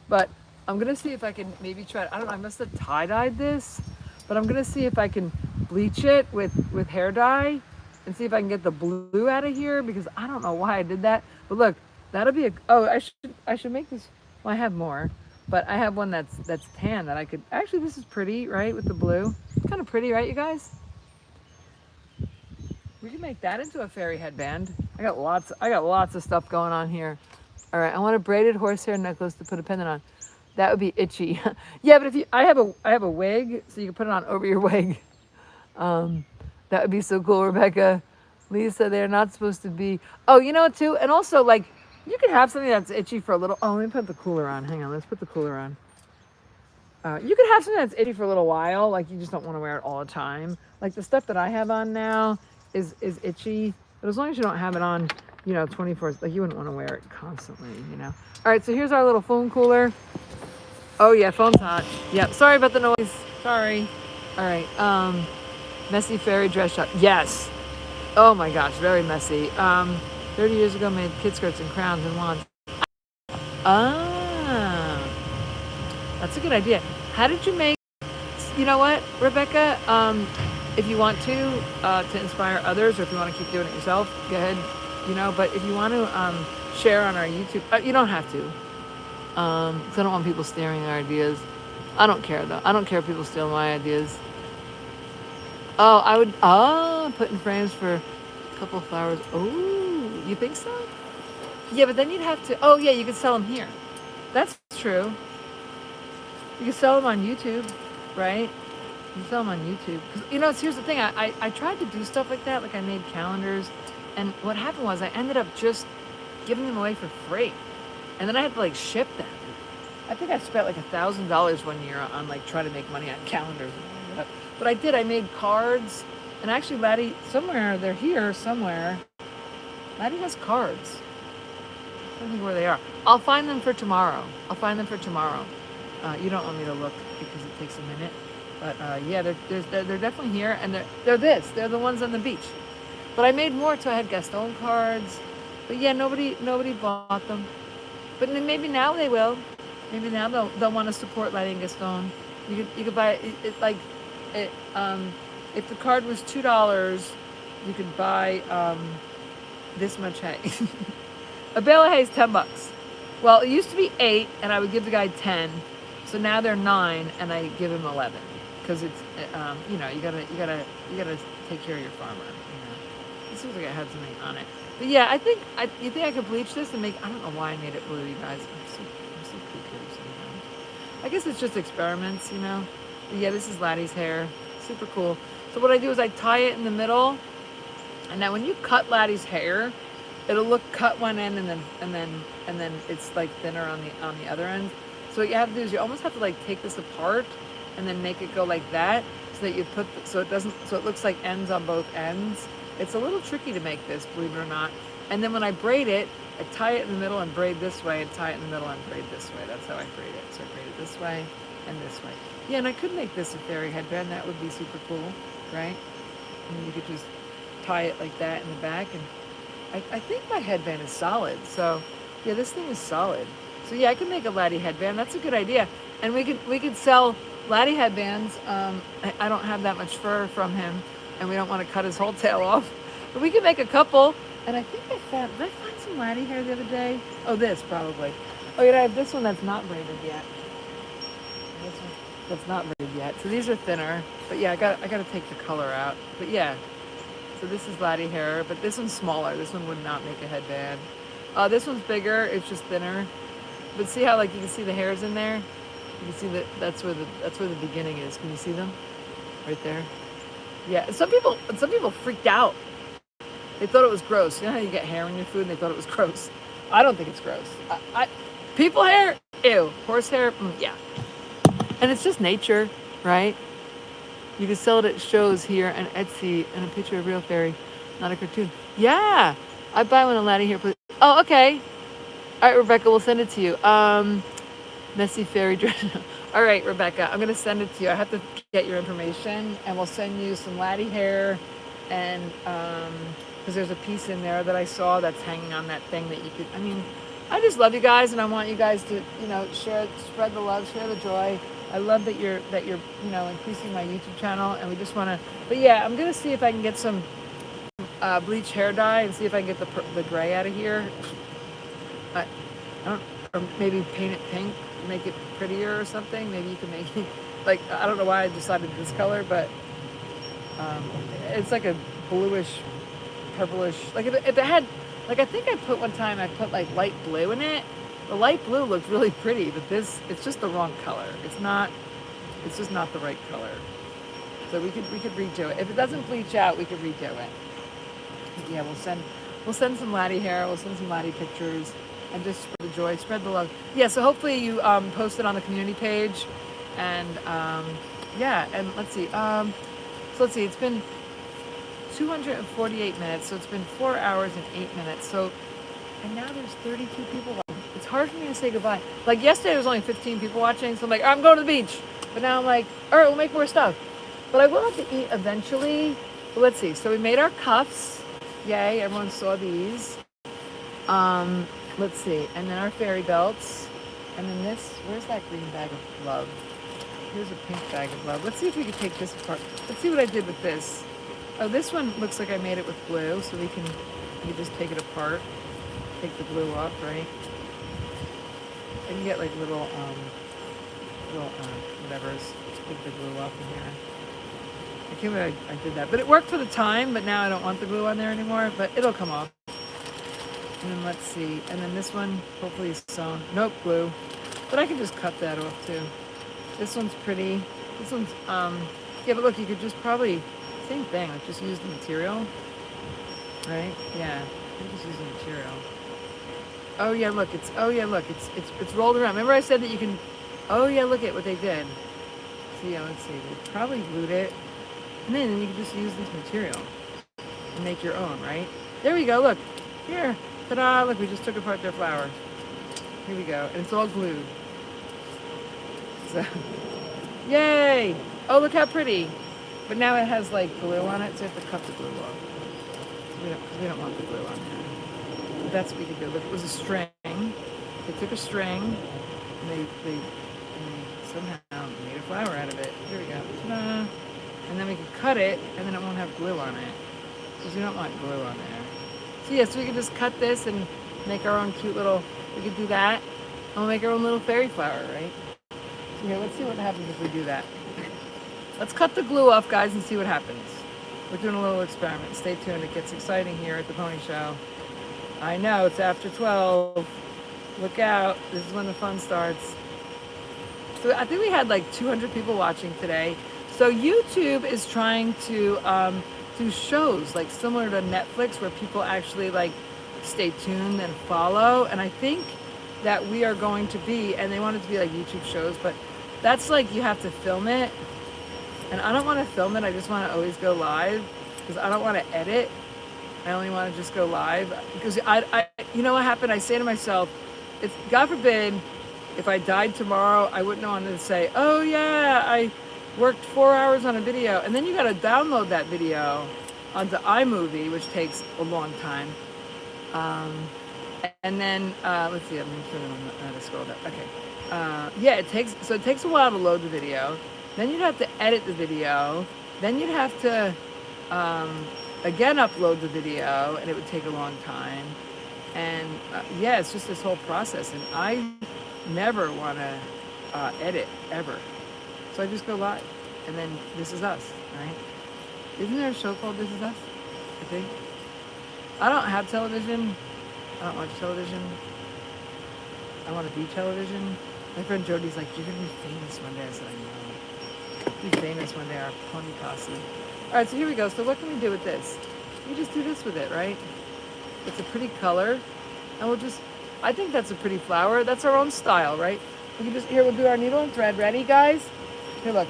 But I'm gonna see if I can maybe try, I don't know, I must have tie-dyed this, but I'm gonna see if I can bleach it with hair dye and see if I can get the blue out of here, because I don't know why I did that. But look, that'll be I should make this, well, I have more, but I have one that's tan that I could, actually this is pretty, right, with the blue. It's kind of pretty, right, you guys? We can make that into a fairy headband. I got lots of stuff going on here. All right, I want a braided horsehair necklace to put a pendant on. That would be itchy. Yeah, but if I have a wig, so you can put it on over your wig. That would be so cool, Rebecca. Lisa, they're not supposed to be. Oh, you know what too? And also, like, you can have something that's itchy for a little. Oh, let me put the cooler on. Hang on, let's put the cooler on. You can have something that's itchy for a little while, like you just don't want to wear it all the time. Like the stuff that I have on now is itchy, but as long as you don't have it on, you know, 24, like you wouldn't want to wear it constantly, you know. All right, so here's our little foam cooler. Oh yeah, foam's hot. Yeah, sorry about the noise. Sorry. All right, messy fairy dress shop. Yes. Oh my gosh, very messy. 30 years ago, made kid skirts and crowns and wands. Ah, that's a good idea. How did you make? You know what, Rebecca? If you want to inspire others, or if you want to keep doing it yourself, go ahead. You know, but if you want to share on our YouTube, you don't have to. Because I don't want people stealing our ideas. I don't care though. I don't care if people steal my ideas. Oh, I would. Oh, put in frames for a couple of flowers. Oh, you think so? Yeah, but then you'd have to. Oh, yeah, you could sell them here. That's true. You can sell them on YouTube, right? You can sell them on YouTube. 'Cause, you know, here's the thing. I tried to do stuff like that. Like I made calendars, and what happened was I ended up just giving them away for free, and then I had to like ship them. I think I spent like $1,000 one year on like trying to make money on calendars and all that. But I did. I made cards, and actually, Laddie, somewhere they're here somewhere. Laddie has cards. I don't think where they are. I'll find them for tomorrow. You don't want me to look because it takes a minute. But yeah, they're definitely here, and they're the ones on the beach. But I made more too. I had Gaston cards. But yeah, nobody bought them. But then maybe now they will. Maybe now they'll want to support Laddie and Gaston. You could buy it like it. If the card was $2, you could buy this much hay. A bale of hay is $10. Well, it used to be 8, and I would give the guy 10. So now they're 9, and I give him 11, because it's you know, you gotta take care of your farmer. You know, it seems like I had something on it, but yeah, you think I could bleach this and make? I don't know why I made it blue, you guys. I'm so cuckoo sometimes. I guess it's just experiments, you know. But yeah, this is Laddie's hair, super cool. So what I do is I tie it in the middle, and now when you cut Laddie's hair, it'll look cut one end, and then it's like thinner on the other end. So what you have to do is you almost have to like take this apart and then make it go like that, so that you put so it looks like ends on both ends. It's a little tricky to make this, believe it or not. And then when I braid it, I tie it in the middle and braid this way, and tie it in the middle and braid this way. That's how I braid it. So I braid it this way, and this way. Yeah, and I could make this a fairy headband. That would be super cool, right? And you could just tie it like that in the back. And I think my headband is solid. So yeah, this thing is solid. So yeah, I could make a laddie headband. That's a good idea. And we could sell laddie headbands. I don't have that much fur from him, and we don't want to cut his whole tail off. But we could make a couple. And I think did I find some laddie hair the other day? Oh, this probably. Oh, yeah, I have this one that's not braided yet. This one that's not braided yet. So these are thinner. But yeah, I got to take the color out. But yeah. So this is laddie hair, but this one's smaller. This one would not make a headband. This one's bigger. It's just thinner. But see how like you can see the hairs in there? You can see that that's where the beginning is. Can you see them? Right there. Yeah. Some people freaked out. They thought it was gross. You know how you get hair in your food and they thought it was gross? I don't think it's gross. People hair, ew. Horse hair, yeah. And it's just nature, right? You can sell it at shows here and Etsy and a picture of real fairy, not a cartoon. Yeah, I buy one of laddie hair. Oh, okay. All right, Rebecca, we'll send it to you. Messy fairy dress. All right, Rebecca, I'm gonna send it to you. I have to get your information, and we'll send you some laddie hair, and because there's a piece in there that I saw that's hanging on that thing that you could. I mean, I just love you guys, and I want you guys to, spread the love, share the joy. I love that you're increasing my YouTube channel, and we just want to. But yeah, I'm gonna see if I can get some bleach hair dye and see if I can get the gray out of here. I don't, or maybe paint it pink, make it prettier or something. Maybe you can make it like, I don't know why I decided this color, but it's like a bluish, purplish. Like if it had, like I think I put one time I put like light blue in it. The light blue looked really pretty, but it's just the wrong color. It's just not the right color. So we could redo it. If it doesn't bleach out, we could redo it. Yeah, we'll send some laddie hair, we'll send some laddie pictures, and just spread the joy, spread the love. Yeah, so hopefully you post it on the community page, and yeah, and let's see. So let's see, it's been 248 minutes, so it's been 4 hours and 8 minutes. So, and now there's 32 people watching. It's hard for me to say goodbye. Like yesterday, there was only 15 people watching, so I'm like, I'm going to the beach. But now I'm like, all right, we'll make more stuff. But I will have to eat eventually. But let's see. So we made our cuffs. Yay, everyone saw these. Let's see. And then our fairy belts. And then this, where's that green bag of love? Here's a pink bag of love. Let's see if we can take this apart. Let's see what I did with this. Oh, this one looks like I made it with glue, so we can just take it apart. Take the glue off, right? And you get like little whatever's, take the glue off in here. I can't believe I did that. But it worked for the time, but now I don't want the glue on there anymore, but it'll come off. And then let's see. And then this one, hopefully is sewn. Nope, glue. But I can just cut that off too. This one's pretty. This one's, yeah, but look, you could just probably, same thing, like just use the material. Right? Yeah, you just use the material. Oh yeah, look, it's rolled around. Remember I said that you can, oh yeah, look at what they did. So yeah, let's see, they probably glued it. And then you can just use this material and make your own, right? There we go, look. Here, ta-da, look, we just took apart their flower. Here we go, and it's all glued. So, yay! Oh, look how pretty. But now it has like glue on it, so you have to cut the glue off. We don't want the glue on there. But that's what we could do. Look, it was a string. They took a string, and they somehow made a flower out of it. Here we go. Ta-da! And then we could cut it, and then it won't have glue on it. Because we don't want glue on there. So yeah, so we could just cut this and make our own cute little, we could do that. And we'll make our own little fairy flower, right? So here, let's see what happens if we do that. Let's cut the glue off, guys, and see what happens. We're doing a little experiment. Stay tuned. It gets exciting here at the Pony Show. I know, it's after 12. Look out. This is when the fun starts. So I think we had like 200 people watching today. So YouTube is trying to do shows like similar to Netflix where people actually like stay tuned and follow. And I think that we are going to be, and they want it to be like YouTube shows, but that's like you have to film it. And I don't want to film it. I just want to always go live because I don't want to edit. I only want to just go live because I you know what happened? I say to myself, if God forbid, if I died tomorrow, I wouldn't want to say, oh yeah, I worked 4 hours on a video. And then you got to download that video onto iMovie, which takes a long time. And then, let's see, I'm sure I'm not to scroll down. Okay. Yeah, it takes a while to load the video. Then you'd have to edit the video. Then you'd have to, again, upload the video, and it would take a long time. And yeah, it's just this whole process. And I never want to edit, ever. So I just go live. And then This Is Us, right? Isn't there a show called This Is Us? I think. I don't have television. I don't watch television. I want to be television. My friend Jody's like, you're going to be famous one day. I said, I know. Be famous one day, our pony posse. All right, so here we go. So what can we do with this? We just do this with it, right? It's a pretty color. And we'll just, I think that's a pretty flower. That's our own style, right? We can just, here, we'll do our needle and thread. Ready, guys? Here, look.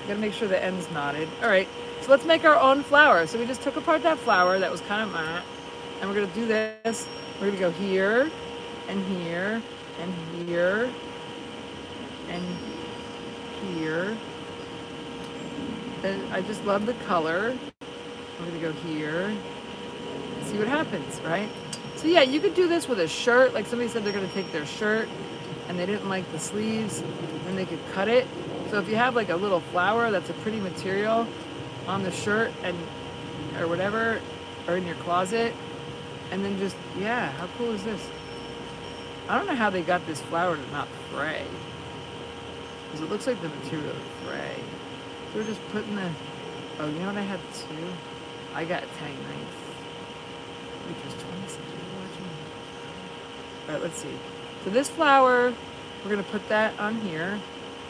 Gotta make sure the end's knotted. All right, so let's make our own flower. So we just took apart that flower that was kind of matte. And we're gonna do this. We're gonna go here, and here, and here, and here. And I just love the color. We're gonna go here, and see what happens, right? So yeah, you could do this with a shirt. Like somebody said they're gonna take their shirt, and they didn't like the sleeves, and they could cut it. So if you have like a little flower that's a pretty material on the shirt or whatever, or in your closet, and then just, yeah, how cool is this? I don't know how they got this flower to not fray. Because it looks like the material is fray. So we're just putting oh, you know what I had too? I got tang knife. Which was 26 watching. All right, let's see. So this flower, we're gonna put that on here.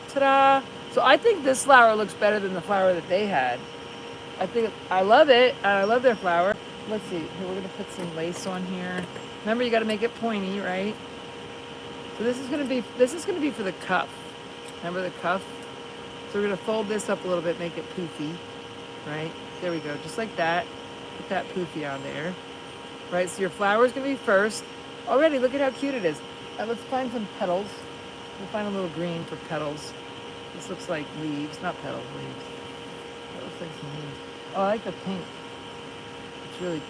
Ta-da! So I think this flower looks better than the flower that they had. I love it, and I love their flower. Let's see, here we're gonna put some lace on here. Remember, you gotta make it pointy, right? So this is gonna be for the cuff. Remember the cuff? So we're gonna fold this up a little bit, make it poofy, right? There we go, just like that. Put that poofy on there. Right, so your flower is gonna be first. Already, look at how cute it is. Let's find some petals. We'll find a little green for petals. This looks like leaves, not petals, leaves. That looks like some leaves. Oh, I like the pink. It's really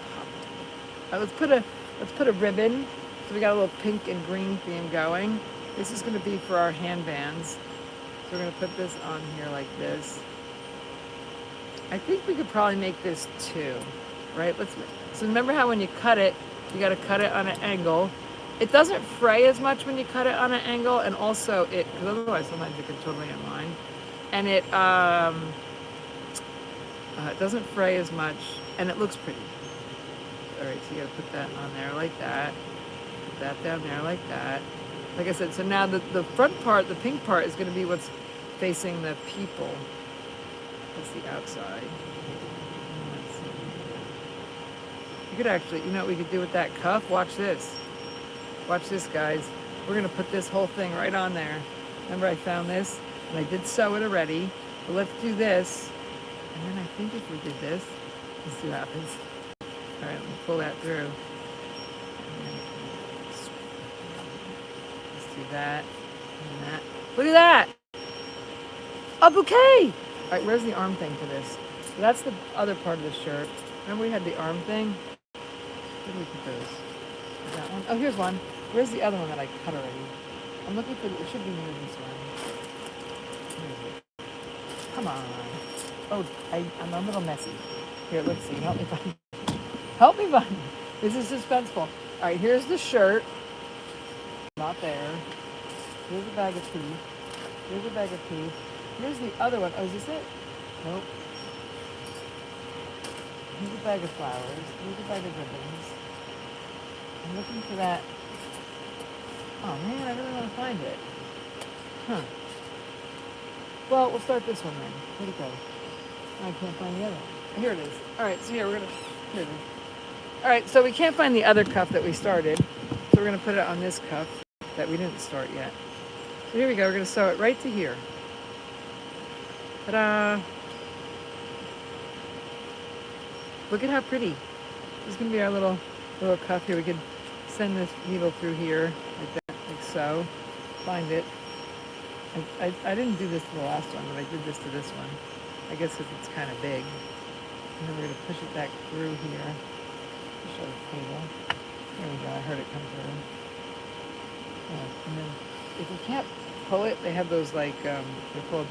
popping. Let's put a ribbon. So we got a little pink and green theme going. This is going to be for our handbands. So we're going to put this on here like this. I think we could probably make this two, right? So remember how when you cut it, you got to cut it on an angle. It doesn't fray as much when you cut it on an angle, and also because otherwise sometimes it can totally unwind. And it doesn't fray as much, and it looks pretty. All right, so you gotta put that on there like that. Put that down there like that. Like I said, so now the front part, the pink part, is gonna be what's facing the people. That's the outside. You could actually, you know what we could do with that cuff? Watch this. Watch this, guys. We're gonna put this whole thing right on there. Remember I found this, and I did sew it already. But let's do this. And then I think if we did this, let's see what happens. All right, let me pull that through. Let's do that and that. Look at that! A bouquet! All right, where's the arm thing for this? So that's the other part of the shirt. Remember we had the arm thing? Where did we put those? That one? Oh, here's one. Where's the other one that I cut already? I'm looking for, it should be near this one. Where is it? Come on. Oh, I'm a little messy. Here, let's see. Help me find it. Help me find it. This is suspenseful. All right, here's the shirt. Not there. Here's a bag of tea. Here's a bag of tea. Here's the other one. Oh, is this it? Nope. Here's a bag of flowers. Here's a bag of ribbons. I'm looking for that. Oh man, I really want to find it. Huh. Well, we'll start this one then. Where'd it go? I can't find the other one. Here it is. All right, so here it is. All right, so we can't find the other cuff that we started. So we're gonna put it on this cuff that we didn't start yet. So here we go, we're gonna sew it right to here. Ta-da! Look at how pretty. This is gonna be our little cuff here. We could send this needle through here like that, like so. find it. I didn't do this to the last one, but I did this to this one. I guess because it's kind of big. And then we're going to push it back through here. Show the cable. There we go. I heard it come through. Yeah. And then if you can't pull it, they have those like, they're called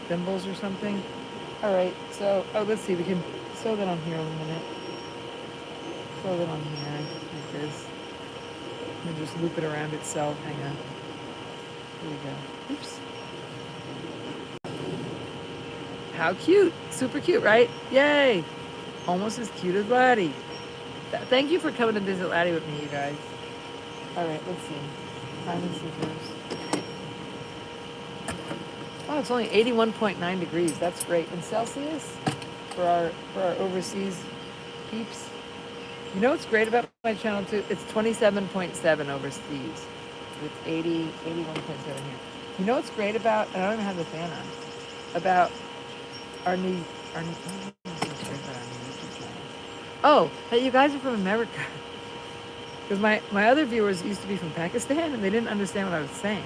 thimbles or something. All right. So, let's see. We can sew that on here in a minute. Sew that on here like this. And just loop it around itself. Hang on. Here we go. Oops. How cute. Super cute, right? Yay. Almost as cute as Laddie. Thank you for coming to visit Laddie with me, you guys. All right, let's see. Find the scissors. Oh, it's only 81.9 degrees. That's great. In Celsius for our overseas peeps. You know what's great about my channel too? It's 27.7 overseas. It's 81.7 here. You know what's great about, and I don't even have the fan on, about our new oh, that you guys are from America. Because my other viewers used to be from Pakistan and they didn't understand what I was saying.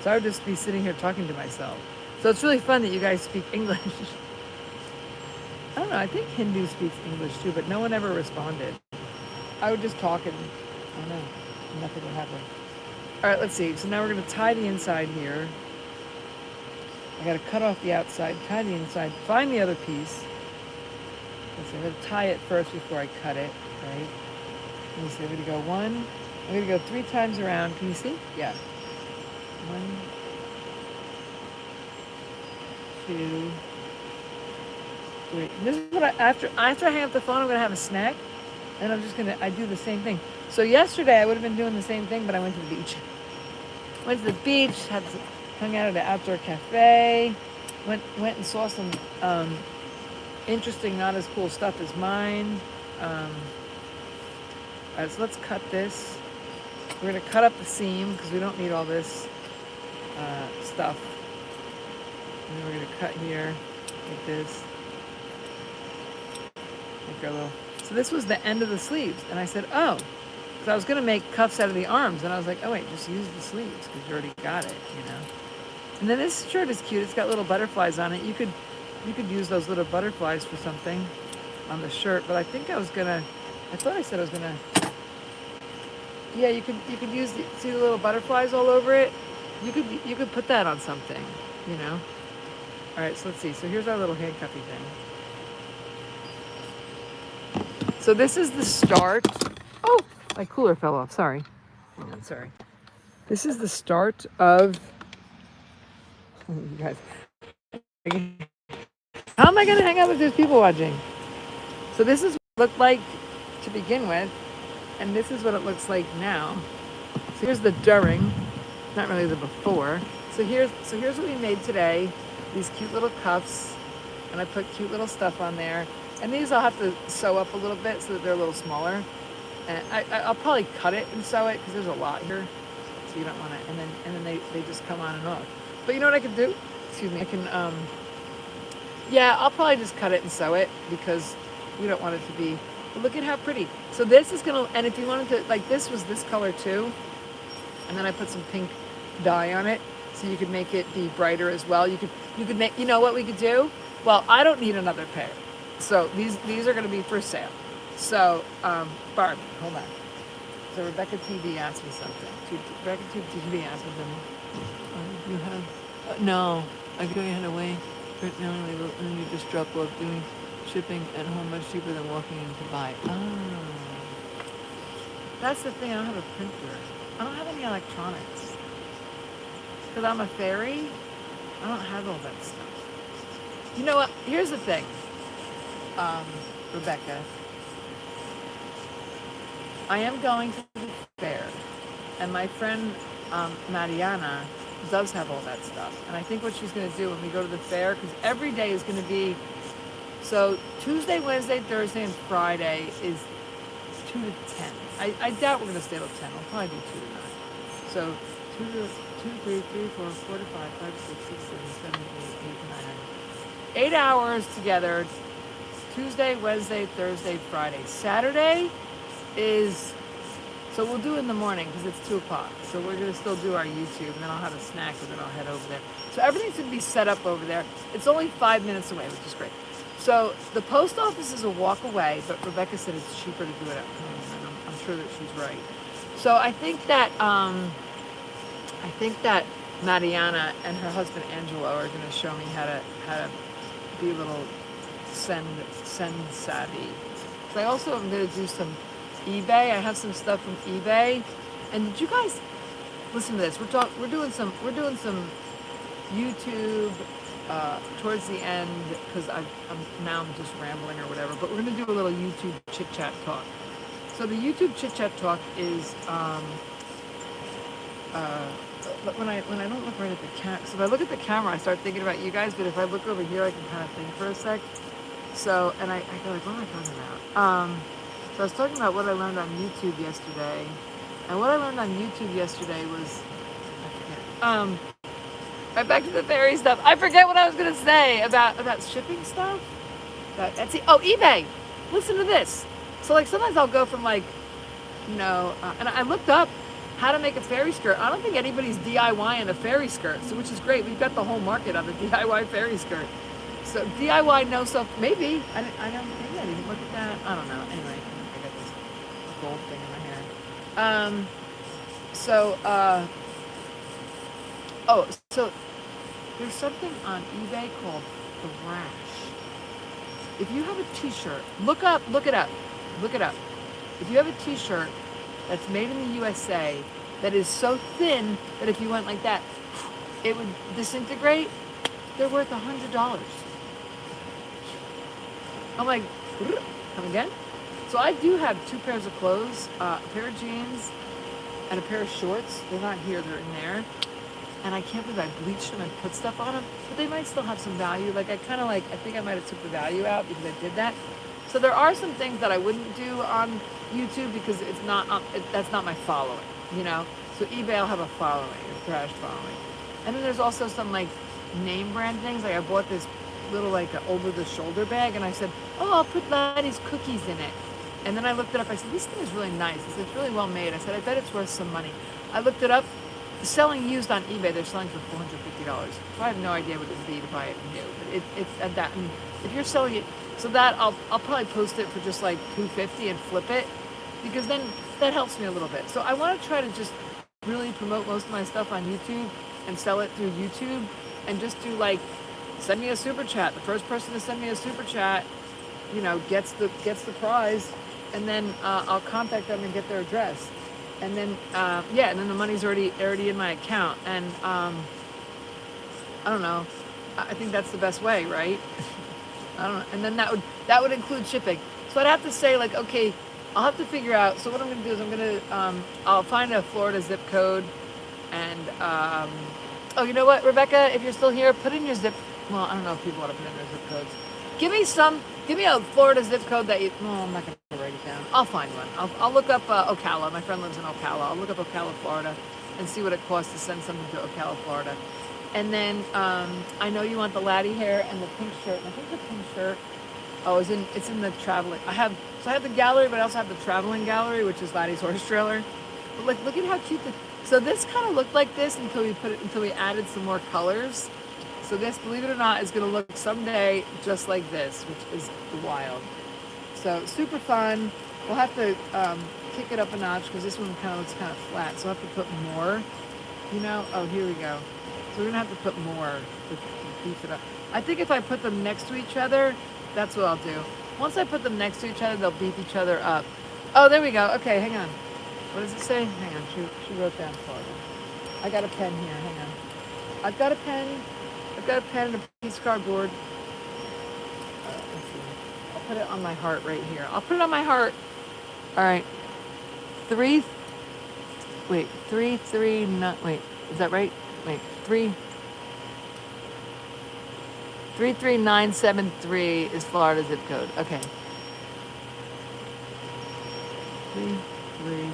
So I would just be sitting here talking to myself. So it's really fun that you guys speak English. I don't know, I think Hindu speaks English too, but no one ever responded. I would just talk and, I don't know, nothing would happen. All right, let's see. So now we're going to tie the inside here. I got to cut off the outside, tie the inside, find the other piece. Let's see, I'm going to tie it first before I cut it, right? Let me see, I'm going to go one. I'm going to go 3 times around. Can you see? Yeah. 1, 2, 3. This is what after I hang up the phone, I'm going to have a snack. And I'm just going to, I do the same thing. So yesterday I would have been doing the same thing, but I went to the beach. Went to the beach, hung out at an outdoor cafe, went and saw some interesting, not as cool stuff as mine. All right, so let's cut this. We're going to cut up the seam because we don't need all this stuff. And then we're going to cut here like this. Make our little. So this was the end of the sleeves, and I said, oh, because I was going to make cuffs out of the arms, and I was like, oh wait, just use the sleeves because you already got it, you know. And then this shirt is cute. It's got little butterflies on it. You could use those little butterflies for something on the shirt, but I think I was gonna. I thought I said I was gonna. Yeah, you could use see the little butterflies all over it. You could put that on something, you know. All right, so let's see. So here's our little handcuffy thing. So this is the start. Oh, my cooler fell off. Sorry. Hang on, sorry. This is the start of. You guys. How am I going to hang out if there's people watching? So this is what it looked like to begin with, and this is what it looks like now. So here's the during, not really the before. So here's what we made today. These cute little cuffs, and I put cute little stuff on there. And these I'll have to sew up a little bit so that they're a little smaller. And I'll probably cut it and sew it because there's a lot here, so you don't want to. And then they just come on and off. But you know what I can do? Excuse me. I can yeah, I'll probably just cut it and sew it because we don't want it to be. But look at how pretty. So this is gonna. And if you wanted to, like this was this color too, and then I put some pink dye on it so you could make it be brighter as well. You could make. You know what we could do? Well, I don't need another pair. So these are going to be for sale. So Barbie, hold on. So Rebecca TV asked me something. Rebecca TV asked me something. You have no. I go ahead away right now, and you just drop off doing shipping at home much cheaper than walking in to buy. Oh, that's the thing. I don't have a printer. I don't have any electronics because I'm a fairy. I don't have all that stuff. You know what? Here's the thing. Rebecca, I am going to the fair, and my friend Mariana does have all that stuff, and I think what she's going to do when we go to the fair, because every day is going to be, so Tuesday, Wednesday, Thursday, and Friday is 2 to 10. I doubt we're going to stay till 10. We'll probably do 2 to 9. So 2, 3, 4, 4 to 5, 5, 6, 6, 7, 7, 8, 8, 9. 8 hours together. Tuesday, Wednesday, Thursday, Friday. Saturday is So we'll do it in the morning because it's 2 o'clock. So we're gonna still do our YouTube, and then I'll have a snack, and then I'll head over there. So everything's gonna be set up over there. It's only 5 minutes away, which is great. So the post office is a walk away, but Rebecca said it's cheaper to do it at home, and I'm sure that she's right. So I think that Mariana and her husband Angelo are gonna show me how to be a little send savvy. So I also am gonna do some eBay. I have some stuff from eBay. And did you guys listen to this? We're doing some YouTube towards the end because I'm just rambling or whatever. But we're gonna do a little YouTube chit chat talk. So the YouTube chit chat talk is when I don't look right at the camera. So if I look at the camera, I start thinking about you guys. But if I look over here, I can kind of think for a sec. So and I go like, what am I talking about? So I was talking about what I learned on YouTube yesterday, and what I learned on YouTube yesterday was, I forget. Right back to the fairy stuff. I forget what I was gonna say about shipping stuff. About Etsy. Oh, eBay. Listen to this. So like sometimes I'll go from like, and I looked up how to make a fairy skirt. I don't think anybody's DIYing a fairy skirt, so which is great. We've got the whole market on the DIY fairy skirt. So DIY no self. Maybe I didn't look at that. I don't know. Anyway. Gold thing in my hair. So there's something on eBay called thrash. If you have a t-shirt, look it up. If you have a t-shirt that's made in the USA that is so thin that if you went like that, it would disintegrate, they're worth $100. I'm like, come again? So I do have 2 pairs of clothes, a pair of jeans and a pair of shorts. They're not here, they're in there. And I can't believe I bleached them and put stuff on them, but they might still have some value. Like I think I might have took the value out because I did that. So there are some things that I wouldn't do on YouTube because it's not, that's not my following, So eBay, I'll have a following, a thrash following. And then there's also some like name brand things. Like I bought this little like over the shoulder bag and I said, oh, I'll put Laddie's cookies in it. And then I looked it up. I said, this thing is really nice. I said, it's really well made. I said, I bet it's worth some money. I looked it up. Selling used on eBay, they're selling for $450. So I have no idea what it would be to buy it new. But it's at that. And if you're selling it, so that I'll probably post it for just like $250 and flip it, because then that helps me a little bit. So I want to try to just really promote most of my stuff on YouTube and sell it through YouTube, and just do like send me a super chat. The first person to send me a super chat, gets the prize. And then I'll contact them and get their address, and then and then the money's already in my account, and I don't know. I think that's the best way, right? I don't know. And then that would include shipping. So I'd have to say like, okay, I'll have to figure out. So what I'm going to do is I'll find a Florida zip code, and you know what, Rebecca, if you're still here, put in your zip. Well, I don't know if people want to put in their zip codes. Give me a Florida zip code that I'm not going to write it down. I'll find one. I'll look up Ocala. My friend lives in Ocala. I'll look up Ocala, Florida, and see what it costs to send something to Ocala, Florida. And then I know you want the Laddie hair and the pink shirt. And I think the pink shirt, it's in the traveling. I have the gallery, but I also have the traveling gallery, which is Laddie's horse trailer. But like, look at how cute so this kind of looked like this until we added some more colors. So this, believe it or not, is going to look someday just like this, which is wild. So super fun. We'll have to kick it up a notch because this one looks kind of flat. So I'll have to put more, Oh, here we go. So we're going to have to put more to beef it up. I think if I put them next to each other, that's what I'll do. Once I put them next to each other, they'll beef each other up. Oh, there we go. Okay, hang on. What does it say? Hang on. She wrote down Florida. I got a pen here. Hang on. I've got a pen and a piece of cardboard. Let's see. I'll put it on my heart right here. I'll put it on my heart. All right. 339. Wait, is that right? Wait, 33973 is Florida zip code. Okay. 33.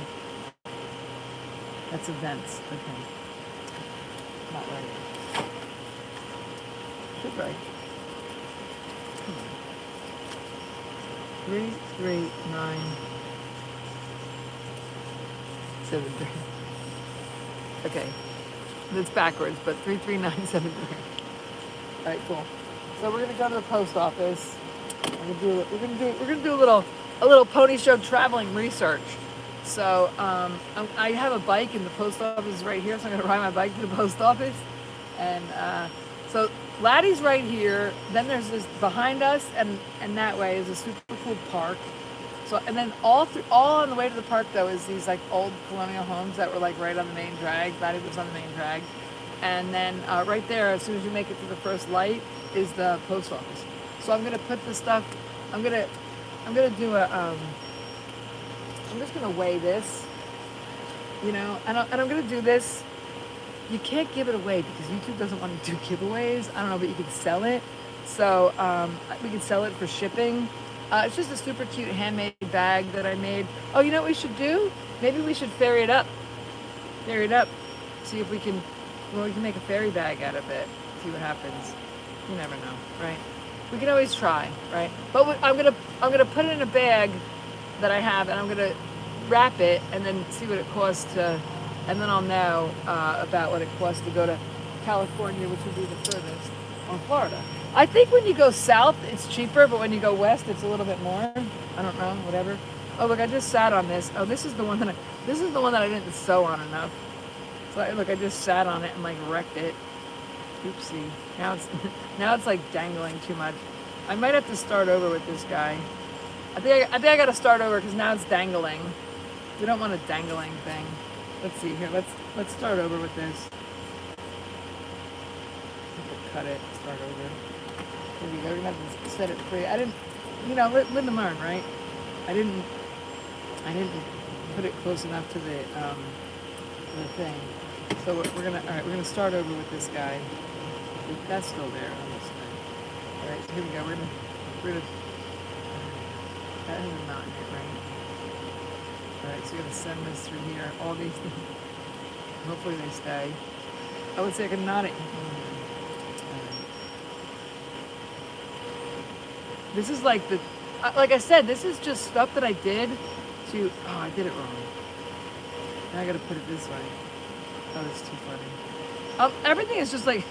That's events. Okay. Not right. Should right. 339. 33973. Okay, it's backwards, but 33973. All right, cool. So we're gonna go to the post office. We're gonna do a little pony show traveling research. So I have a bike, and the post office is right here. So I'm gonna ride my bike to the post office, and so Laddie's right here. Then there's this behind us, and that way is a super cool park. So and then all on the way to the park though is these like old colonial homes that were like right on the main drag. Laddie lives on the main drag, and then right there, as soon as you make it to the first light, is the post office. So I'm gonna put the stuff. I'm gonna do a. I'm just gonna weigh this, you know, and I'm gonna do this. You can't give it away because YouTube doesn't want to do giveaways. I don't know, but you can sell it. So we can sell it for shipping. It's just a super cute handmade bag that I made. Oh, you know what we should do? Maybe we should ferry it up. Ferry it up. See if we can. Well, we can make a fairy bag out of it. See what happens. You never know, right? We can always try, right? But I'm gonna put it in a bag that I have, and I'm gonna wrap it and then see what it costs to, and then I'll know about what it costs to go to California, which would be the furthest, or Florida. I think when you go south, it's cheaper, but when you go west, it's a little bit more. I don't know, whatever. Oh, look, I just sat on this. Oh, this is the one that I didn't sew on enough. So look, I just sat on it and like wrecked it. Oopsie. Now it's like dangling too much. I might have to start over with this guy. I think I got to start over because now it's dangling. We don't want a dangling thing. Let's see here. Let's start over with this. Cut it. Start over. Here we go. We're gonna have to set it free. I didn't. You know, live and learn, right? I didn't put it close enough to the thing. So we're gonna start over with this guy. That's still there on this thing. All right, so here we go. We're gonna that has a knot in it, right? All right, so we're gonna send this through here. All these things. Hopefully they stay. I would say I can knot it. This is like like I said, this is just stuff that I did to. Oh, I did it wrong. Now I gotta put it this way. Oh, that's too funny. Everything is just like,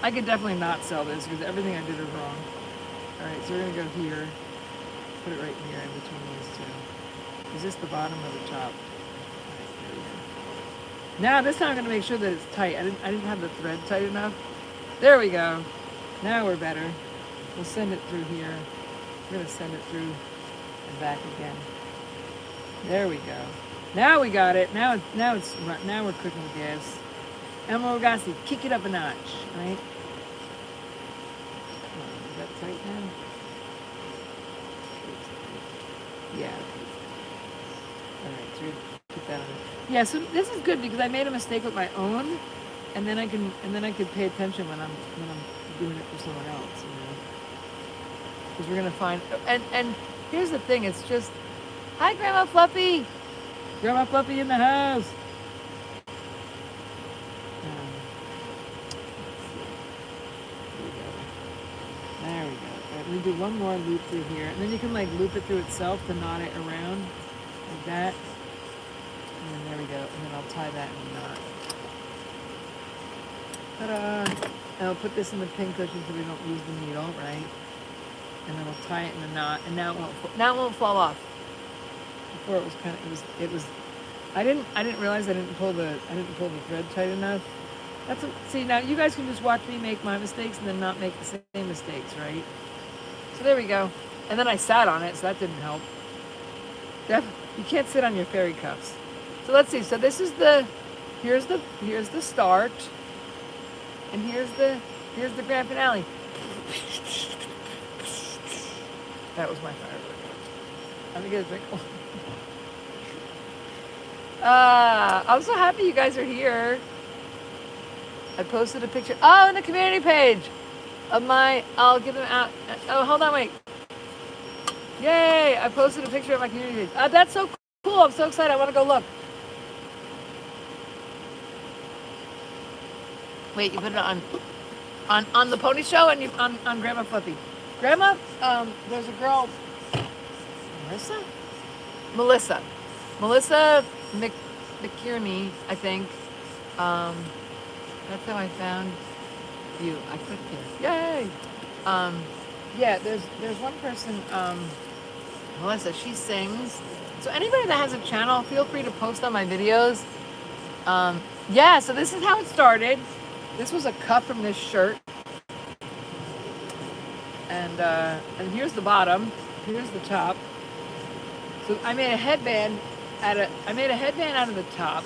I could definitely not sell this because everything I did is wrong. All right, so we're gonna go here, put it right here in between these two. Is this the bottom or the top? Right, there we go. Now this time I'm gonna make sure that it's tight. I didn't have the thread tight enough. There we go. Now we're better. We'll send it through here. We're gonna send it through and back again. There we go. Now we got it. Now we're cooking gas. And we're gonna kick it up a notch, right? Oh, is that tight now? Yeah. All right, so we're gonna put that on. Yeah, so this is good because I made a mistake with my own, and then I can pay attention when I'm doing it for someone else, you know. Because we're gonna find and here's the thing. It's just, hi, Grandma Fluffy. Grandma Fluffy in the house. There we go. Right, we do one more loop through here, and then you can like loop it through itself to knot it around like that. And then there we go. And then I'll tie that in a knot. Ta-da! And I'll put this in the pin cushion so we don't lose the needle, right? And then we'll tie it in a knot, and now it won't fall off. Before it was I didn't realize I didn't pull the thread tight enough. See, now you guys can just watch me make my mistakes and then not make the same mistakes, right? So there we go. And then I sat on it, so that didn't help. You can't sit on your fairy cuffs. So let's see. So this is here's the start, and here's the grand finale. That was my firework. I'm gonna get a drink. I'm so happy you guys are here. I posted a picture. Oh, in the community page of I'll give them out. Oh, hold on, wait. Yay! I posted a picture of my community page. That's so cool. I'm so excited. I want to go look. Wait, you put it on the pony show and on Grandma Fluffy. Grandma, there's a girl, Melissa McKierney, I think. That's how I found you. I clicked here. Yay! Yeah, there's one person, Melissa, she sings. So anybody that has a channel, feel free to post on my videos. Yeah, so this is how it started. This was a cut from this shirt. And here's the bottom. Here's the top. So I made a headband out of the top.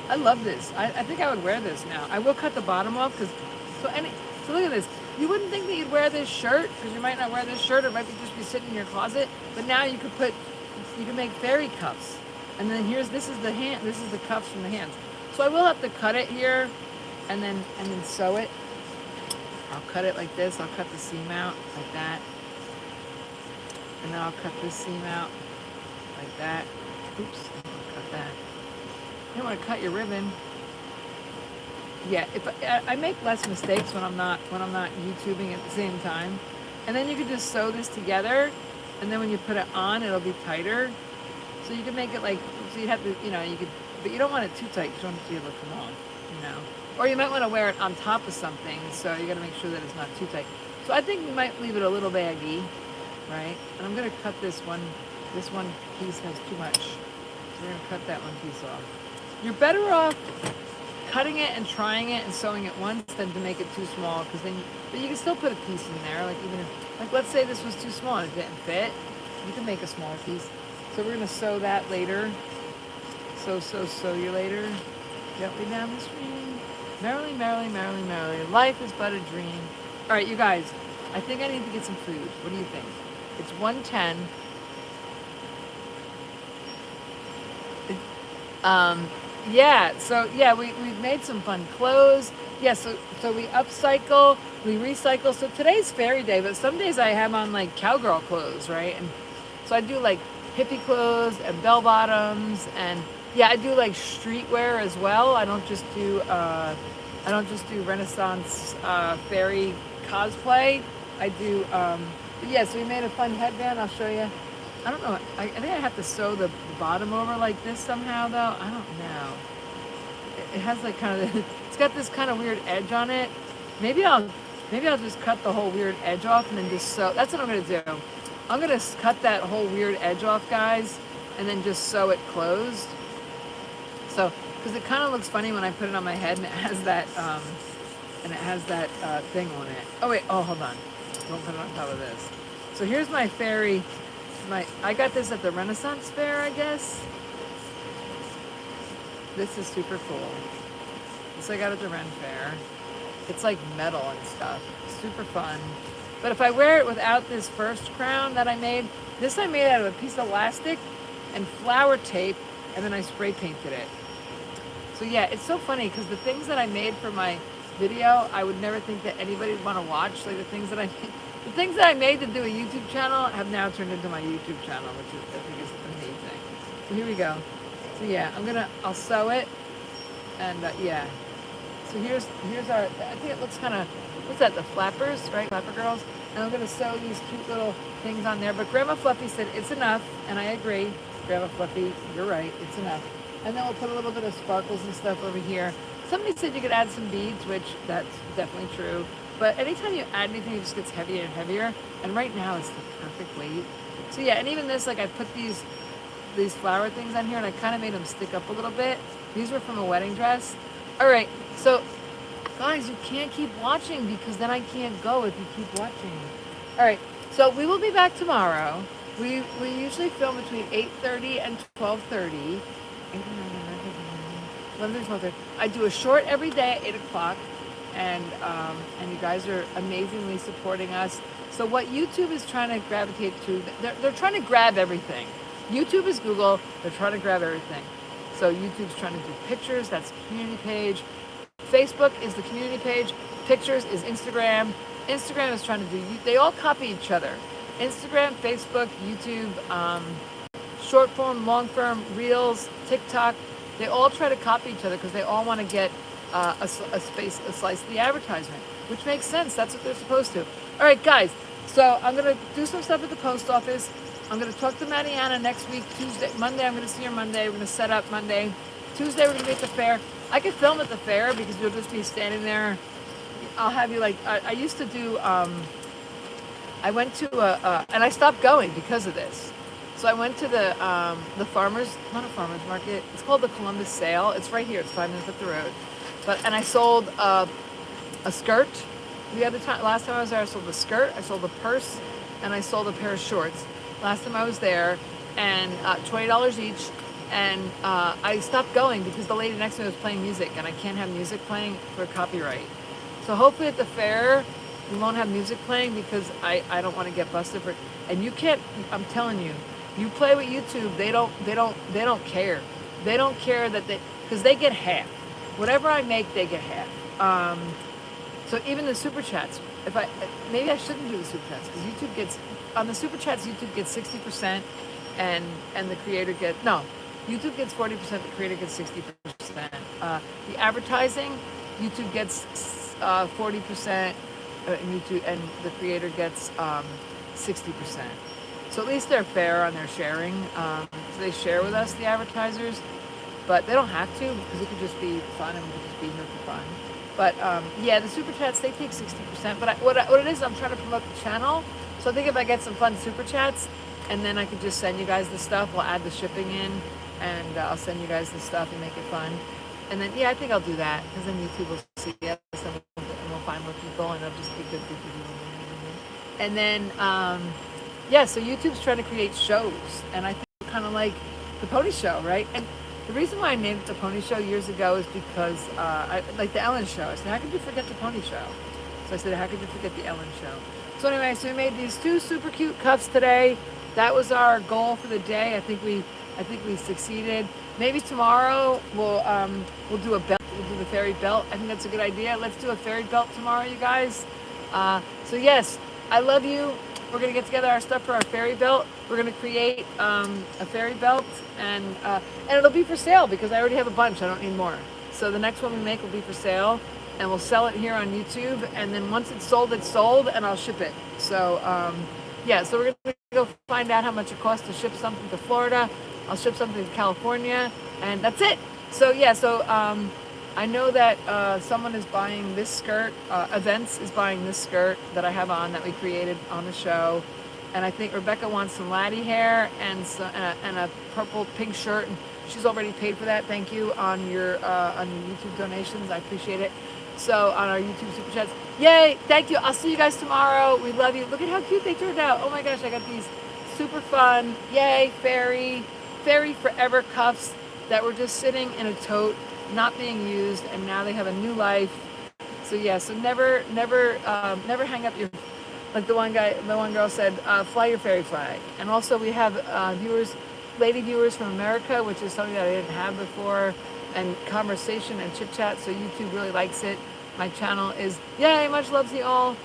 I love this. I think I would wear this now. I will cut the bottom off because so look at this. You wouldn't think that you'd wear this shirt because you might not wear this shirt. It might just be sitting in your closet. But now you can make fairy cuffs. And then this is the cuffs from the hands. So I will have to cut it here and then sew it. I'll cut it like this. I'll cut the seam out like that. And then I'll cut this seam out like that. Oops, I'll cut that. You don't want to cut your ribbon. Yeah, if I make less mistakes when I'm not YouTubing at the same time. And then you can just sew this together, and then when you put it on, it'll be tighter. So you can make it like, so you have to, you could, but you don't want it too tight because you don't want it to look long, Or you might want to wear it on top of something, so you got to make sure that it's not too tight. So I think we might leave it a little baggy, right? And I'm going to cut this one piece has too much. So we're going to cut that one piece off. You're better off cutting it and trying it and sewing it once than to make it too small, because then, but you can still put a piece in there, like even if, like let's say this was too small and it didn't fit, you can make a smaller piece. So we're going to sew that later. Sew you later. Gently down the stream. Merrily, merrily, merrily, merrily. Life is but a dream. All right, you guys, I think I need to get some food. What do you think? It's 1:10. Yeah, so yeah, we've made some fun clothes. Yeah, so we upcycle, we recycle. So today's fairy day, but some days I have on like cowgirl clothes, right? And so I do like hippie clothes and bell bottoms, and yeah, I do like streetwear as well. I don't just do Renaissance fairy cosplay. I do yeah, so we made a fun headband. I'll show you. I don't know. I think I have to sew the bottom over like this somehow, though. I don't know. It has like kind of, it's got this kind of weird edge on it. Maybe I'll just cut the whole weird edge off and then just sew. That's what I'm gonna do. I'm gonna cut that whole weird edge off, guys, and then just sew it closed. So, because it kind of looks funny when I put it on my head and it has that thing on it. Oh wait. Oh, hold on. Don't put it on top of this. So here's my fairy. I got this at the Renaissance Fair, I guess. This is super cool. This I got at the Ren Fair. It's like metal and stuff. Super fun. But if I wear it without this first crown that I made, this I made out of a piece of elastic and flower tape, and then I spray painted it. So yeah, it's so funny because the things that I made for my video, I would never think that anybody would want to watch. Like the things that I made to do a YouTube channel have now turned into my YouTube channel, which I think is amazing. So here we go. So yeah, I'll sew it, and yeah. So here's our, I think it looks kind of, what's that, the flappers, right? Flapper girls. And I'm gonna sew these cute little things on there. But Grandma Fluffy said it's enough, and I agree. Grandma Fluffy, you're right, it's enough. And then we'll put a little bit of sparkles and stuff over here. Somebody said you could add some beads, which that's definitely true. But anytime you add anything, it just gets heavier and heavier. And right now it's the perfect weight. So yeah, and even this, like I put these flower things on here and I kind of made them stick up a little bit. These were from a wedding dress. All right, so guys, you can't keep watching because then I can't go if you keep watching. All right, so we will be back tomorrow. We usually film between 8:30 and 12:30. 11:30. I do a short every day at 8 o'clock. And you guys are amazingly supporting us. So what YouTube is trying to gravitate to, they're trying to grab everything. YouTube is Google, they're trying to grab everything. So YouTube's trying to do pictures, that's the community page. Facebook is the community page. Pictures is Instagram. Instagram is trying to do, they all copy each other. Instagram, Facebook, YouTube, short form, long form, Reels, TikTok, they all try to copy each other because they all want to get a slice of the advertisement, which makes sense. That's what they're supposed to. All right, guys. So I'm gonna do some stuff at the post office. I'm gonna talk to Mariana next week, Monday. I'm gonna see her Monday. We're gonna set up Monday, Tuesday we're gonna be at the fair. I could film at the fair because you'll just be standing there. I'll have you like, I used to do, I went to and I stopped going because of this. So I went to the farmers, not a farmers market, it's called the Columbus Sale. It's right here, it's 5 minutes up the road. And I sold a skirt. Last time I was there, I sold a skirt, I sold a purse, and I sold a pair of shorts. Last time I was there, and $20 each. And I stopped going because the lady next to me was playing music, and I can't have music playing for copyright. So hopefully at the fair, we won't have music playing because I don't want to get busted for it. And you can't, I'm telling you, you play with YouTube, they don't care. They don't care because they get half. Whatever I make, they get half. So even the super chats, maybe I shouldn't do the super chats because YouTube gets, on the super chats, YouTube gets 60% and the creator YouTube gets 40%, the creator gets 60%. The advertising, YouTube gets 40%, and the creator gets 60%. So at least they're fair on their sharing. So they share with us, the advertisers, but they don't have to because it could just be fun and we could just be here for fun. But yeah, the super chats, they take 60%. But what it is, I'm trying to promote the channel. So I think if I get some fun super chats, and then I could just send you guys the stuff, we'll add the shipping in, and I'll send you guys the stuff and make it fun. And then, yeah, I think I'll do that because then YouTube will see us and we'll find more people and it'll just be good. And then, yeah, so YouTube's trying to create shows, and I think kind of like the Pony Show, right? And the reason why I named it the Pony Show years ago is because, like the Ellen Show. I said, how could you forget the Pony Show? So I said, how could you forget the Ellen Show? So anyway, so we made these 2 super cute cuffs today. That was our goal for the day. I think we succeeded. Maybe tomorrow we'll do a belt. We'll do the fairy belt. I think that's a good idea. Let's do a fairy belt tomorrow, you guys. So yes, I love you. We're gonna get together our stuff for our fairy belt. We're gonna create a fairy belt, and it'll be for sale because I already have a bunch. I don't need more. So the next one we make will be for sale, and we'll sell it here on YouTube. And then once it's sold, and I'll ship it. So yeah, so we're gonna go find out how much it costs to ship something to Florida. I'll ship something to California, and that's it. So yeah, so I know that someone is buying this skirt. Events is buying this skirt that I have on that we created on the show, and I think Rebecca wants some laddie hair and a purple pink shirt. And she's already paid for that. Thank you on your YouTube donations. I appreciate it. So on our YouTube super chats, yay! Thank you. I'll see you guys tomorrow. We love you. Look at how cute they turned out. Oh my gosh, I got these super fun, yay, fairy forever cuffs that were just sitting in a tote, not being used, and now they have a new life. So yeah, so never hang up your, like the one girl said, fly your fairy flag. And also we have lady viewers from America, which is something that I didn't have before, and conversation and chit chat. So YouTube really likes it. My channel is, yay, much love to you all.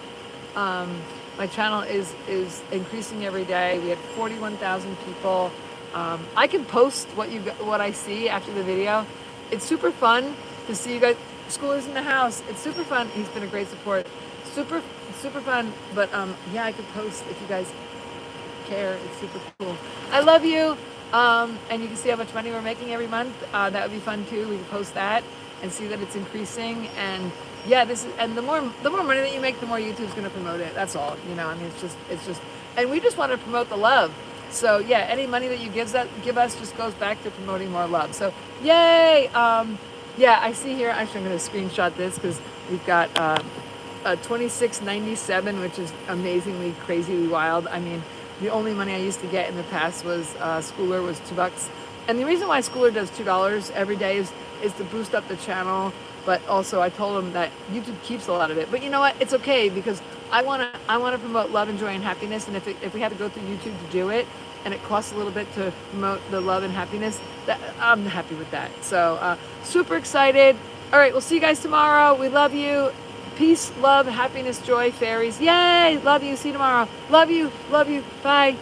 My channel is increasing every day. We had 41,000 people. I can post what I see after the video. It's super fun to see you guys. School is in the house. It's super fun. He's been a great support. Super fun. But yeah, I could post if you guys care. It's super cool. I love you. And you can see how much money we're making every month. That would be fun too. We can post that and see that it's increasing. And yeah, the more money that you make, the more YouTube's going to promote it. That's all. You know, I mean, it's just, and we just want to promote the love. So yeah, any money that you give us just goes back to promoting more love. So yay! Yeah, I see here. Actually, I'm going to screenshot this because we've got $26.97, which is amazingly crazily wild. I mean, the only money I used to get in the past was Schooler was $2. And the reason why Schooler does $2 every day is to boost up the channel. But also, I told him that YouTube keeps a lot of it. But you know what? It's okay because I wanna promote love and joy and happiness. And if we had to go through YouTube to do it, and it costs a little bit to promote the love and happiness, I'm happy with that. So super excited. All right, we'll see you guys tomorrow. We love you. Peace, love, happiness, joy, fairies. Yay! Love you. See you tomorrow. Love you. Love you. Bye.